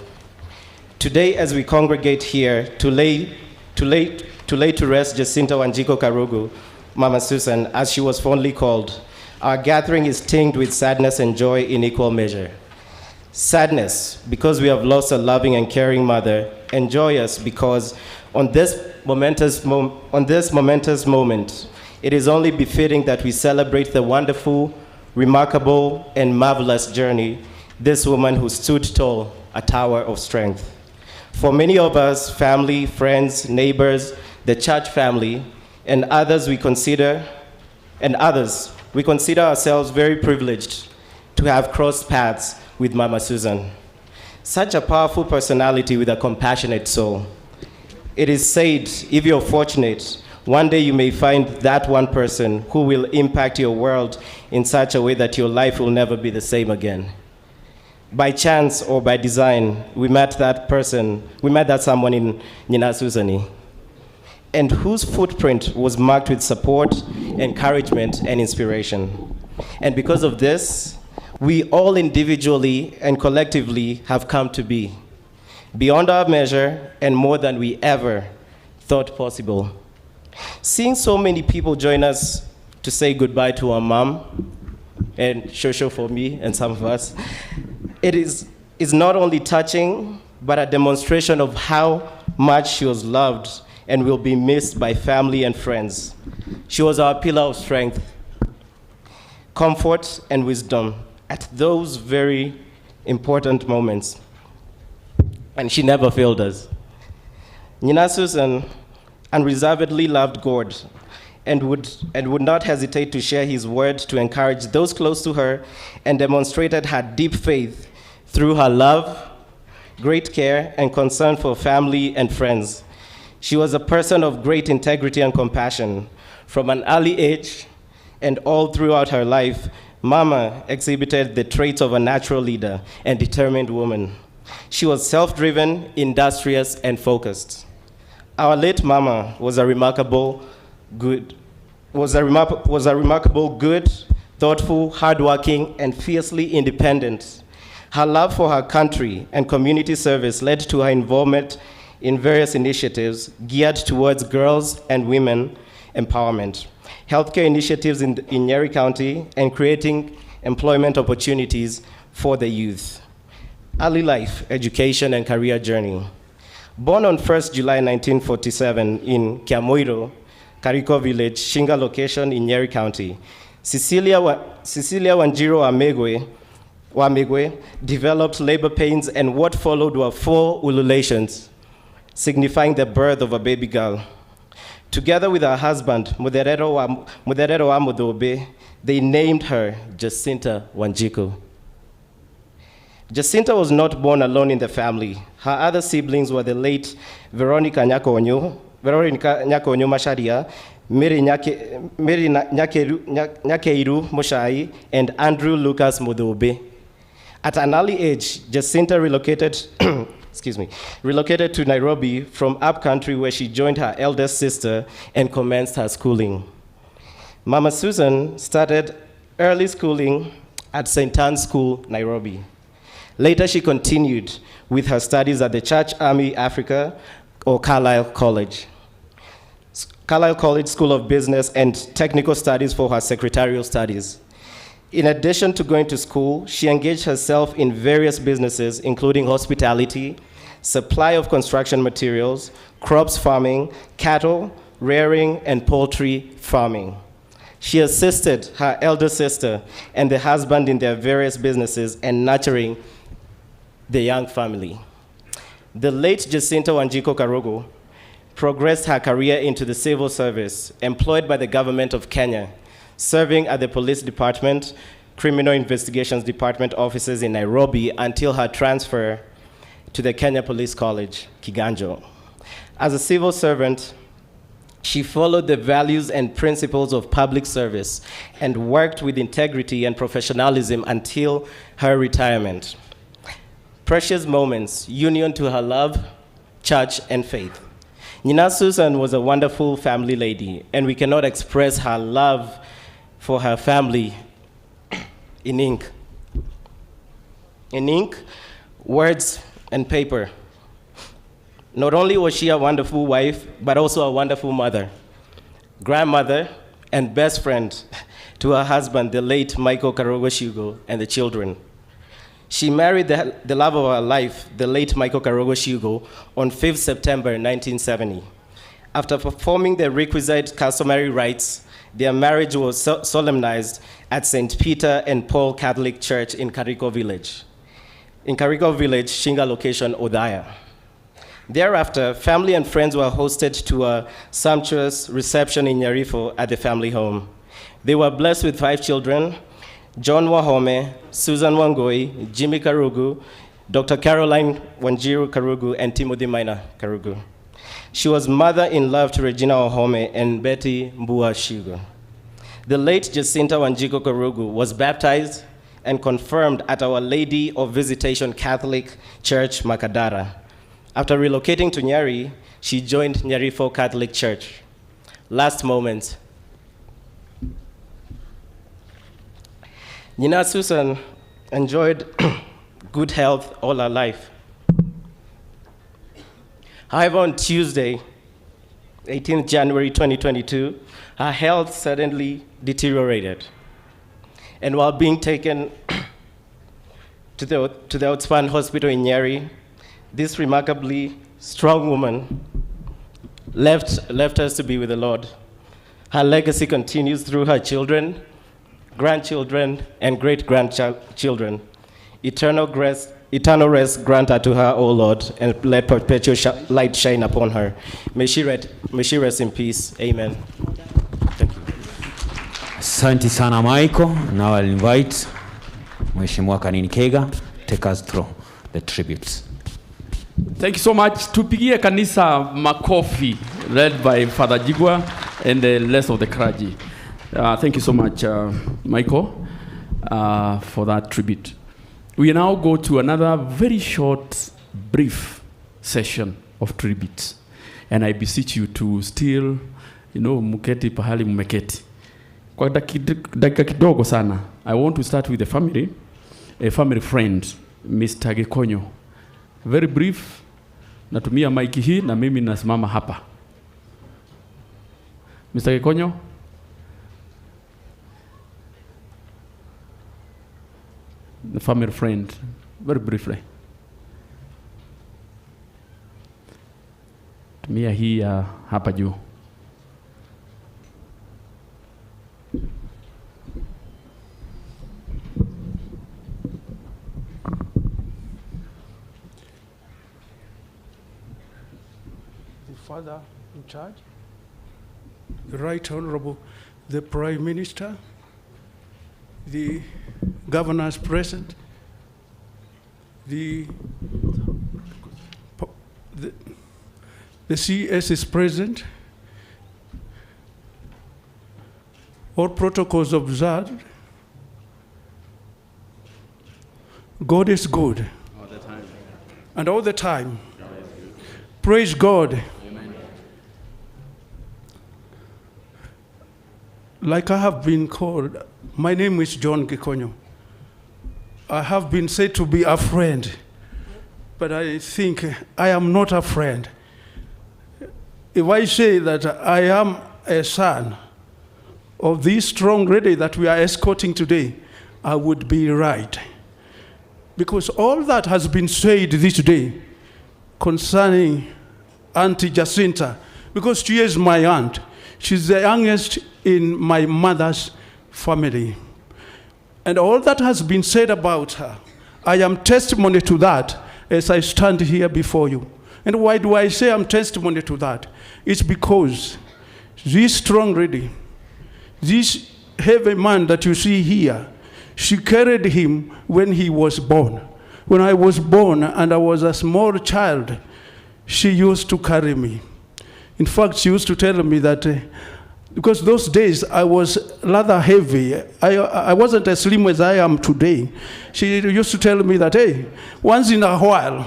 Today, as we congregate here to lay to rest Jacinta Wanjiku Karugu, Mama Susan, as she was fondly called, our gathering is tinged with sadness and joy in equal measure. Sadness, because we have lost a loving and caring mother, and joyous because on this momentous moment, it is only befitting that we celebrate the wonderful, remarkable, and marvelous journey this woman who stood tall, a tower of strength. For many of us, family, friends, neighbors, the church family, and others, we consider ourselves very privileged to have crossed paths with Mama Susan. Such a powerful personality with a compassionate soul. It is said, if you're fortunate, one day you may find that one person who will impact your world in such a way that your life will never be the same again. By chance or by design, we met that someone in Nina Susani, and whose footprint was marked with support, encouragement, and inspiration. And because of this, we all individually and collectively have come to be beyond our measure and more than we ever thought possible. Seeing so many people join us to say goodbye to our mom, and Shosho for me and some of us, it is not only touching, but a demonstration of how much she was loved and will be missed by family and friends. She was our pillar of strength, comfort, and wisdom at those very important moments. And she never failed us. Nina Susan unreservedly loved God and would not hesitate to share his word to encourage those close to her, and demonstrated her deep faith through her love, great care, and concern for family and friends. She was a person of great integrity and compassion. From an early age and all throughout her life, Mama exhibited the traits of a natural leader and determined woman. She was self-driven, industrious, and focused. Our late Mama was a remarkable, good, thoughtful, hardworking, and fiercely independent. Her love for her country and community service led to her involvement in various initiatives geared towards girls and women empowerment, healthcare initiatives in Nyeri County, and creating employment opportunities for the youth. Early life, education, and career journey. Born on 1st July 1947 in Kiamoiro, Kariko Village, Shinga location in Nyeri County, Cecilia Wanjiru Wamegwe developed labor pains, and what followed were 4 ululations, signifying the birth of a baby girl. Together with her husband, Muderero Wamudobe, they named her Jacinta Wanjiku. Jacinta was not born alone in the family. Her other siblings were the late Veronica Nyakonyo Masharia, Mary Nyakeiru Moshai, and Andrew Lucas Mudobe. At an early age, Jacinta relocated to Nairobi from upcountry, where she joined her eldest sister and commenced her schooling. Mama Susan started early schooling at St. Anne's School, Nairobi. Later, she continued with her studies at the Church Army Africa, or Carlisle College School of Business and Technical Studies for her secretarial studies. In addition to going to school, she engaged herself in various businesses, including hospitality, supply of construction materials, crops farming, cattle, rearing, and poultry farming. She assisted her elder sister and the husband in their various businesses and nurturing the young family. The late Jacinta Wanjiku Karugu progressed her career into the civil service, employed by the government of Kenya, serving at the police department, criminal investigations department offices in Nairobi until her transfer to the Kenya Police College, Kiganjo. As a civil servant, she followed the values and principles of public service and worked with integrity and professionalism until her retirement. Precious moments, union to her love, church, and faith. Nina Susan was a wonderful family lady, and we cannot express her love for her family in ink. In ink, words, and paper. Not only was she a wonderful wife, but also a wonderful mother, grandmother, and best friend to her husband, the late Michael Karugu, and the children. She married the love of her life, the late Michael Karugu, on 5th September 1970. After performing the requisite customary rites, their marriage was solemnized at St. Peter and Paul Catholic Church in Kariko Village. In Kariko Village, Shinga location, Odaya. Thereafter, family and friends were hosted to a sumptuous reception in Nyarifo at the family home. They were blessed with 5 children, John Wahome, Susan Wangoi, Jimmy Karugu, Dr. Caroline Wanjiru Karugu, and Timothy Minor Karugu. She was mother-in-law to Regina Wahome and Betty Mbua Shigo. The late Jacinta Wanjiku Karugu was baptized and confirmed at Our Lady of Visitation Catholic Church, Makadara. After relocating to Nyeri, she joined Nyeri Folk Catholic Church. Last moment. Nina Susan enjoyed good health all her life. However, on Tuesday, 18th January 2022, her health suddenly deteriorated. And while being taken to the Outspan Hospital in Nyeri, this remarkably strong woman left us to be with the Lord. Her legacy continues through her children, grandchildren, and great-grandchildren. Eternal rest grant her to her, O Lord, and let perpetual light shine upon her. May she rest in peace. Amen. Thank you. Asante sana Michael. Now I'll invite Mheshimiwa Kanini Kega take us through the tributes. Thank you so much. Tupigie kanisa makofi, led by Father Jigwa and the rest of the clergy. Thank you so much, Michael, for that tribute. We now go to another very short, brief session of tributes. And I beseech you to still, muketi pahali mumeketi. Kwa dakika kidogo sana, I want to start with a family friend, Mr. Gekonyo. Very brief, natumia maiki hii na mimi nasimama hapa. Mr. Gekonyo. The family friend, very briefly. Tumia hii hapa juu. The Father in charge, the Right Honorable, the Prime Minister, the governors present, the CS is present, all protocols observed. God is good. All the time. And all the time. Praise God. Amen. Like I have been called, my name is John Gekonyo. I have been said to be a friend, but I think I am not a friend. If I say that I am a son of this strong lady that we are escorting today, I would be right. Because all that has been said this day concerning Auntie Jacinta, because she is my aunt. She's the youngest in my mother's family. And all that has been said about her, I am testimony to that as I stand here before you. And why do I say I'm testimony to that? It's because this strong lady, this heavy man that you see here, she carried him when he was born. When I was born and I was a small child, she used to carry me. In fact, she used to tell me that because those days I was rather heavy. I wasn't as slim as I am today. She used to tell me that, hey, once in a while,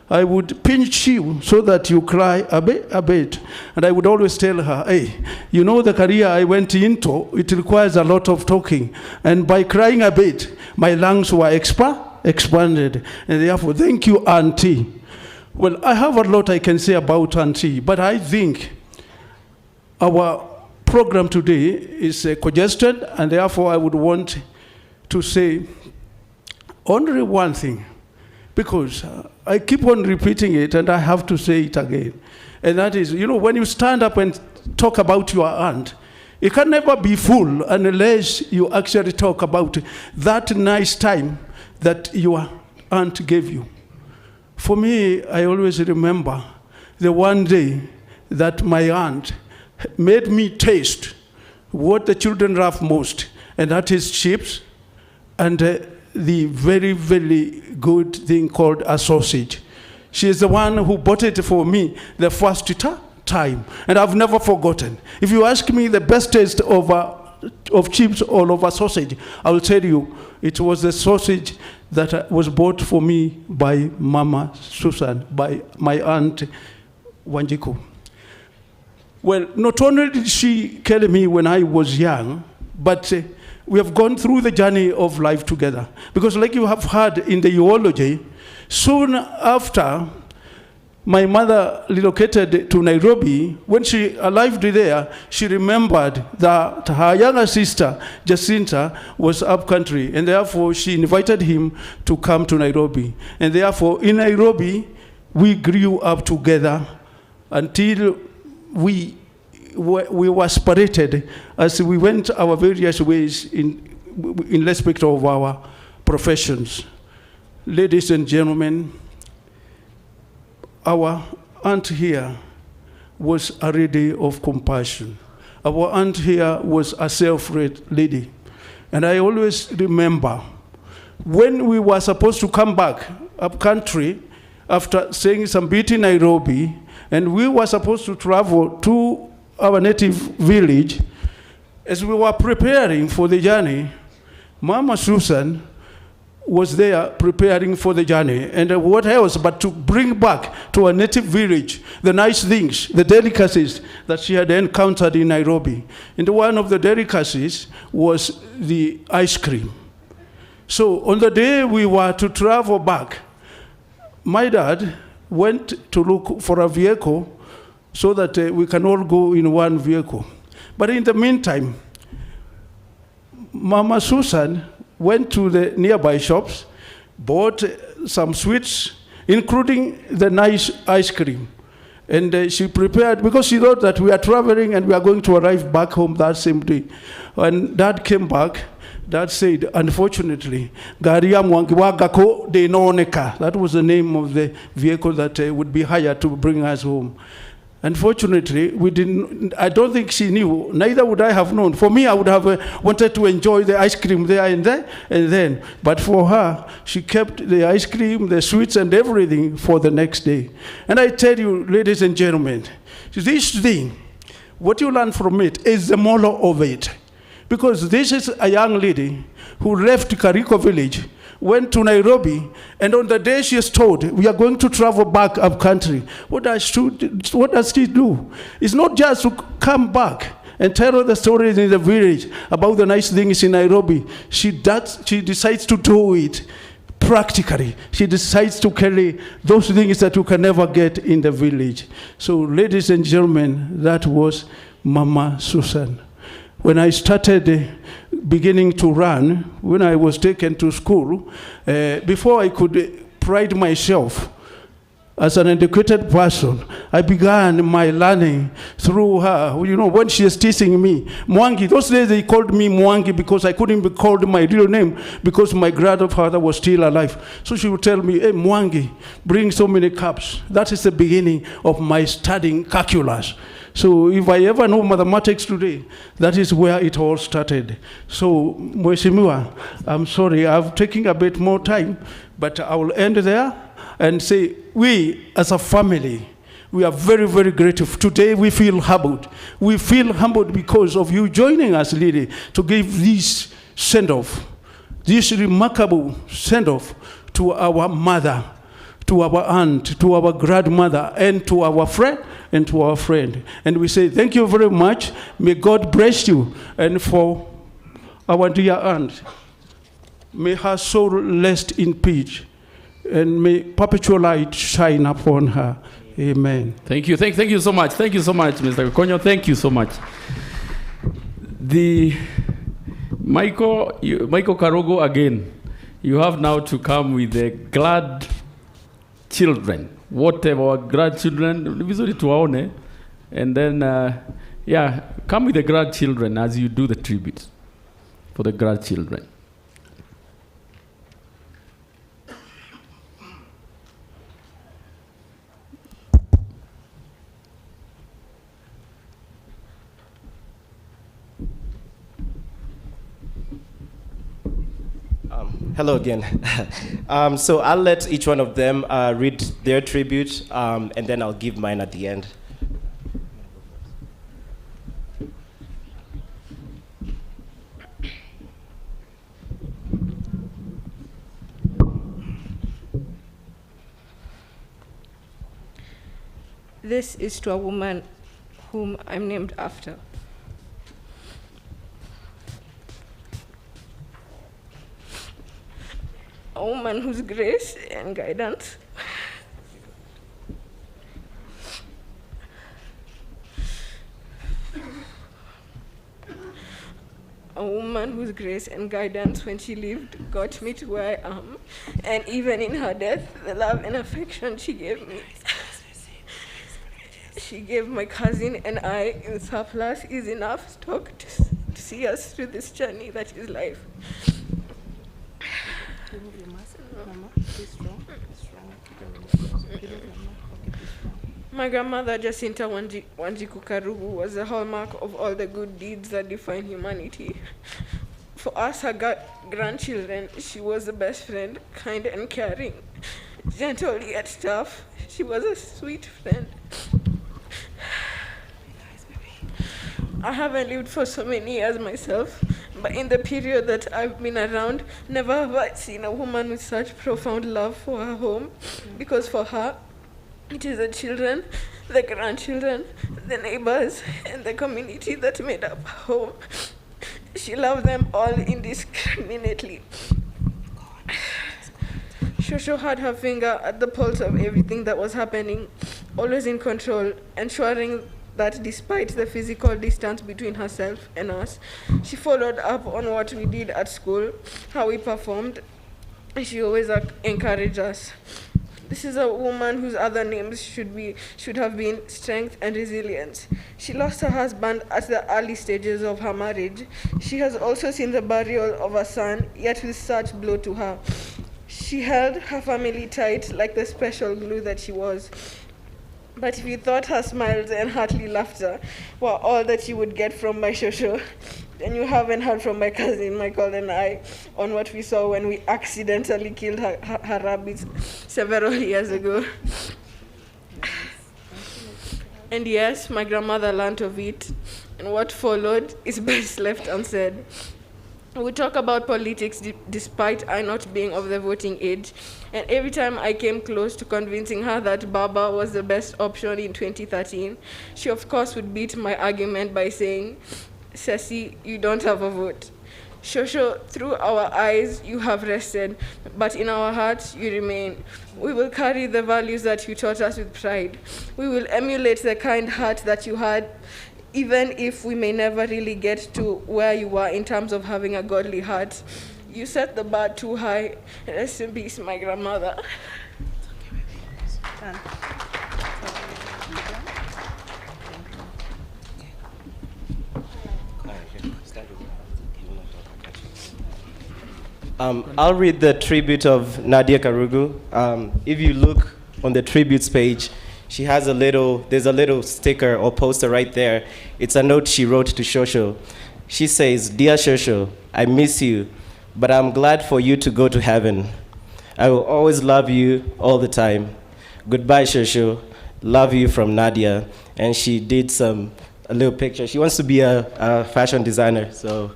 I would pinch you so that you cry a bit. And I would always tell her, hey, you know the career I went into, it requires a lot of talking. And by crying a bit, my lungs were expanded. And therefore, thank you, Auntie. Well, I have a lot I can say about Auntie, but I think our program today is congested, and therefore I would want to say only one thing, because I keep on repeating it and I have to say it again. And that is, when you stand up and talk about your aunt, it can never be full unless you actually talk about that nice time that your aunt gave you. For me, I always remember the one day that my aunt made me taste what the children love most, and that is chips and the very, very good thing called a sausage. She is the one who bought it for me the first time, and I've never forgotten. If you ask me the best taste of chips or of a sausage, I will tell you it was the sausage that was bought for me by Mama Susan, by my aunt Wanjiku. Well, not only did she carry me when I was young, but we have gone through the journey of life together. Because like you have heard in the eulogy, soon after my mother relocated to Nairobi, when she arrived there, she remembered that her younger sister, Jacinta, was up country, and therefore she invited him to come to Nairobi. And therefore, in Nairobi, we grew up together until we were separated as we went our various ways in respect of our professions. Ladies and gentlemen, our aunt here was a lady of compassion. Our aunt here was a self-made lady. And I always remember when we were supposed to come back up country after staying some bit in Nairobi, and we were supposed to travel to our native village, as we were preparing for the journey, Mama Susan was there preparing for the journey. And what else but to bring back to our native village the nice things, the delicacies that she had encountered in Nairobi. And one of the delicacies was the ice cream. So on the day we were to travel back, my dad went to look for a vehicle so that we can all go in one vehicle. But in the meantime, Mama Susan went to the nearby shops, bought some sweets, including the nice ice cream. And she prepared, because she thought that we are traveling and we are going to arrive back home that same day. When Dad came back, Dad said, unfortunately, Garia Mwangiwagako de Nooneka. That was the name of the vehicle that would be hired to bring us home. Unfortunately, I don't think she knew, neither would I have known. For me, I would have wanted to enjoy the ice cream there and then. But for her, she kept the ice cream, the sweets, and everything for the next day. And I tell you, ladies and gentlemen, this thing, what you learn from it is the moral of it. Because this is a young lady who left Karugu village, went to Nairobi, and on the day she is told, we are going to travel back up country, what does she do? It's not just to come back and tell the stories in the village about the nice things in Nairobi. She decides to do it practically. She decides to carry those things that you can never get in the village. So ladies and gentlemen, that was Mama Susan. When I started beginning to run, when I was taken to school, before I could pride myself as an educated person, I began my learning through her. You know, when she is teaching me, Mwangi, those days they called me Mwangi because I couldn't be called my real name because my grandfather was still alive. So she would tell me, hey, Mwangi, bring so many cups. That is the beginning of my studying calculus. So if I ever know mathematics today, that is where it all started. So, Mheshimiwa, I'm sorry, I've taken a bit more time, but I will end there and say, we as a family, we are very, very grateful. Today we feel humbled. We feel humbled because of you joining us, Lily, to give this send-off, this remarkable send-off to our mother, to our aunt, to our grandmother, and to our friend, and to our friend. And we say, thank you very much. May God bless you. And for our dear aunt, may her soul rest in peace. And may perpetual light shine upon her. Amen. Thank you. Thank you so much. Thank you so much, Mr. Konyo. Thank you so much. Michael Karugu again. You have now to come with the glad children. Whatever our grandchildren, vizuri tuwaone, and then come with the grandchildren as you do the tribute for the grandchildren. Hello again. So I'll let each one of them read their tribute, and then I'll give mine at the end. This is to a woman whom I'm named after. A woman whose grace and guidance when she lived got me to where I am, and even in her death, the love and affection she gave me. She gave my cousin and I in surplus is enough stock to see us through this journey that is life. My grandmother Jacinta Wanjiku Karugu was the hallmark of all the good deeds that define humanity. For us, her grandchildren, she was the best friend, kind and caring, gentle yet tough. She was a sweet friend. I haven't lived for so many years myself, but in the period that I've been around, never have I seen a woman with such profound love for her home, because for her, it is the children, the grandchildren, the neighbors, and the community that made up her home. She loved them all indiscriminately. Shosho had her finger at the pulse of everything that was happening, always in control, ensuring that despite the physical distance between herself and us, she followed up on what we did at school, how we performed, and she always encouraged us. This is a woman whose other names should have been strength and resilience. She lost her husband at the early stages of her marriage. She has also seen the burial of a son, yet with such blow to her. She held her family tight like the special glue that she was. But if you thought her smiles and hearty laughter were all that you would get from my Shosho, then you haven't heard from my cousin Michael and I on what we saw when we accidentally killed her rabbits several years ago. And yes, my grandmother learned of it, and what followed is best left unsaid. We talk about politics despite I not being of the voting age, and every time I came close to convincing her that Baba was the best option in 2013, she of course would beat my argument by saying, "Ceci, you don't have a vote. Shosho, through our eyes you have rested, but in our hearts you remain. We will carry the values that you taught us with pride. We will emulate the kind heart that you had, even if we may never really get to where you were in terms of having a godly heart. You set the bar too high. Rest in peace, my grandmother." I'll read the tribute of Nadia Karugu. If you look on the tributes page, she has there's a little sticker or poster right there. It's a note she wrote to Shosho. She says, "Dear Shosho, I miss you, but I'm glad for you to go to heaven. I will always love you all the time. Goodbye, Shosho. Love you from Nadia." And she did a little picture. She wants to be a fashion designer, so.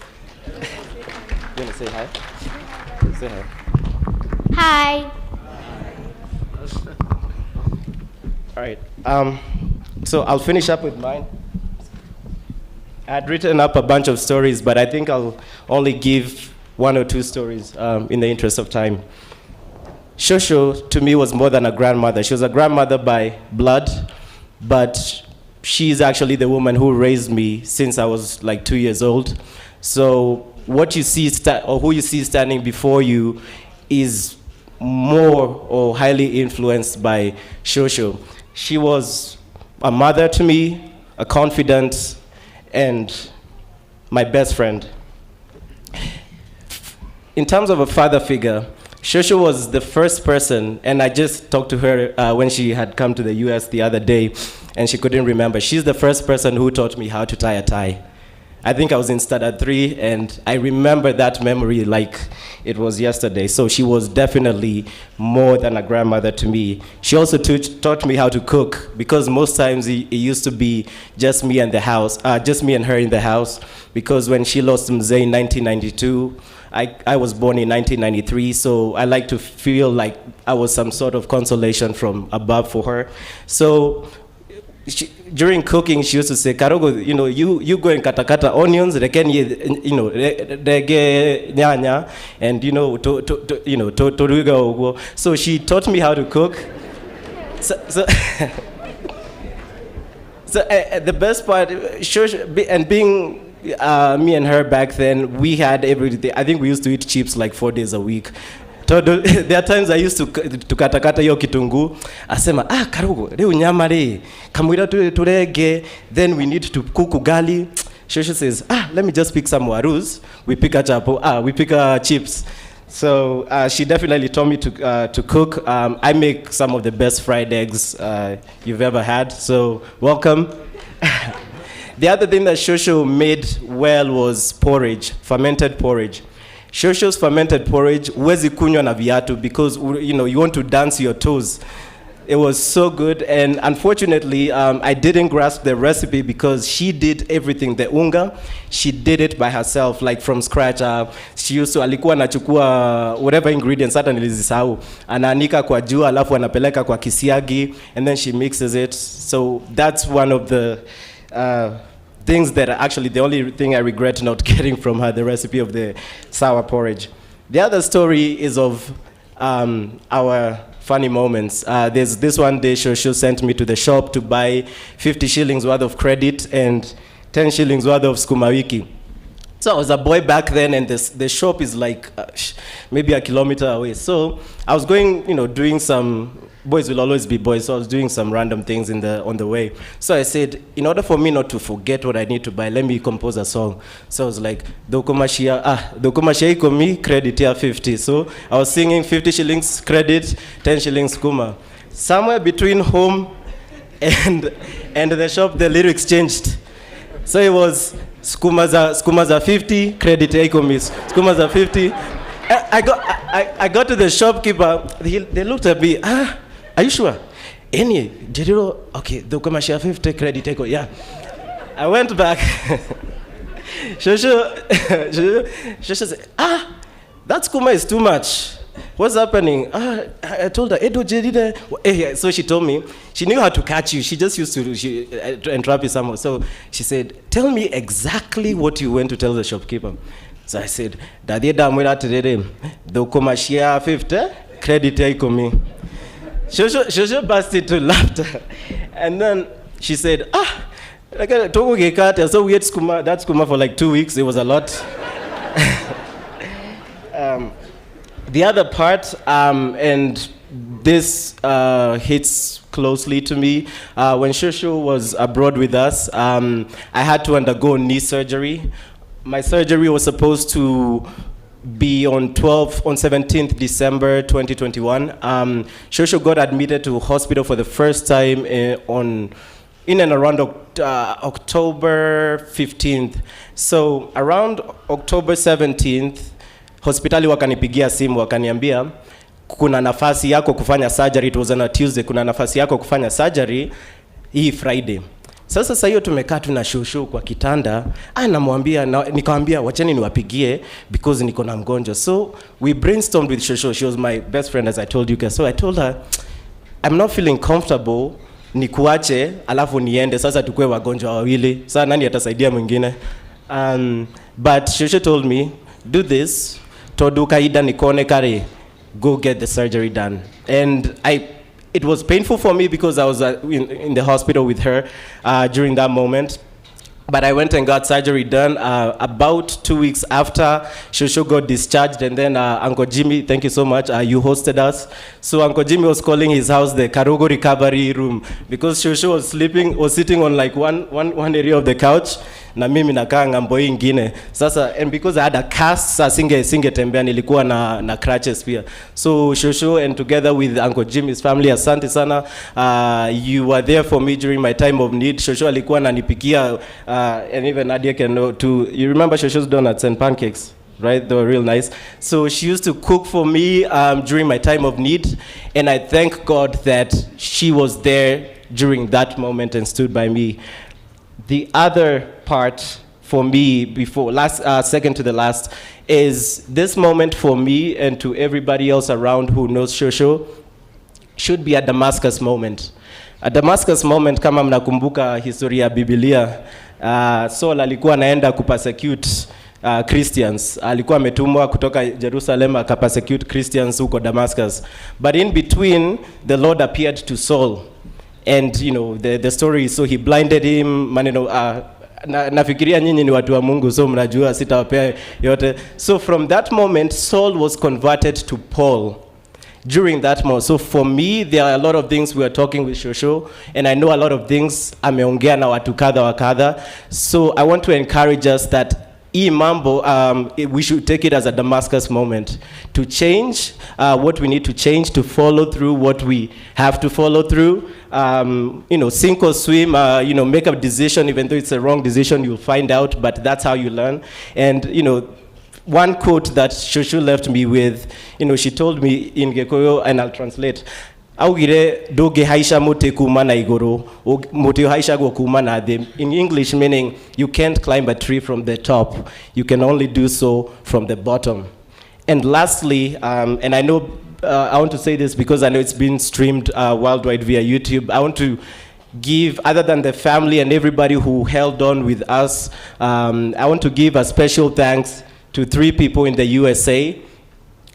You want to say hi? Say hi. Hi. All right. So I'll finish up with mine. I had written up a bunch of stories, but I think I'll only give one or two stories in the interest of time. Shosho, to me, was more than a grandmother. She was a grandmother by blood, but she's actually the woman who raised me since I was like 2 years old. So what you see, or who you see standing before you is more or highly influenced by Shosho. She was a mother to me, a confidant, and my best friend. In terms of a father figure, Shosho was the first person, and I just talked to her when she had come to the US the other day, and she couldn't remember. She's the first person who taught me how to tie a tie. I think I was in standard 3, and I remember that memory like it was yesterday. So she was definitely more than a grandmother to me. She also taught me how to cook, because most times it used to be just me and just me and her in the house. Because when she lost Mzee in 1992, I was born in 1993, so I like to feel like I was some sort of consolation from above for her. So during cooking, she used to say, Karugu, you go and kata onions, rege nyanya, and toruga. So she taught me how to cook. So the best part, and being me and her back then, we had everything. I think we used to eat chips like 4 days a week. There are times I used to katakata yo kitungu. Asema, Karugu, leo nyama le. Kamwira turege. Then we need to cook ugali. Shosho says, let me just pick some warus. We pick a chapo. We pick chips. So she definitely taught me to cook. I make some of the best fried eggs you've ever had. So welcome. The other thing that Shosho made well was porridge, fermented porridge. Shosho's fermented porridge, huwezi kunywa na viatu, because you want to dance your toes. It was so good, and unfortunately, I didn't grasp the recipe because she did everything. The unga, she did it by herself, like from scratch. She used to, alikuwa anachukua whatever ingredients, hata nilizisahau, anaanika kwa jua, alafu anapeleka kwa kisiagi, and then she mixes it. So that's one of the things that are actually the only thing I regret not getting from her, the recipe of the sour porridge. The other story is of our funny moments. There's this one day Shosho sent me to the shop to buy 50 shillings worth of credit and 10 shillings worth of sukuma wiki. So I was a boy back then, and the shop is like maybe a kilometer away. So I was going, doing some, boys will always be boys, so I was doing some random things on the way. So I said, in order for me not to forget what I need to buy, let me compose a song. So I was like, dokumashia ikomi, credit here 50. So I was singing 50 shillings credit, 10 shillings kuma. Somewhere between home and the shop, the lyrics changed. So it was skumaza 50, credit ikomi, skumaza 50. I got to the shopkeeper, they looked at me, are you sure? Any, Jeriro, okay, dokumashia 50, credit iko, yeah. I went back. Shosho said, that skuma is too much. What's happening? I told her, Edo Jeride. So she told me, she knew how to catch you. She just used to entrap you somehow. So she said, tell me exactly what you went to tell the shopkeeper. So I said, Daddy Damwira today, dokumashia 50, credit iko me. Shosho burst into laughter. And then she said, so we ate that skuma for like 2 weeks. It was a lot. The other part, and this hits closely to me, when Shosho was abroad with us, I had to undergo knee surgery. My surgery was supposed to be on 17th December 2021. Shosho got admitted to hospital for the first time in and around October 15th. So around October 17th, hospitali wakanipigia simu wakaniambia kuna nafasi yako kufanya surgery. It was on a Tuesday. Kuna nafasi yako kufanya surgery hii Friday. Sasa hiyo tumekaa tuna Shosho kwa kitanda, namwambia nikamwambia wacheni niwapigie because niko na mgonjwa. So we brainstormed with Shosho. She was my best friend, as I told you guys. So I told her, I'm not feeling comfortable, nikuache alafu niende sasa tukue wagonjwa wawili. Sasa nani atasaidia mwingine? But Shosho told me, do this, todu kaida nikone kare, go get the surgery done. And it was painful for me because I was in the hospital with her during that moment. But I went and got surgery done about 2 weeks after Shosho got discharged. And then Uncle Jimmy, thank you so much, you hosted us. So Uncle Jimmy was calling his house the Karugu recovery room because Shosho was sitting on like one area of the couch. na mimi nakaa ngambo ingine. Sasa and because I had a cast, singetembea, nilikuwa na crutches pia. So Shosho and together with Uncle Jimmy's family, asante sana. You were there for me during my time of need. Shosho alikuwa ananipikia and even Nadia can know too. You remember Shosho's donuts and pancakes? Right, they were real nice. So she used to cook for me during my time of need, and I thank God that she was there during that moment and stood by me. The other part for me, before second to the last, is this moment for me and to everybody else around who knows Shosho should be a Damascus moment. A Damascus moment, kama mnakumbuka historia ya Biblia, Saul alikuwa anaenda kupersecute Christians. Alikuwa ametumwa kutoka Jerusalem akapersecute Christians huko Damascus. But in between, the Lord appeared to Saul. And you know, the story is, so he blinded him, maneno, nafikiria nyinyi ni watu wa Mungu, so mnajua sitawapea yote. So from that moment, Saul was converted to Paul. During that moment. So for me, there are a lot of things we are talking with Shosho, and I know a lot of things ameongea na watu kadha wa kadha. So I want to encourage us that mambo, we should take it as a Damascus moment to change what we need to change, to follow through what we have to follow through. You know, sink or swim, you know, make a decision, even though it's a wrong decision, you'll find out, but that's how you learn. And, you know, one quote that Shosho left me with, you know, she told me in Gikuyu, and I'll translate, augire doge haisha mote kumana igoro, mote haisha go kumana them. In English, meaning you can't climb a tree from the top, you can only do so from the bottom. And lastly, and I know I want to say this because I know it's been streamed worldwide via YouTube. I want to give, other than the family and everybody who held on with us, I want to give a special thanks to 3 people in the USA.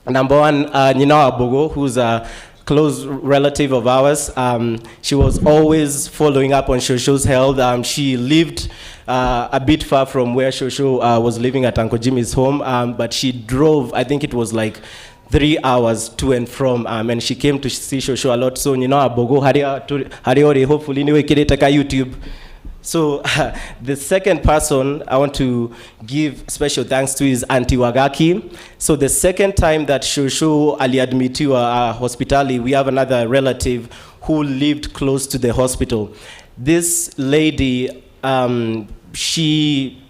Number one, Nina Abogo, who's a close relative of ours. She was always following up on Shosho's health. She lived a bit far from where Shosho was living at Uncle Jimmy's home, but she drove, I think it was like 3 hours to and from, and she came to see Shosho a lot. So, you know, Abogo, hopefully, anyway, YouTube. So the second person I want to give special thanks to is Auntie Wagaki. So the second time that Shosho aliadmitiwa hospitali, we have another relative who lived close to the hospital. This lady,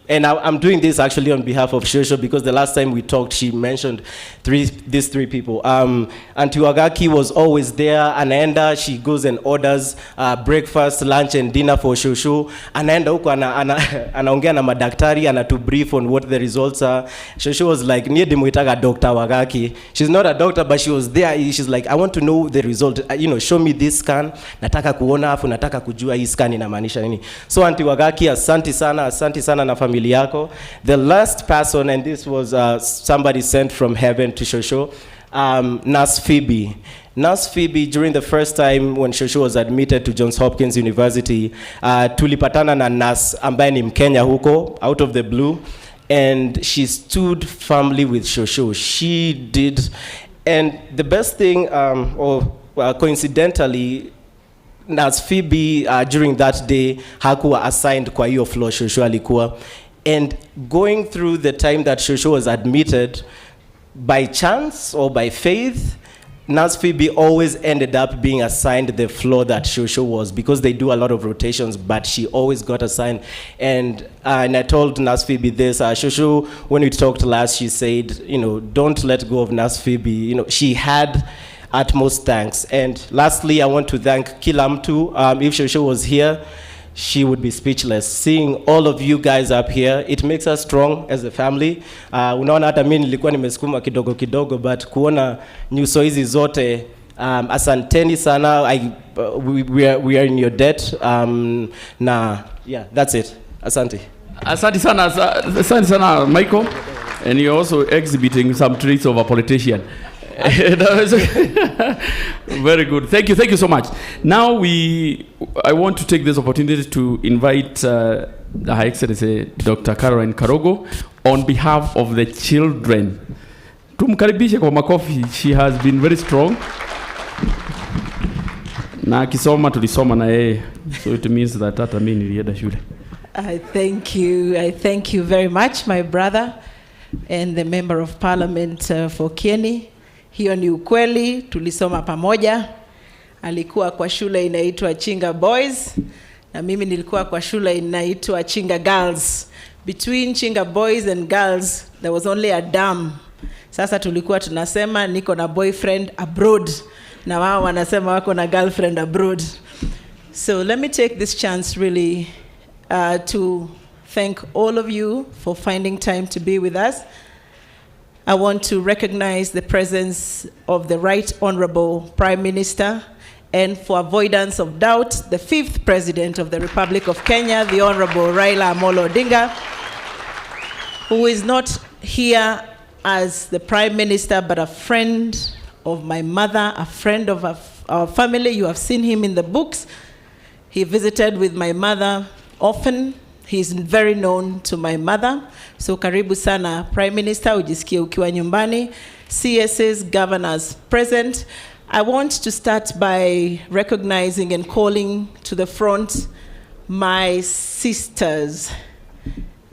and I'm doing this actually on behalf of Shosho because the last time we talked, she mentioned these 3 people. Auntie Wagaki was always there. Anaenda, she goes and orders breakfast, lunch, and dinner for Shosho. Anaenda huko anaongea na madaktari, to brief on what the results are. Shosho was like, niye dimuitaga Dr. Wagaki. She's not a doctor, but she was there. She's like, I want to know the result. You know, show me this scan. Nataka kuona afu nataka kujua hii scan inamaanisha nini. So Auntie Wagaki, asante sana na familia yako. The last person, and this was somebody sent from heaven to Shosho, Nurse Phoebe. Nurse Phoebe, during the first time when Shosho was admitted to Johns Hopkins University, tulipatana na nurse ambaye ni Mkenya huko, out of the blue, and she stood firmly with Shosho. She did, and the best thing, coincidentally, Nurse Phoebe during that day hakuwa assigned kwa hiyo floor Shosho alikuwa. And going through the time that Shosho was admitted, by chance or by faith, Nurse Phoebe always ended up being assigned the floor that Shosho was, because they do a lot of rotations, but she always got assigned. And I told Nurse Phoebe this, Shosho, when we talked last, she said, you know, don't let go of Nurse Phoebe. You know, she had utmost thanks. And lastly, I want to thank kila mtu. If Shosho was here, she would be speechless. Seeing all of you guys up here, it makes us strong as a family. Unaona hata mimi nilikuwa nimesukuma kidogo, but kuona nyuso hizi zote, asanteni sana. We are in your debt. Yeah, that's it. Asante. Asante sana, Michael. And you're also exhibiting some traits of a politician. Very good. Thank you so much. Now I want to take this opportunity to invite Her Excellency Dr. Caroline Karugu on behalf of the children. Tumkaribishe kwa makofi. She has been very strong. Na akisoma tulisoma na yeye. So it means that hata mimi nilienda shule. I thank you. I thank you very much, my brother and the member of parliament for Kieni. Hiyo ni ukweli, tulisoma pamoja. Alikuwa kwa shule inaitwa Chinga Boys na mimi nilikuwa kwa shule inaitwa Chinga Girls. Between Chinga Boys and Girls there was only a dam. Sasa tulikuwa tunasema niko na boyfriend abroad na wao wanasema wako na girlfriend abroad. So let me take this chance really to thank all of you for finding time to be with us. I want to recognize the presence of the Right Honorable Prime Minister, and for avoidance of doubt, the 5th President of the Republic of Kenya, the Honorable Raila Amolo Odinga, who is not here as the Prime Minister, but a friend of my mother, a friend of our family. You have seen him in the books. He visited with my mother often. He's very known to my mother. So karibu sana Prime Minister, ujisikie ukiwa nyumbani. CSs, governors present. I want to start by recognizing and calling to the front my sisters,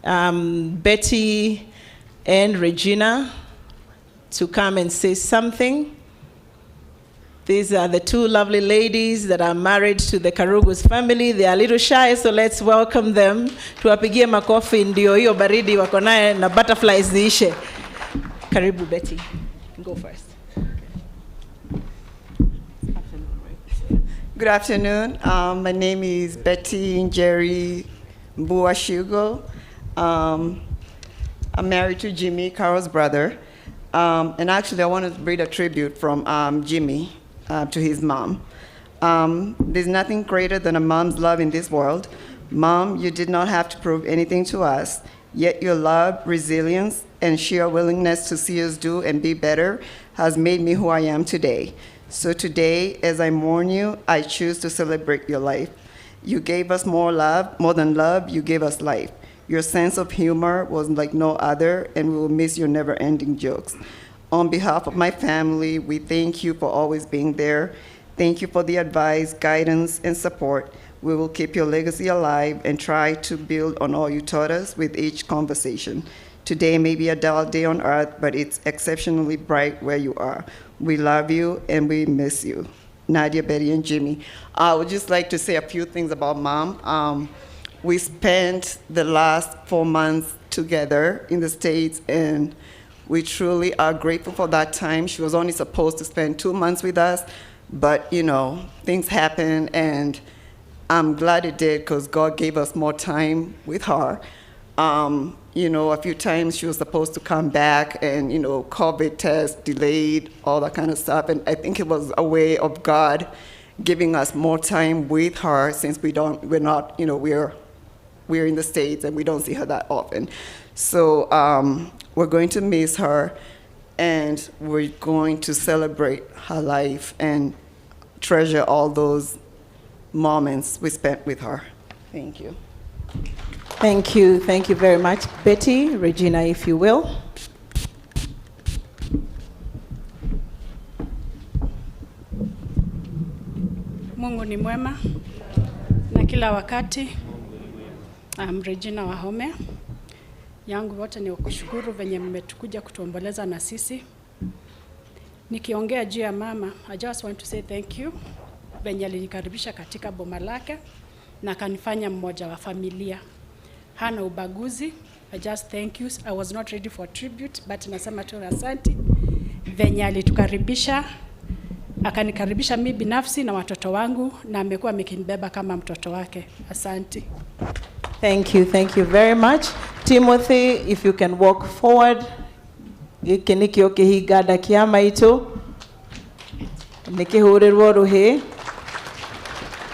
Betty and Regina, to come and say something. These are the two lovely ladies that are married to the Karugu's family. They are a little shy, so let's welcome them. Tuwapigie makofi ndio hiyo baridi wako naye na butterflies ziishe. Karibu Betty. Go first. Good afternoon. My name is Betty Njeri Mbuashugo. I'm married to Jimmy, Carol's brother. And actually, I want to read a tribute from Jimmy to his mom. There's nothing greater than a mom's love in this world. Mom, you did not have to prove anything to us, yet your love, resilience, and sheer willingness to see us do and be better has made me who I am today. So today, as I mourn you, I choose to celebrate your life. You gave us more than love, you gave us life. Your sense of humor was like no other, and we will miss your never-ending jokes. On behalf of my family, we thank you for always being there. Thank you for the advice, guidance, and support. We will keep your legacy alive and try to build on all you taught us with each conversation. Today may be a dull day on earth, but it's exceptionally bright where you are. We love you and we miss you. Nadia, Betty, and Jimmy. I would just like to say a few things about Mom. We spent the last 4 months together in the States, and we truly are grateful for that time. She was only supposed to spend 2 months with us, but you know, things happen, and I'm glad it did because God gave us more time with her. You know, a few times she was supposed to come back and, you know, COVID test delayed, all that kind of stuff. And I think it was a way of God giving us more time with her since we're in the States and we don't see her that often. So we're going to miss her, and we're going to celebrate her life and treasure all those moments we spent with her. Thank you. Thank you. Thank you very much. Betty, Regina, if you will. Mungu ni mwema na kila wakati. Regina Wahome. Yangu wote ni kushukuru venye mmetukuja kutuomboleza na sisi. Nikiongea juu ya mama, I just want to say thank you. Venye alinikaribisha katika boma lake na kanifanya mmoja wa familia. Hana ubaguzi. I just thank you. I was not ready for tribute, but nasema tu asante. Venye alitukaribisha, akanikaribisha mimi binafsi na watoto wangu, na amekuwa amekinibeba kama mtoto wake. Asante. Thank you. Thank you very much. Timothy, if you can walk forward. Ikinikioke hi gada kiama ito. Nikihurirwo ruhe.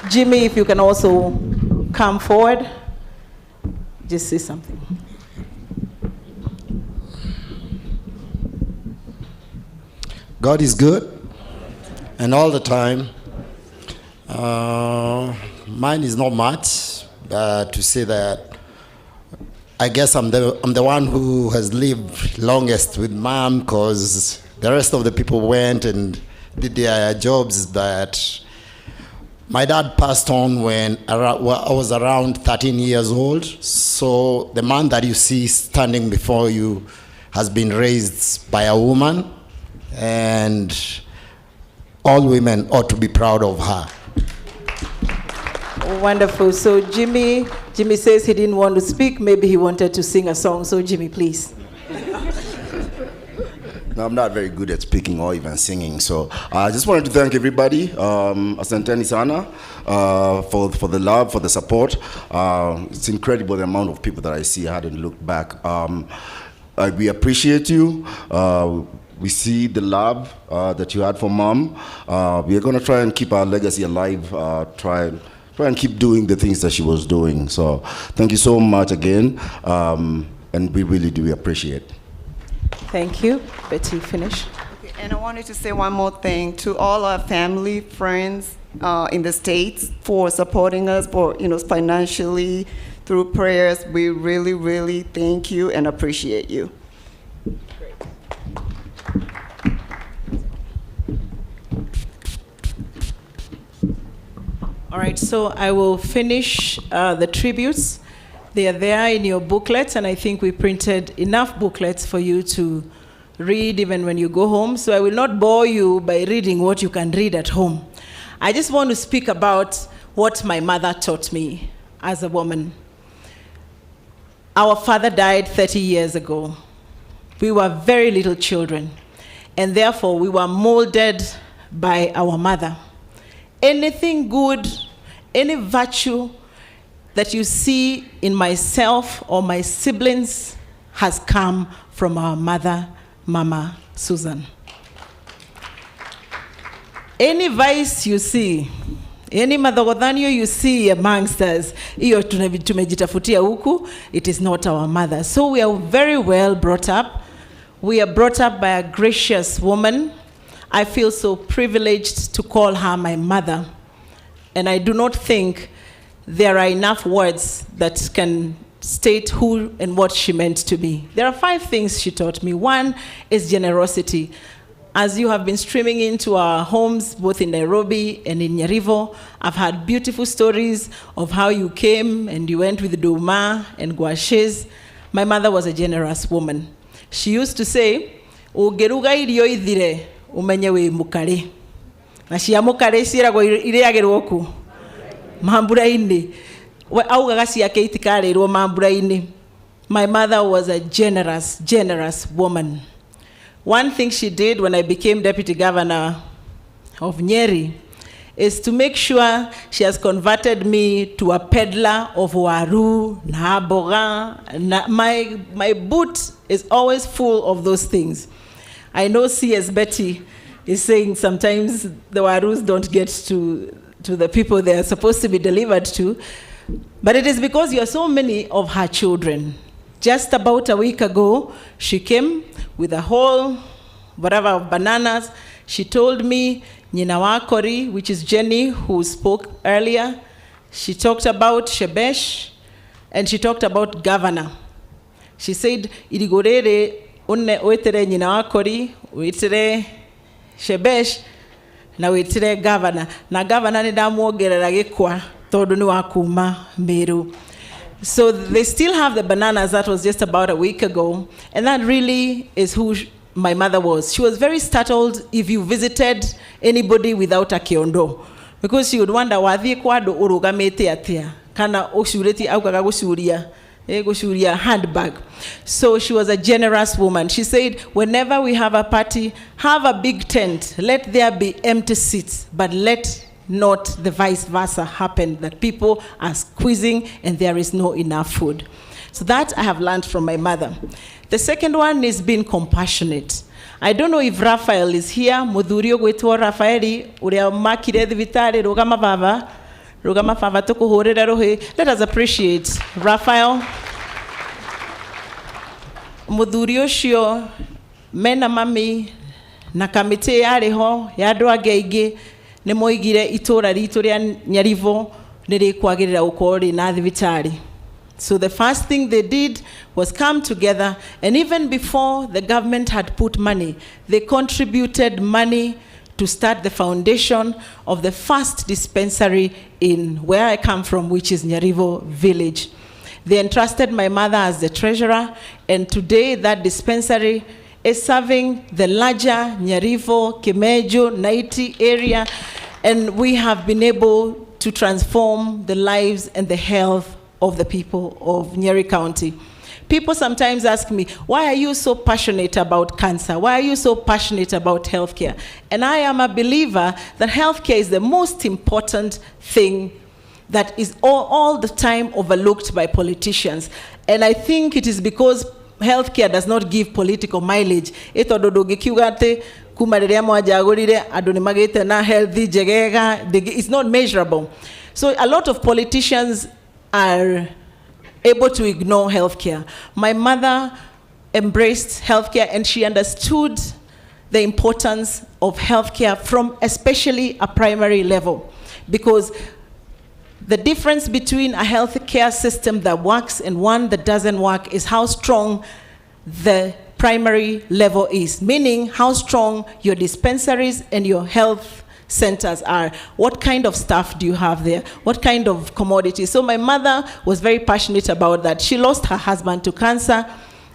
Jimmy, if you can also come forward. Just say something. God is good, and all the time. Mine is not much, but to say that I guess I'm the one who has lived longest with Mom, because the rest of the people went and did their jobs, but My dad passed on when I was around 13 years old. So the man that you see standing before you has been raised by a woman, and all women ought to be proud of her. Wonderful. So Jimmy says he didn't want to speak. Maybe he wanted to sing a song. So Jimmy, please. No, I'm not very good at speaking or even singing. So I just wanted to thank everybody, asanteni sana, for the love, for the support. It's incredible the amount of people that I see. I hadn't looked back. We appreciate you. We see the love that you had for Mom. We are going to try and keep our legacy alive. Try and keep doing the things that she was doing. So thank you so much again, and we really do appreciate it. Thank you. Betty, finish. Okay, and I wanted to say one more thing to all our family, friends in the States for supporting us, for financially, through prayers. We really, really thank you and appreciate you. All right, so I will finish the tributes. They are there in your booklets, and I think we printed enough booklets for you to read even when you go home. So I will not bore you by reading what you can read at home. I just want to speak about what my mother taught me as a woman. Our father died 30 years ago. We were very little children, and therefore we were molded by our mother. Anything good, any virtue that you see in myself or my siblings has come from our mother, Mama Susan. Any vice you see, any madhogodhanio you see amongst us, iyo tumejitafutia huku, it is not our mother. So we are very well brought up. We are brought up by a gracious woman. I feel so privileged to call her my mother. And I do not think there are enough words that can state who and what she meant to me. There are 5 things she taught me. One is generosity. As you have been streaming into our homes, both in Nairobi and in Nyarivo, I've had beautiful stories of how you came and you went with Duma and Guashes. My mother was a generous woman. She used to say, "Ugeruga irio ithire, umenye wi mukare." Na cia mukare ciiragwo iriagirwo ku mambura-ini. Augaga ciake itikarirwo mambura-ini. My mother was a generous woman. One thing she did when I became deputy governor of Nyeri is to make sure she has converted me to a peddler of waru, na boga. My boot is always full of those things. I know C.S. Betty is saying sometimes the warus don't get to the people they are supposed to be delivered to, but it is because you are so many of her children. Just about a week ago, she came with a whole whatever of bananas. She told me Nyina Wakori, which is Jenny, who spoke earlier. She talked about Shebesh, and she talked about governor. She said, "Irigorere unne oitere Nyina Wakori, oitere Shebesh, na oitere governor." Na governor ni damuogerera gikwa tondu ni wakuma Meru. So they still have the bananas. That was just about a week ago. And that really is who my mother was. She was very startled if you visited anybody without a kiondo, because she would wonder, wathie kwado urugamete atia kana ushureti aukaga gushuria handbag. So she was a generous woman. She said, whenever we have a party, have a big tent. Let there be empty seats, but let not the vice versa happen, that people are squeezing and there is no enough food. So that I have learned from my mother. The second one is being compassionate. I don't know if Raphael is here. Mudhurio gwetwo Rafaeli uria makire thibitari rugama baba tukuhurira rohi. Let us appreciate Raphael. Mudhurio cio mena mami na kamite yariho ya andu angi ni moigire itura ritu ria Nyarivo niri kwagirira ukori na thibitari. So the first thing they did was come together, and even before the government had put money, they contributed money to start the foundation of the first dispensary in where I come from, which is Nyarivo village. They entrusted my mother as the treasurer, and today that dispensary is serving the larger Nyarivo, Kimejo, Naiti area, and we have been able to transform the lives and the health of the people of Nyeri County. People sometimes ask me, why are you so passionate about cancer? Why are you so passionate about healthcare? And I am a believer that healthcare is the most important thing that is all the time overlooked by politicians. And I think it is because healthcare does not give political mileage. It's not measurable. So a lot of politicians are able to ignore healthcare. My mother embraced healthcare, and she understood the importance of healthcare from especially a primary level, because the difference between a healthcare system that works and one that doesn't work is how strong the primary level is, meaning how strong your dispensaries and your health centers are. What kind of staff do you have there? What kind of commodities? So my mother was very passionate about that. She lost her husband to cancer,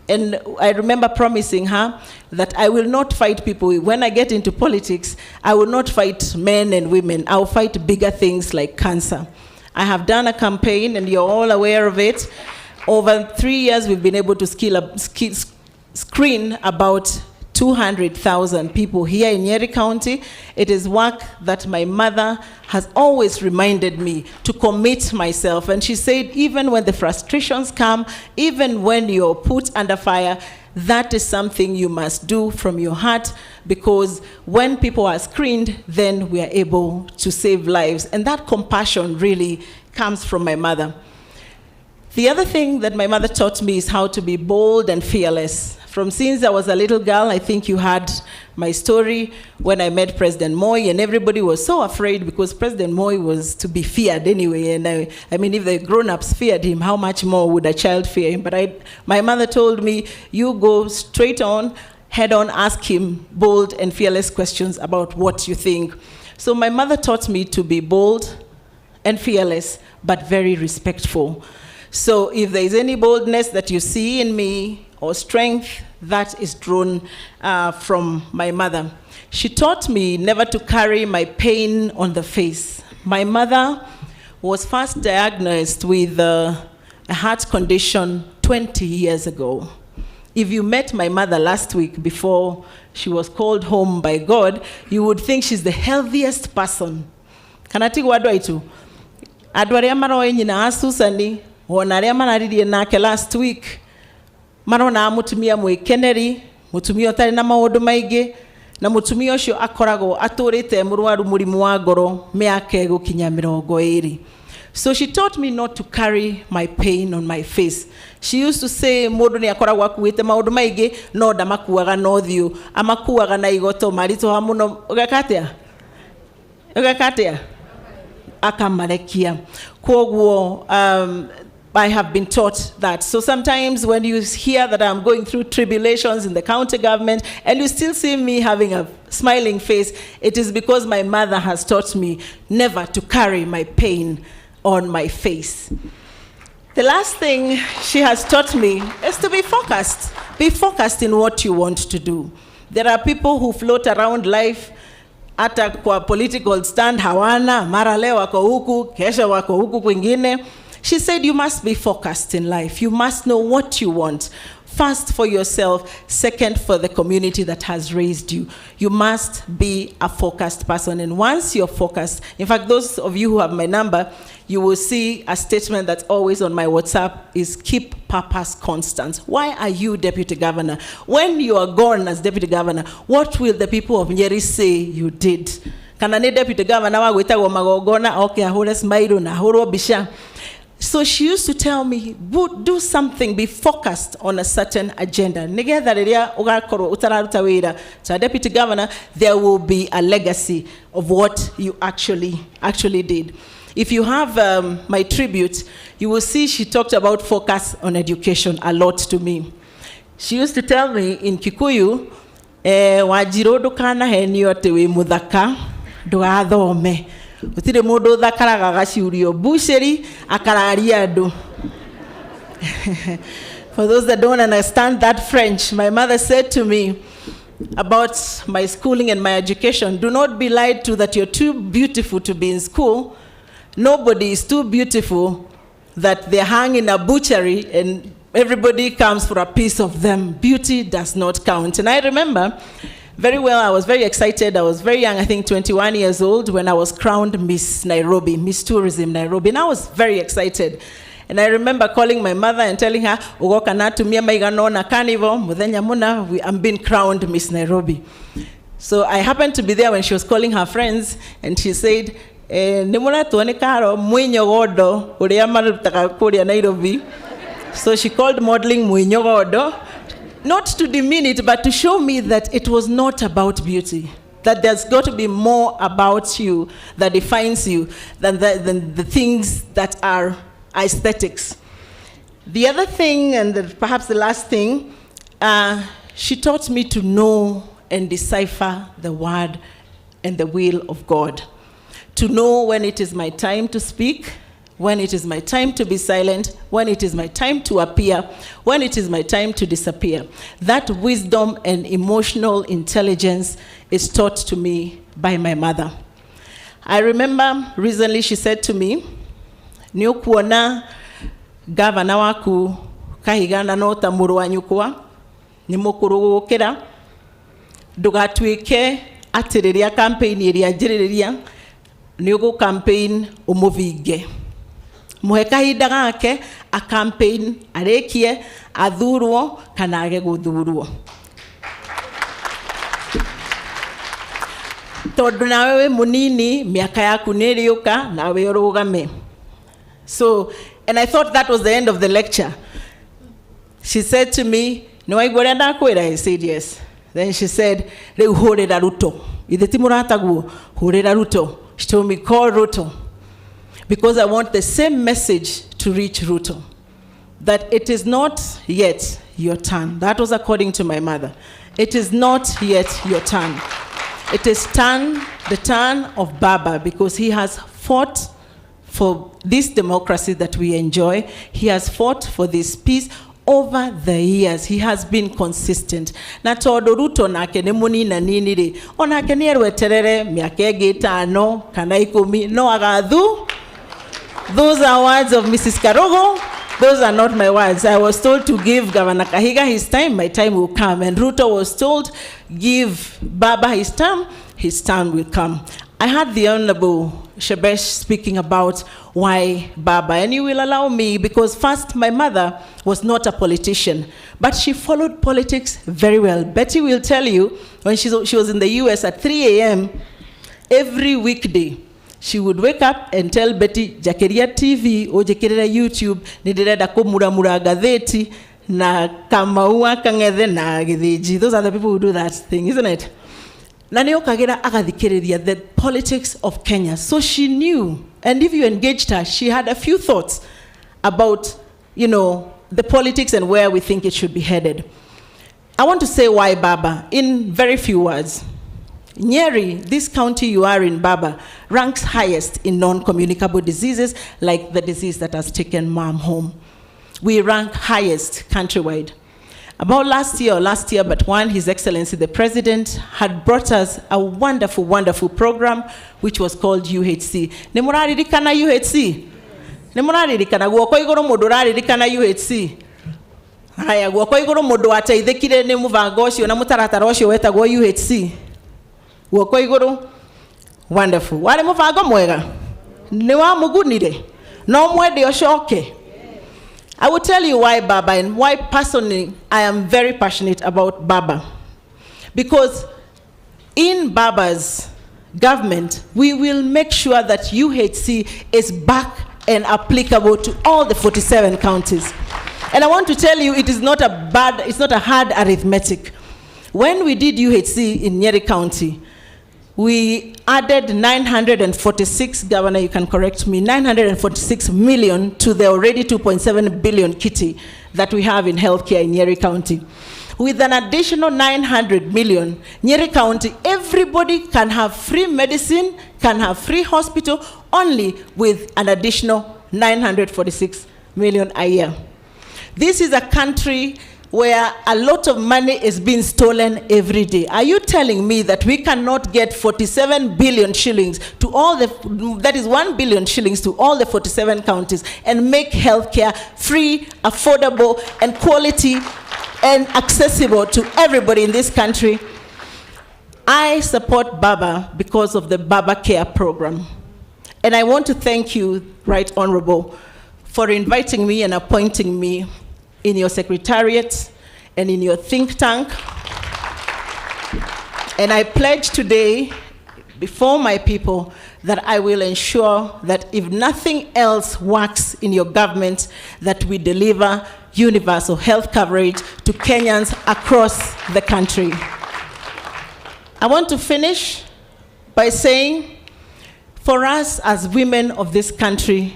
and I remember promising her that I will not fight people. When I get into politics, I will not fight men and women. I will fight bigger things like cancer. I have done a campaign, and you're all aware of it. Over 3 years, we've been able to screen about 200,000 people here in Nyeri County. It is work that my mother has always reminded me to commit myself. And she said, even when the frustrations come, even when you're put under fire, that is something you must do from your heart, because when people are screened, then we are able to save lives. And that compassion really comes from my mother. The other thing that my mother taught me is how to be bold and fearless. From since I was a little girl, I think you heard my story when I met President Moi, and everybody was so afraid because President Moi was to be feared anyway. And I mean, if the grown-ups feared him, how much more would a child fear him? But my mother told me, you go straight on, head on, ask him bold and fearless questions about what you think. So my mother taught me to be bold and fearless, but very respectful. So if there is any boldness that you see in me, or strength, that is drawn from my mother. She taught me never to carry my pain on the face. My mother was first diagnosed with a heart condition 20 years ago. If you met my mother last week before she was called home by God, you would think she's the healthiest person. Kanati wadwaitu. Adwaria maro nyina asusani, wonaria manaririe nake last week. Marona mutumia mwikeneri, mutumia utari na maundu maingi, na mutumia ucio akoragwo aturite murwaru murimu wa ngoro miaka gukinya 20. So she taught me not to carry my pain on my face. She used to say, mundu ni akoragwo akuite maundu maingi, no ndamakuaga na uthiu, amakuaga na igoto marito hamuno ugakatia akamarekia. Kwoguo I have been taught that. So sometimes when you hear that I'm going through tribulations in the county government and you still see me having a smiling face, it is because my mother has taught me never to carry my pain on my face. The last thing she has taught me is to be focused. Be focused in what you want to do. There are people who float around life hata kwa political stand hawana, mara leo wako huku, kesho wako huku kwingine. She said you must be focused in life. You must know what you want. First for yourself, second for the community that has raised you. You must be a focused person. And once you're focused, in fact, those of you who have my number, you will see a statement that's always on my WhatsApp is keep purpose constant. Why are you deputy governor? When you are gone as deputy governor, what will the people of Nyeri say you did? Kana ni deputy governor wa gwita go magogona okay ahore smile na ahoro bisha. So she used to tell me, do something, be focused on a certain agenda. So deputy governor, there will be a legacy of what you actually did. If you have my tribute, you will see she talked about focus on education a lot to me. She used to tell me in Kikuyu, Wanjiru ndukanahenio ati wi muthaka ndugathome utire mundu thakaraga gaciurio buceri akararia andu. For those that don't understand that French, my mother said to me about my schooling and my education, do not be lied to that you're too beautiful to be in school. Nobody is too beautiful that they hang in a butchery and everybody comes for a piece of them. Beauty does not count. And I remember very well, I was very excited. I was very young, I think 21 years old, when I was crowned Miss Nairobi, Miss Tourism Nairobi. And I was very excited. And I remember calling my mother and telling her, I'm being crowned Miss Nairobi. So I happened to be there when she was calling her friends, and she said, so she called modeling Muinyogodo, not to demean it, but to show me that it was not about beauty. That there's got to be more about you that defines you than the things that are aesthetics. The other thing, and perhaps the last thing, she taught me to know and decipher the word and the will of God. To know when it is my time to speak, when it is my time to be silent, when it is my time to appear, when it is my time to disappear. That wisdom and emotional intelligence is taught to me by my mother. I remember recently she said to me, "Niukuona gavana waku kahigana no tamuru wa nyukwa nimukurugukira ndugatwike atiriria campaign iria njiriria niugo campaign umuvinge muhe kahinda gake a campaign arekie athurwo kana age guthurwo tondu nawe munini miaka yaku niriuka nawe urugame." So, and I thought that was the end of the lecture. She said to me, I said yes. Then she said, Ruto. She told me, call Ruto. Because I want the same message to reach Ruto. That it is not yet your turn. That was according to my mother. It is not yet your turn. It is the turn of Baba, because he has fought for this democracy that we enjoy. He has fought for this peace over the years. He has been consistent. Na todo Ruto nake ne munina nini ri onake ni erweterere miaka gitano kana 10 no agathu. Those are words of Mrs. Karugu. Those are not my words. I was told to give Governor Kahiga his time will come. And Ruto was told, give Baba his time will come. I had the Honorable Shebesh speaking about why Baba, and you will allow me, because first, my mother was not a politician, but she followed politics very well. Betty will tell you, when she was in the US at 3 a.m., every weekday, she would wake up and tell Betty, Jakeria TV or Jakeria YouTube, nidireda kumuramura gazeti na kamaua kang'ethe na githiji. Those are the people who do that thing, isn't it? The politics of Kenya. So she knew, and if you engaged her, she had a few thoughts about, the politics and where we think it should be headed. I want to say why Baba, in very few words. Nyeri, this county you are in, Baba, ranks highest in non-communicable diseases, like the disease that has taken Mom home. We rank highest countrywide. About last year, but one, His Excellency the President had brought us a wonderful, wonderful program which was called UHC. Nemuririkana UHC? Nemuririkana guoko iguru mundu raririkana UHC? Haya, guoko iguru mundu ateithikire ni muvango ucio na mutaratara ucio wetagwo UHC. Guoko iguru. Wonderful. Wale muvango mwega? Ni wa mugunire? No mwende oshoke? I will tell you why Baba, and why personally I am very passionate about Baba. Because in Baba's government, we will make sure that UHC is back and applicable to all the 47 counties. And I want to tell you, it's not a hard arithmetic. When we did UHC in Nyeri County, we added 946, Governor, you can correct me, 946 million to the already 2.7 billion kitty that we have in healthcare in Nyeri County. with an additional 900 million, Nyeri County, everybody can have free medicine, can have free hospital, only with an additional 946 million a year. This is a country where a lot of money is being stolen every day. Are you telling me that we cannot get 47 billion shillings to all the, that is 1 billion shillings to all the 47 counties and make healthcare free, affordable, and quality and accessible to everybody in this country? I support Baba because of the Baba Care program. And I want to thank you, Right Honorable, for inviting me and appointing me in your secretariat and in your think tank. And I pledge today before my people that I will ensure that if nothing else works in your government, that we deliver universal health coverage to Kenyans across the country. I want to finish by saying, for us as women of this country,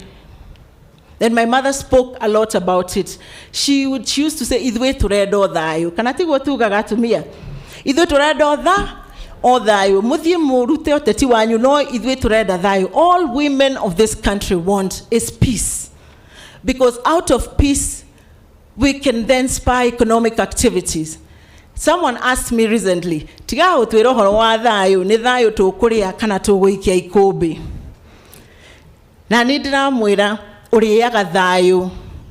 then my mother spoke a lot about it. She used to say, "Idwe turedo thayo." Kanati gotuga gatumia. Idwe turedo thayo. Muthie murute oteti wanyu no idwe tureda thayo. All women of this country want is peace. Because out of peace, we can then spur economic activities. Someone asked me recently, "Tiga utwero horo wa thayo, ni thayo tukuria kana tuguikia ikumbi?" Na nidira mwira uriaga thayo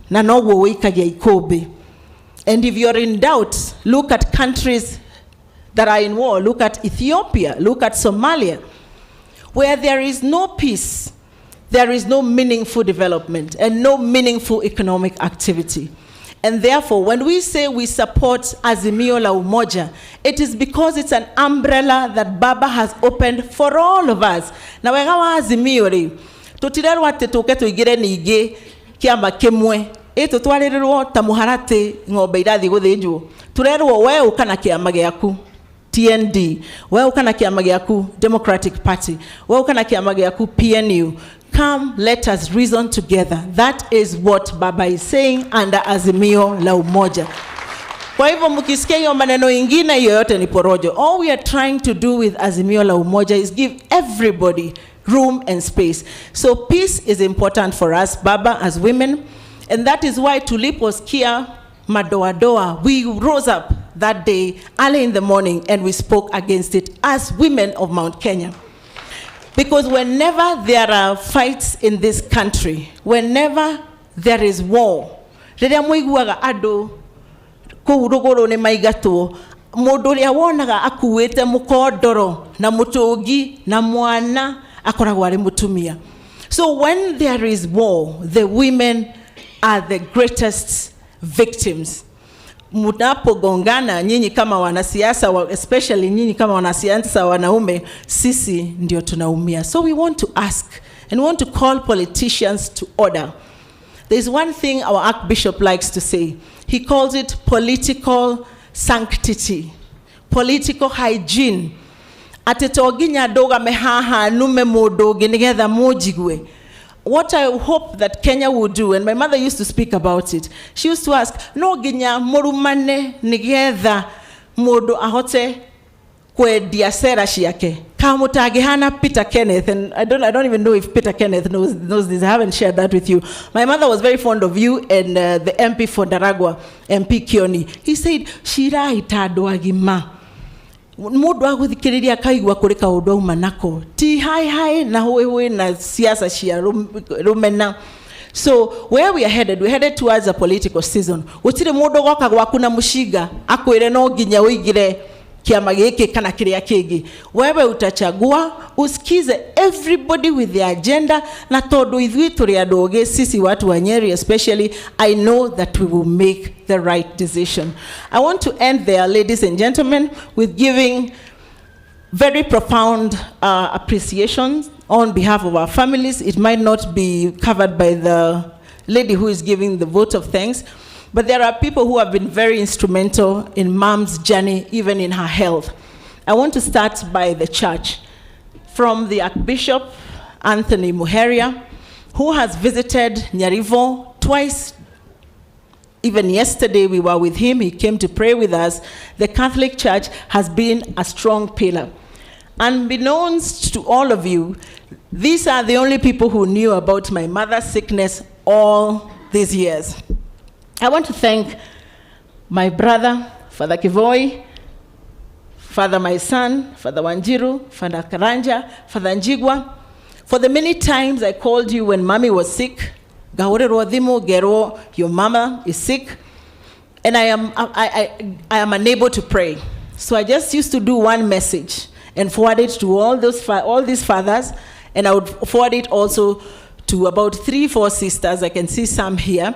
na noguo wikagia ikumbi. And if you're in doubt, look at countries that are in war. Look at Ethiopia, look at Somalia. Where there is no peace, there is no meaningful development and no meaningful economic activity. And therefore, when we say we support Azimio la Umoja, it is because it's an umbrella that Baba has opened for all of us. Na wegawa Azimio ri, tutirerwa tuke tuigire ningi kiama kimwe tutwarirwo ta muharati ng'ombe irathi guthinjwo. Turerwo we ukana kiama giaku TND, we ukana kiama giaku Democratic Party, we ukana kiama giaku PNU. Come, let us reason together. That is what Baba is saying under Azimio la Umoja. Kwa hivyo mkisikia hiyo maneno ingine yoyote ni porojo. All we are trying to do with Azimio la Umoja is give everybody room and space. So peace is important for us, Baba, as women. And that is why tuliposikia madoadoa, we rose up that day early in the morning and we spoke against it as women of Mount Kenya. Because whenever there are fights in this country, whenever there is war, rĩrĩa mũiguaga andũ kũu rũgũrũ nĩ maigatwo, mũndũ ũrĩa wonaga akuĩte mũkondoro na mũtũngi na mwana akoragwo arĩ mũtumia. So when there is war, the women are the greatest victims. Mnapogongana nyinyi kama wanasiasa, especially nyinyi kama wanasiasa wanaume, sisi ndio tunaumia. So we want to ask and we want to call politicians to order. There's one thing our Archbishop likes to say. He calls it political sanctity, political hygiene. Atetoginya doga mehaha nume modogi nigetha mojigwe. What I hope that Kenya will do, and my mother used to speak about it, she used to ask, no ginya morumane nigetha modo ahote kwe diasera shiake. Kamutagi hana Peter Kenneth, and I don't even know if Peter Kenneth knows this. I haven't shared that with you. My mother was very fond of you and the MP for Daragwa, MP Kioni. He said, Shira itado agima. Mudu aguthikiriria kaigwa kuri kaundu auma nako ti hai na wewe na siasa cia rumena. So where we are headed, we're headed towards a political season. Utire mudu goka gwaku na mushiga akwire no nginya uigire kiama giki kana kiria kingi. Wewe utachagua usikize everybody with their agenda, na tondu ithui turi andu sisi watu wa Nyeri especially, I know that we will make the right decision. I want to end there, ladies and gentlemen, with giving very profound appreciations on behalf of our families. It might not be covered by the lady who is giving the vote of thanks, but there are people who have been very instrumental in Mom's journey, even in her health. I want to start by the church. From the Archbishop Anthony Muheria, who has visited Nyarivo twice even yesterday we were with him, he came to pray with us. The Catholic Church has been a strong pillar. Unbeknownst to all of you, these are the only people who knew about my mother's sickness all these years. I want to thank my brother, Father Kivoi, Father my son, Father Wanjiru, Father Karanja, Father Njigwa, for the many times I called you when mommy was sick. Gaure Rodimo, Gero, your mama is sick, and I am unable to pray. So I just used to do one message and forward it to all these fathers, and I would forward it also to about 3-4 sisters. I can see some here.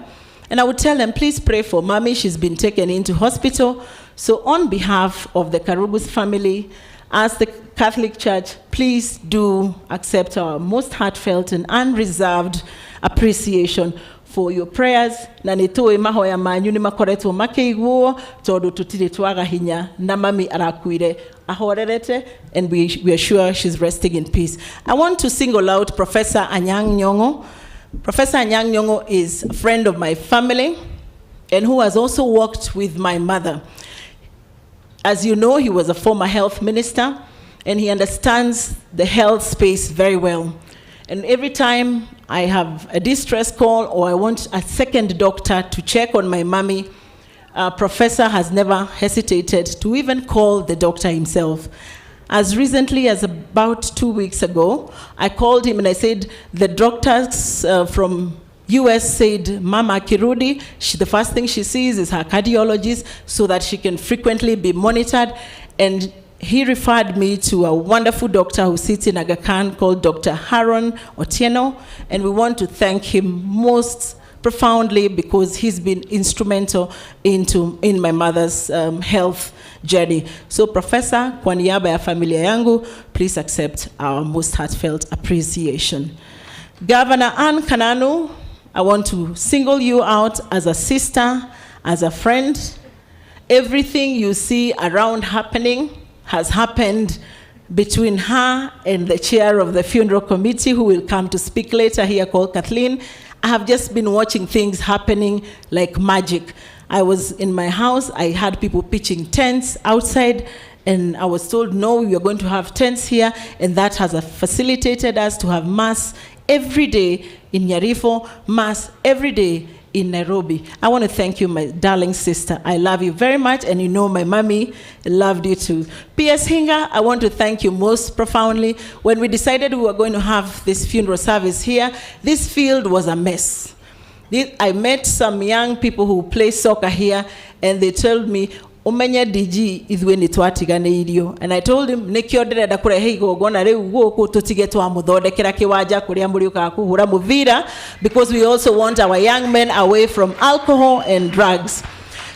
And I would tell them, please pray for mommy. She's been taken into hospital. So on behalf of the Karugu's family, as the Catholic Church, please do accept our most heartfelt and unreserved appreciation for your prayers. Na nitoe mahoya manyu ni makoretwo makeiguo tondu tutire twaga hinya na mami arakuire ahorerete, and we are sure she's resting in peace. I want to single out Professor Anyang' Nyong'o. Professor Anyang' Nyong'o is a friend of my family and who has also worked with my mother. As you know, he was a former health minister and he understands the health space very well. And every time I have a distress call or I want a second doctor to check on my mommy, Professor has never hesitated to even call the doctor himself. As recently as about 2 weeks ago, I called him and I said, the doctors from US said, Mama Kirudi, the first thing she sees is her cardiologist so that she can frequently be monitored. And he referred me to a wonderful doctor who sits in Aga Khan called Dr. Haron Otieno. And we want to thank him most profoundly because he's been instrumental in my mother's health journey. So Professor, kwa niaba ya familia yangu, please accept our most heartfelt appreciation. Governor Ann Kananu, I want to single you out as a sister, as a friend. Everything you see around happening has happened between her and the chair of the funeral committee, who will come to speak later here, called Kathleen. I have just been watching things happening like magic. I was in my house, I had people pitching tents outside, and I was told, no, we are going to have tents here, and that has facilitated us to have mass every day in Nyarifo, mass every day in Nairobi. I want to thank you, my darling sister. I love you very much, and you know my mommy loved you too. P.S. Hinga, I want to thank you most profoundly. When we decided we were going to have this funeral service here, this field was a mess. I met some young people who play soccer here, and they told me, umenya DG ithuĩ nĩ twatiganĩirio. And I told him, nĩkĩo ndĩrenda kũrehe igongona rĩu gũkũ tũtige twamũthondekera kĩwanja kũrĩa mũrĩũkaga kũhũra mũbira, because we also want our young men away from alcohol and drugs.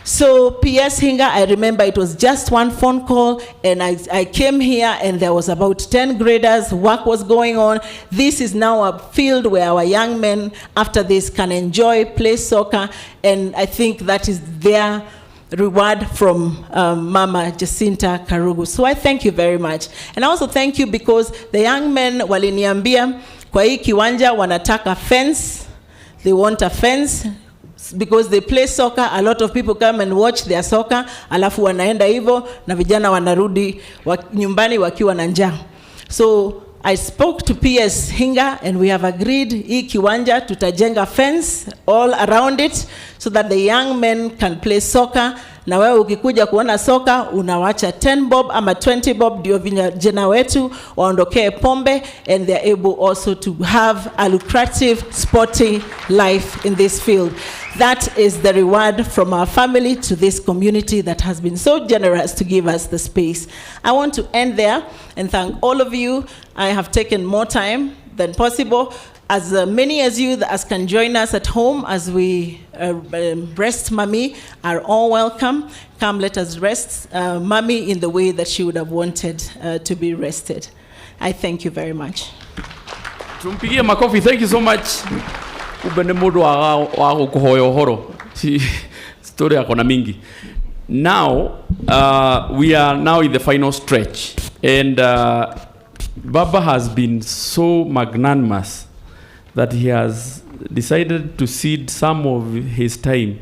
So P.S. Hinga, I remember it was just one phone call, and I came here and there was about 10 graders, work was going on. This is now a field where our young men after this can enjoy, play soccer, and I think that is their reward from Mama Jacinta Karugu. So I thank you very much. And I also thank you because the young men waliniambia kwa hii kiwanja wanataka fence. They want a fence because they play soccer. A lot of people come and watch their soccer, alafu wanaenda hivyo na vijana wanarudi nyumbani wakiwa na njaa. So I spoke to P.S. Hinga and we have agreed hii kiwanja tutajenga fence all around it so that the young men can play soccer. Na wewe ukikuja kuona soka unawacha 10 bob ama 20 bob ndio vijana wetu waondokee pombe, and they're able also to have a lucrative sporty life in this field. That is the reward from our family to this community that has been so generous to give us the space. I want to end there and thank all of you. I have taken more time than possible. As many as you as can join us at home as we rest Mommy are all welcome. Come, let us rest Mommy in the way that she would have wanted to be rested. I thank you very much. Tumpigie makofi. Thank you so much. Ubende mudu wa kuhoyo horo. Story yako na mingi. Now, we are now in the final stretch. And Baba has been so magnanimous that he has decided to cede some of his time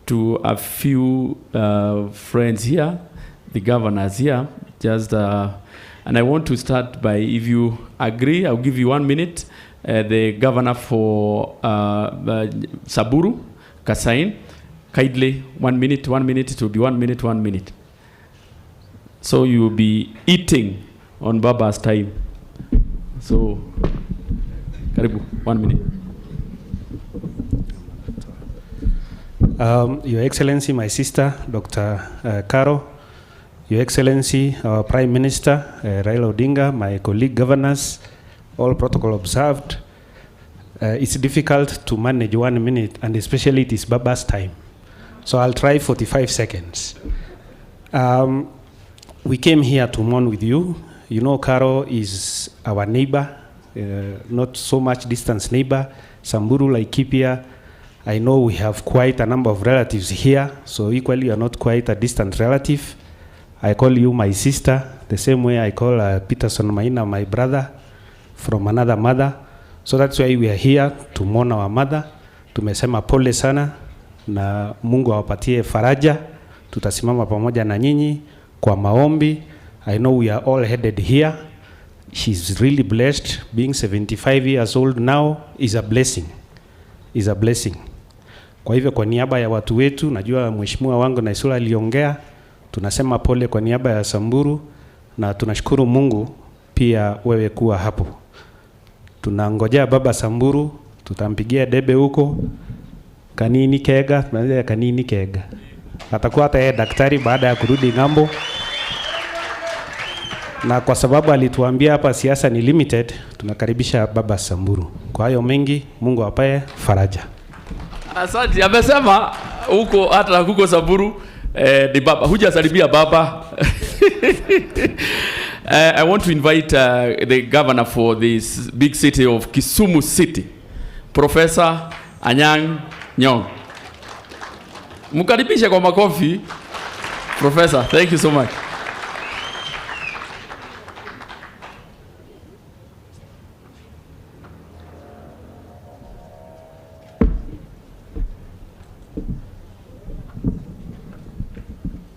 to a few friends here, the governors here, just and I want to start by, if you agree, I'll give you 1 minute. The governor for Samburu, Kasain, kindly 1 minute, 1 minute, it will be 1 minute, 1 minute. So you will be eating on Baba's time. So, Karibu, 1 minute. Your Excellency, my sister, Dr. Caro, Your Excellency, our Prime Minister, Raila Odinga, my colleague governors, all protocol observed. It's difficult to manage 1 minute, and especially it is Baba's time. So I'll try 45 seconds. We came here to mourn with you. You know, Caro is our neighbor, not so much distance neighbor. Samburu, Laikipia, I know we have quite a number of relatives here, so equally you are not quite a distant relative. I call you my sister, the same way I call Peterson Maina my brother from another mother. So that's why we are here to mourn our mother. Tumesema pole sana na Mungu awapatie faraja. Tutasimama pamoja na nyinyi kwa maombi. I know we are all headed here. She's really blessed. Being 75 years old now is a blessing. Is a blessing. Kwa hivyo kwa niaba ya watu wetu, najua mheshimiwa wangu na Isula aliongea, tunasema pole kwa niaba ya Samburu na tunashukuru Mungu pia wewe kuwa hapo. Tunangojea baba Samburu, tutampigia debe huko. Kanini kega, tunazia kanini kega. Atakuwa hata yeye daktari baada ya kurudi ng'ambo. Na kwa sababu alituambia hapa siasa ni limited, tunakaribisha baba Samburu. Kwa hayo mengi, Mungu apaye faraja. Asante, amesema huko hata huko Samburu ni baba. Hujasalimia baba. I want to invite the governor for this big city of Kisumu City, Professor Anyang' Nyong'o. Mkaribishe kwa makofi. Professor, thank you so much.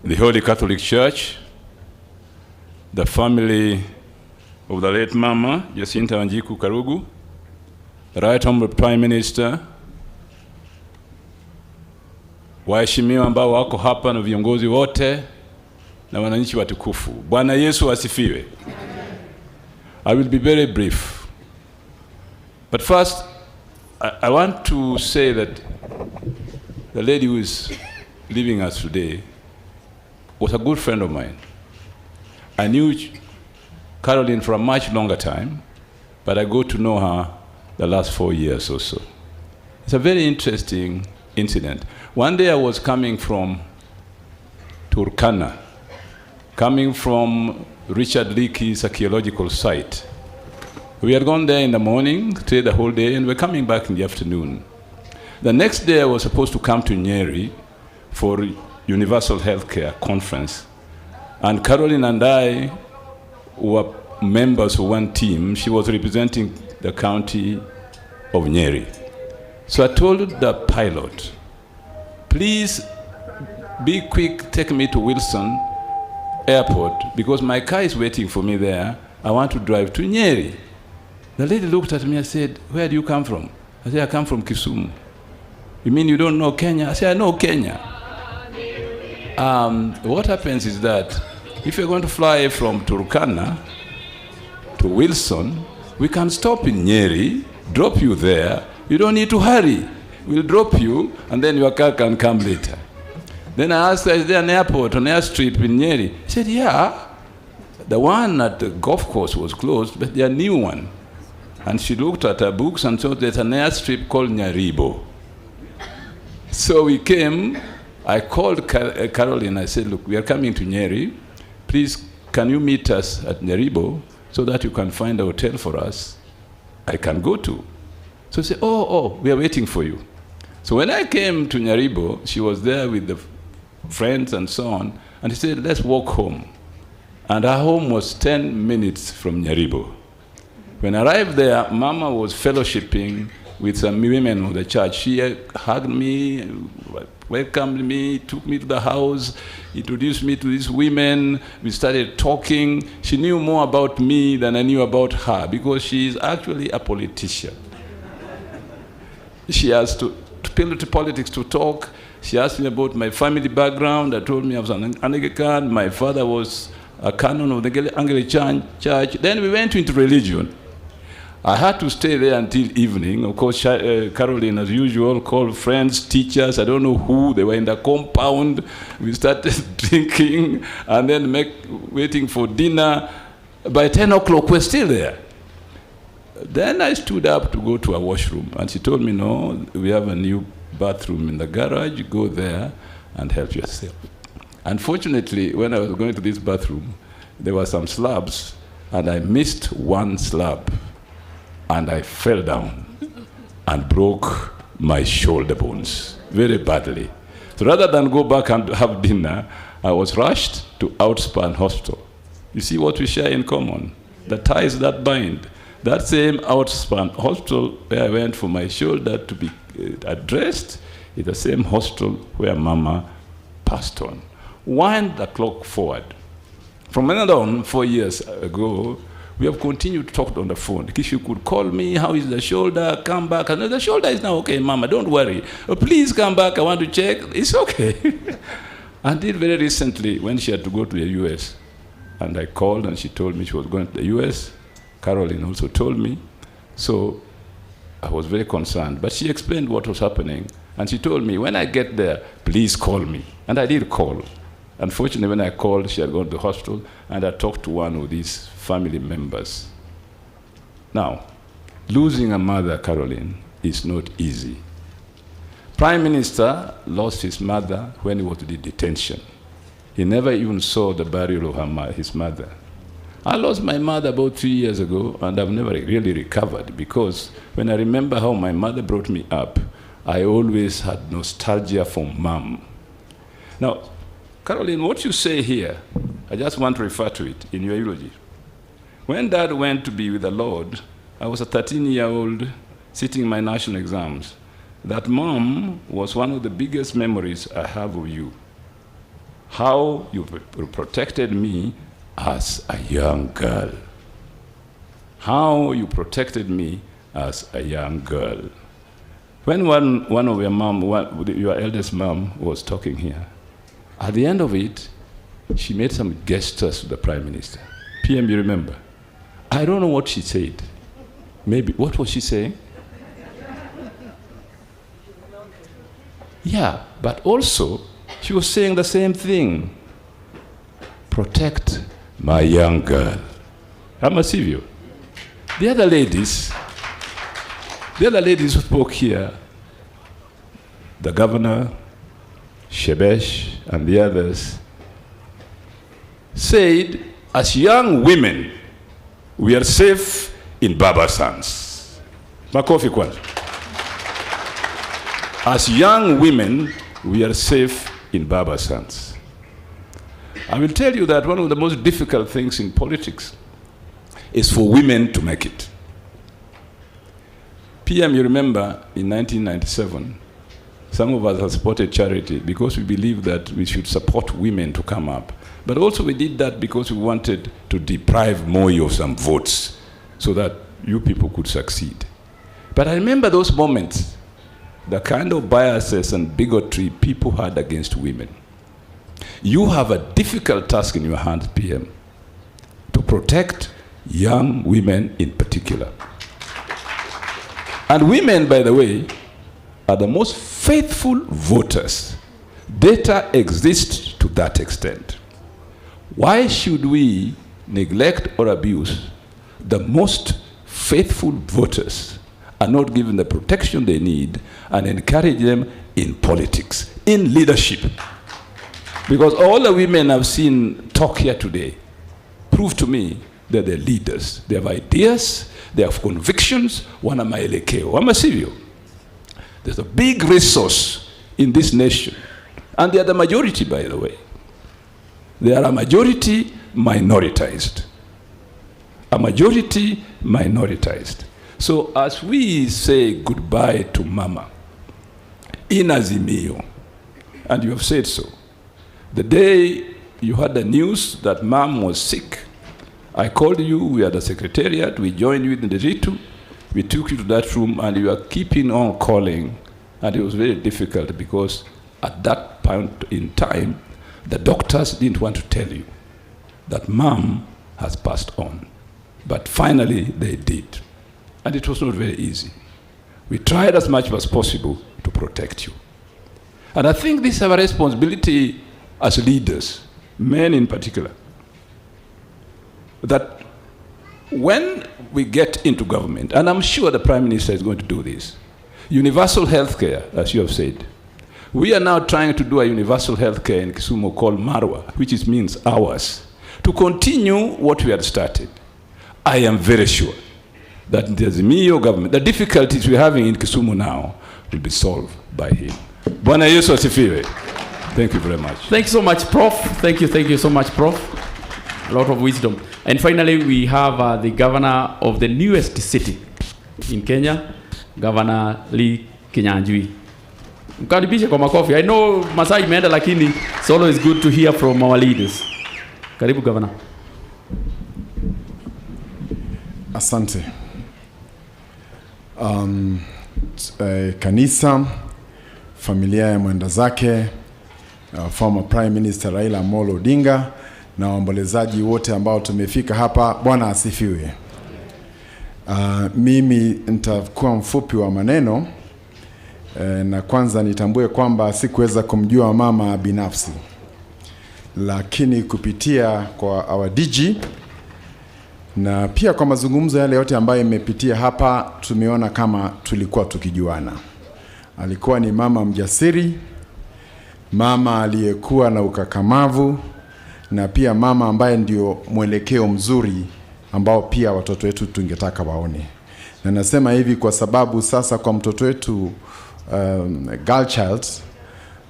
The Holy Catholic Church, the family of the late Mama, Jacinta Wanjiku Karugu, the Right Honorable Prime Minister, waheshimiwa ambao wako hapa na viongozi wote na wananchi watukufu. Bwana Yesu asifiwe. I will be very brief. But first, I want to say that the lady who is leaving us today was a good friend of mine. I knew Caroline for a much longer time, but I got to know her the last 4 years or so. It's a very interesting incident. One day I was coming from Turkana, coming from Richard Leakey's archaeological site. We had gone there in the morning, stayed the whole day, and we're coming back in the afternoon. The next day I was supposed to come to Nyeri for Universal Healthcare Conference. And Caroline and I were members of one team. She was representing the county of Nyeri. So I told the pilot, please be quick, take me to Wilson Airport because my car is waiting for me there. I want to drive to Nyeri. The lady looked at me and said, where do you come from? I said, I come from Kisumu. You mean you don't know Kenya? I said, I know Kenya. What happens is that if you're going to fly from Turkana to Wilson, we can stop in Nyeri, drop you there. You don't need to hurry. We'll drop you, and then your car can come later. Then I asked her, is there an airport, an airstrip in Nyeri? She said, yeah. The one at the golf course was closed, but there's a new one. And she looked at her books and saw there's an airstrip called Nyaribo. So we came. I called Caroline. I said, look, we are coming to Nyeri. Please, can you meet us at Nyaribo so that you can find a hotel for us I can go to? So she said, oh, we are waiting for you. So when I came to Nyaribo, she was there with the friends and so on, and she said, let's walk home. And her home was 10 minutes from Nyaribo. When I arrived there, Mama was fellowshipping with some women of the church. She hugged me, welcomed me, took me to the house, introduced me to these women. We started talking. She knew more about me than I knew about her because she is actually a politician. She has to appeal to politics to talk. She asked me about my family background. I told me I was an Anglican. My father was a canon of the Anglican church. Then we went into religion. I had to stay there until evening. Of course, Caroline, as usual, called friends, teachers, I don't know who. They were in the compound. We started drinking and then waiting for dinner. By 10 o'clock, we're still there. Then I stood up to go to a washroom, and she told me, no, we have a new bathroom in the garage. Go there and help yourself. Unfortunately, when I was going to this bathroom, there were some slabs, and I missed one slab. And I fell down and broke my shoulder bones very badly. So rather than go back and have dinner, I was rushed to Outspan Hospital. You see what we share in common? The ties that bind. That same Outspan Hospital where I went for my shoulder to be addressed is the same hospital where Mama passed on. Wind the clock forward. From then on, 4 years ago, we have continued to talk on the phone. If you could call me, how is the shoulder? Come back. And the shoulder is now okay, Mama, don't worry. Oh, please come back, I want to check. It's okay. Until very recently, when she had to go to the US, and I called and she told me she was going to the US. Caroline also told me. So I was very concerned. But she explained what was happening. And she told me, when I get there, please call me. And I did call. Unfortunately, when I called, she had gone to the hospital, and I talked to one of these family members. Now, losing a mother, Caroline, is not easy. Prime Minister lost his mother when he was in detention. He never even saw the burial of his mother. I lost my mother about 3 years ago, and I've never really recovered, because when I remember how my mother brought me up, I always had nostalgia for Mom. Now, Caroline, what you say here, I just want to refer to it in your eulogy. When Dad went to be with the Lord, I was a 13-year-old sitting my national exams. That Mom was one of the biggest memories I have of you. How you protected me as a young girl. How you protected me as a young girl. When one of your eldest mom was talking here, at the end of it, she made some gestures to the Prime Minister. PM, you remember? I don't know what she said. Maybe, what was she saying? Yeah, but also, she was saying the same thing. Protect my young girl. I'm a civil. The other ladies who spoke here, the governor, Shebesh, and the others, said, as young women, we are safe in Baba's hands. Makofi kwanza. As young women, we are safe in Baba's hands. I will tell you that one of the most difficult things in politics is for women to make it. PM, you remember, in 1997, some of us have supported charity because we believe that we should support women to come up. But also we did that because we wanted to deprive Moi of some votes so that you people could succeed. But I remember those moments, the kind of biases and bigotry people had against women. You have a difficult task in your hands, PM, to protect young women in particular. And women, by the way, are the most faithful voters. Data exists to that extent. Why should we neglect or abuse the most faithful voters and not give them the protection they need and encourage them in politics, in leadership? Because all the women I've seen talk here today prove to me that they're leaders. They have ideas, they have convictions. Wana maelekeo. I'm a civil. There's a big resource in this nation. And they are the majority, by the way. They are a majority minoritized. A majority minoritized. So as we say goodbye to Mama, in Azimio, and you have said so, the day you had the news that Mom was sick, I called you, we had a secretariat, we joined you in the Ritu, we took you to that room, and you are keeping on calling, and it was very difficult because at that point in time, the doctors didn't want to tell you that Mom has passed on. But finally, they did. And it was not very easy. We tried as much as possible to protect you. And I think this is our responsibility as leaders, men in particular, that when we get into government, and I'm sure the Prime Minister is going to do this, universal health care, as you have said. We are now trying to do a universal health care in Kisumu called Marwa, which means ours, to continue what we had started. I am very sure that the Azimio government, the difficulties we're having in Kisumu now, will be solved by him. Bwana Yesu asifiwe. Thank you very much. Thank you so much, Prof. Thank you so much, Prof. A lot of wisdom. And finally, we have the governor of the newest city in Kenya, Governor Lee Kinyanjui. Mkaribishe kwa makofi. I know Masai imeenda, lakini it's always good to hear from our leaders. Karibu, Governor. Asante. Kanisa, familia ya mwenda zake, former Prime Minister Raila Amolo Odinga, na waombolezaji wote ambao tumefika hapa, Bwana asifiwe. Mimi nitakuwa mfupi wa maneno, na kwanza nitambue kwamba sikuweza kumjua mama binafsi, lakini kupitia kwa our DG na pia kwa mazungumzo yale yote ambayo imepitia hapa, tumeona kama tulikuwa tukijuana. Alikuwa ni mama mjasiri, mama aliyekuwa na ukakamavu, na pia mama ambaye ndio mwelekeo mzuri ambao pia watoto wetu tungetaka waone. Na nasema hivi kwa sababu sasa kwa mtoto wetu girl child,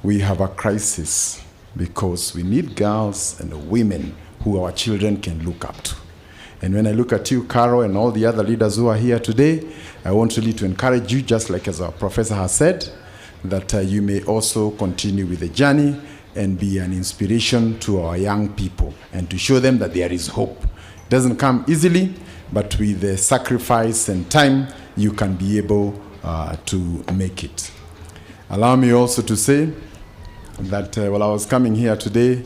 we have a crisis because we need girls and women who our children can look up to. And when I look at you, Carol, and all the other leaders who are here today, I want really to encourage you, just like as our professor has said, that you may also continue with the journey and be an inspiration to our young people and to show them that there is hope. It doesn't come easily, but with the sacrifice and time, you can be able to make it. Allow me also to say that while I was coming here today,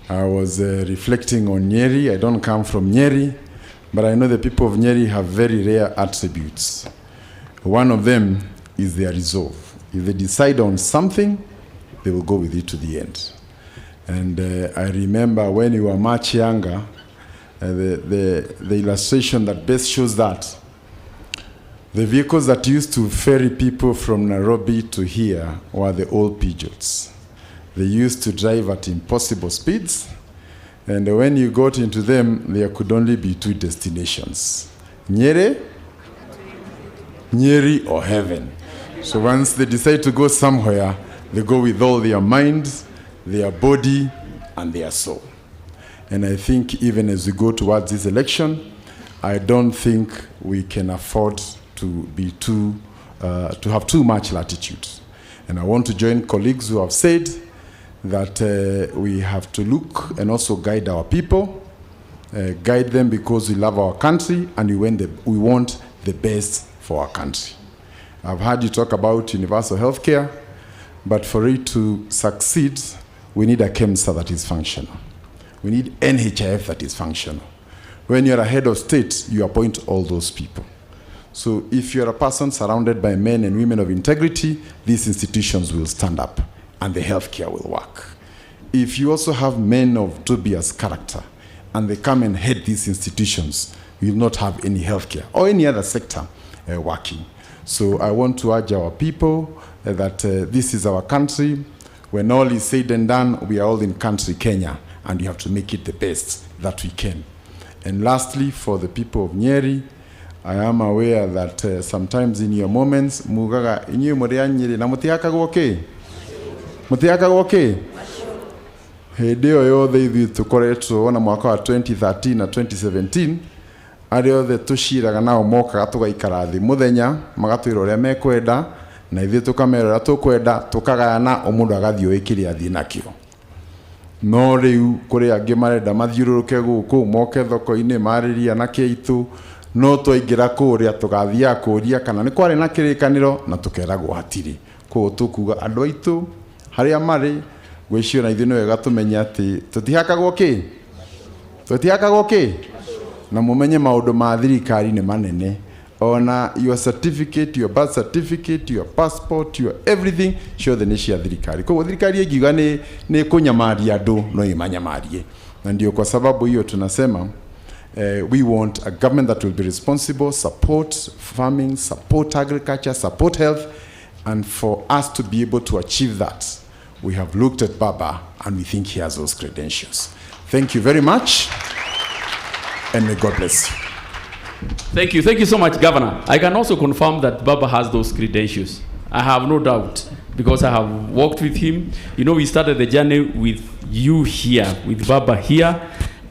I was reflecting on Nyeri. I don't come from Nyeri, but I know the people of Nyeri have very rare attributes. One of them is their resolve. If they decide on something, they will go with it to the end. And I remember when you were much younger, the illustration that best shows that, the vehicles that used to ferry people from Nairobi to here were the old Peugeots. They used to drive at impossible speeds, and when you got into them, there could only be two destinations: Nyeri or heaven. So once they decide to go somewhere, they go with all their mind, their body, and their soul. And I think even as we go towards this election, I don't think we can afford to be to have too much latitude. And I want to join colleagues who have said that we have to look and also guide our people, guide them because we love our country and we want the best for our country. I've heard you talk about universal health care, but for it to succeed, we need a KEMSA that is functional. We need NHIF that is functional. When you're a head of state, you appoint all those people. So if you're a person surrounded by men and women of integrity, these institutions will stand up and the healthcare will work. If you also have men of dubious character and they come and head these institutions, we will not have any healthcare or any other sector working. So I want to urge our people that this is our country. When all is said and done, we are all in country Kenya, and we have to make it the best that we can. And lastly, for the people of Nyeri, I am aware that sometimes in your moments, mugaga inyo moria Nyeri na mutiaka goke. Mutiaka goke. Hedeo yothe ithu tukoretwo na mwaka wa 2013 na 2017 arĩa othe tũciraga nao mokaga tũgaikara thĩ mũthenya magatwĩra ũrĩa mekwenda na ithuĩ tũkamera ũrĩa tũkwenda tũkagayana o mũndũ agathiĩ oĩ kĩrĩa athiĩ nakĩo. No rĩu kũrĩ angĩ marenda mathiũrũrũke gũkũ moke thoko-inĩ marĩria na kĩitũ, no twaingĩra kũrĩa tũgathiaga kũria kana nĩ kwarĩ na kĩrĩkanĩro na tũkeragwo hatirĩ. Koguo tũkuga andũ aitũ harĩa marĩ gwĩcio na ithuĩ nĩ wega tũmenye atĩ tũtihakagwo kĩ na mũmenye maũndũ ma thirikari nĩ manene. Ona your certificate, your birth certificate, your passport, your everything ciothe nĩ cia thirikari. Koguo thirikari ĩngiuga nĩ kũnyamaria andũ no imanyamarie. Na ndio kwa sababu hiyo tunasema we want a government that will be responsible, support farming, support agriculture, support health, and for us to be able to achieve that, we have looked at Baba and we think he has those credentials. Thank you very much, and may God bless you. Thank you so much, Governor. I can also confirm that Baba has those credentials. I have no doubt because I have worked with him. You know, we started the journey with you here, with Baba here.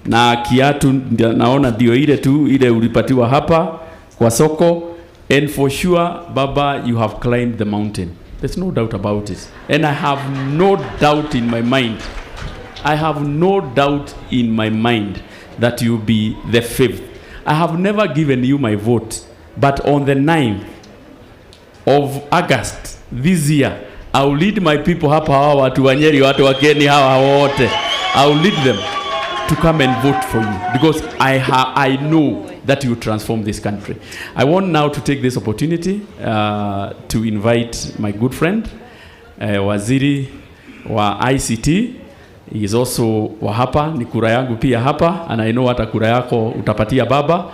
Na kiatu naona ndio ile tu ile ulipatiwa hapa kwa soko, and for sure Baba, you have climbed the mountain. There's no doubt about it, and I have no doubt in my mind. I have no doubt in my mind that you'll be the 5th. I have never given you my vote, but on the 9th of August this year, I will lead my people hapa, hawa watu wa Nyeri, watu wa Kieni hawa wote, I will lead them to come and vote for you because I know that you transform this country. I want now to take this opportunity to invite my good friend Waziri wa ICT. He is also wa hapa, ni kura yangu pia hapa, and I know hata kura yako utapatia Baba.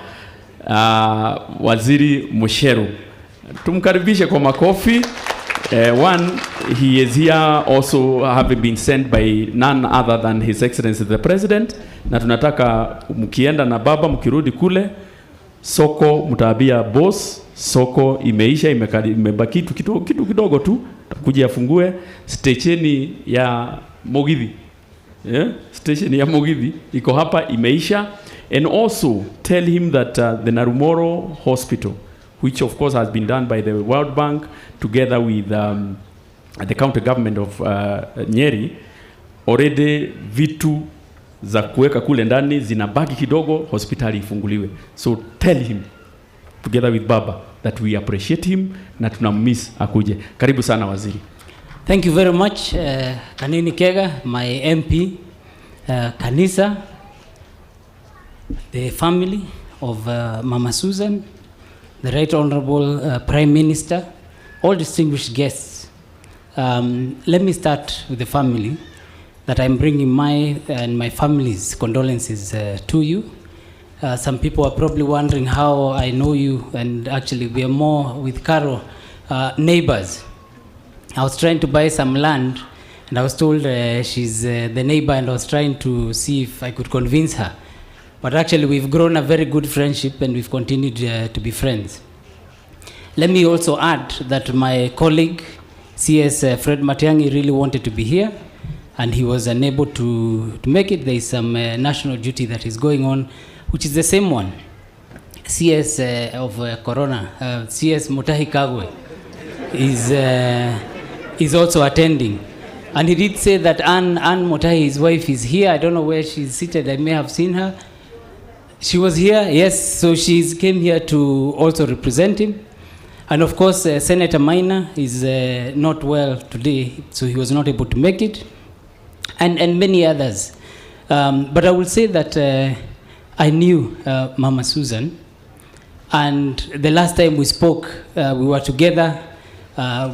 Waziri Musheru, tumkaribishe kwa makofi. One, he is here also having been sent by none other than His Excellency the President, na tunataka mkienda na Baba mkirudi kule soko mtaambia boss soko imeisha, imebaki kitu kidogo tu, kuja afungue stesheni ya Mugithi. Station ya Mugithi iko hapa imeisha. And also tell him that the Narumoro Hospital, which of course has been done by the World Bank together with the county government of Nyeri, already vitu za kuweka kule ndani zinabaki kidogo, hospitali ifunguliwe. So tell him together with Baba that we appreciate him na tunamiss akuje. Karibu sana waziri. Thank you very much, Kanini Kega, my MP, Kanisa, the family of Mama Susan, the Right Honorable Prime Minister, all distinguished guests. Let me start with the family, that I'm bringing my and my family's condolences to you. Some people are probably wondering how I know you, and actually we are more with Karo neighbors. I was trying to buy some land, and I was told she's the neighbor, and I was trying to see if I could convince her. But actually, we've grown a very good friendship, and we've continued to be friends. Let me also add that my colleague, CS Fred Matiang'i, really wanted to be here, and he was unable to make it. There is some national duty that is going on, which is the same one. CS of Corona, CS Mutahi Kagwe, is also attending. And he did say that Anne Mutahi, his wife, is here. I don't know where she's seated. I may have seen her. She was here, yes. So she came here to also represent him. And of course, Senator Maina is not well today, so he was not able to make it. And many others. But I will say that I knew Mama Susan. And the last time we spoke, we were together.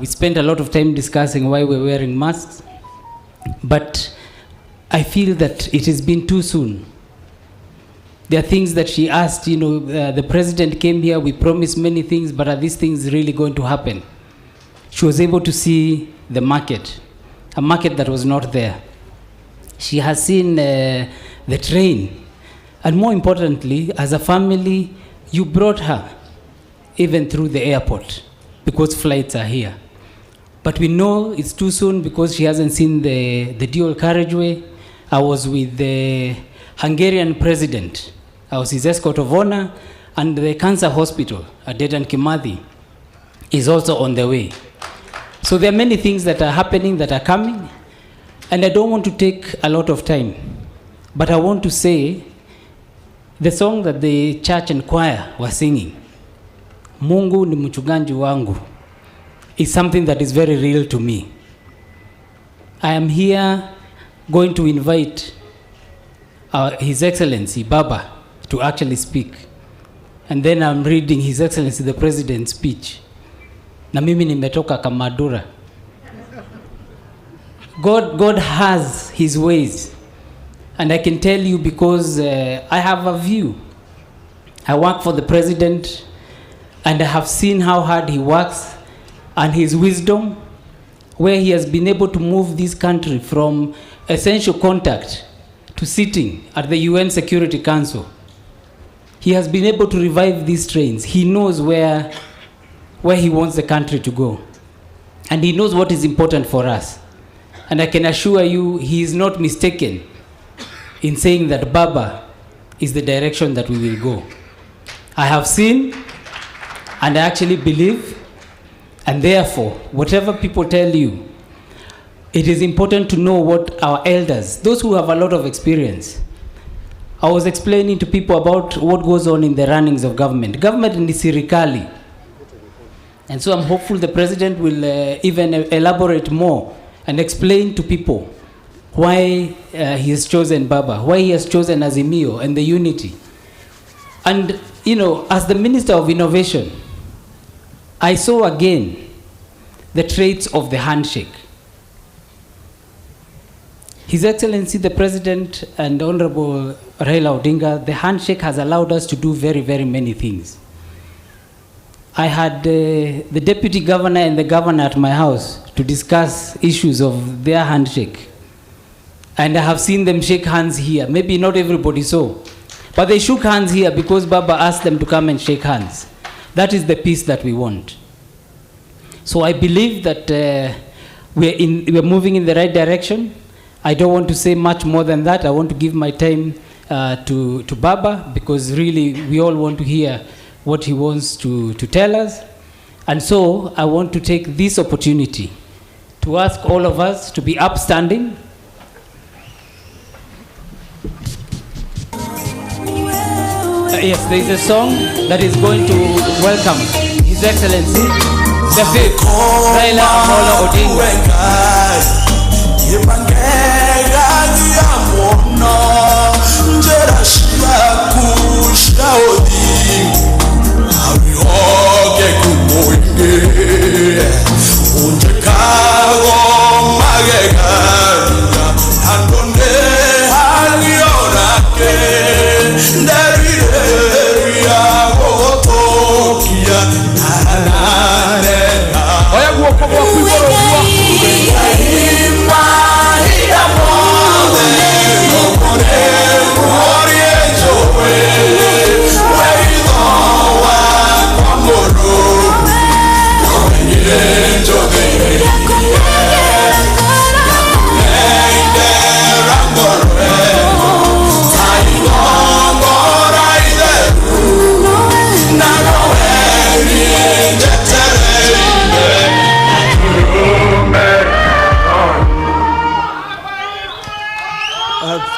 We spent a lot of time discussing why we're wearing masks. But I feel that it has been too soon. There are things that she asked, the president came here, we promised many things, but are these things really going to happen? She was able to see the market, a market that was not there. She has seen the train. And more importantly, as a family, you brought her even through the airport because flights are here. But we know it's too soon because she hasn't seen the dual carriageway. I was with the Hungarian president. I was his escort of honor, And the cancer hospital at Dedan Kimathi is also on the way. So there are many things that are happening, that are coming, and I don't want to take a lot of time, but I want to say the song that the church and choir were singing, Mungu ni mchungaji wangu, is something that is very real to me. I am here going to invite His Excellency Baba to actually speak. And then I'm reading His Excellency the President's speech. Na mimi nimetoka Kamadura. God has His ways. And I can tell you because I have a view. I work for the President and I have seen how hard he works and his wisdom, where he has been able to move this country from essential contact to sitting at the UN Security Council. He has been able to revive these trains. He knows where he wants the country to go. And he knows what is important for us. And I can assure you, he is not mistaken in saying that Baba is the direction that we will go. I have seen, and I actually believe, and therefore, whatever people tell you, it is important to know what our elders, those who have a lot of experience. I was explaining to people about what goes on in the runnings of government. Government ni serikali. And so I'm hopeful the President will even elaborate more and explain to people why he has chosen Baba, why he has chosen Azimio and the unity. And, you know, as the Minister of Innovation, I saw again the traits of the handshake. His Excellency the President and Honorable Raila Odinga, the handshake has allowed us to do very, very many things. I had the Deputy Governor and the Governor at my house to discuss issues of their handshake. And I have seen them shake hands here. Maybe not everybody saw. But they shook hands here because Baba asked them to come and shake hands. That is the peace that we want. So I believe that we're moving in the right direction. I don't want to say much more than that. I want to give my time to Baba because really we all want to hear what he wants to tell us. And so I want to take this opportunity to ask all of us to be upstanding. Yes, there is a song that is going to welcome His Excellency, the fifth, Raila Amolo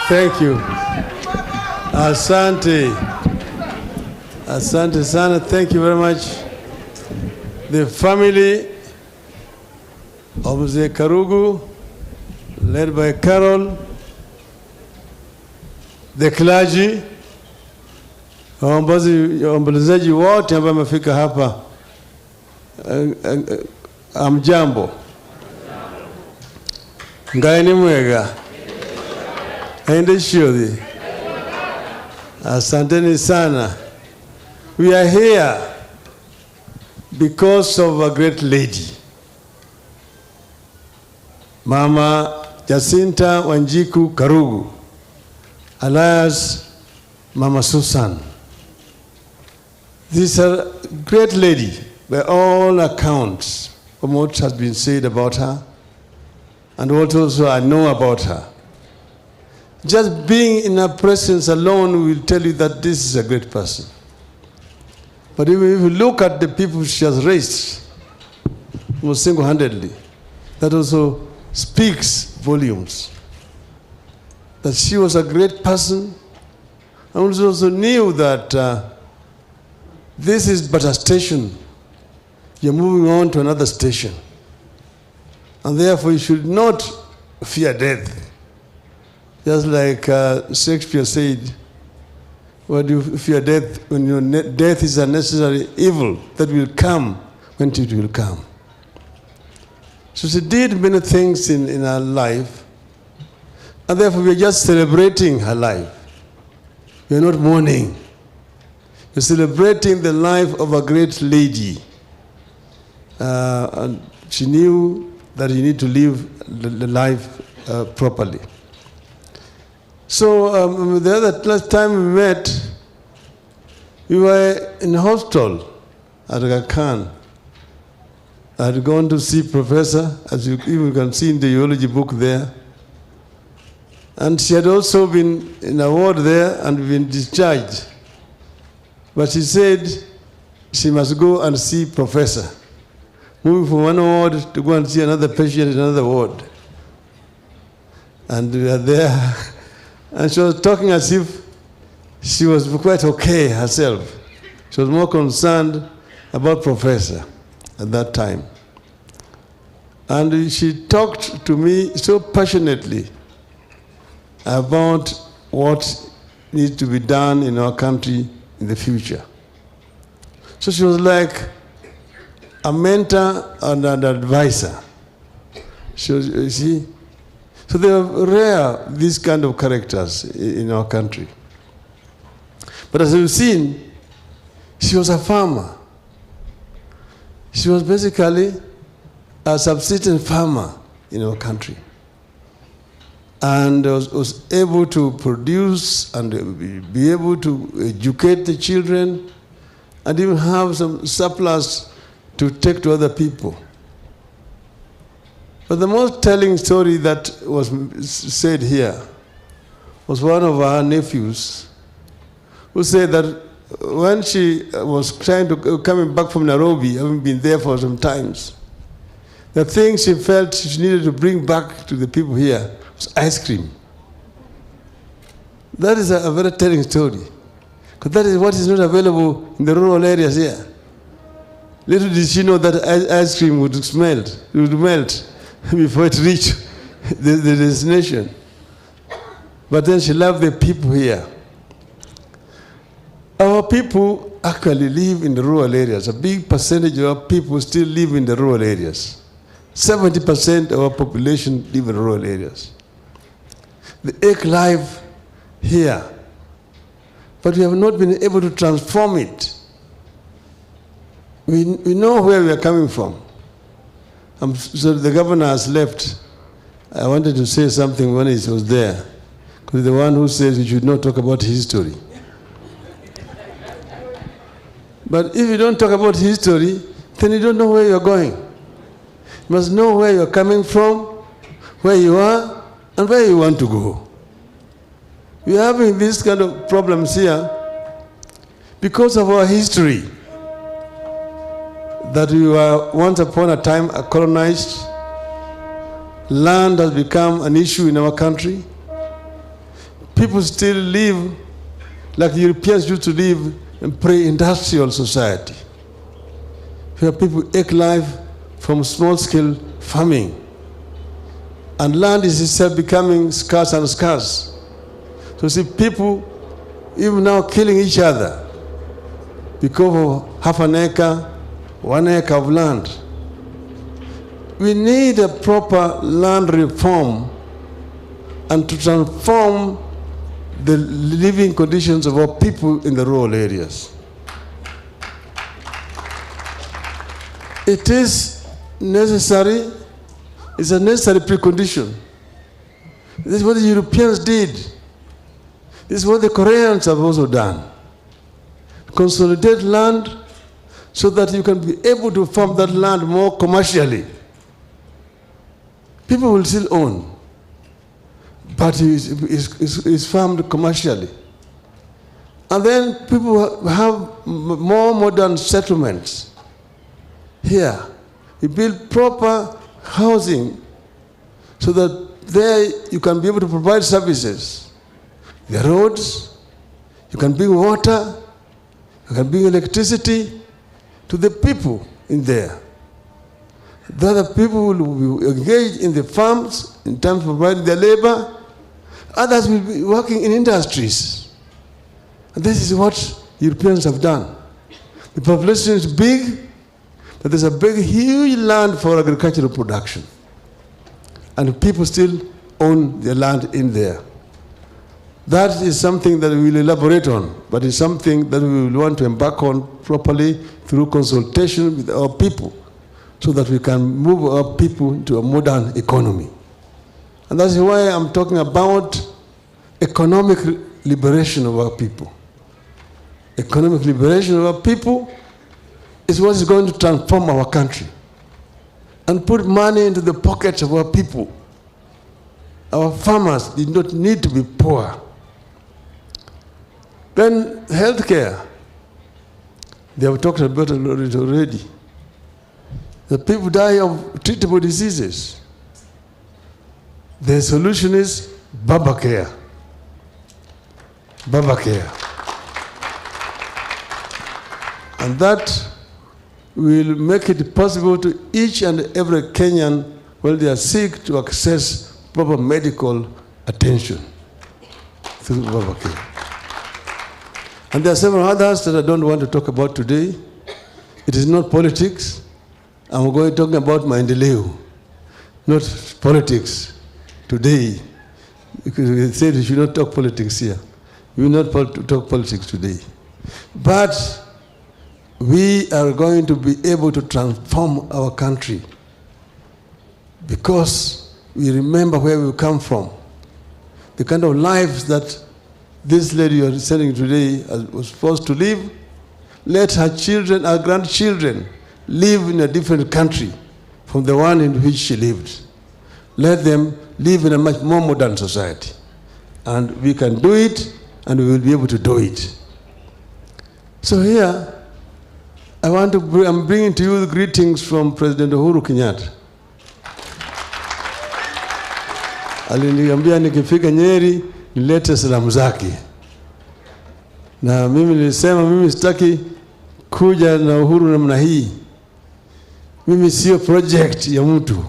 Thank you. Asante. Asante sana. Thank you very much. The family of Mzee Karugu, led by Carol, the clergy, waombolezaji wote ambao wamefika hapa. Amjambo. Ngaini mwega. Ende shiodhi. Asanteni sana. We are here because of a great lady, Mama Jacinta Wanjiku Karugu, alias Mama Susan. This is a great lady by all accounts from what has been said about her and what also I know about her. Just being in her presence alone will tell you that this is a great person. But if you look at the people she has raised, almost single-handedly, that also speaks volumes. That she was a great person, and she also knew that this is but a station. You're moving on to another station. And therefore you should not fear death. Just like Shakespeare said, why do you fear death when death is a necessary evil that will come when it will come? So she did many things in her life, and therefore we are just celebrating her life. We are not mourning. We're celebrating the life of a great lady. And she knew that you need to live the life properly. So the last time we met, we were in hospital at Aga Khan. I had gone to see Professor, as you even can see in the urology book there. And she had also been in a ward there and been discharged. But she said she must go and see Professor. Moving from one ward to go and see another patient in another ward. And we were there. And she was talking as if she was quite okay herself. She was more concerned about Professor at that time. And she talked to me so passionately about what needs to be done in our country in the future. So she was like a mentor and an advisor. So they are rare, these kind of characters in our country. But as you've seen, she was a farmer. She was basically a subsistence farmer in our country. And was able to produce and be able to educate the children and even have some surplus to take to other people. But the most telling story that was said here was one of our nephews who said that when she was coming back from Nairobi, having been there for some times, the thing she felt she needed to bring back to the people here was ice cream. That is a very telling story, because that is what is not available in the rural areas here. Little did she know that ice cream would melt before it reached the destination. But then she loved the people here. Our people actually live in the rural areas. A big percentage of our people still live in the rural areas. 70% of our population live in rural areas. They ache life here, but we have not been able to transform it. We know where we are coming from. So the governor has left. I wanted to say something when he was there, because the one who says we should not talk about history. But if you don't talk about history, then you don't know where you're going. You must know where you're coming from, where you are, and where you want to go. We are having these kind of problems here because of our history. That we were once upon a time colonized. Land has become an issue in our country. People still live like the Europeans used to live in pre-industrial society, where people ache life from small-scale farming. And land is itself becoming scarce and scarce. So see people even now killing each other because of half an acre, 1 acre of land. We need a proper land reform and to transform the living conditions of our people in the rural areas. It is necessary, it's a necessary precondition. This is what the Europeans did. This is what the Koreans have also done. Consolidate land so that you can be able to farm that land more commercially. People will still own, but it's farmed commercially. And then people have more modern settlements here. We build proper housing so that there you can be able to provide services. The roads, you can bring water, you can bring electricity to the people in there. The other people will be engaged in the farms in terms of providing their labor. Others will be working in industries. And this is what Europeans have done. The population is big, but there's a big, huge land for agricultural production. And people still own their land in there. That is something that we will elaborate on, but it's something that we will want to embark on properly through consultation with our people so that we can move our people to a modern economy. And that's why I'm talking about economic liberation of our people. Economic liberation of our people is what is going to transform our country and put money into the pockets of our people. Our farmers did not need to be poor. Then healthcare, they have talked about it already. The people die of treatable diseases. The solution is Baba Care. Baba Care. And that will make it possible to each and every Kenyan when they are sick to access proper medical attention through Baba Care. And there are several others that I don't want to talk about today. It is not politics. I'm going to talk about maendeleo, not politics today. Because we said we should not talk politics here. We will not talk politics today. But we are going to be able to transform our country because we remember where we come from. The kind of lives that this lady you are sending today was supposed to live, let her children, her grandchildren, live in a different country from the one in which she lived. Let them live in a much more modern society. And we can do it, and we will be able to do it. So here, I'm bringing to you the greetings from President Uhuru Kenyatta. Aliniambia nikifika Nyeri, nilete salamu zake. Na mimi nilisema mimi sitaki kuja na Uhuru namna hii. Mimi sio project ya mtu.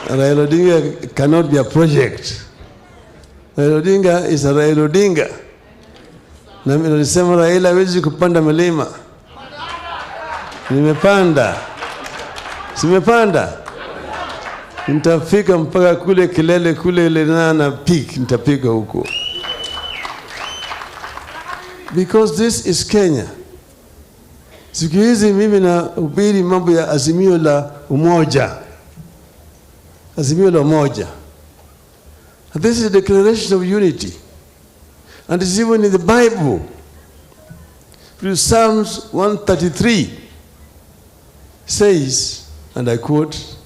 Raila Odinga cannot be a project. Raila Odinga is a Raila Odinga. Na mimi nilisema Raila hawezi kupanda milima. Nimepanda. Simepanda. Nitafika mpaka kule kilele kule Lenana Peak, nitafika huko. Because this is Kenya. Siku hizi mimi nahubiri mambo ya azimio la umoja. Azimio la umoja. And this is a declaration of unity. And it's even in the Bible. Through Psalms 133 says, and I quote,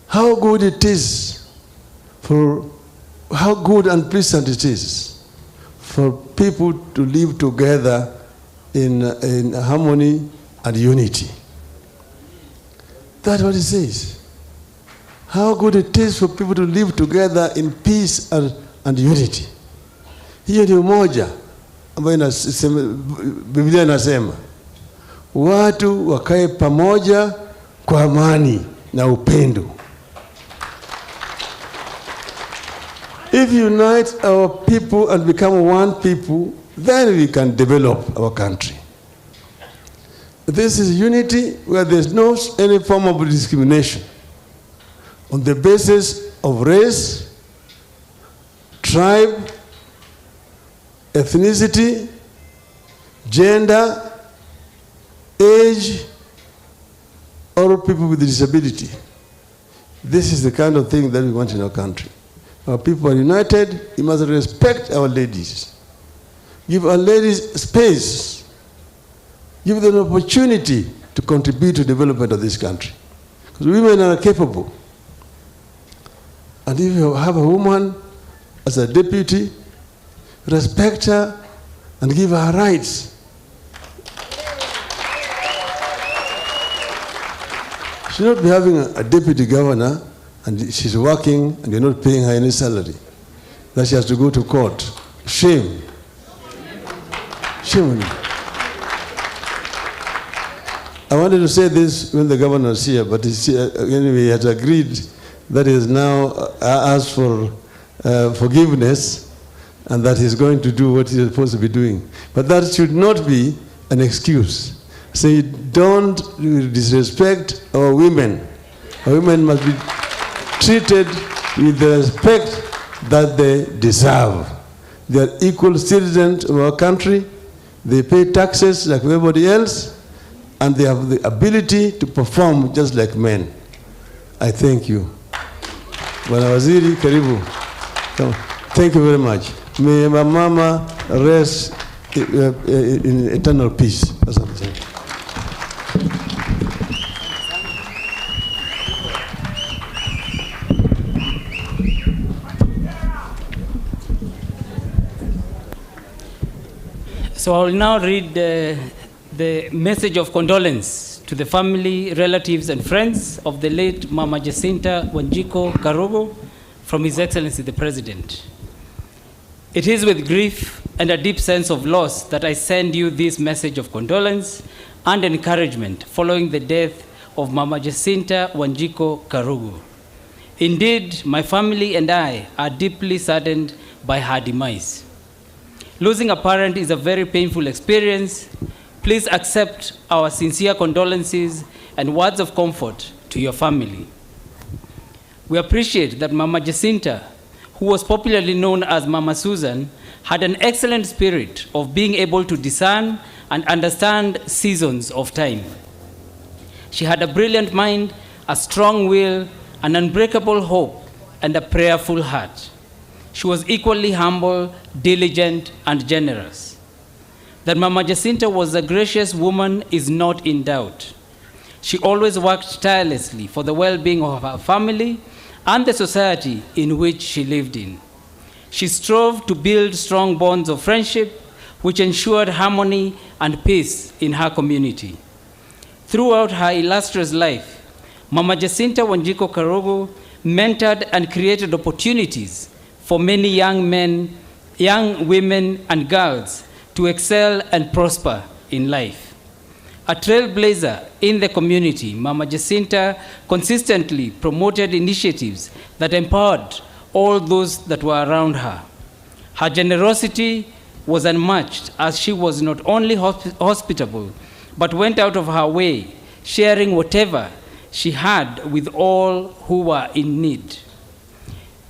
how good and pleasant it is for people to live together in harmony and unity. That's what it says. How good it is for people to live together in peace and unity. Hiyo ni umoja ambayo Biblia inasema watu wakae pamoja kwa amani na upendo. If we unite our people and become one people, then we can develop our country. This is unity where there's no any form of discrimination on the basis of race, tribe, ethnicity, gender, age, or people with disability. This is the kind of thing that we want in our country. Our people are united. We must respect our ladies. Give our ladies space. Give them an opportunity to contribute to the development of this country. Because women are capable. And if you have a woman as a deputy, respect her, and give her rights. She should not be having a deputy governor and she's working and you're not paying her any salary. That she has to go to court. Shame. Shame on you. I wanted to say this when the governor was here, but anyway, he had agreed that he has now asked for forgiveness and that he's going to do what he's supposed to be doing. But that should not be an excuse. Say, don't disrespect our women. Our women must be treated with the respect that they deserve. They are equal citizens of our country. They pay taxes like everybody else, and they have the ability to perform just like men. I thank you. Bwana Waziri, karibu. Thank you very much. May my mama rest in eternal peace. So I will now read the message of condolence to the family, relatives, and friends of the late Mama Jacinta Wanjiku Karugu from His Excellency the President. It is with grief and a deep sense of loss that I send you this message of condolence and encouragement following the death of Mama Jacinta Wanjiku Karugu. Indeed, my family and I are deeply saddened by her demise. Losing a parent is a very painful experience. Please accept our sincere condolences and words of comfort to your family. We appreciate that Mama Jacinta, who was popularly known as Mama Susan, had an excellent spirit of being able to discern and understand seasons of time. She had a brilliant mind, a strong will, an unbreakable hope, and a prayerful heart. She was equally humble, diligent, and generous. That Mama Jacinta was a gracious woman is not in doubt. She always worked tirelessly for the well-being of her family and the society in which she lived in. She strove to build strong bonds of friendship, which ensured harmony and peace in her community. Throughout her illustrious life, Mama Jacinta Wanjiku Karugu mentored and created opportunities for many young men, young women, and girls to excel and prosper in life. A trailblazer in the community, Mama Jacinta consistently promoted initiatives that empowered all those that were around her. Her generosity was unmatched, as she was not only hospitable, but went out of her way, sharing whatever she had with all who were in need.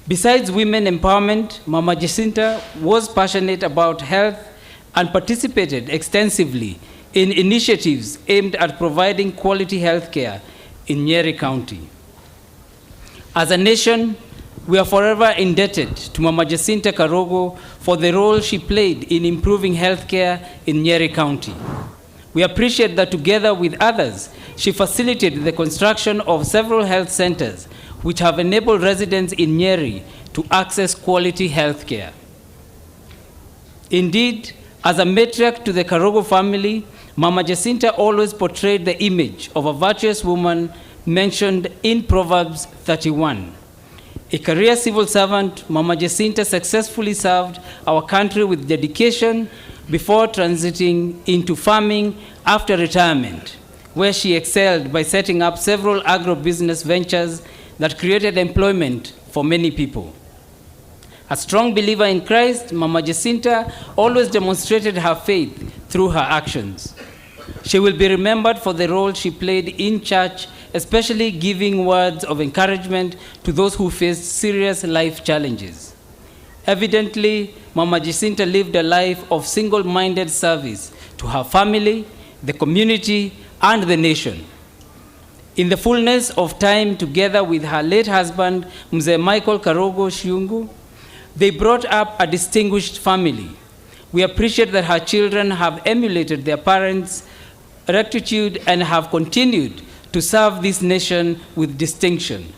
Besides women empowerment, Mama Jacinta was passionate about health and participated extensively in initiatives aimed at providing quality health care in Nyeri County. As a nation, we are forever indebted to Mama Jacinta Karugu for the role she played in improving health care in Nyeri County. We appreciate that together with others, she facilitated the construction of several health centers which have enabled residents in Nyeri to access quality health care. Indeed, as a matriarch to the Karugu family, Mama Jacinta always portrayed the image of a virtuous woman mentioned in Proverbs 31. A career civil servant, Mama Jacinta successfully served our country with dedication before transiting into farming after retirement, where she excelled by setting up several agro-business ventures that created employment for many people. A strong believer in Christ, Mama Jacinta always demonstrated her faith through her actions. She will be remembered for the role she played in church, especially giving words of encouragement to those who faced serious life challenges. Evidently, Mama Jacinta lived a life of single-minded service to her family, the community, and the nation. In the fullness of time, together with her late husband, Mzee Michael Karugu Shiungu, they brought up a distinguished family. We appreciate that her children have emulated their parents' rectitude and have continued to serve this nation with distinction.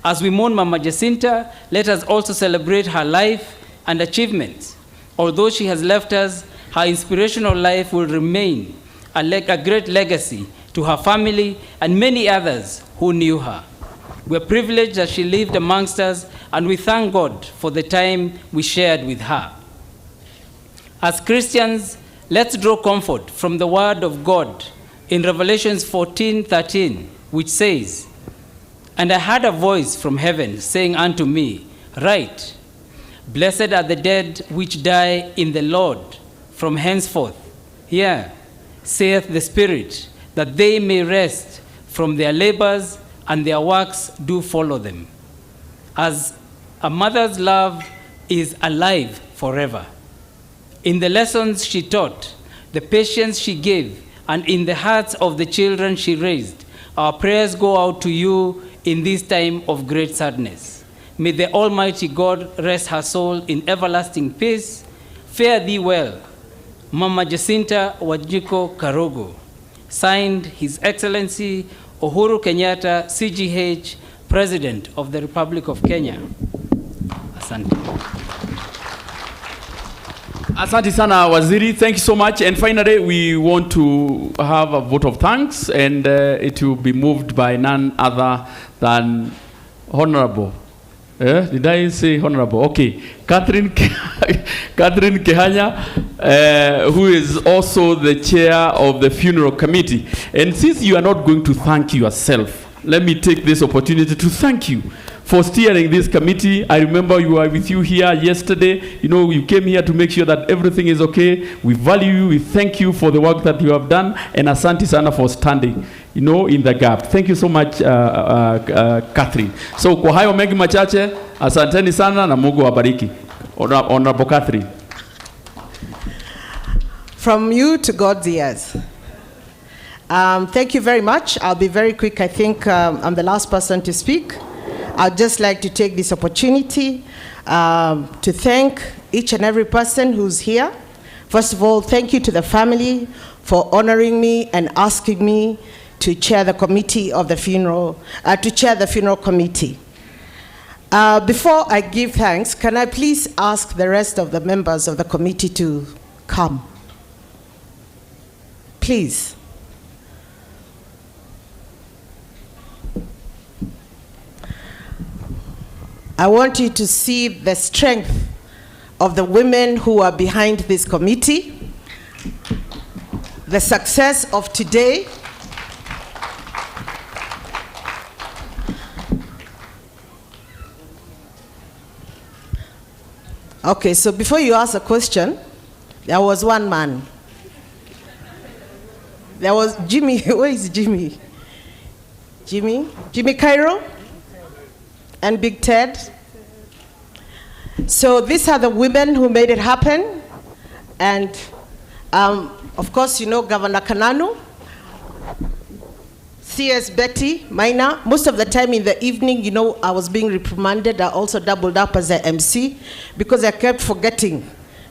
As we mourn Mama Jacinta, let us also celebrate her life and achievements. Although she has left us, her inspirational life will remain a great legacy to her family and many others who knew her. We're privileged that she lived amongst us, and we thank God for the time we shared with her. As Christians, let's draw comfort from the word of God in Revelation 14:13, which says, "And I heard a voice from heaven saying unto me, Write, Blessed are the dead which die in the Lord from henceforth. Here, saith the Spirit, that they may rest from their labors, and their works do follow them. As a mother's love is alive forever. In the lessons she taught, the patience she gave, and in the hearts of the children she raised, our prayers go out to you in this time of great sadness. May the Almighty God rest her soul in everlasting peace. Fare thee well, Mama Jacinta Wanjiku Karugu. Signed, His Excellency Uhuru Kenyatta, CGH, President of the Republic of Kenya. Asante. Asante sana Waziri, thank you so much. And finally, we want to have a vote of thanks, and it will be moved by none other than Honorable. Did I say Honorable? Okay. Catherine Kehanya, who is also the chair of the funeral committee. And since you are not going to thank yourself, let me take this opportunity to thank you for steering this committee. I remember you were with you here yesterday. You know, you came here to make sure that everything is okay. We value you. We thank you for the work that you have done. And asante sana for standing, you know, in the gap. Thank you so much, Catherine. So, kwa hayo mengi machache, asanteni sana na Mungu wabariki. Honorable Catherine. From you to God's ears. Thank you very much. I'll be very quick. I think I'm the last person to speak. I'd just like to take this opportunity to thank each and every person who's here. First of all, thank you to the family for honoring me and asking me to chair the committee of the funeral, to chair the funeral committee. Before I give thanks, can I please ask the rest of the members of the committee to come? Please. I want you to see the strength of the women who are behind this committee, the success of today, okay, so before you ask a question, there was one man. There was Jimmy. Where is Jimmy? Jimmy Cairo and Big Ted. So these are the women who made it happen. And of course, you know Governor Kananu, CS Betty, Minor. Most of the time in the evening, you know, I was being reprimanded. I also doubled up as an MC because I kept forgetting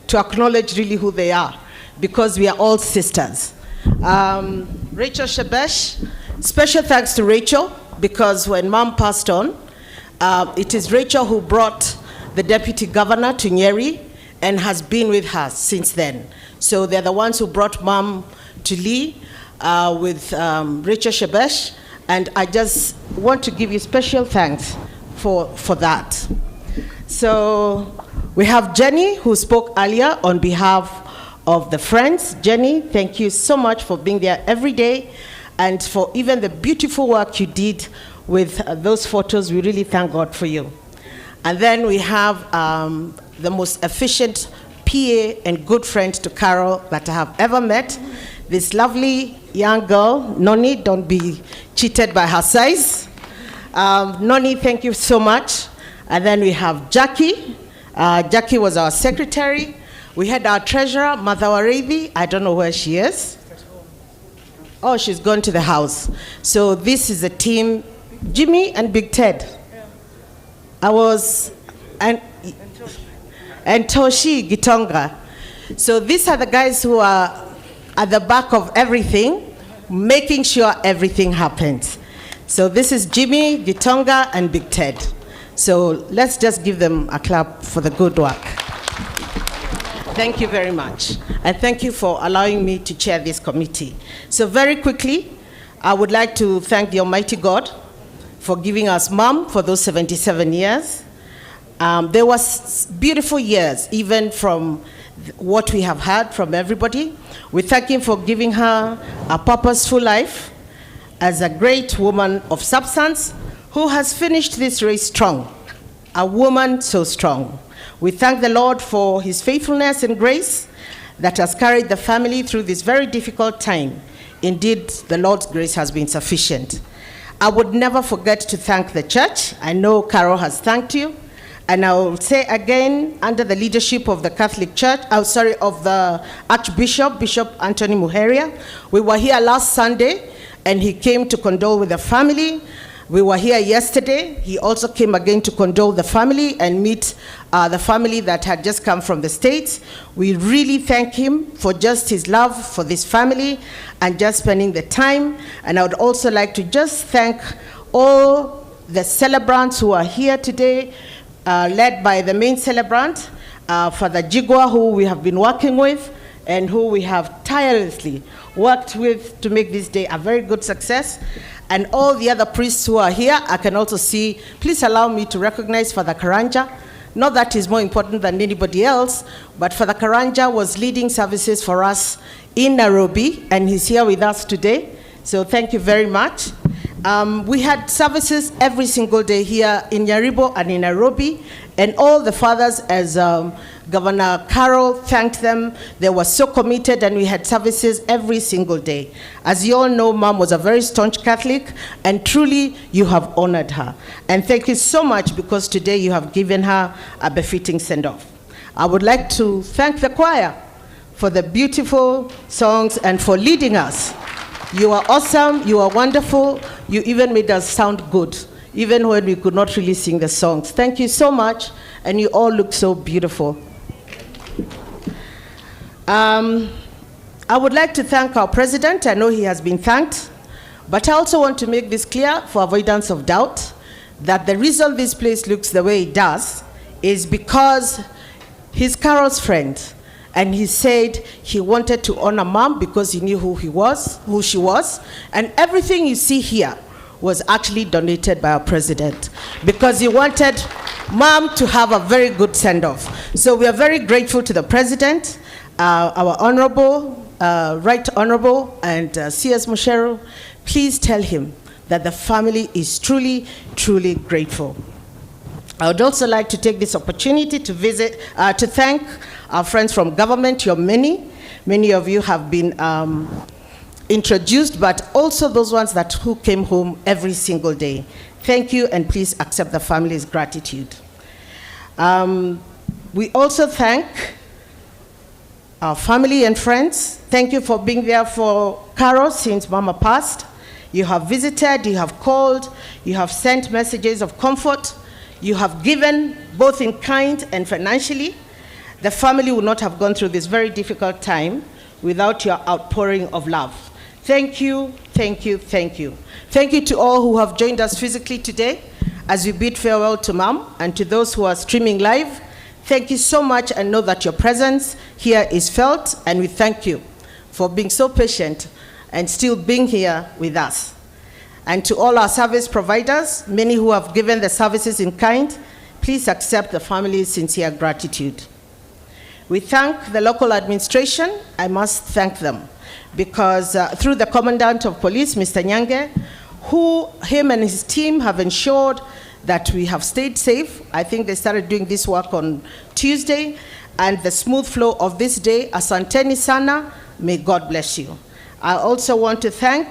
to acknowledge really who they are, because we are all sisters. Rachel Shebesh, special thanks to Rachel, because when Mom passed on, it is Rachel who brought the deputy governor to Nyeri and has been with her since then. So they're the ones who brought Mom to Lee with Rachel Shebesh, and I just want to give you special thanks for that. So we have Jenny, who spoke earlier on behalf of the Friends. Jenny, thank you so much for being there every day and for even the beautiful work you did with those photos. We really thank God for you. And then we have the most efficient PA and good friend to Carol that I have ever met. This lovely young girl, Noni, don't be cheated by her size. Noni, thank you so much. And then we have Jackie. Jackie was our secretary. We had our treasurer, Mother Warevi. I don't know where she is. Oh, she's gone to the house. So this is a team, Jimmy and Big Ted. I was, and Toshi Gitonga. So these are the guys who are at the back of everything, making sure everything happens. So this is Jimmy, Gitonga, and Big Ted. So let's just give them a clap for the good work. Thank you very much. And thank you for allowing me to chair this committee. So very quickly, I would like to thank the Almighty God for giving us Mom for those 77 years. There was beautiful years, even from what we have heard from everybody. We thank Him for giving her a purposeful life as a great woman of substance who has finished this race strong, a woman so strong. We thank the Lord for His faithfulness and grace that has carried the family through this very difficult time. Indeed, the Lord's grace has been sufficient. I would never forget to thank the church. I know Carol has thanked you. And I will say again, under the leadership of the Catholic Church, of the Archbishop, Bishop Anthony Muheria, we were here last Sunday, and he came to condole with the family. We were here yesterday. He also came again to condole the family and meet the family that had just come from the States. We really thank him for just his love for this family and just spending the time. And I would also like to just thank all the celebrants who are here today, led by the main celebrant, Father Jigwa, who we have been working with and who we have tirelessly worked with to make this day a very good success. And all the other priests who are here, I can also see, please allow me to recognize Father Karanja. Not that he's more important than anybody else, but Father Karanja was leading services for us in Nairobi, and he's here with us today. So thank you very much. We had services every single day here in Nyaribo and in Nairobi, and all the fathers, as Governor Carol thanked them, they were so committed, and we had services every single day. As you all know, Mom was a very staunch Catholic, and truly you have honored her. And thank you so much, because today you have given her a befitting send-off. I would like to thank the choir for the beautiful songs and for leading us. You are awesome, you are wonderful, you even made us sound good, even when we could not really sing the songs. Thank you so much, and you all look so beautiful. I would like to thank our president. I know he has been thanked, but I also want to make this clear for avoidance of doubt, that the reason this place looks the way it does is because he's Carol's friend. And he said he wanted to honor Mom because he knew who she was. And everything you see here was actually donated by our president because he wanted Mom to have a very good send-off. So we are very grateful to the president, our honorable, right honorable, and C.S. Moshero. Please tell him that the family is truly, truly grateful. I would also like to take this opportunity to thank our friends from government. You're many of you have been introduced, but also those ones who came home every single day. Thank you, and please accept the family's gratitude. We also thank our family and friends. Thank you for being there for Carol since Mama passed. You have visited, you have called, you have sent messages of comfort. You have given both in kind and financially. The family would not have gone through this very difficult time without your outpouring of love. Thank you, thank you, thank you. Thank you to all who have joined us physically today as we bid farewell to Mom, and to those who are streaming live. Thank you so much, and know that your presence here is felt, and we thank you for being so patient and still being here with us. And to all our service providers, many who have given the services in kind, please accept the family's sincere gratitude. We thank the local administration. I must thank them because through the Commandant of Police, Mr. Nyange, him and his team have ensured that we have stayed safe. I think they started doing this work on Tuesday, and the smooth flow of this day, asanteni sana, may God bless you. I also want to thank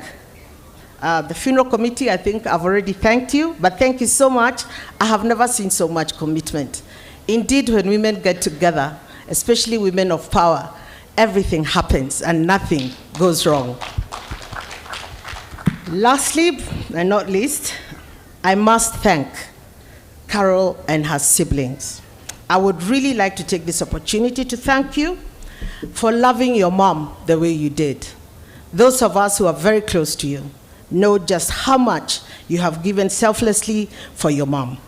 the funeral committee. I think I've already thanked you, but thank you so much. I have never seen so much commitment. Indeed, when women get together, especially women of power, everything happens and nothing goes wrong. Lastly, and not least, I must thank Carol and her siblings. I would really like to take this opportunity to thank you for loving your mom the way you did. Those of us who are very close to you know just how much you have given selflessly for your mom.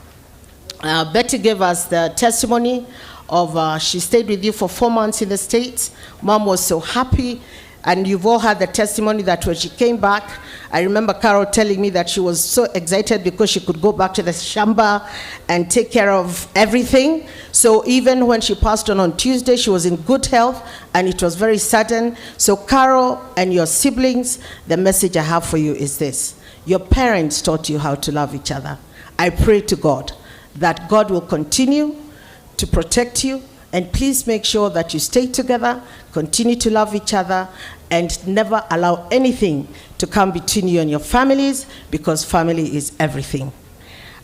Betty gave us the testimony of she stayed with you for 4 months in the States. Mom was so happy. And you've all had the testimony that when she came back, I remember Carol telling me that she was so excited because she could go back to the shamba and take care of everything. So even when she passed on Tuesday, she was in good health, and it was very sudden. So Carol and your siblings, the message I have for you is this. Your parents taught you how to love each other. I pray to God that God will continue to protect you, and please make sure that you stay together, continue to love each other, and never allow anything to come between you and your families, because family is everything.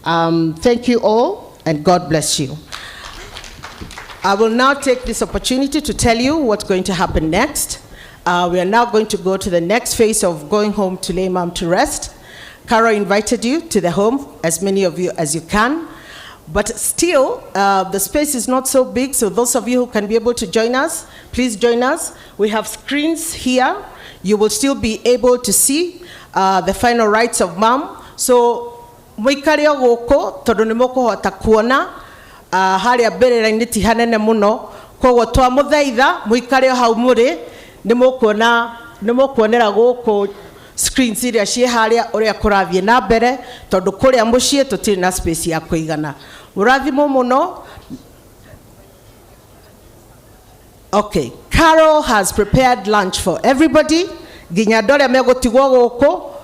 Thank you all, and God bless you. I will now take this opportunity to tell you what's going to happen next. We are now going to go to the next phase of going home to lay mom to rest. Carol invited you to the home, as many of you as you can. But still, the space is not so big, so those of you who can be able to join us, please join us. We have screens here. You will still be able to see the final rites of mom. So, muikare goko tondu nimukuhota kuona haria mbere-inĩ ti hanene muno, koguo twamuthaitha muikare hau muri nimukuonera goko screens iria ciĩ harĩa ũrĩa kũrathiĩ na mbere, tondũ kũrĩa mũciĩ tũtirĩ na space ya kũigana. Mũrathimwo mũno. Okay, Carol has prepared lunch for everybody. Nginya andũ arĩa megũtigwo gũkũ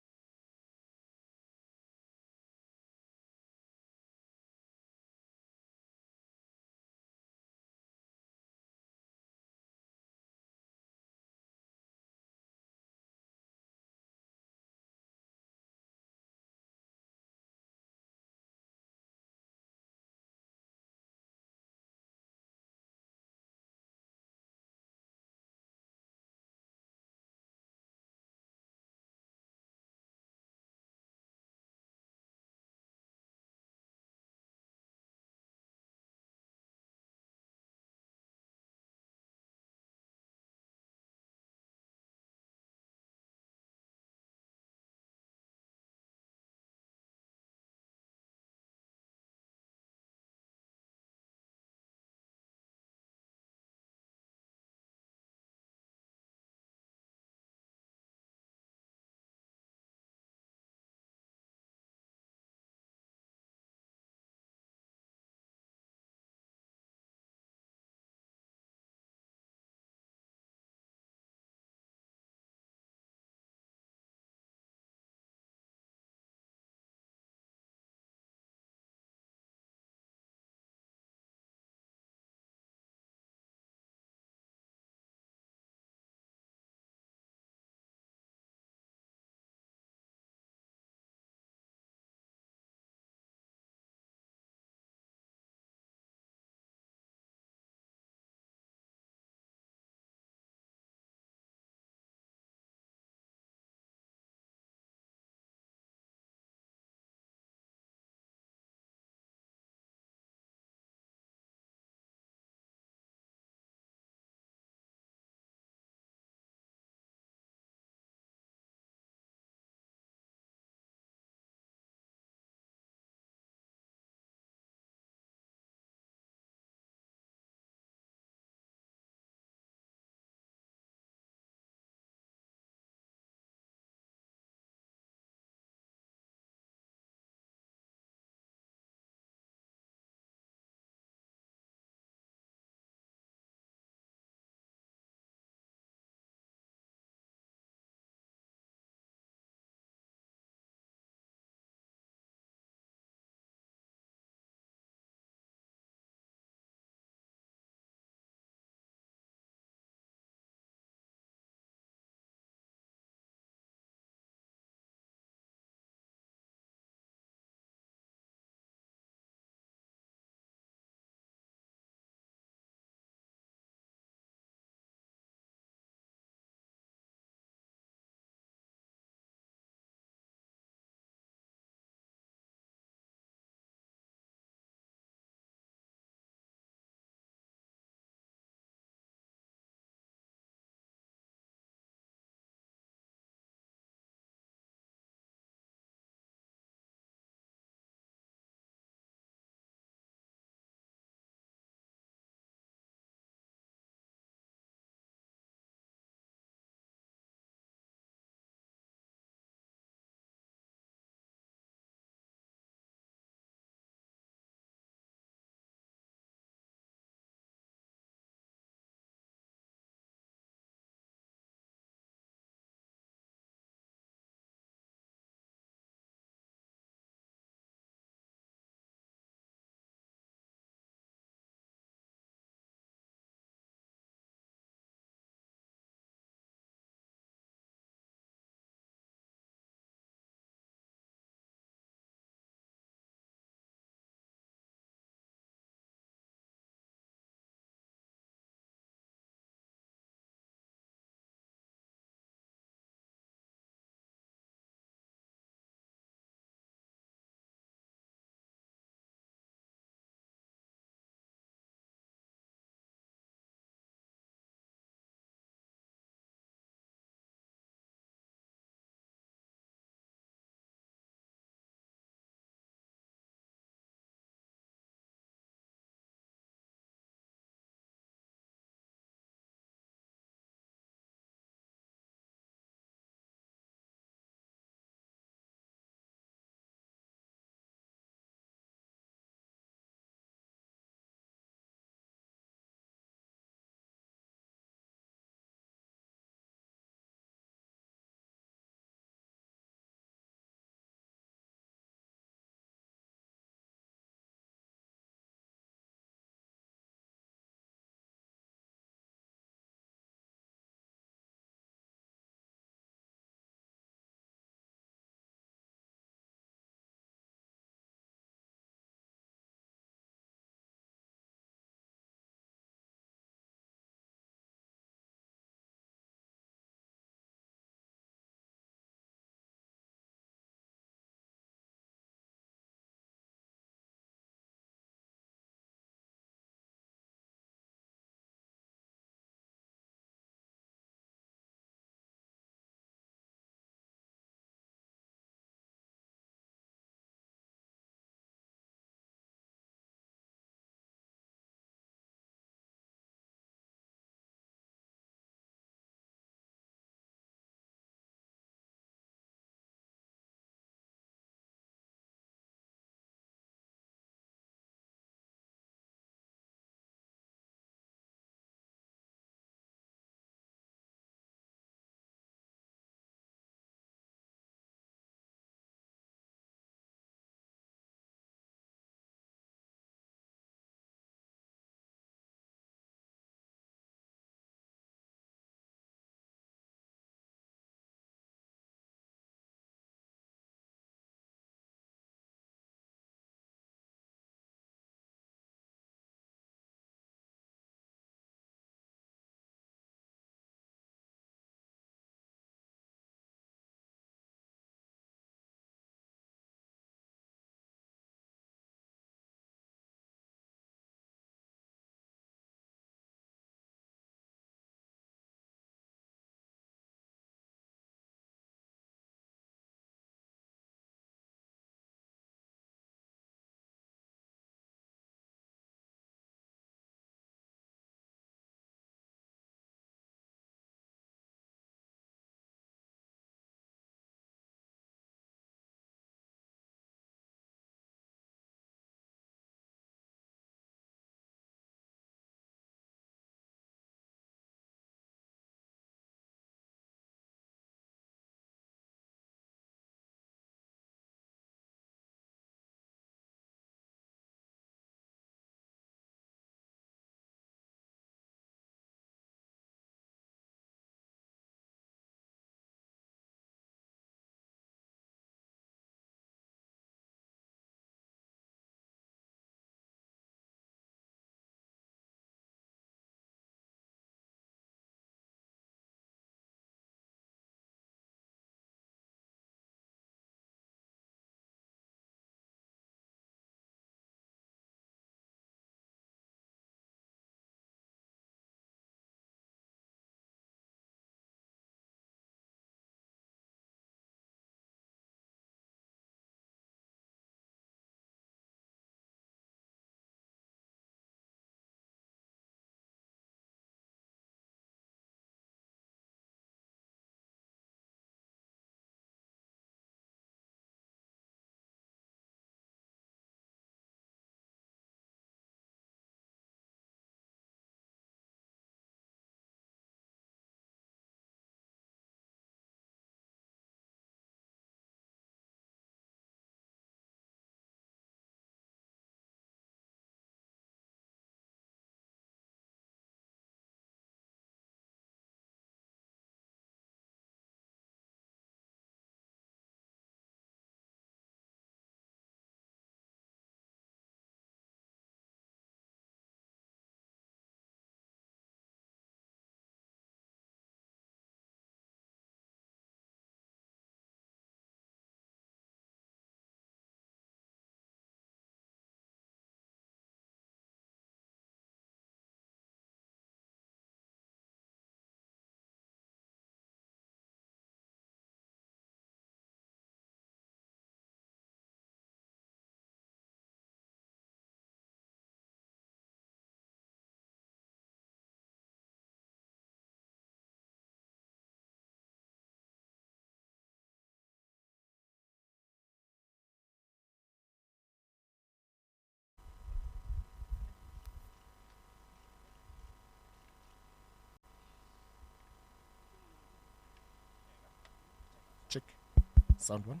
Sound one.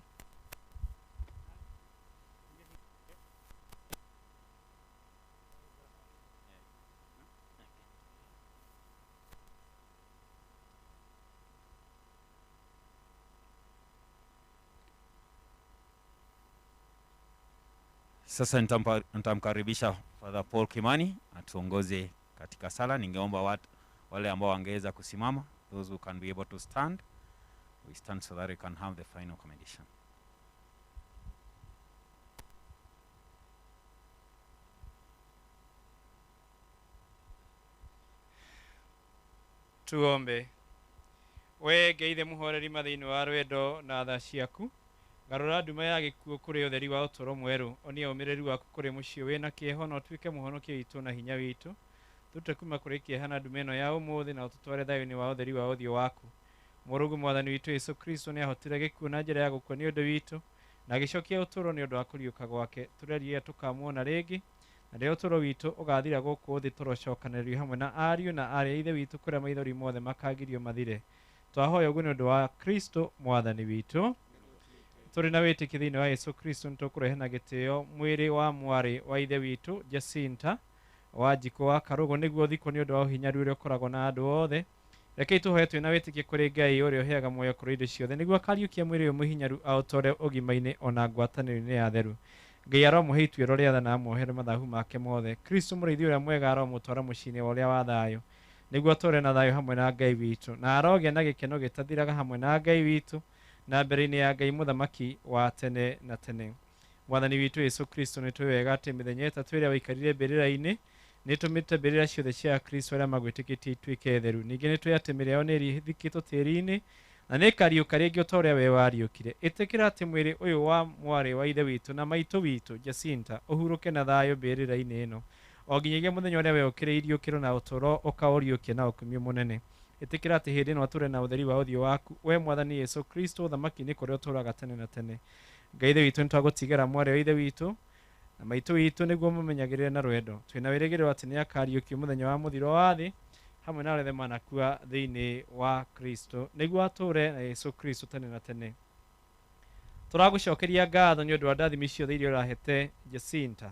Sasa nitamkaribisha Father Paul Kimani atuongoze katika sala. Ningeomba wale ambao wangeweza kusimama, those who can be able to stand, we stand so that we can have the final commendation. Tuombe. We Ngai muhoreri mathini wa rwendo na tha ciaku, garura nduma ya gikuo kuri utheri wa utoro mweru, onia umiriri waku kuri mucio wina kieho na utwike muhonokia witu na hinya witu, tute kuma kuri kieha na nduma ino ya umuthi na ututware thayuni wa utheri wa uthio waku. Murugu mwathani witu Yesu Kristo ni ahotire gikuo na njira ya gukua ni undu witu na gicokia uturo ni undu wa kuriuka gwake, turerie tukamuona ringi na rio uturo witu ugathira guku thi turocokaniririo hamwe na ariu na ari ithe witu kuria maithori mothe makagirio mathire. Twahoya uguo ni undu wa Kristo mwathani witu. Turi na witiki thiini wa Yesu Kristo nitukurehe na gitio mwiri wa mwari wa ithe witu Jacinta Wanjiku wa Karugu niguo thiko ni undu wa uhinyaru uria ukoragwo na andu othe. Reke tuhoye twina witiki kuri Ngai uria uheaga muoyo kuri indo ciothe niguo akariukia mwiri uyu muhinyaru autore ugimaini ona ngwataniro-ini ya theru. Ngai aromuhe ituiro ria tha na amuohere mathahu make mothe. Kristo muriithi uria mwega aromutwara muciini wa uria wa thayo niguo atore na thayo hamwe na Ngai witu na arogia na gikeno gitathiraga hamwe na Ngai witu na mbere-ini ya Ngai muthamaki wa tene na tene. Mwathani witu Yesu Kristo ni twega ati mithenya itatu iria waikarire mbirira-ini ni tumite mbirira ciothe cia Kristo aria magwitikitie ituike theru. Ningi ni twi ati mĩĩrĩ yao ni ĩrithikĩtwo tĩĩri-inĩ na nĩ ĩkariũka rĩngĩ o ta ũrĩa we wariũkire. Ĩtĩkĩra atĩ mwĩrĩ ũyũ wa mwarĩ wa ithe witũ na maitũ witũ Jacinta ũhurũke na thayũ mbĩrĩra-inĩ ĩno o nginyagia mũthenya ũrĩa we ũkĩrĩ iriũkĩro na ũtũũro ũkaũriũkia na ũkumio mũnene. Ĩtĩkĩra atĩ hĩndĩ ĩno atũre na ũtheri wa ũthiũ waku we mwathani Yesu Kristo ũthamaki-inĩ kũrĩa ũtũũraga tene na tene. Ngai ithe witũ nĩ twagũtigĩra mwarĩ wa ithe witũ na maitũ witũ nĩguo mũmenyagĩrĩre na rwendo. Twĩna wĩrĩgĩrĩro atĩ nĩ akariũkio mũthenya wa mũthiro wa thĩ hamwe na arĩa othe manakua thĩinĩ wa Kristo nĩguo atũũre na Yesu Kristo tene na tene. Tũragũcokeria ngatho nĩ ũndũ wa ndathimi ciothe iria ũrahete Jacinta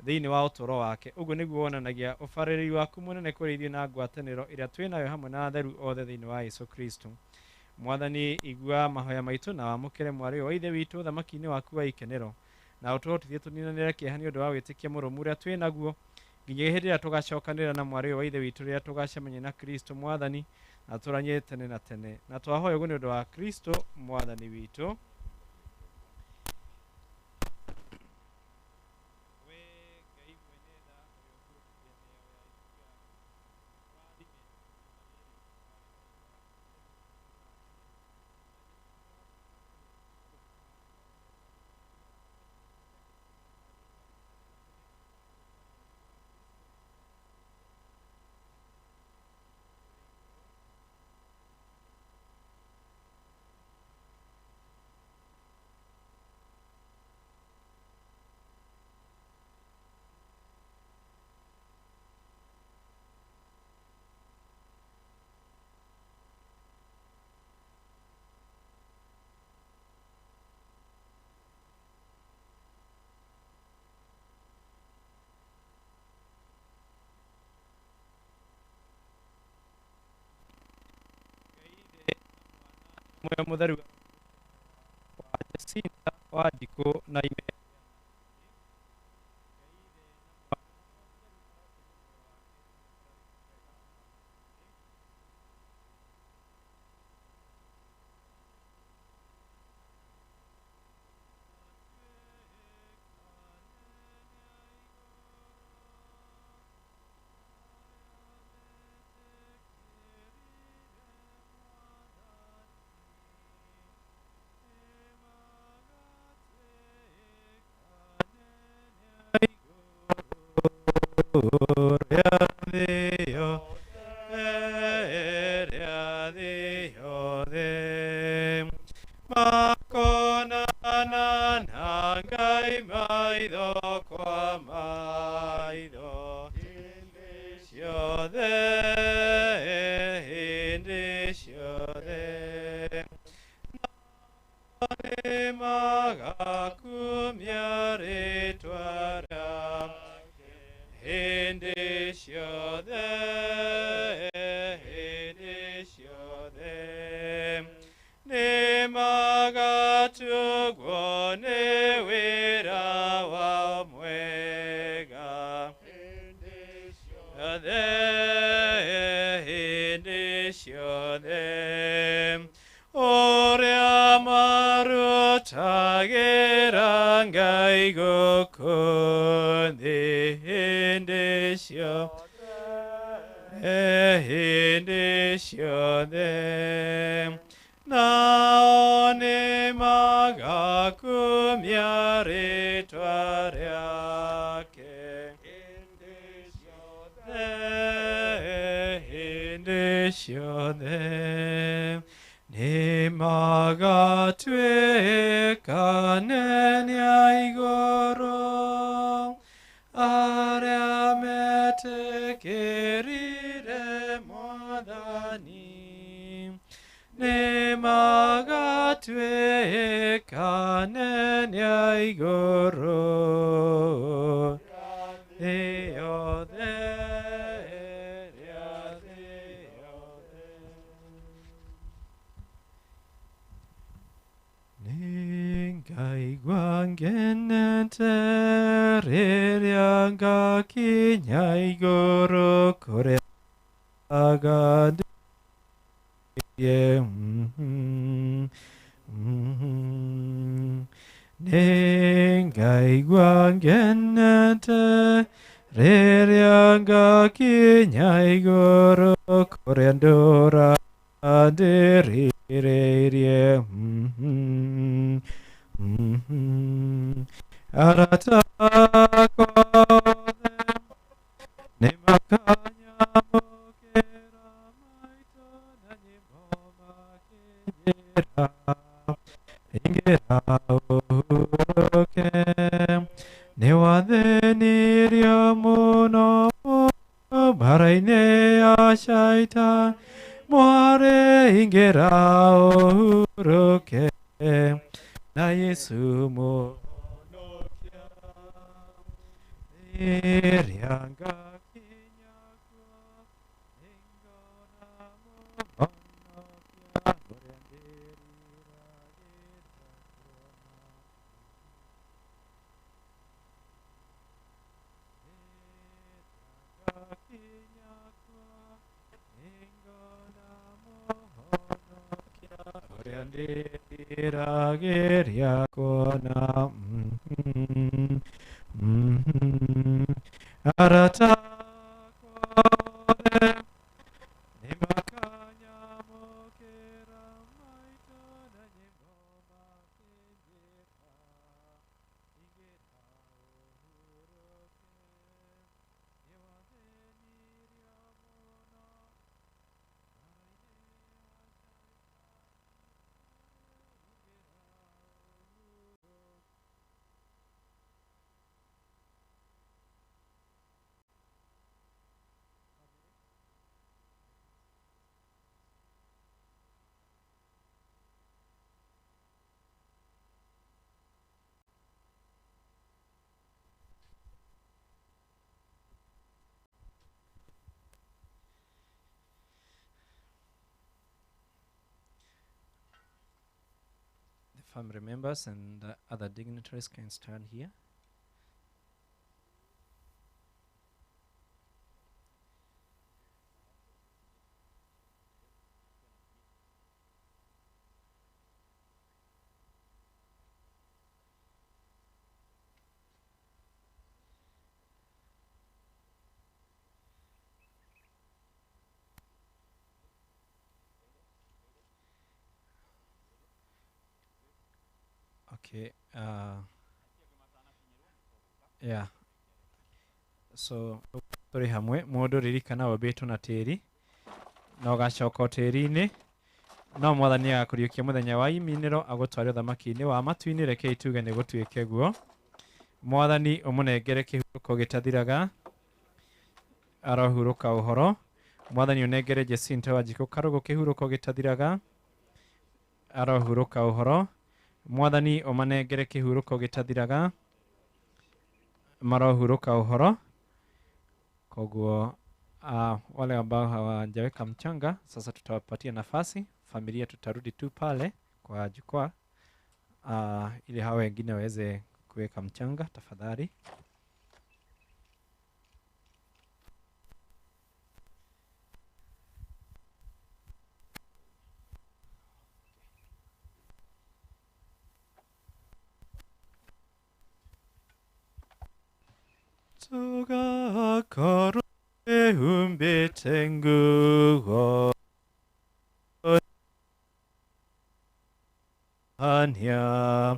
thĩinĩ wa ũtũũro wake. Ũguo nĩguo wonanagia ũbarĩrĩri waku mũnene kũrĩ ithuĩ na ngwatanĩro ĩrĩa twĩnayo hamwe na atheru othe thĩinĩ wa Yesu Kristo. Mwathani igua mahoya maitũ na wamũkĩre mwarĩ wa ithe witũ ũthamaki-inĩ waku wa ikenero na ũtũhotithie tũninanĩre kĩeha nĩ ũndũ wa wĩtĩkia mũrũmu ũrĩa twĩ naguo nginya hĩndĩ ĩrĩa tũgacokanĩrĩra na mwarĩ wa ithe witũ rĩrĩa tũgacemania na Kristo mwathani na tũranie tene na tene. Na twahoya ũguo nĩ ũndũ wa Kristo mwathani witũ. Moyo mutheru wa Jacinta Wanjiku na ime ciothe hĩndĩ ciothe nĩ magatugwo nĩ wĩra wa mwega hĩndĩ ciothe ũrĩa marutagĩra Ngai gũkũ thĩ hĩndĩ ciothe nao nĩ magakumia rĩtwa rĩake hĩndĩ ciothe nĩ magatuĩka anene a igũrũ arĩa metĩkĩrire Mwathani nĩ magatuĩka anene a igũrũ thĩ yothe. Ngaigua ngenete rĩrĩa ngakinya igũrũ kũrĩa agathiĩ nĩ ngaigua ngenete rĩrĩa ngakinya igũrũ kũrĩa ndũrandĩrĩirie arata akwa othe nĩ makanyamũkĩra maitũ na nyĩmbo makĩnjĩra ingĩra ũhurũke nĩ wathĩnirio mũno mbara-inĩ ya Shaitani mwarĩ ingĩra ũhurũke na Yesu mũhonokia rĩrĩa ngakinya kuo nĩngona mũhonokia ũrĩa ndĩriragĩria kuona ngakinya kuo nĩngona mũhonokia ũrĩa ndĩriragĩria kuona arata akwa othe nĩ makanyamũkĩra maitũ na nyĩmbo makĩnjĩra ingĩra ũhurũke nĩ wathĩnirio mũno family members and other dignitaries can stand here. Okay. Yeah. So tũrĩ hamwe mũndũ ririkana wambĩtwo na tĩri na ũgacoka tĩri-inĩ no Mwathani agakũriũkia mũthenya wa iminĩro agũtware ũthamaki-inĩ wa matu-inĩ rekei tuge nĩ gũtuĩke guo. Mwathani ũmũnengere kĩhurũko gĩtathiraga arohurũka ũhoro. Mwathani ũnengere Jacinta Wanjiku Karugu kĩhurũko gĩtathiraga arohurũka ũhoro. Mwathani ũmanengere kĩhurũko gĩtathiraga marohurũka ũhoro. Koguo Wale ambao hawajaweka mchanga, sasa tutawapatia nafasi. Familia tutarudi tu pale kwa jukwaa ili hao wengine waweze kuweka mchanga tafadhali. Toga karu umbitengu anya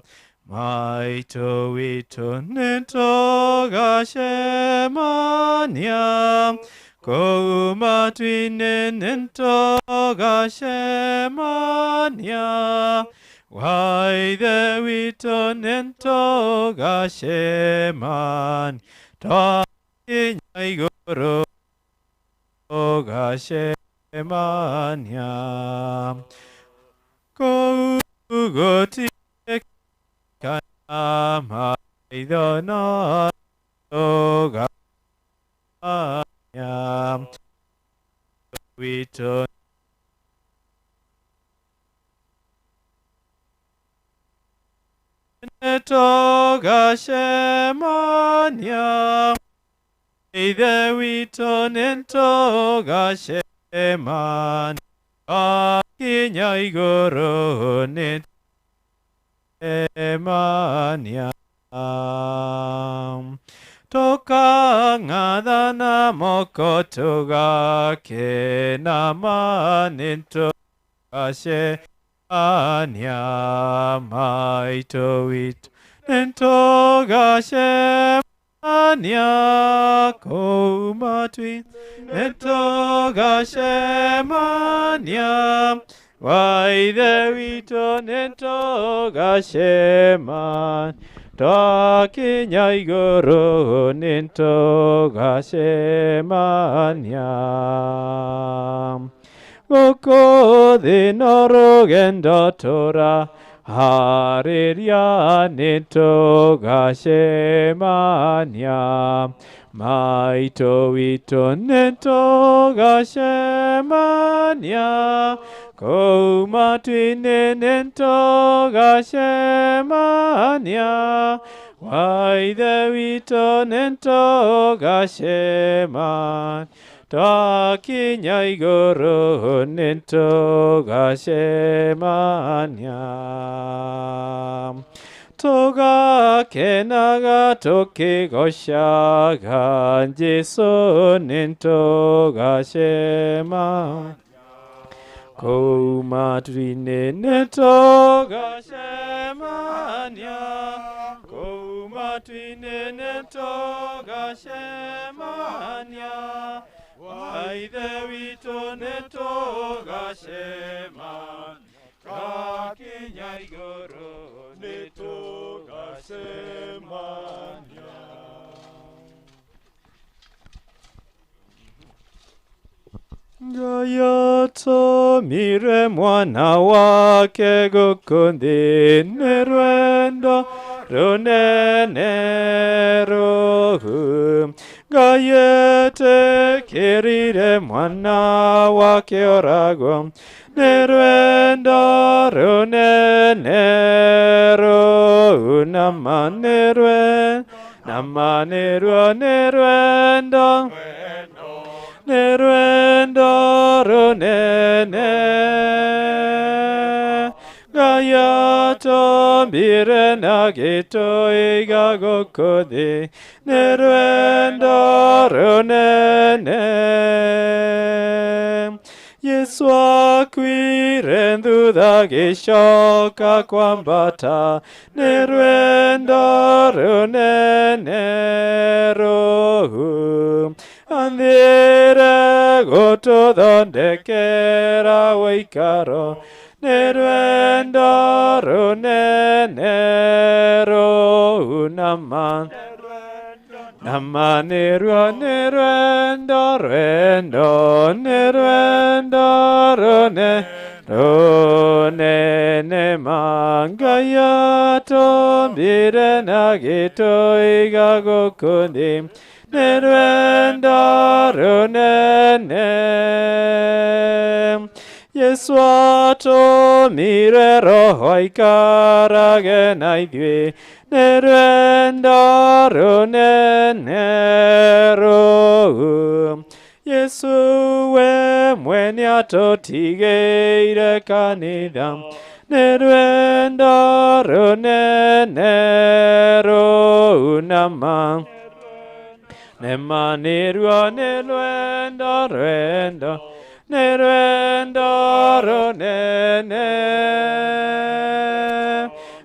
maito wito nentoga shemanya kouma twine nentoga shemanya waide wito nentoga shemanya ta igoro gashemanya kogoti kana maidona ganya wito toga shemanya ide wito nento gasheman akinya igoro nento emanya toka ngadana mokoto ga kenama nento gashe anya maito wito nento gashe anya komatwi nento gashemanya waide wito nento gasheman takinya igoro nento gashemanya goko dinoro genda tora Hariria nento gashemanya maito wito nento gashemanya koumatwine nento gashemanya waide wito nento gasheman takinya igoro nento gashemanya toga kenaga toke goshaga jesu nento gashemanya koumatwine nento gashemanya koumatwine nento gashemanya waide wito nento gasheman kakinya igoro nento gashemanya Gayato mire mwana wake gukundi nerwendo runene rohu Gayete kirire mwana wake orago nerwendo runene rohu namanerwe namanerwa nerwendo nerwendo runene gayato mbire nagito igagokodi nerwendo runene Yesu akwire ndudha gishoka kwambata nerwendo runene rohu Andire goto donde kera waikaro nerwendo runene rohu naman Namanirwa nerwendo rwendo nerwendo rone ronene mangayato mbire nagito igagokundi nĩ rwendo rũnene. Yesu atũmire roho aikarage na ithuĩ, nĩ rwendo rũnene rũu. Yesu we mwene atũtigĩire kanitha, nĩ rwendo rũnene rũu nama. Nema nĩ ruo nĩ rwendo nĩ rwendo rũnene.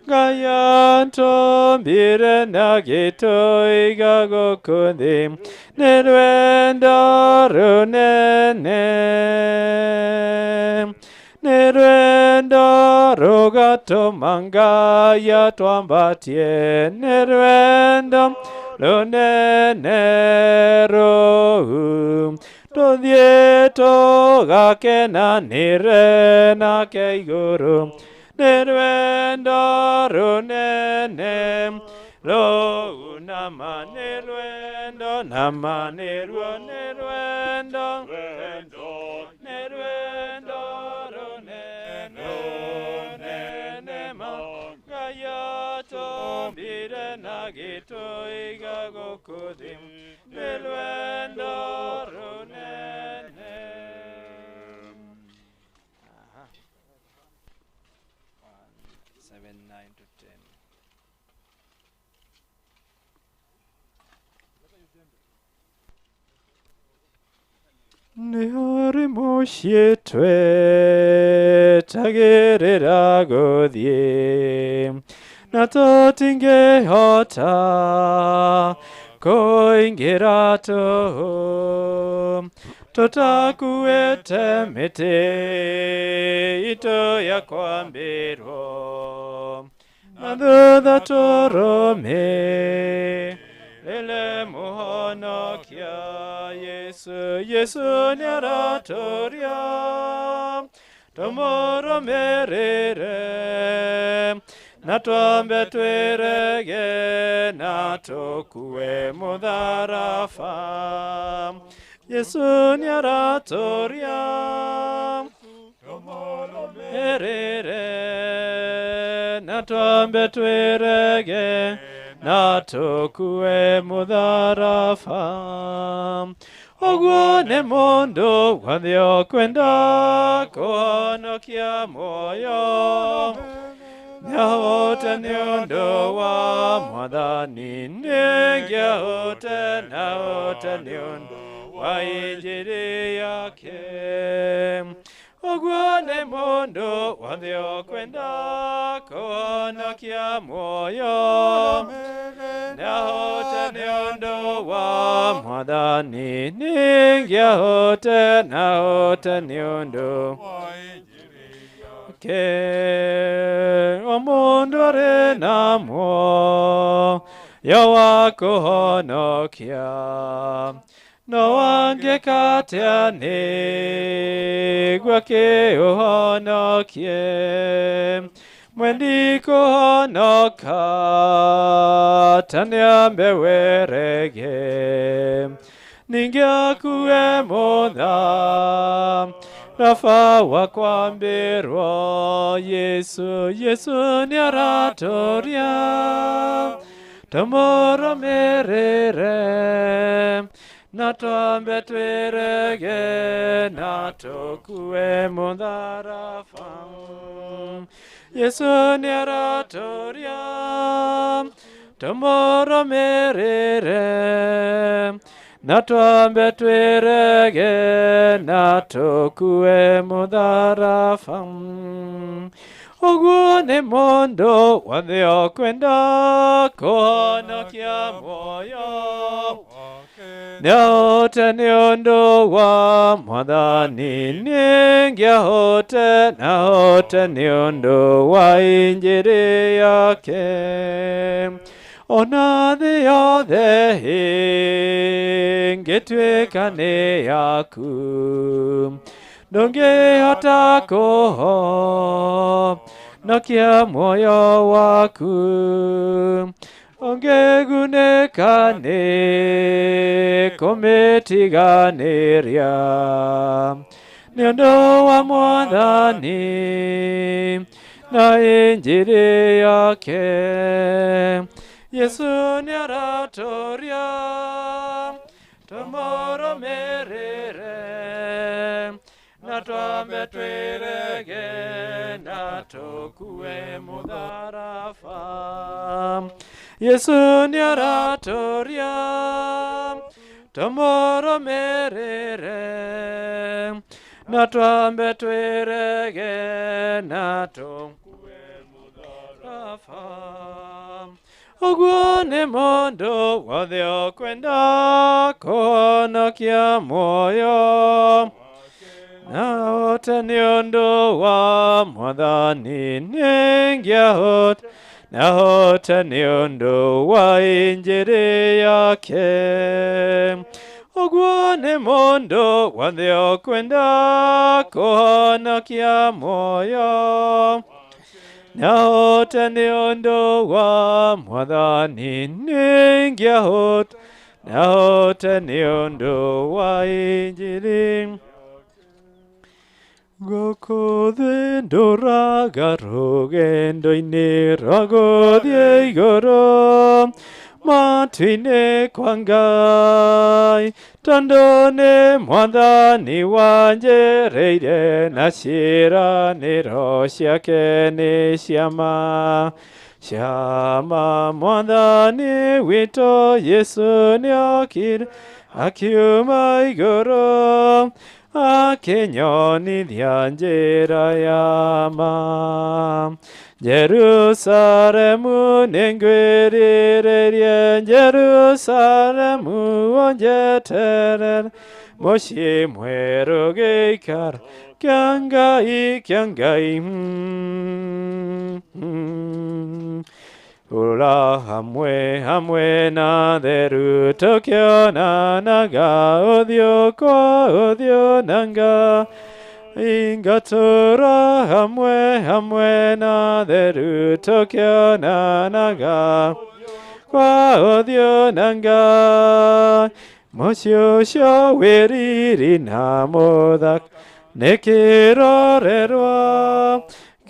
Ngai atũmbire na agĩtũiga gũkũ thĩ, nĩ rwendo rũnene. Nĩ rwendo rũgatũma Ngai atwambatie, nĩ rwendo rũnene rũu. Tũthiĩ tũgakenanĩre nake igũrũ, nĩ rwendo rũnene rũu. Nama nĩ rwendo, nama nĩ ruo, nĩ rwendo, nĩ rwendo rũnene ma. Ngai atũmbire na agĩtũiga gũkũ thĩ, nĩ rwendo rũnene. 7, 9 to 10. Nĩ harĩ mũciĩ twetagĩrĩra gũthiĩ, na tũtingĩhota kũingĩra tũhũ, tũtakuĩte mĩtĩ itũ ya kwambĩrwo, na thutha tũrũmĩrĩre mũhonokia Yesu. Yesu nĩaratũria, tũmũrũmĩrĩre, na twambe twĩrege na tũkue mũtharaba. Yesu nĩaratũria, tũmũrũmĩrĩre, na twambe twĩrege na tũkue mũtharaba. Ũguo nĩ mũndũ wothe ũkwenda kũhonokia muoyo, nĩahũte nĩ ũndũ wa Mwathani, nĩngĩahũte nahũte nĩ ũndũ wa injili yake. Ũguo nĩ mũndũ wothe ũkwenda kũhonokia muoyo, nĩahũte nĩ ũndũ wa Mwathani, nĩngĩahũte nahũte nĩ ũndũ wa injili yake. O mũndũ arĩ na muoyo wa kũhonokia, no angĩka atĩa nĩguo akĩũhonokie? Mwendi kũhonoka ta nĩambe werege, ningĩ akue mũtharaba wa kwambĩrwo. Yesu nĩaratũria, tũmũrũmĩrĩre, na twambe twĩrege na tũkue mũtharaba. Yesu nĩaratũria, tũmũrũmĩrĩre, na twambe twĩrege na tũkue mũtharaba. Ũguo nĩ mũndũ wothe ũkwenda kũhonokia muoyo, nĩahũte nĩ ũndũ wa Mwathani, nĩngĩahũte nahũte nĩ ũndũ wa injili yake. Ona thĩ yothe ĩngĩtuĩka nĩ yaku, ndũngĩhota kũhonokia muoyo waku. ongegunekane kometiganĩria nĩ ũndũ wa Mwathani na injiri yake. Yesu nĩ aratũria tũmũrũmĩrĩre na twambe twĩrege na tũkue mũtharaba. Yesu nĩ aratũria tũmũrũmĩrĩre na twambe twĩrege na tũkue mũtharaba. Ũguo nĩ mũndũ wothe ũkwenda kũhonokia muoyo na hote nĩ ũndũ wa Mwathani nĩngĩahota na hote nĩ ũndũ wa injiri yake. Ũguo nĩ mũndũ wothe ũkwenda kũhonokia muoyo na hote nĩ ũndũ wa Mwathani nĩngĩahota na hote nĩ ũndũ wa injiri. Gũkũ thĩ ndũraga rũgendo-inĩ rwa gũthiĩ igũrũ matu-inĩ kwa Ngai, tondũ nĩ Mwathani wanjĩrĩire na ciĩranĩro ciake nĩ ciama. Ciama Mwathani witũ Yesu nĩokire akiuma igũrũ akĩnyonithia njĩra ya ma. Jerusalemu nĩngwĩrirĩrie, Jerusalemu onjeterere, mũciĩ mwerũ gĩikaro kĩa Ngai. Ula hamwe na theru tũkĩonanaga ũthiũ kwa ũthiũ na Ngai. Ingatũra hamwe na theru tũkĩonanaga kwa ũthiũ na Ngai. Mũciĩ ũcio wĩ riri na mũthaka nĩ kĩrorerwa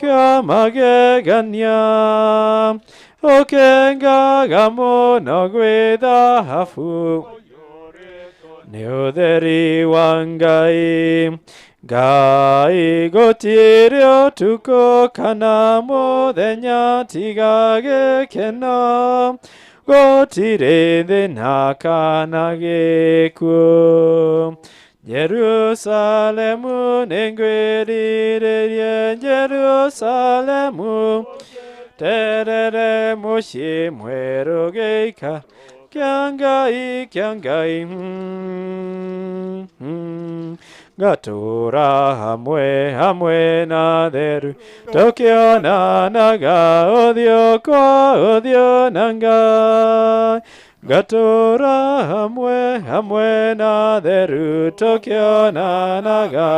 kĩa magegania, ũkengaga mũno gwĩ thahabu, nĩ ũtheri wa Ngai. Ngai gũtirĩ ũtukũ kana mũthenya tiga gĩkeno, gũtirĩ thĩna kana gĩkuũ. Jerusalemu nĩngwĩrirĩrie, Jerusalemu terere, mũciĩ mwerũ gĩikaro kĩa Ngai. Ngatũra hamwe na theru tũkĩonanaga ũthiũ kwa ũthiũ na Ngai. Ngatũra hamwe na theru tũkĩonanaga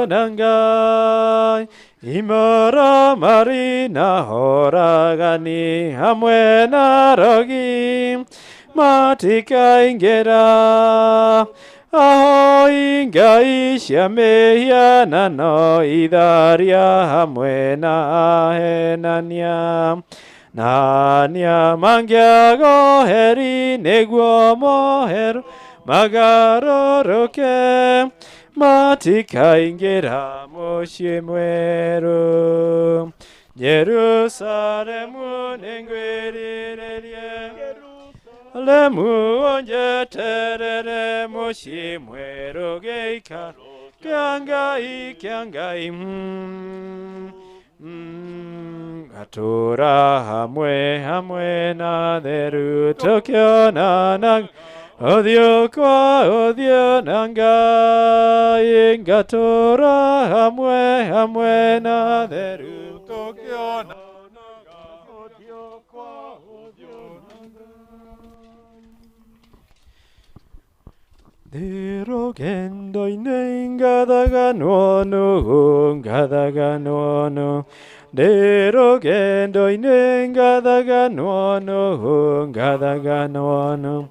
na Ngai. Imaramari na horagani hamwe na rogi matikaingĩra, ahoi ngai cia mĩhianano itharia hamwe na ahenania. Nania mangĩaga ũheri nĩguo moherwo magarũrũke, matikaingĩra mũciĩ mwerũ. Jerusalemu nĩngwĩrirĩrie, Jerusalemu onjeterere, mũciĩ mwerũ gĩikaro kĩa Ngai. Ngatũra hamwe na theru tũkĩonanaga ũthiũ kwa ũthiũ na Ngai. Ngatũra hamwe na theru tũkĩonanaga ũthiũ kwa ũthiũ na Ngai. Derogendo inengadaga no gadaga no. Derogendo inengadaga no gadaga no.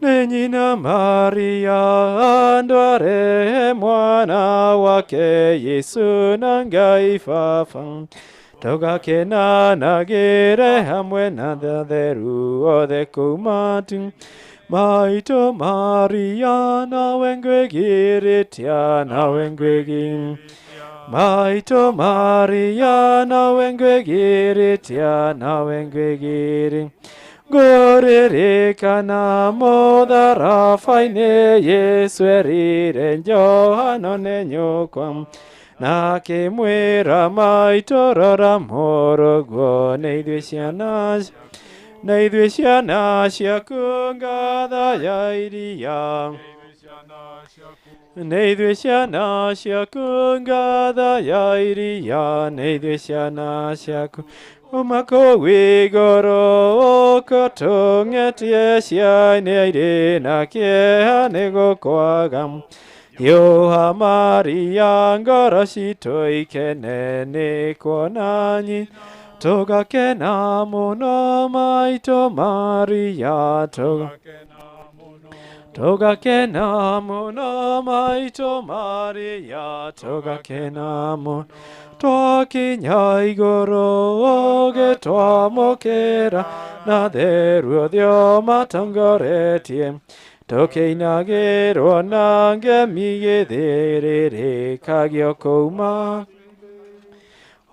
Nenina Maria andware mwana wake Yesu nangaifafa. Toga kena nagere hamwe na theru othe kumatu. Maito Maria na wengwegiritia na wengwegi. Maito Maria na wengwegiritia na wengwegiri. Goririkana modara faine Yesu erire njohano nenyukwam. Na kimwira maitorora morogo neithwe ciana ciaku ngatha ya iria. Neithwe ciana ciaku ngatha ya iria. Neithwe ciana ciaku umako wigoro ukotung'etie ciana irĩ na kĩeha nĩgũkwaga. Yoha Maria ngoro citũ ikene nĩ kuona nyi. Tũgakena mũno maitũ Maria. Tũgakena mũno maitũ Maria. Tũgakena mũno. Twakinya igũrũ gĩtwamũkĩra na theru ũthiũ matongoretie. Tũkĩinagĩrwo na ngemi gĩthĩrĩrĩkagio kuuma.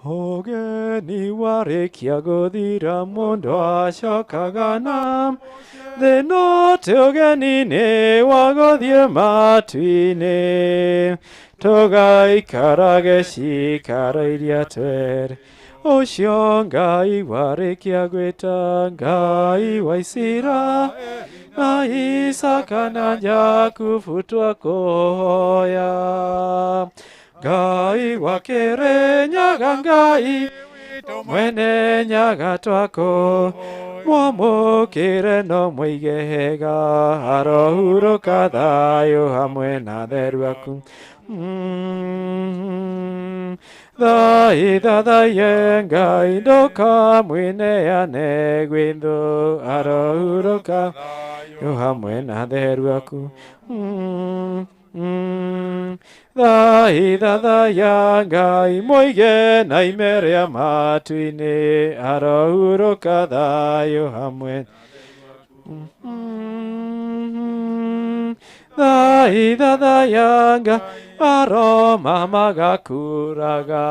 Ũgeni warĩkia gũthira mũndũ acokaga na thĩ no tĩ ũgeni-inĩ wa gũthiĩ matu-inĩ. Tũgaikarage cikara iria twere. Ũcio Ngai warĩkia gwĩta Ngai wa Isiraeli na Isaka na Jakubu twakũhoya. Ngai wa Kĩrĩnyaga Ngai mwene nyaga twakũ mwamũkĩre no mũigega arohurũka thayũ hamwe na theru aku. Thaithathaie Ngai ndũkamwĩneane gwĩ thũ arohurũka thayũ hamwe na theru aku. Thaithathaia Ngai mũige na ime rĩa matu-inĩ arohurũka thayũ hamwe. Thaithathaia Ngai aroma magakuraga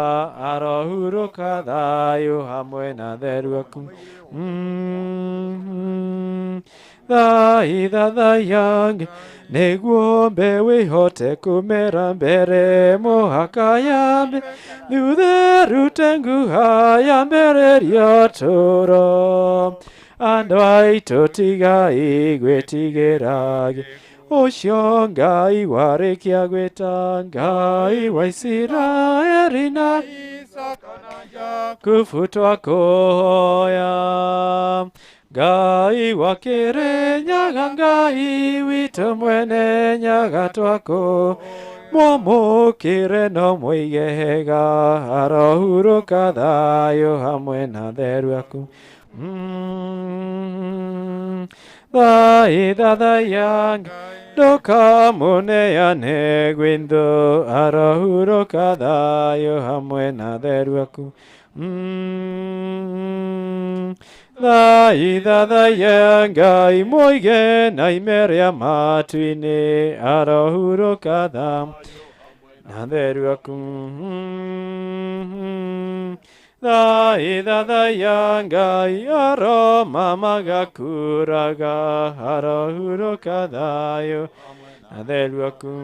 arohurũka thayũ hamwe na theru aku. Thaithathaia Ngai nĩguo mbeũ ĩhote kũmera mbere mũhaka yambe thutha rute nguha yambĩrĩria ũtũũro. Andũ aitũ tigai gwĩtigĩrage ũcio Ngai warĩkia gwĩta Ngai wa Isiraeli na Isaka na Jakubu twakũhoya. Ngai wa Kĩrĩnyaga Ngai witũ mwene nyaga twakũ mwamũkĩre no mũigega arohurũka thayũ hamwe na theru aku. Thaithathaia Ngai ndũkamũneane gwĩ thũ arohurũka thayũ hamwe na theru aku. Thaithathaia Ngai mũige na ime rĩa matu-inĩ arohurũka thayũ na theru aku. Thaithathaia Ngai aroma magakuraga arohurũka thayũ na theru aku.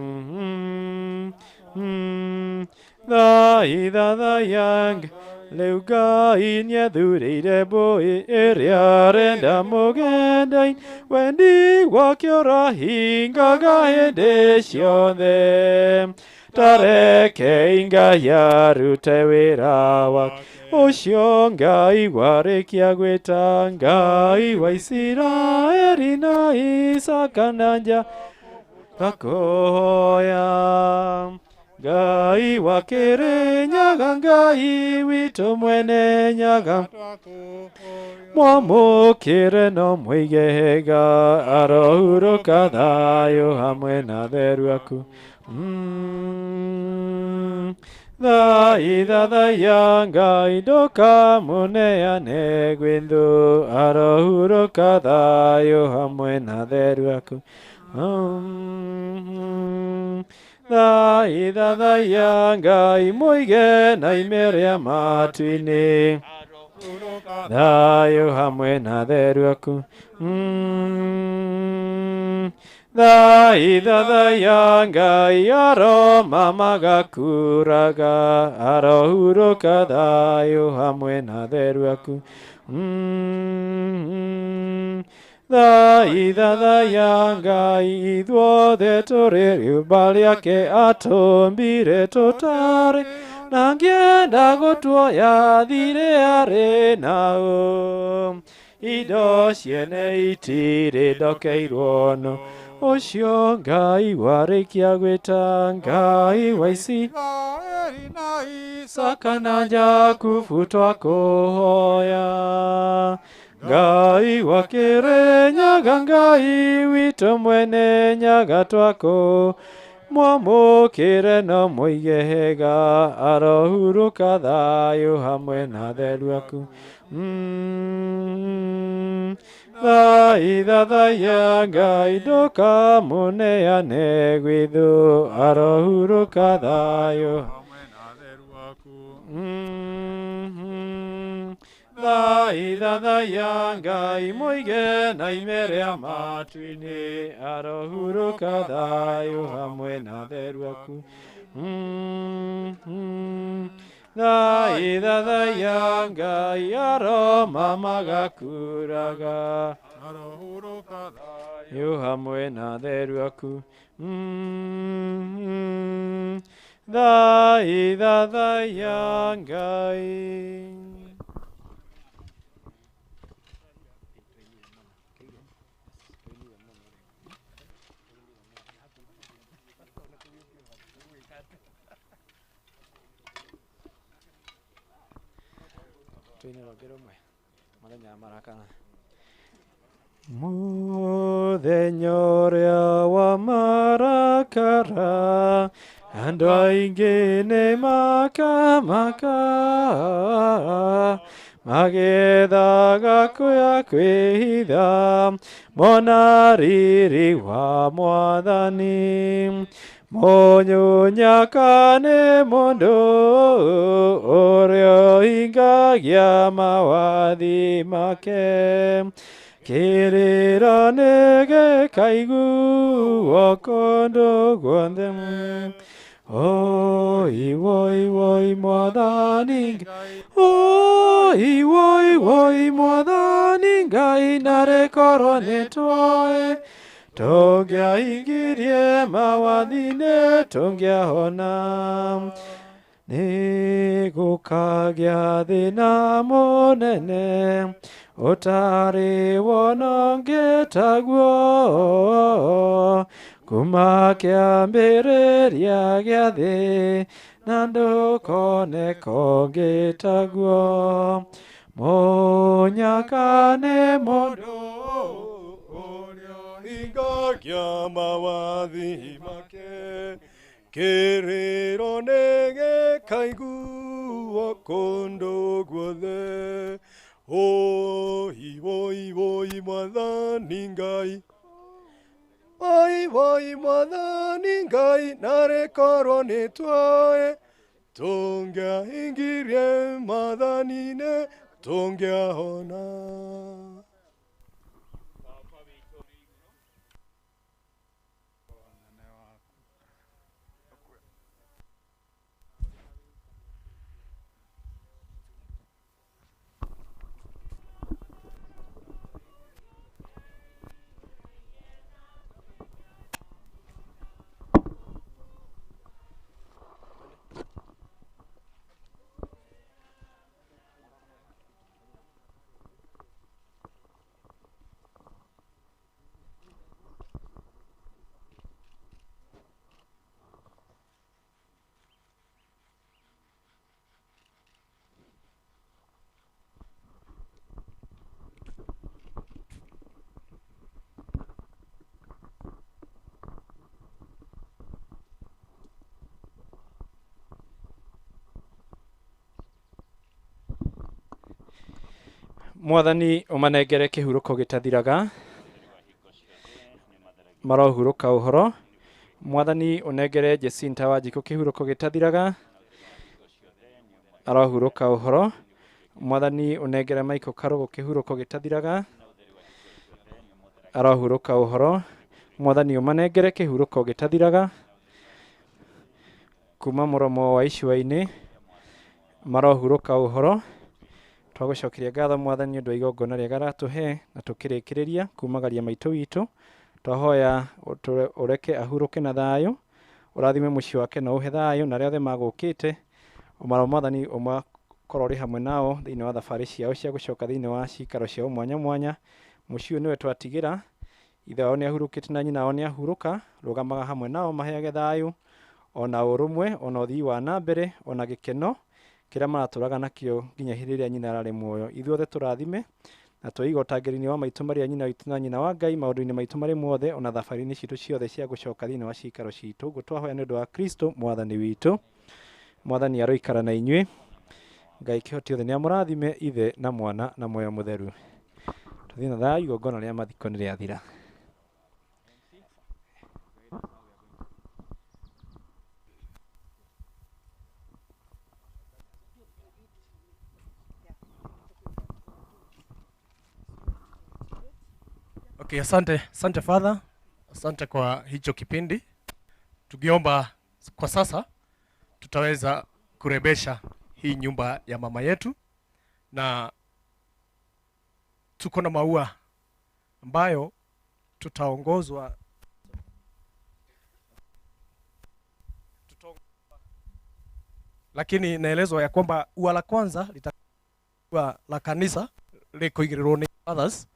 Thaithathaia Ngai rĩu Ngai nĩathurĩire mbũĩ ĩrĩa arenda mũgenda-inĩ. Wendi wake ũrahingaga hĩndĩ ciothe. Tarekei Ngai arute wĩra wake ũcio Ngai warĩkia gwĩta Ngai wa Isiraeli na Isaka na Jakubu twakuhoya. Ngai wa Kirinyaga, Ngai witũ mwene nyaga, mwamũkĩre no mũigega, arohurũka thayũ hamwe na theru aku. Thaithathaiya Ngai ndũkamũneane gwĩ thũ, arohurũka thayũ hamwe na theru aku. Thaithathaiya Ngai mũige na ime rĩa matu-inĩ, thayũ hamwe na theru aku. Thaithathaiya Ngai aroma magakuraga, arohurũka thayũ hamwe na theru aku. Thaithathaiya Ngai ithuothe tũrĩ rĩũmba rĩake atũmbire tũtarĩ, na ngĩenda gũtuoya thirĩ arĩ naũ. Indo ciene itirĩ ndokeirwo no, ũcio Ngai warĩkia gwĩta Ngai wa Isiraeli na Isaka na Jakubu twakũhoya. Ngai wa Kirinyaga, Ngai witũ mwene nyaga mwamũkĩre no mũigega, arohurũka thayũ hamwe na theru aku. Thaithathaiya Ngai ndũkamũneane gwĩ thũ, arohurũka thayũ hamwe na theru aku. Thaithathaiya Ngai mũige na ime rĩa matu-inĩ, arohurũka thayũ hamwe na theru aku. Thaithathaiya Ngai aroma magakuraga, arohurũka thayũ hamwe na theru aku. Thaithathaiya Ngai. Mũthenya ũrĩa wa marakara, andũ aingĩ nĩ makamaka, magĩethaga kũrĩa kwĩhitha, mona riri wa Mwathani. Mũnyũnyaka nĩ mũndũ ũrĩa ũhingagia mawathi make, kĩrĩro nĩ gĩkaiguo kũndũ guothe. Oi, woi, woi, Mwathani Ngai, oi, woi, woi, Mwathani Ngai, narĩkorwo nĩ twoĩ, tũngĩahingirie mawathi-inĩ tũngĩahona. Nĩ gũkagĩa thĩna mũnene ũtarĩ wona ũngĩ taguo, kuma kĩambĩrĩria gĩa thĩ na ndũkoneka ũngĩ taguo. Mũnyaka nĩ mũndũ ũrĩa ũhingagia mawathi make, kĩrĩro nĩ gĩkaiguo kũndũ guothe. Oi, woi, woi, Mwathani Ngai, oi, woi, Mwathani Ngai, narĩkorwo nĩ twoĩ, tũngĩahingirie maathani-inĩ tũngĩahona. Mwathani umanengere kihuruko gitathiraga marohuruka uhoro. Mwathani unengere Jacinta Wanjiku kihuruko gitathiraga arohuruka uhoro. Mwathani unengere Michael Karugu kihuruko gitathiraga arohuruka uhoro. Mwathani umanengere kihuruko gitathiraga kuma muromo wa icua-ini marohuruka uhoro. Twagucokeria ngatho Mwathani undu wa igongona riega ratuhe na tukirikiriria kumagaria maitu witu. Twahoya ureke ahuruke na thayu, urathime mucii wake na uhe thayu na aria othe magukite. Umaro Mwathani umakorwo uri hamwe nao thiini wa thabari ciao cia gucoka thiini wa cikaro ciao mwanya mwanya. Mucii uyu niwe twatigira, ithe wao ni ahurukite na nyina wao ni ahuruka. Rugamaga hamwe nao maheage thayu, ona urumwe, ona uthii wa na mbere, ona gikeno kiria maraturaga nakio nginya hindi iria nyina arari muoyo. Ithuothe turathime na tweiga utangiri-ini wa maitu maria nyina witu na nyina wa Ngai maundu-ini maitu mari mothe, ona thabari-ini citu ciothe cia gucoka thiini wa cikaro citu. Uguo twahoya ni undu wa Kristo Mwathani witu. Mwathani aroikara na inyui. Ngai kihoti othe ni amurathime, ithe na mwana na moyo mutheru. Tuthii na thayu, igongona ria mathiko ni riathira. Okay, asante Father. Asante kwa hicho kipindi. Tukiomba kwa sasa tutaweza kurebesha hii nyumba ya mama yetu, na tuko na maua ambayo tutaongozwa lakini naelezwa ya kwamba ua la kwanza litakuwa la kanisa likuigirwo ni fathers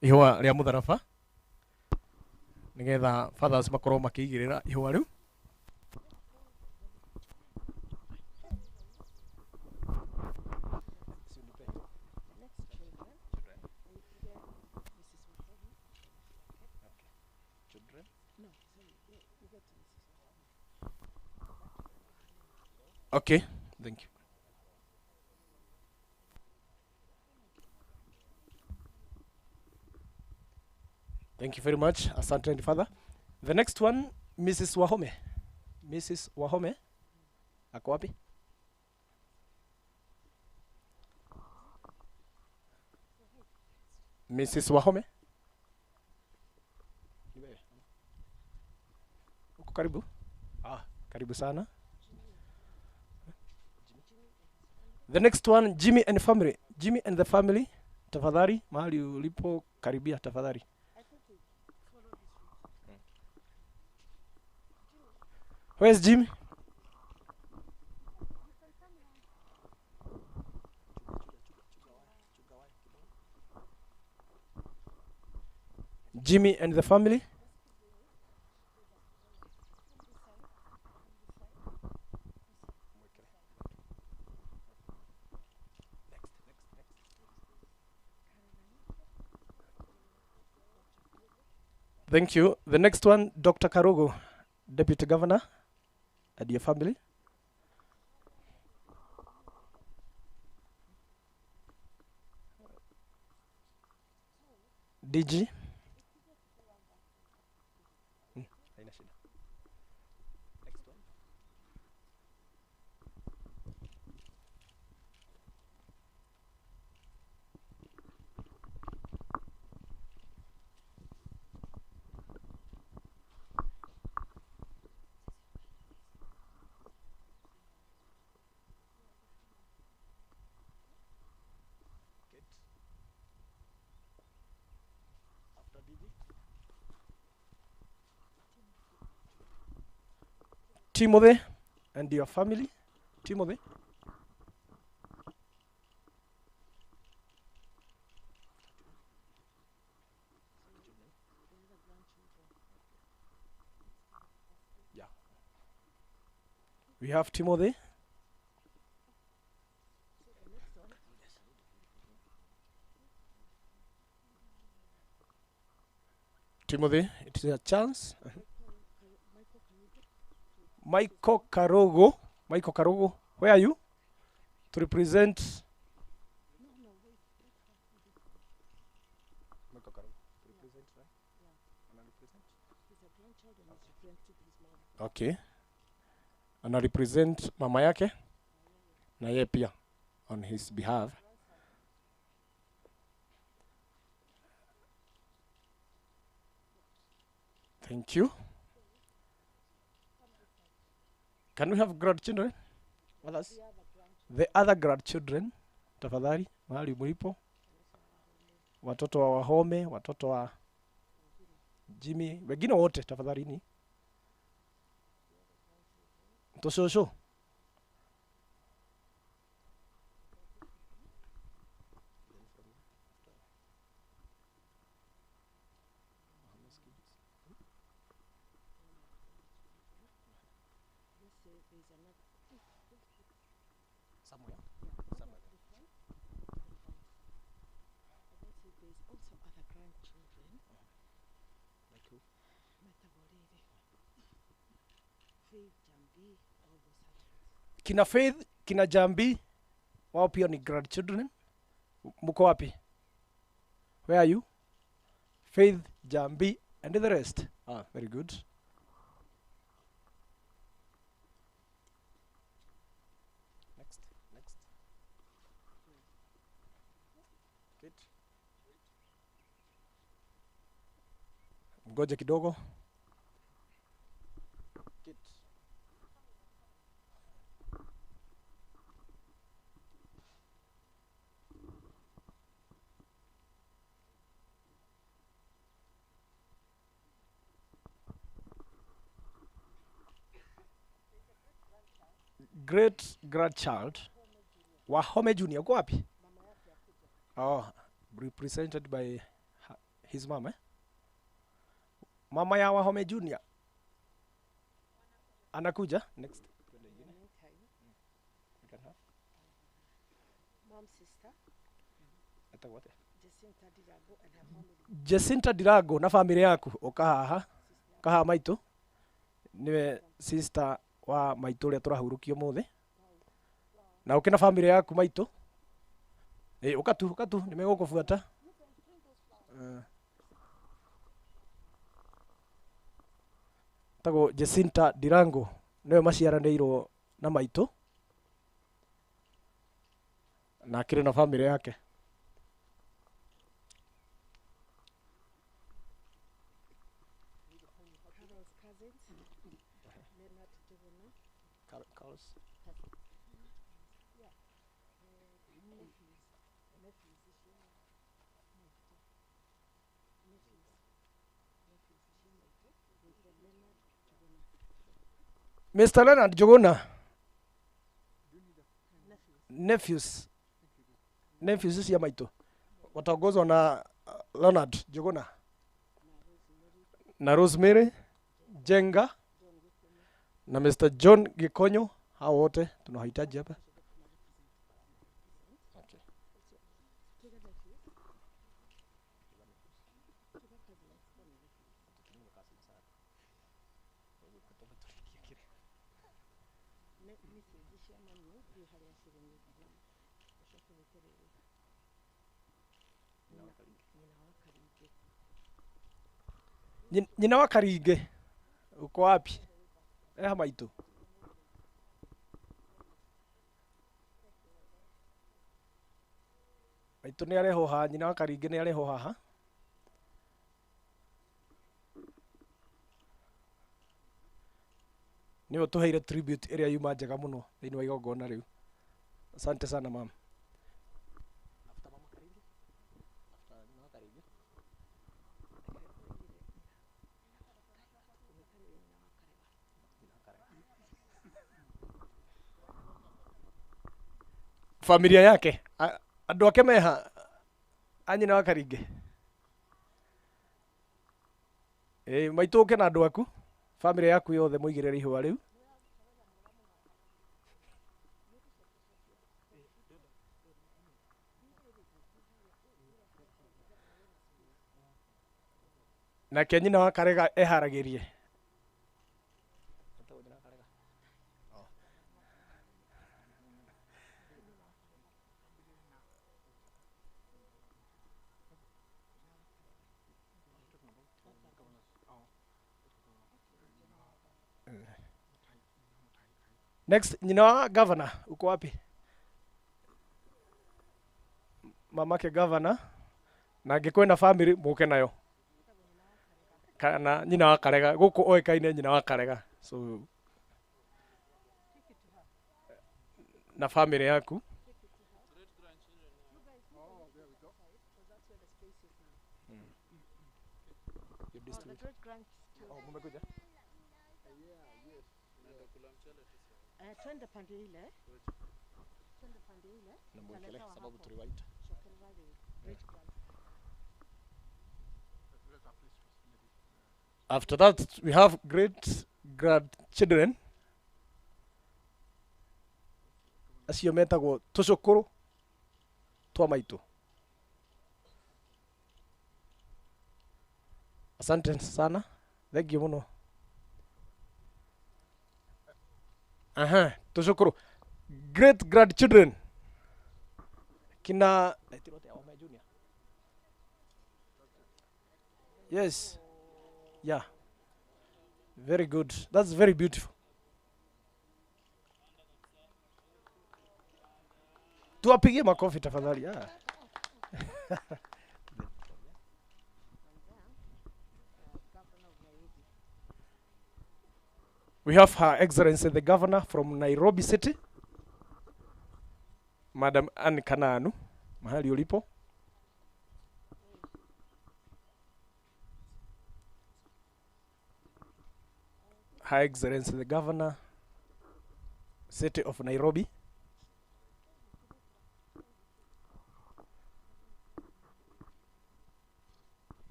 ihua ria mutharaba nigetha fathers makorwo makiigirira ihua riu. Okay, thank you. Thank you very much. Asante Father. The next one, Mrs. Wahome. Mrs. Wahome. Ako wapi? Mrs. Wahome. Uko karibu? Karibu sana. The next one, Jimmy and family. Jimmy and the family. Tafadhali, mahali ulipo karibia tafadhali. Where's Jimmy? Jimmy and the family. Thank you. The next one, Dr. Karugu, Deputy Governor, and your family. DG. Timothy and your family. Timothy. Yeah. We have Timothy. Timothy, it is a chance. Michael Karugu. Michael Karugu, where are you? To represent. Okay. Ana represent mama yake na yeye pia on his behalf. Thank you. Can we have grandchildren? Others? The other grandchildren, tafadhali, mahali mlipo. Watoto wa Wahome, watoto wa Jimmy, wengine wote tafadhalini. Mtoshosho. Kina Faith, kina Jambi, wao pia ni grandchildren. Muko wapi? Where are you? Faith, Jambi, and the rest. Ah, very good. Next. Good. Ngoje kidogo. Great grandchild Wahome Junior, uko wapi? Oh, represented by his mom, eh? Mama ya Wahome Junior anakuja next. Mom's sister. Ata wote. Jacinta Dirago and her family. Jacinta Dirago na family yaku ukahaha kaha maitu niwe sister wa maitu ria turahurukio muthe na ukina family yaku maitu ukatu nimegukufuata tago Jacinta Dirago niwe maciaranĩirwo na maitu na akiri na family yake. Mr. Leonard Jogona. Nephews ya maitu wataongozwa na Leonard Jogona na Rosemary Jenga na Mr. John Gikonyo. Hao wote tunawahitaji hapa. Nyina wa Karinge uko wapi? Maitu. Maitu nĩ areho haha, nyina wa Karinge nĩ areho haha. Nĩ ũtũheire tribute ĩrĩa yuma njega mũno thĩinĩ wa igongona rĩu. Asante sana mama. Familia yake andu ake meha anyina wa Karinge maitu uke na andu aku family yaku yothe muigirire ihwa riu nake nyina wa Karega eharagirie. Next, nyina wa governor, uko wapi? Mamake governor, na angĩkorwo na family mũke nayo. Kana nyina wa Karega, gũkũ oĩkaine nyina wa Karega. So na family yaku. Twende pande ile. Twende pande ile. Namwekele sababu tuliwaita. After that, we have great grandchildren. Acio metagwo tũcũkũrũ twa maitũ. Asante sana. Thank you muno. Tũcũkũrũ. Great grandchildren. Kina junior. Yes. Yeah. Very good. That's very beautiful. Tuwapigie makofi tafadhali. Yeah. We have Her Excellency the Governor from Nairobi City, Madam Anne Kananu, mahali ulipo. Her Excellency the Governor, City of Nairobi.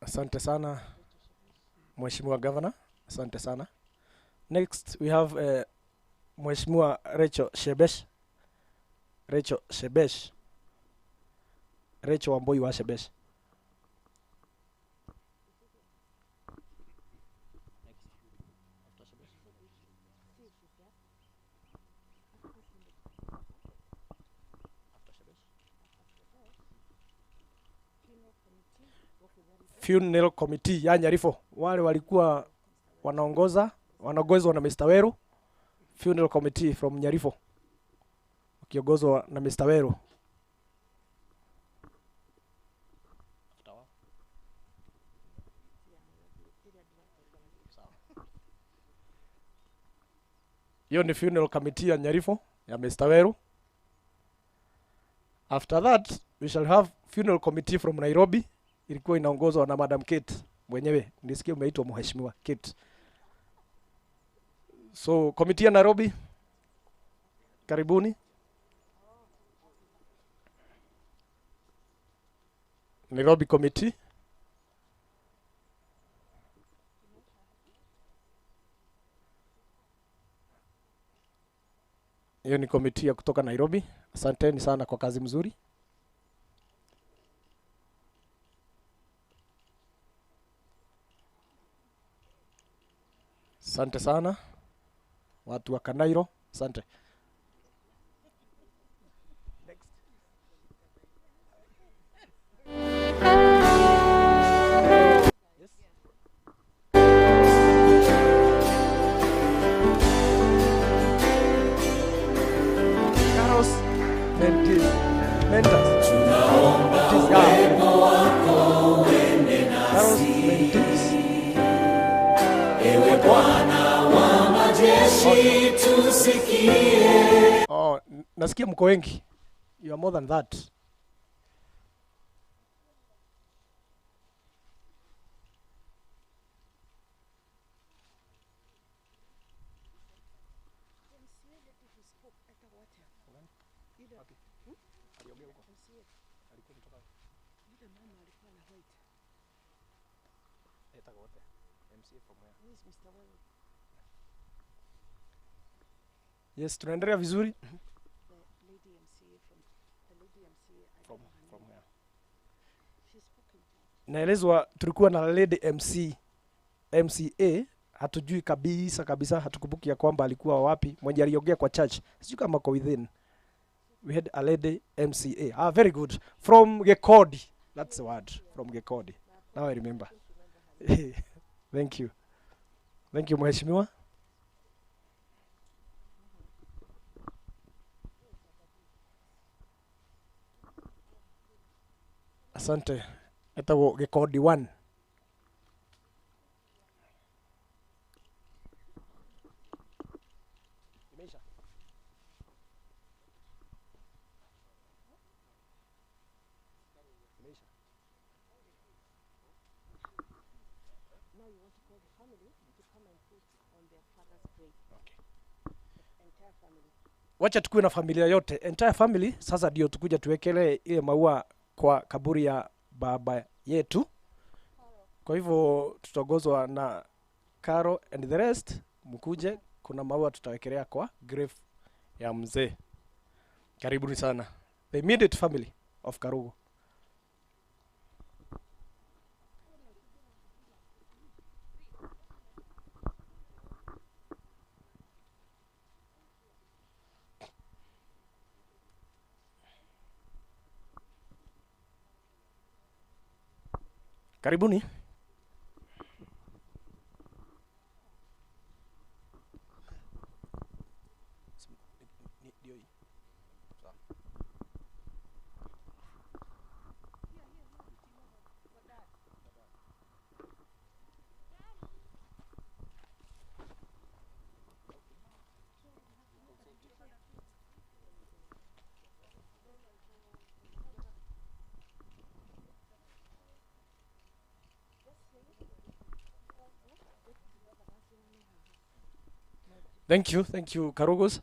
Asante sana, Mheshimiwa Governor. Asante sana. Next, we have Mheshimiwa Rachel Shebesh. Rachel Shebesh. Rachel Wambui wa Shebesh. Funeral Committee ya Nyarifo, wale walikuwa wanaongozwa na Mr. Weru. Funeral Committee from Nyarifo wakiongozwa na Mr. Weru. Hiyo ni Funeral Committee ya Nyarifo ya Mr. Weru. After that, we shall have Funeral Committee from Nairobi. Ilikuwa inaongozwa na Madam Kate mwenyewe. Nisikie umeitwa Mheshimiwa Kate. So, committee ya Nairobi, karibuni. Nairobi Committee. Hiyo ni committee ya kutoka Nairobi. Asanteni sana kwa kazi mzuri. Asante sana watu wa Kanairo. Asante. Oh, nasikia mko wengi. You are more than that. Yes, tunaendelea vizuri. Naelezwa tulikuwa na Lady MCA, hatujui kabisa, hatukumbuki ya kwamba alikuwa wapi, mwenye aliongea kwa church. Sijui kama kwa within. We had a Lady MCA. Very good. From Gekodi. That's the word. From Gekodi. Now I remember. Thank you. Thank you mheshimiwa. Asante. Etagwo Gikodi 1. Wacha tukue na familia yote, entire family. Sasa ndio tukuja tuwekelee ile maua kwa kaburi ya baba yetu. Kwa hivyo tutongozwa na Karo and the rest, mkuje, kuna maua tutawekelea kwa grave ya mzee. Karibuni sana. The immediate family of Karugu. Karibuni. Thank you, Karugus.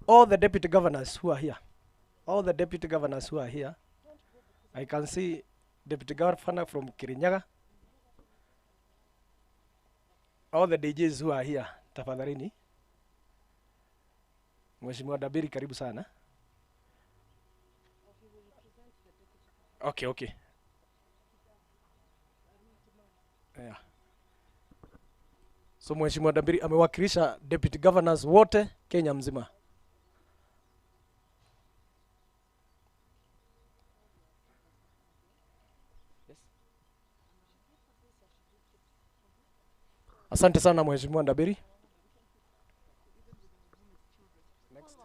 All the deputy governors who are here. All the deputy governors who are here. I can see Deputy Governor from Kirinyaga. All the DJs who are here. Tafadhalini. Mheshimiwa Dabiri, karibu sana. Okay. Yeah. So Mheshimiwa Dabiri amewakilisha deputy governors wote Kenya mzima. Asante sana Mheshimiwa Dabiri. Next.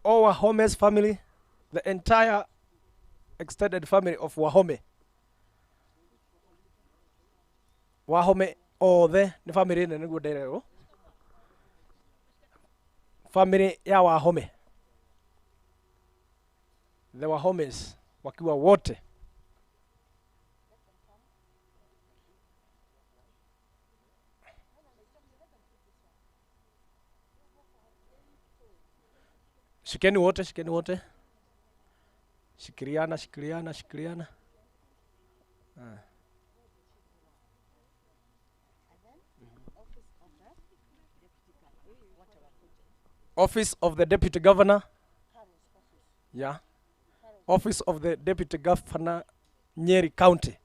Our Home's family, the entire extended family of Wahome. Wahome othe ni family nene niguo ndererwo. Family ya Wahome. The Wahomes wakiwa wote. Shikeni wote. Shikiliana. Office of the Deputy Governor. Yeah. Office of the Deputy Governor Nyeri County.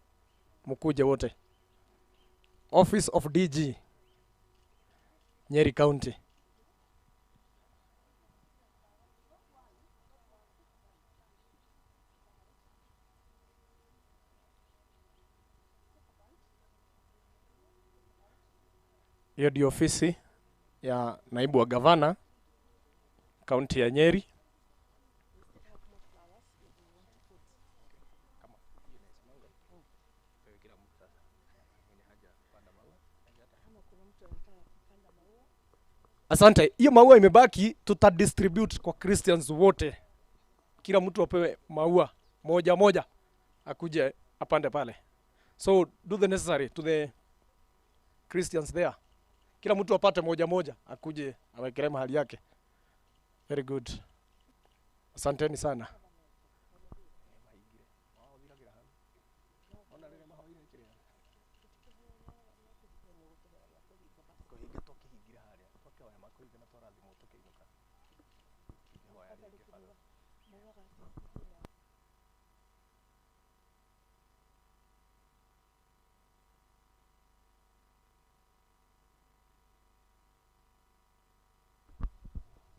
Mukuje wote. Office of DG Nyeri County. Hiyo ndio ofisi ya naibu wa gavana kaunti ya Nyeri. Asante. Hiyo maua imebaki, tutadistribute kwa Christians wote. Kila mtu apewe maua moja akuje apande pale. So do the necessary to the Christians there. Kila mtu apate moja akuje awekele mahali yake. Very good. Asanteni sana.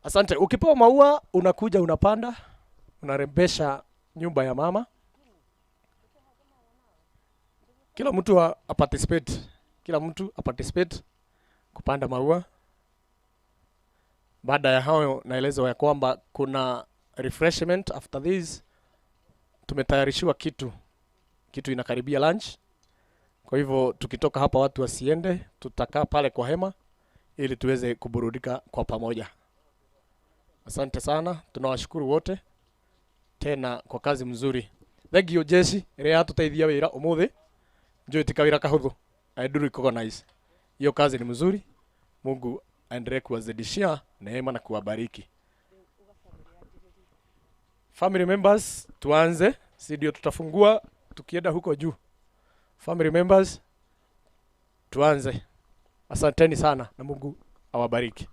Asante. Ukipewa maua unakuja unapanda, unarembesha nyumba ya mama. Kila mtu a participate. kupanda maua. Baada ya hayo naelezwa ya kwamba kuna refreshment after this. Tumetayarishiwa kitu inakaribia lunch. Kwa hivyo tukitoka hapa watu wasiende, tutakaa pale kwa hema ili tuweze kuburudika kwa pamoja. Asante sana, tunawashukuru wote tena kwa kazi mzuri. Thank you Jesse, ria tutaithia wira umuthi. Njoo tikawira kahuthu. I do recognize. Hiyo kazi ni mzuri. Mungu aendelee kuwazidishia neema na kuwabariki. Family members, tuanze. Si ndio tutafungua tukienda huko juu. Family members, tuanze. Asanteni sana na Mungu awabariki.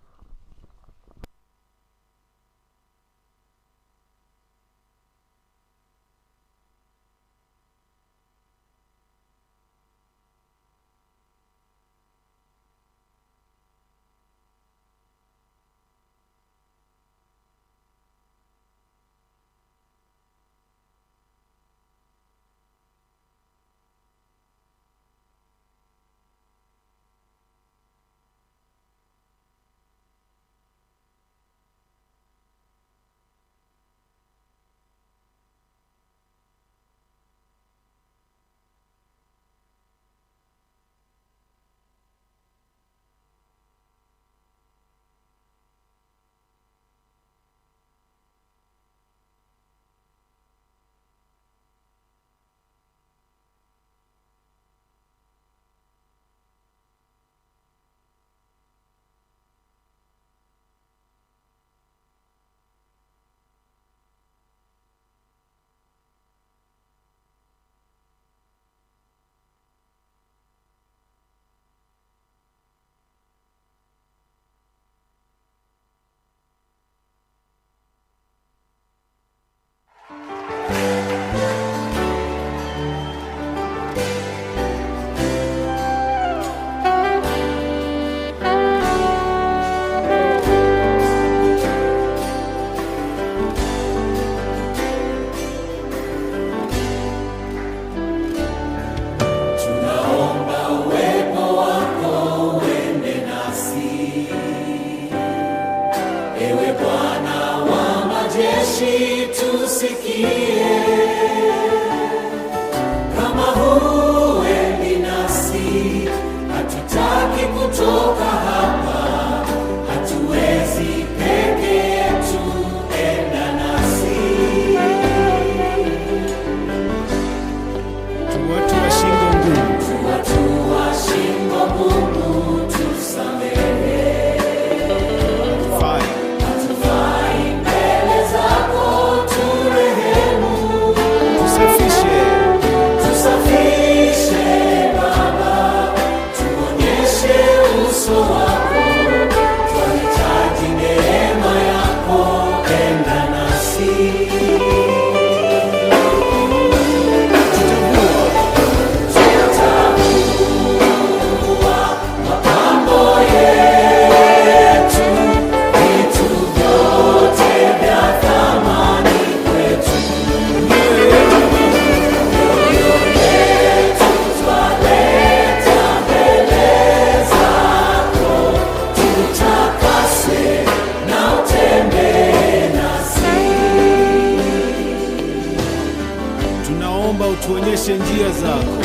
Tunaomba utuonyeshe njia zako.